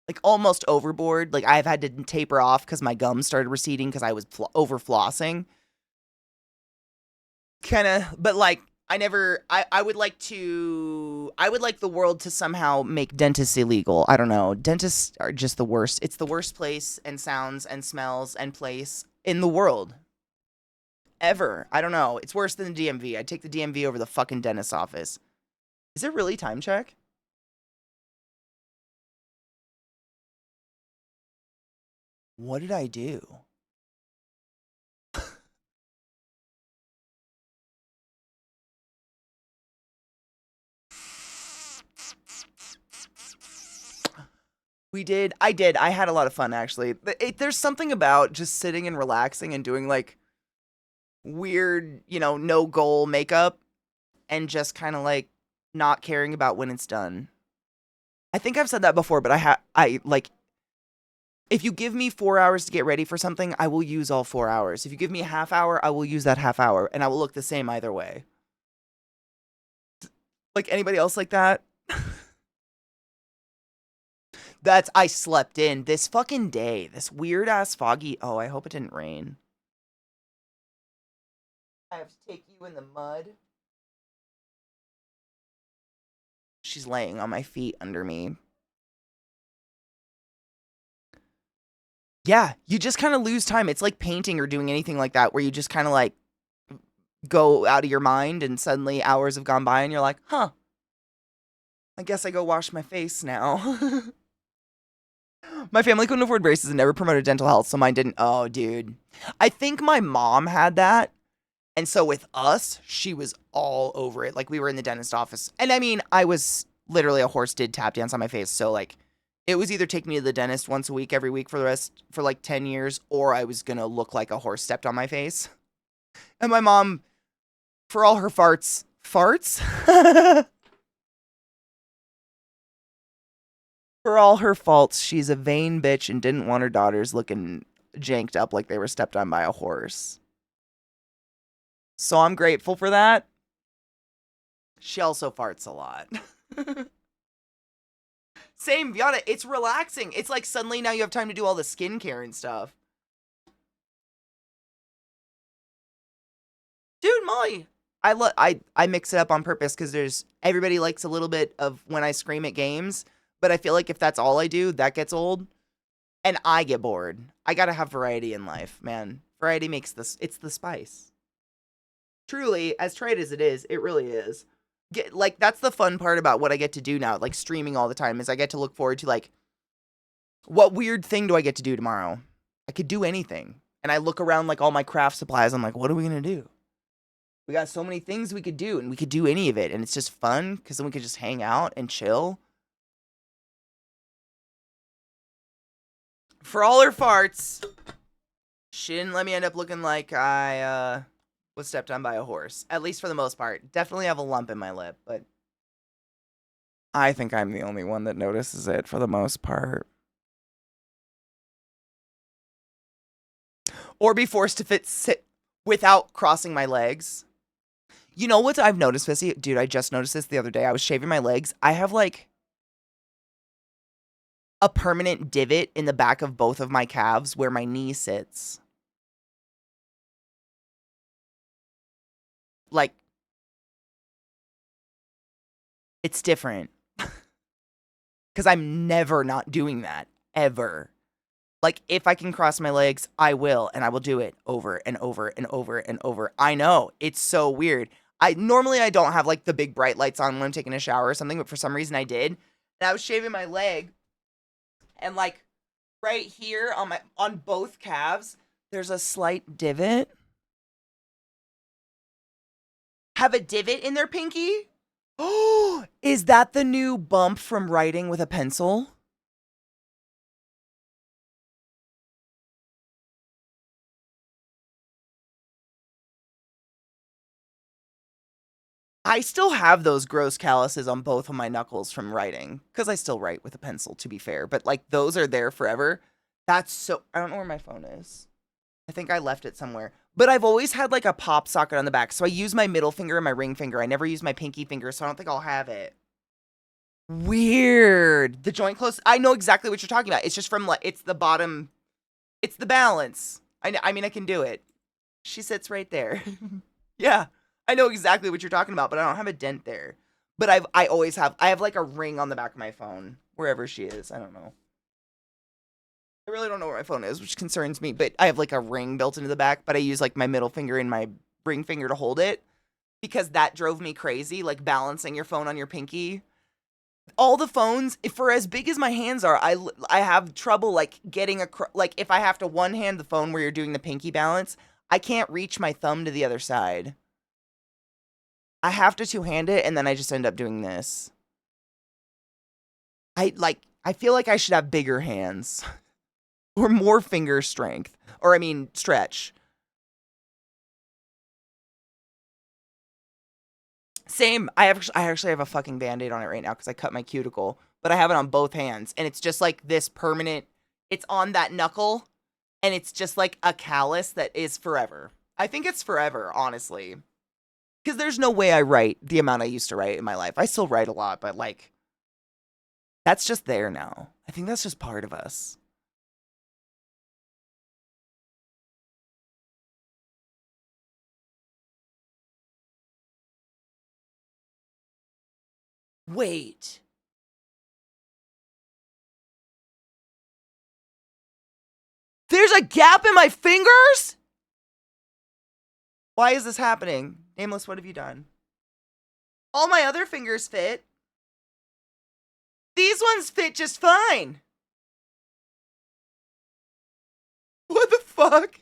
Like almost overboard. Like I've had to taper off because my gums started receding because I was over flossing. Kind of, but like I would like the world to somehow make dentists illegal. I don't know. Dentists are just the worst. It's the worst place and sounds and smells and place in the world. Ever. I don't know. It's worse than the DMV. I'd take the DMV over the fucking dentist's office. Is it really time check? What did I do? I did. I had a lot of fun, actually. There's something about just sitting and relaxing and doing, like, weird, no goal makeup and just kind of, like, not caring about when it's done. I think I've said that before, but like, if you give me 4 hours to get ready for something, I will use all 4 hours. If you give me a half hour, I will use that half hour, and I will look the same either way. Like, anybody else like that? I slept in this fucking day. This weird ass foggy. Oh, I hope it didn't rain. I have to take you in the mud. She's laying on my feet under me. Yeah, you just kind of lose time. It's like painting or doing anything like that where you just kind of like go out of your mind and suddenly hours have gone by and you're like, huh, I guess I go wash my face now. My family couldn't afford braces and never promoted dental health, so mine didn't. Oh, dude. I think my mom had that. And so with us, she was all over it. Like we were in the dentist office. And I mean, I was literally a horse did tap dance on my face. So like it was either take me to the dentist once a week, every week for like 10 years, or I was going to look like a horse stepped on my face. And my mom, for all her farts, for all her faults, she's a vain bitch and didn't want her daughters looking janked up like they were stepped on by a horse. So I'm grateful for that. She also farts a lot. Same, Viana. It's relaxing. It's like suddenly now you have time to do all the skincare and stuff. Dude, Molly. I mix it up on purpose because everybody likes a little bit of when I scream at games, but I feel like if that's all I do, that gets old. And I get bored. I gotta have variety in life, man. Variety makes it's the spice. Truly, as trite as it is, it really is. Like, that's the fun part about what I get to do now, like streaming all the time, is I get to look forward to, like, what weird thing do I get to do tomorrow? I could do anything. And I look around, like, all my craft supplies. I'm like, what are we going to do? We got so many things we could do, and we could do any of it. And it's just fun, because then we could just hang out and chill. For all her farts, she didn't let me end up looking like I was stepped on by a horse. At least for the most part. Definitely have a lump in my lip, but I think I'm the only one that notices it for the most part. Or be forced to sit without crossing my legs. You know what I've noticed, Fissy? Dude, I just noticed this the other day. I was shaving my legs. I have like a permanent divot in the back of both of my calves where my knee sits. Like, it's different. Because I'm never not doing that. Ever. Like, if I can cross my legs, I will. And I will do it over and over and over and over. I know. It's so weird. Normally I don't have, like, the big bright lights on when I'm taking a shower or something. But for some reason I did. And I was shaving my leg. And, like, right here on both calves, there's a slight divot. Have a divot in their pinky? Oh, is that the new bump from writing with a pencil? I still have those gross calluses on both of my knuckles from writing, because I still write with a pencil, to be fair. But, like, those are there forever. That's so... I don't know where my phone is. I think I left it somewhere. But I've always had, like, a pop socket on the back. So I use my middle finger and my ring finger. I never use my pinky finger, so I don't think I'll have it. Weird. The joint close... I know exactly what you're talking about. It's just from, like... It's the bottom... It's the balance. I mean, I can do it. She sits right there. Yeah. I know exactly what you're talking about, but I don't have a dent there. But I always have... I have, like, a ring on the back of my phone. Wherever she is. I don't know. I really don't know where my phone is, which concerns me. But I have, like, a ring built into the back. But I use, like, my middle finger and my ring finger to hold it. Because that drove me crazy. Like, balancing your phone on your pinky. All the phones, for as big as my hands are, I have trouble, like, getting like, if I have to one-hand the phone where you're doing the pinky balance, I can't reach my thumb to the other side. I have to two-hand it, and then I just end up doing this. I feel like I should have bigger hands. Or more finger strength. Or, I mean, stretch. Same. I actually have a fucking Band-Aid on it right now because I cut my cuticle. But I have it on both hands. And it's just like this permanent... It's on that knuckle. And it's just like a callus that is forever. I think it's forever, honestly. Because there's no way I write the amount I used to write in my life. I still write a lot, but, like... That's just there now. I think that's just part of us. Wait. There's a gap in my fingers? Why is this happening? Nameless, what have you done? All my other fingers fit. These ones fit just fine. What the fuck?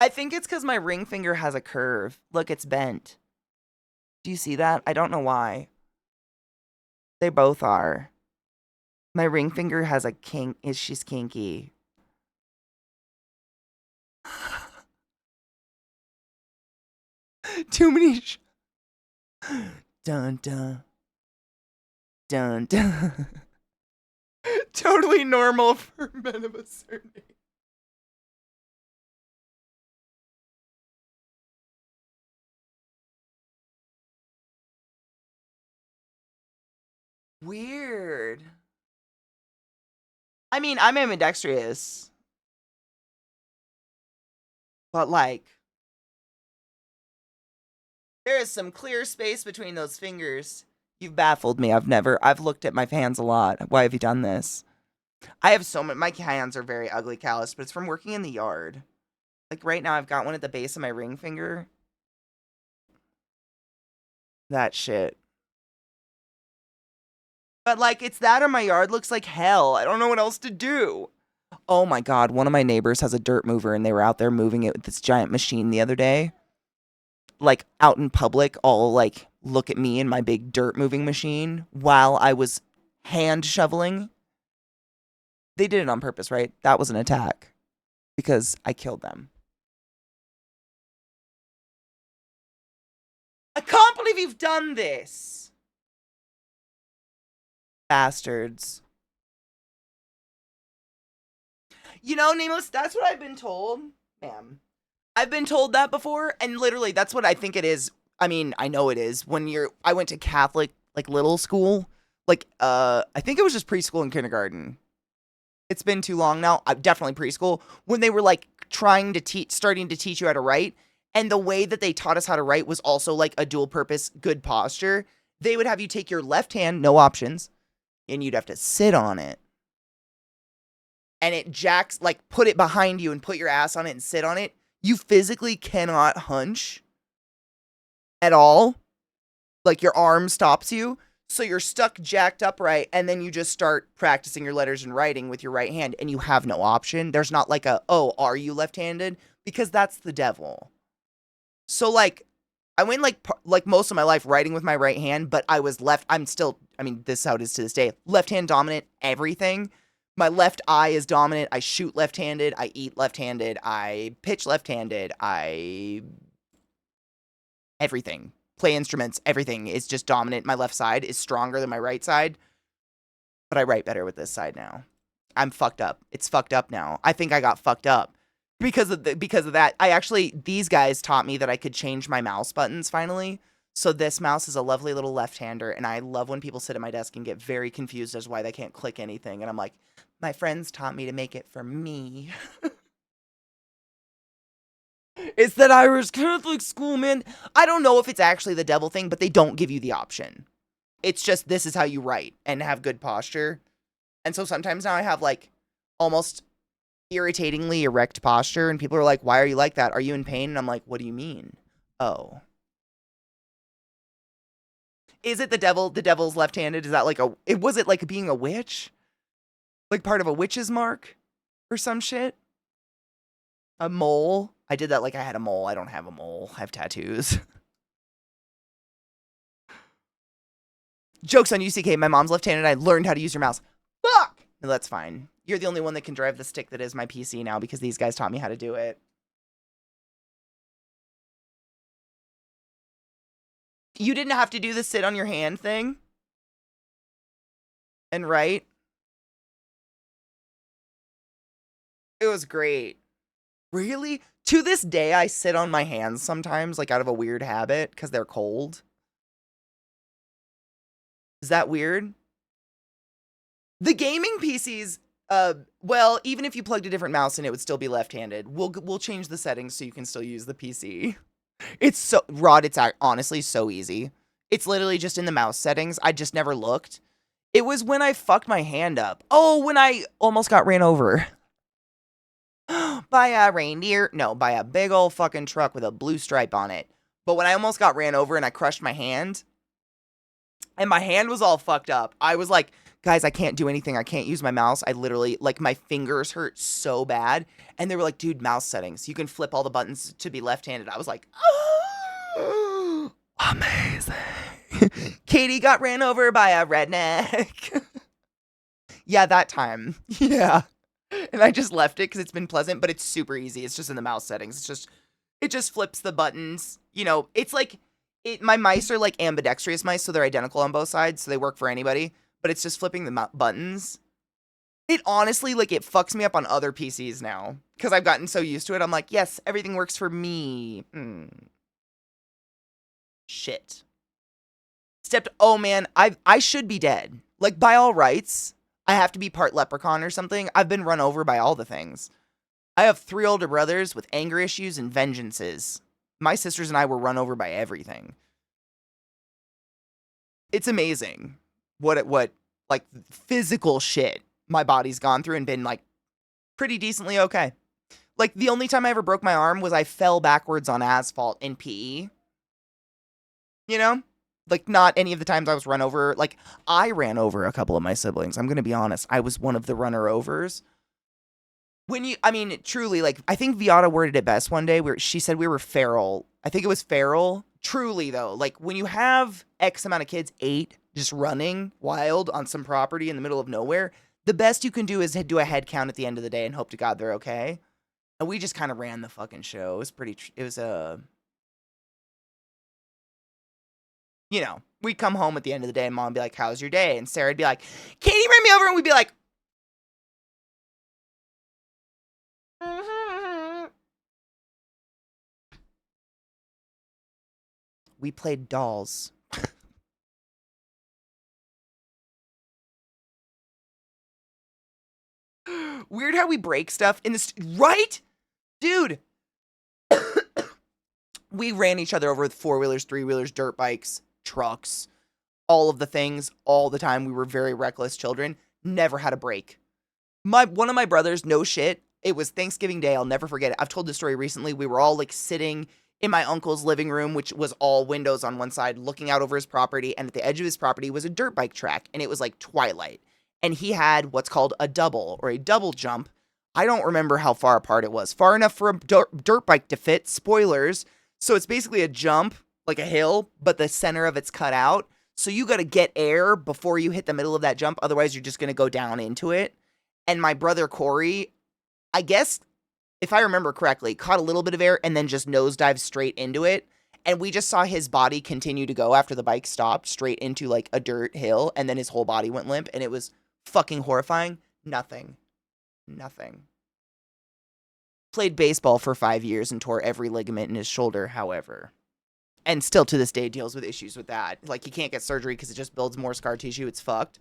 I think it's because my ring finger has a curve. Look, it's bent. Do you see that? I don't know why. They both are. My ring finger has a kink. She's kinky. Too many. Dun dun. Dun dun. Totally normal for men of a certain age. Weird. I mean, I'm ambidextrous. But, like, there is some clear space between those fingers. You've baffled me. I've looked at my hands a lot. Why have you done this? I have so many, my hands are very ugly callous, but it's from working in the yard. Like, right now, I've got one at the base of my ring finger. That shit. But, like, it's that or my yard looks like hell. I don't know what else to do. Oh, my God. One of my neighbors has a dirt mover, and they were out there moving it with this giant machine the other day. Like, out in public, all, like, look at me and my big dirt moving machine while I was hand shoveling. They did it on purpose, right? That was an attack. Because I killed them. I can't believe you've done this. Bastards. You know, Nameless, that's what I've been told. Ma'am. I've been told that before, and literally, that's what I think it is. I mean, I know it is. I went to Catholic, like, little school. Like, I think it was just preschool and kindergarten. It's been too long now. Definitely preschool. When they were, like, starting to teach you how to write, and the way that they taught us how to write was also, like, a dual purpose, good posture. They would have you take your left hand, no options, and you'd have to sit on it. And it jacks, like, put it behind you and put your ass on it and sit on it. You physically cannot hunch at all. Like, your arm stops you. So you're stuck jacked upright, and then you just start practicing your letters and writing with your right hand, and you have no option. There's not like are you left-handed? Because that's the devil. So, like, I went, like most of my life writing with my right hand, but I was left. I'm still, I mean, this is how it is to this day. Left hand dominant, everything. My left eye is dominant. I shoot left-handed. I eat left-handed. I pitch left-handed. Everything. Play instruments. Everything is just dominant. My left side is stronger than my right side. But I write better with this side now. I'm fucked up. It's fucked up now. I think I got fucked up. Because of that, these guys taught me that I could change my mouse buttons finally. So this mouse is a lovely little left-hander, and I love when people sit at my desk and get very confused as to why they can't click anything. And I'm like, my friends taught me to make it for me. It's that Irish Catholic school, man. I don't know if it's actually the devil thing, but they don't give you the option. It's just, this is how you write and have good posture. And so sometimes now I have like almost irritatingly erect posture, and people are like, why are you like that? Are you in pain? And I'm like, what do you mean? Oh. Is it the devil? The devil's left-handed? Is that like was it like being a witch? Like part of a witch's mark? Or some shit? A mole? I did that like I had a mole. I don't have a mole. I have tattoos. Jokes on UCK. My mom's left-handed. I learned how to use your mouse. Fuck! No, that's fine. You're the only one that can drive the stick that is my PC now because these guys taught me how to do it. You didn't have to do the sit on your hand thing? And write? It was great. Really? To this day, I sit on my hands sometimes, like out of a weird habit, because they're cold. Is that weird? The gaming PCs, well, even if you plugged a different mouse in, it would still be left-handed. We'll change the settings so you can still use the PC. It's so, Rod, it's honestly so easy. It's literally just in the mouse settings. I just never looked. It was when I fucked my hand up. Oh, when I almost got ran over. By a reindeer. No, by a big old fucking truck with a blue stripe on it. But when I almost got ran over and I crushed my hand, and my hand was all fucked up, I was like, guys, I can't do anything. I can't use my mouse. I literally, like, my fingers hurt so bad. And they were like, dude, mouse settings. You can flip all the buttons to be left-handed. I was like, oh, amazing. Katie got ran over by a redneck. Yeah, that time. Yeah. And I just left it because it's been pleasant, but it's super easy. It's just in the mouse settings. It just flips the buttons. You know, it's like, my mice are like ambidextrous mice, so they're identical on both sides, so they work for anybody. But it's just flipping the buttons. It honestly, like, it fucks me up on other PCs now. Because I've gotten so used to it. I'm like, yes, everything works for me. Shit. Oh man, I should be dead. Like, by all rights, I have to be part leprechaun or something. I've been run over by all the things. I have 3 older brothers with anger issues and vengeances. My sisters and I were run over by everything. It's amazing what like physical shit my body's gone through and been like pretty decently okay. Like the only time I ever broke my arm was I fell backwards on asphalt in PE. You know? Like not any of the times I was run over. Like I ran over a couple of my siblings. I'm going to be honest. I was one of the runner overs. Truly, like, I think Viata worded it best one day where she said we were feral. I think it was feral. Truly, though, like, when you have X amount of kids, 8, just running wild on some property in the middle of nowhere, the best you can do is do a head count at the end of the day and hope to God they're okay. And we just kind of ran the fucking show. You know, we'd come home at the end of the day and Mom would be like, how's your day? And Sarah'd be like, Katie ran me over, and we'd be like, we played dolls. Weird how we break stuff in this, right? Dude. We ran each other over with 4-wheelers, 3-wheelers, dirt bikes, trucks, all of the things, all the time. We were very reckless children. Never had a break. One of my brothers, no shit, it was Thanksgiving Day. I'll never forget it. I've told this story recently. We were all like sitting in my uncle's living room, which was all windows on one side, looking out over his property. And at the edge of his property was a dirt bike track. And it was like twilight. And he had what's called a double or a double jump. I don't remember how far apart it was. Far enough for a dirt bike to fit. Spoilers. So it's basically a jump, like a hill, but the center of it's cut out. So you got to get air before you hit the middle of that jump. Otherwise, you're just going to go down into it. And my brother Corey, I guess, if I remember correctly, caught a little bit of air and then just nosedived straight into it. And we just saw his body continue to go after the bike stopped straight into like a dirt hill. And then his whole body went limp. And it was fucking horrifying. Nothing. Played baseball for 5 years and tore every ligament in his shoulder, however. And still to this day deals with issues with that. Like, he can't get surgery because it just builds more scar tissue. It's fucked.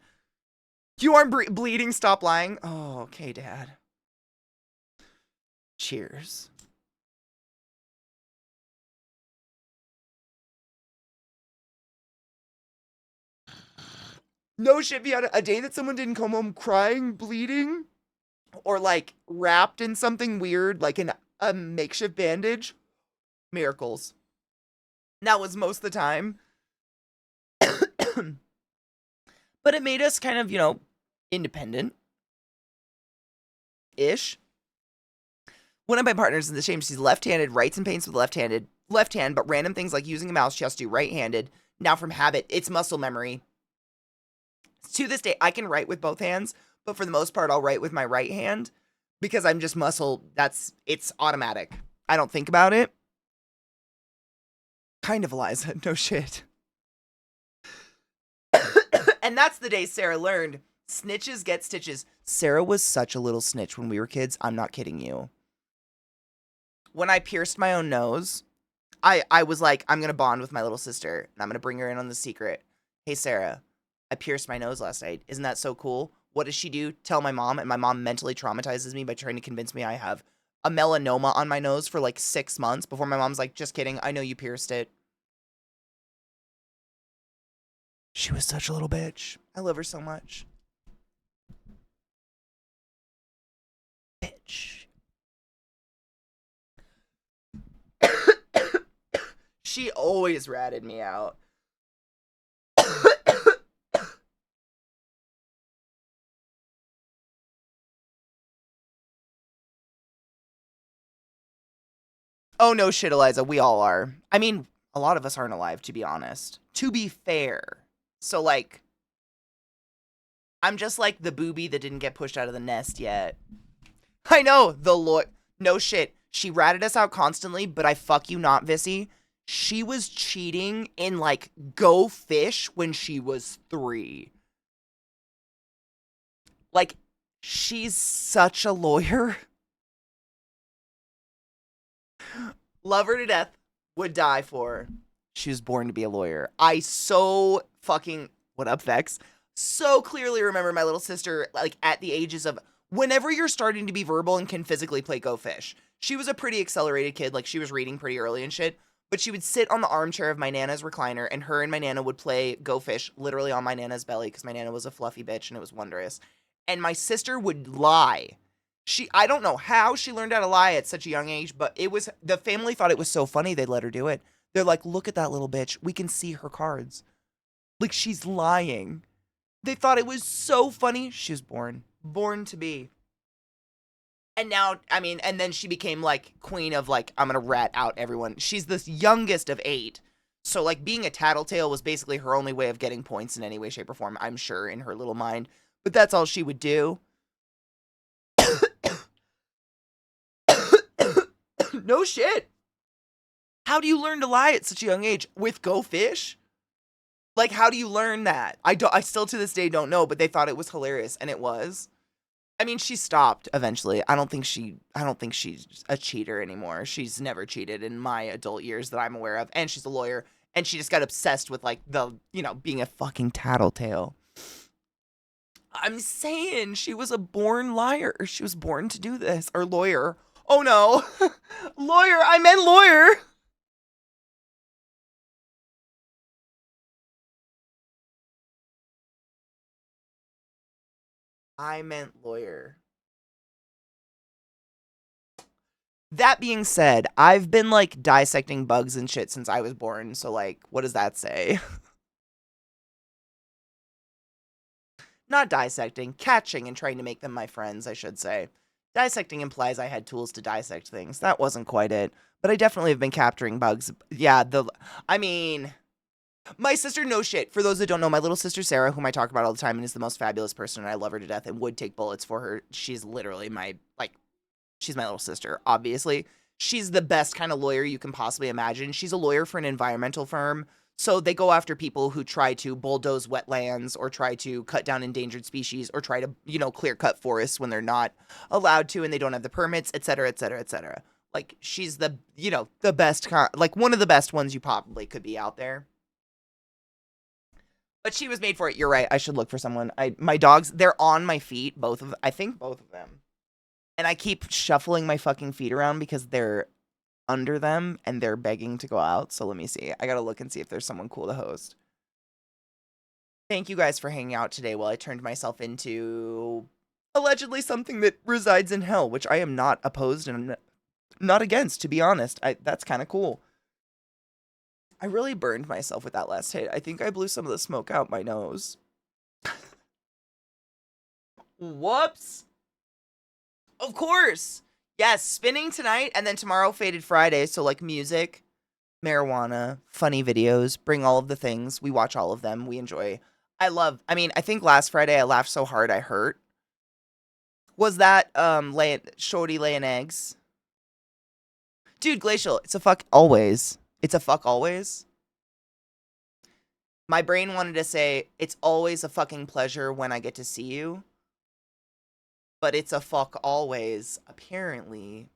You aren't bleeding. Stop lying. Oh, okay, Dad. Cheers. No shit, if you had a day that someone didn't come home crying, bleeding, or like wrapped in something weird, like a makeshift bandage, miracles. That was most of the time. But it made us kind of, independent-ish. One of my partners in the shame, she's left-handed, writes and paints with left hand, but random things like using a mouse she has to do right-handed. Now from habit, it's muscle memory. To this day, I can write with both hands, but for the most part, I'll write with my right hand because I'm just it's automatic. I don't think about it. Kind of, Eliza. No shit. And that's the day Sarah learned, snitches get stitches. Sarah was such a little snitch when we were kids. I'm not kidding you. When I pierced my own nose, I was like, I'm going to bond with my little sister, and I'm going to bring her in on the secret. Hey, Sarah, I pierced my nose last night. Isn't that so cool? What does she do? Tell my mom, and my mom mentally traumatizes me by trying to convince me I have a melanoma on my nose for like 6 months before my mom's like, just kidding. I know you pierced it. She was such a little bitch. I love her so much. Bitch. She always ratted me out. Oh, no shit, Eliza. We all are. I mean, a lot of us aren't alive, to be honest. To be fair. So, like, I'm just like the booby that didn't get pushed out of the nest yet. I know, no shit. She ratted us out constantly, but I fuck you not, Vissy. She was cheating in, like, Go Fish when she was 3. Like, she's such a lawyer. Love her to death. Would die for her. She was born to be a lawyer. I so fucking... What up, Vex? So clearly remember my little sister, like, at the ages of... Whenever you're starting to be verbal and can physically play Go Fish. She was a pretty accelerated kid. Like, she was reading pretty early and shit. But she would sit on the armchair of my Nana's recliner, and her and my Nana would play Go Fish literally on my Nana's belly, because my Nana was a fluffy bitch, and it was wondrous. And my sister would lie. I don't know how she learned how to lie at such a young age, but the family thought it was so funny they'd let her do it. They're like, look at that little bitch. We can see her cards. Like, she's lying. They thought it was so funny. She was born to be. And now, I mean, and then she became, like, queen of, like, I'm gonna rat out everyone. She's the youngest of 8. So, like, being a tattletale was basically her only way of getting points in any way, shape, or form, I'm sure, in her little mind. But that's all she would do. No shit. How do you learn to lie at such a young age? With Go Fish? Like, how do you learn that? I still to this day don't know, but they thought it was hilarious, and it was. I mean, she stopped eventually. I don't think she's a cheater anymore. She's never cheated in my adult years that I'm aware of, and she's a lawyer, and she just got obsessed with, like, being a fucking tattletale. I'm saying she was a born liar. She was born to do this. Or lawyer. Oh, no. Lawyer. I meant lawyer. I meant lawyer. That being said, I've been, like, dissecting bugs and shit since I was born. So, like, what does that say? Not dissecting, catching and trying to make them my friends, I should say. Dissecting implies I had tools to dissect things. That wasn't quite it. But I definitely have been capturing bugs. Yeah, I mean, My sister, no shit. For those that don't know, my little sister Sarah, whom I talk about all the time and is the most fabulous person, and I love her to death and would take bullets for her. She's literally she's my little sister, obviously. She's the best kind of lawyer you can possibly imagine. She's a lawyer for an environmental firm. So they go after people who try to bulldoze wetlands or try to cut down endangered species or try to, clear cut forests when they're not allowed to and they don't have the permits, et cetera, et cetera, et cetera. Like, she's the best, one of the best ones you probably could be out there. But she was made for it. You're right. I should look for someone. My dogs, they're on my feet, I think both of them. And I keep shuffling my fucking feet around because they're under them and they're begging to go out. So let me see. I gotta look and see if there's someone cool to host. Thank you guys for hanging out today while I turned myself into allegedly something that resides in hell, which I am not opposed and not against, to be honest. That's kind of cool. I really burned myself with that last hit. I think I blew some of the smoke out my nose. Whoops. Of course. Yes, spinning tonight and then tomorrow Faded Friday. So like music, marijuana, funny videos, bring all of the things. We watch all of them. We enjoy. I think last Friday I laughed so hard I hurt. Was that Shorty laying eggs? Dude, Glacial, it's a fuck always. It's a fuck always. My brain wanted to say, it's always a fucking pleasure when I get to see you. But it's a fuck always, apparently.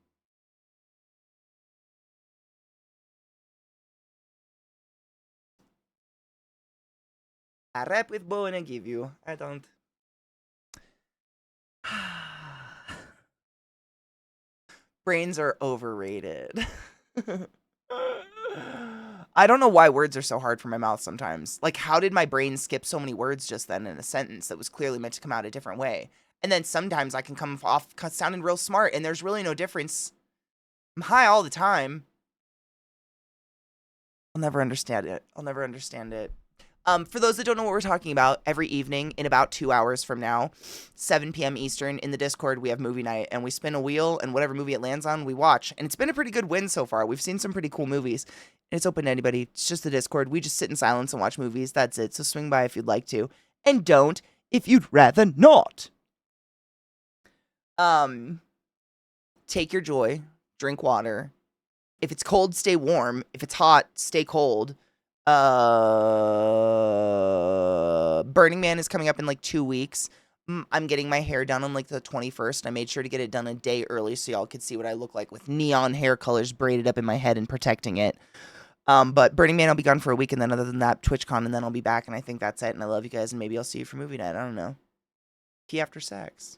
I rap with Bo and I give you. I don't. Brains are overrated. I don't know why words are so hard for my mouth sometimes. Like, how did my brain skip so many words just then in a sentence that was clearly meant to come out a different way? And then sometimes I can come off sounding real smart, and there's really no difference. I'm high all the time. I'll never understand it. For those that don't know what we're talking about, every evening in about 2 hours from now, 7 p.m. Eastern, in the Discord, we have movie night, and we spin a wheel, and whatever movie it lands on, we watch. And it's been a pretty good win so far. We've seen some pretty cool movies. And it's open to anybody. It's just the Discord. We just sit in silence and watch movies. That's it. So swing by if you'd like to. And don't if you'd rather not. Take your joy. Drink water. If it's cold, stay warm. If it's hot, stay cold. Burning Man is coming up in like 2 weeks. I'm getting my hair done on like the 21st. I made sure to get it done a day early so y'all could see what I look like with neon hair colors braided up in my head and protecting it. But Burning Man, I'll be gone for a week, and then other than that, TwitchCon, and then I'll be back, and I think that's it. And I love you guys, and maybe I'll see you for movie night. I don't know. Pee after sex.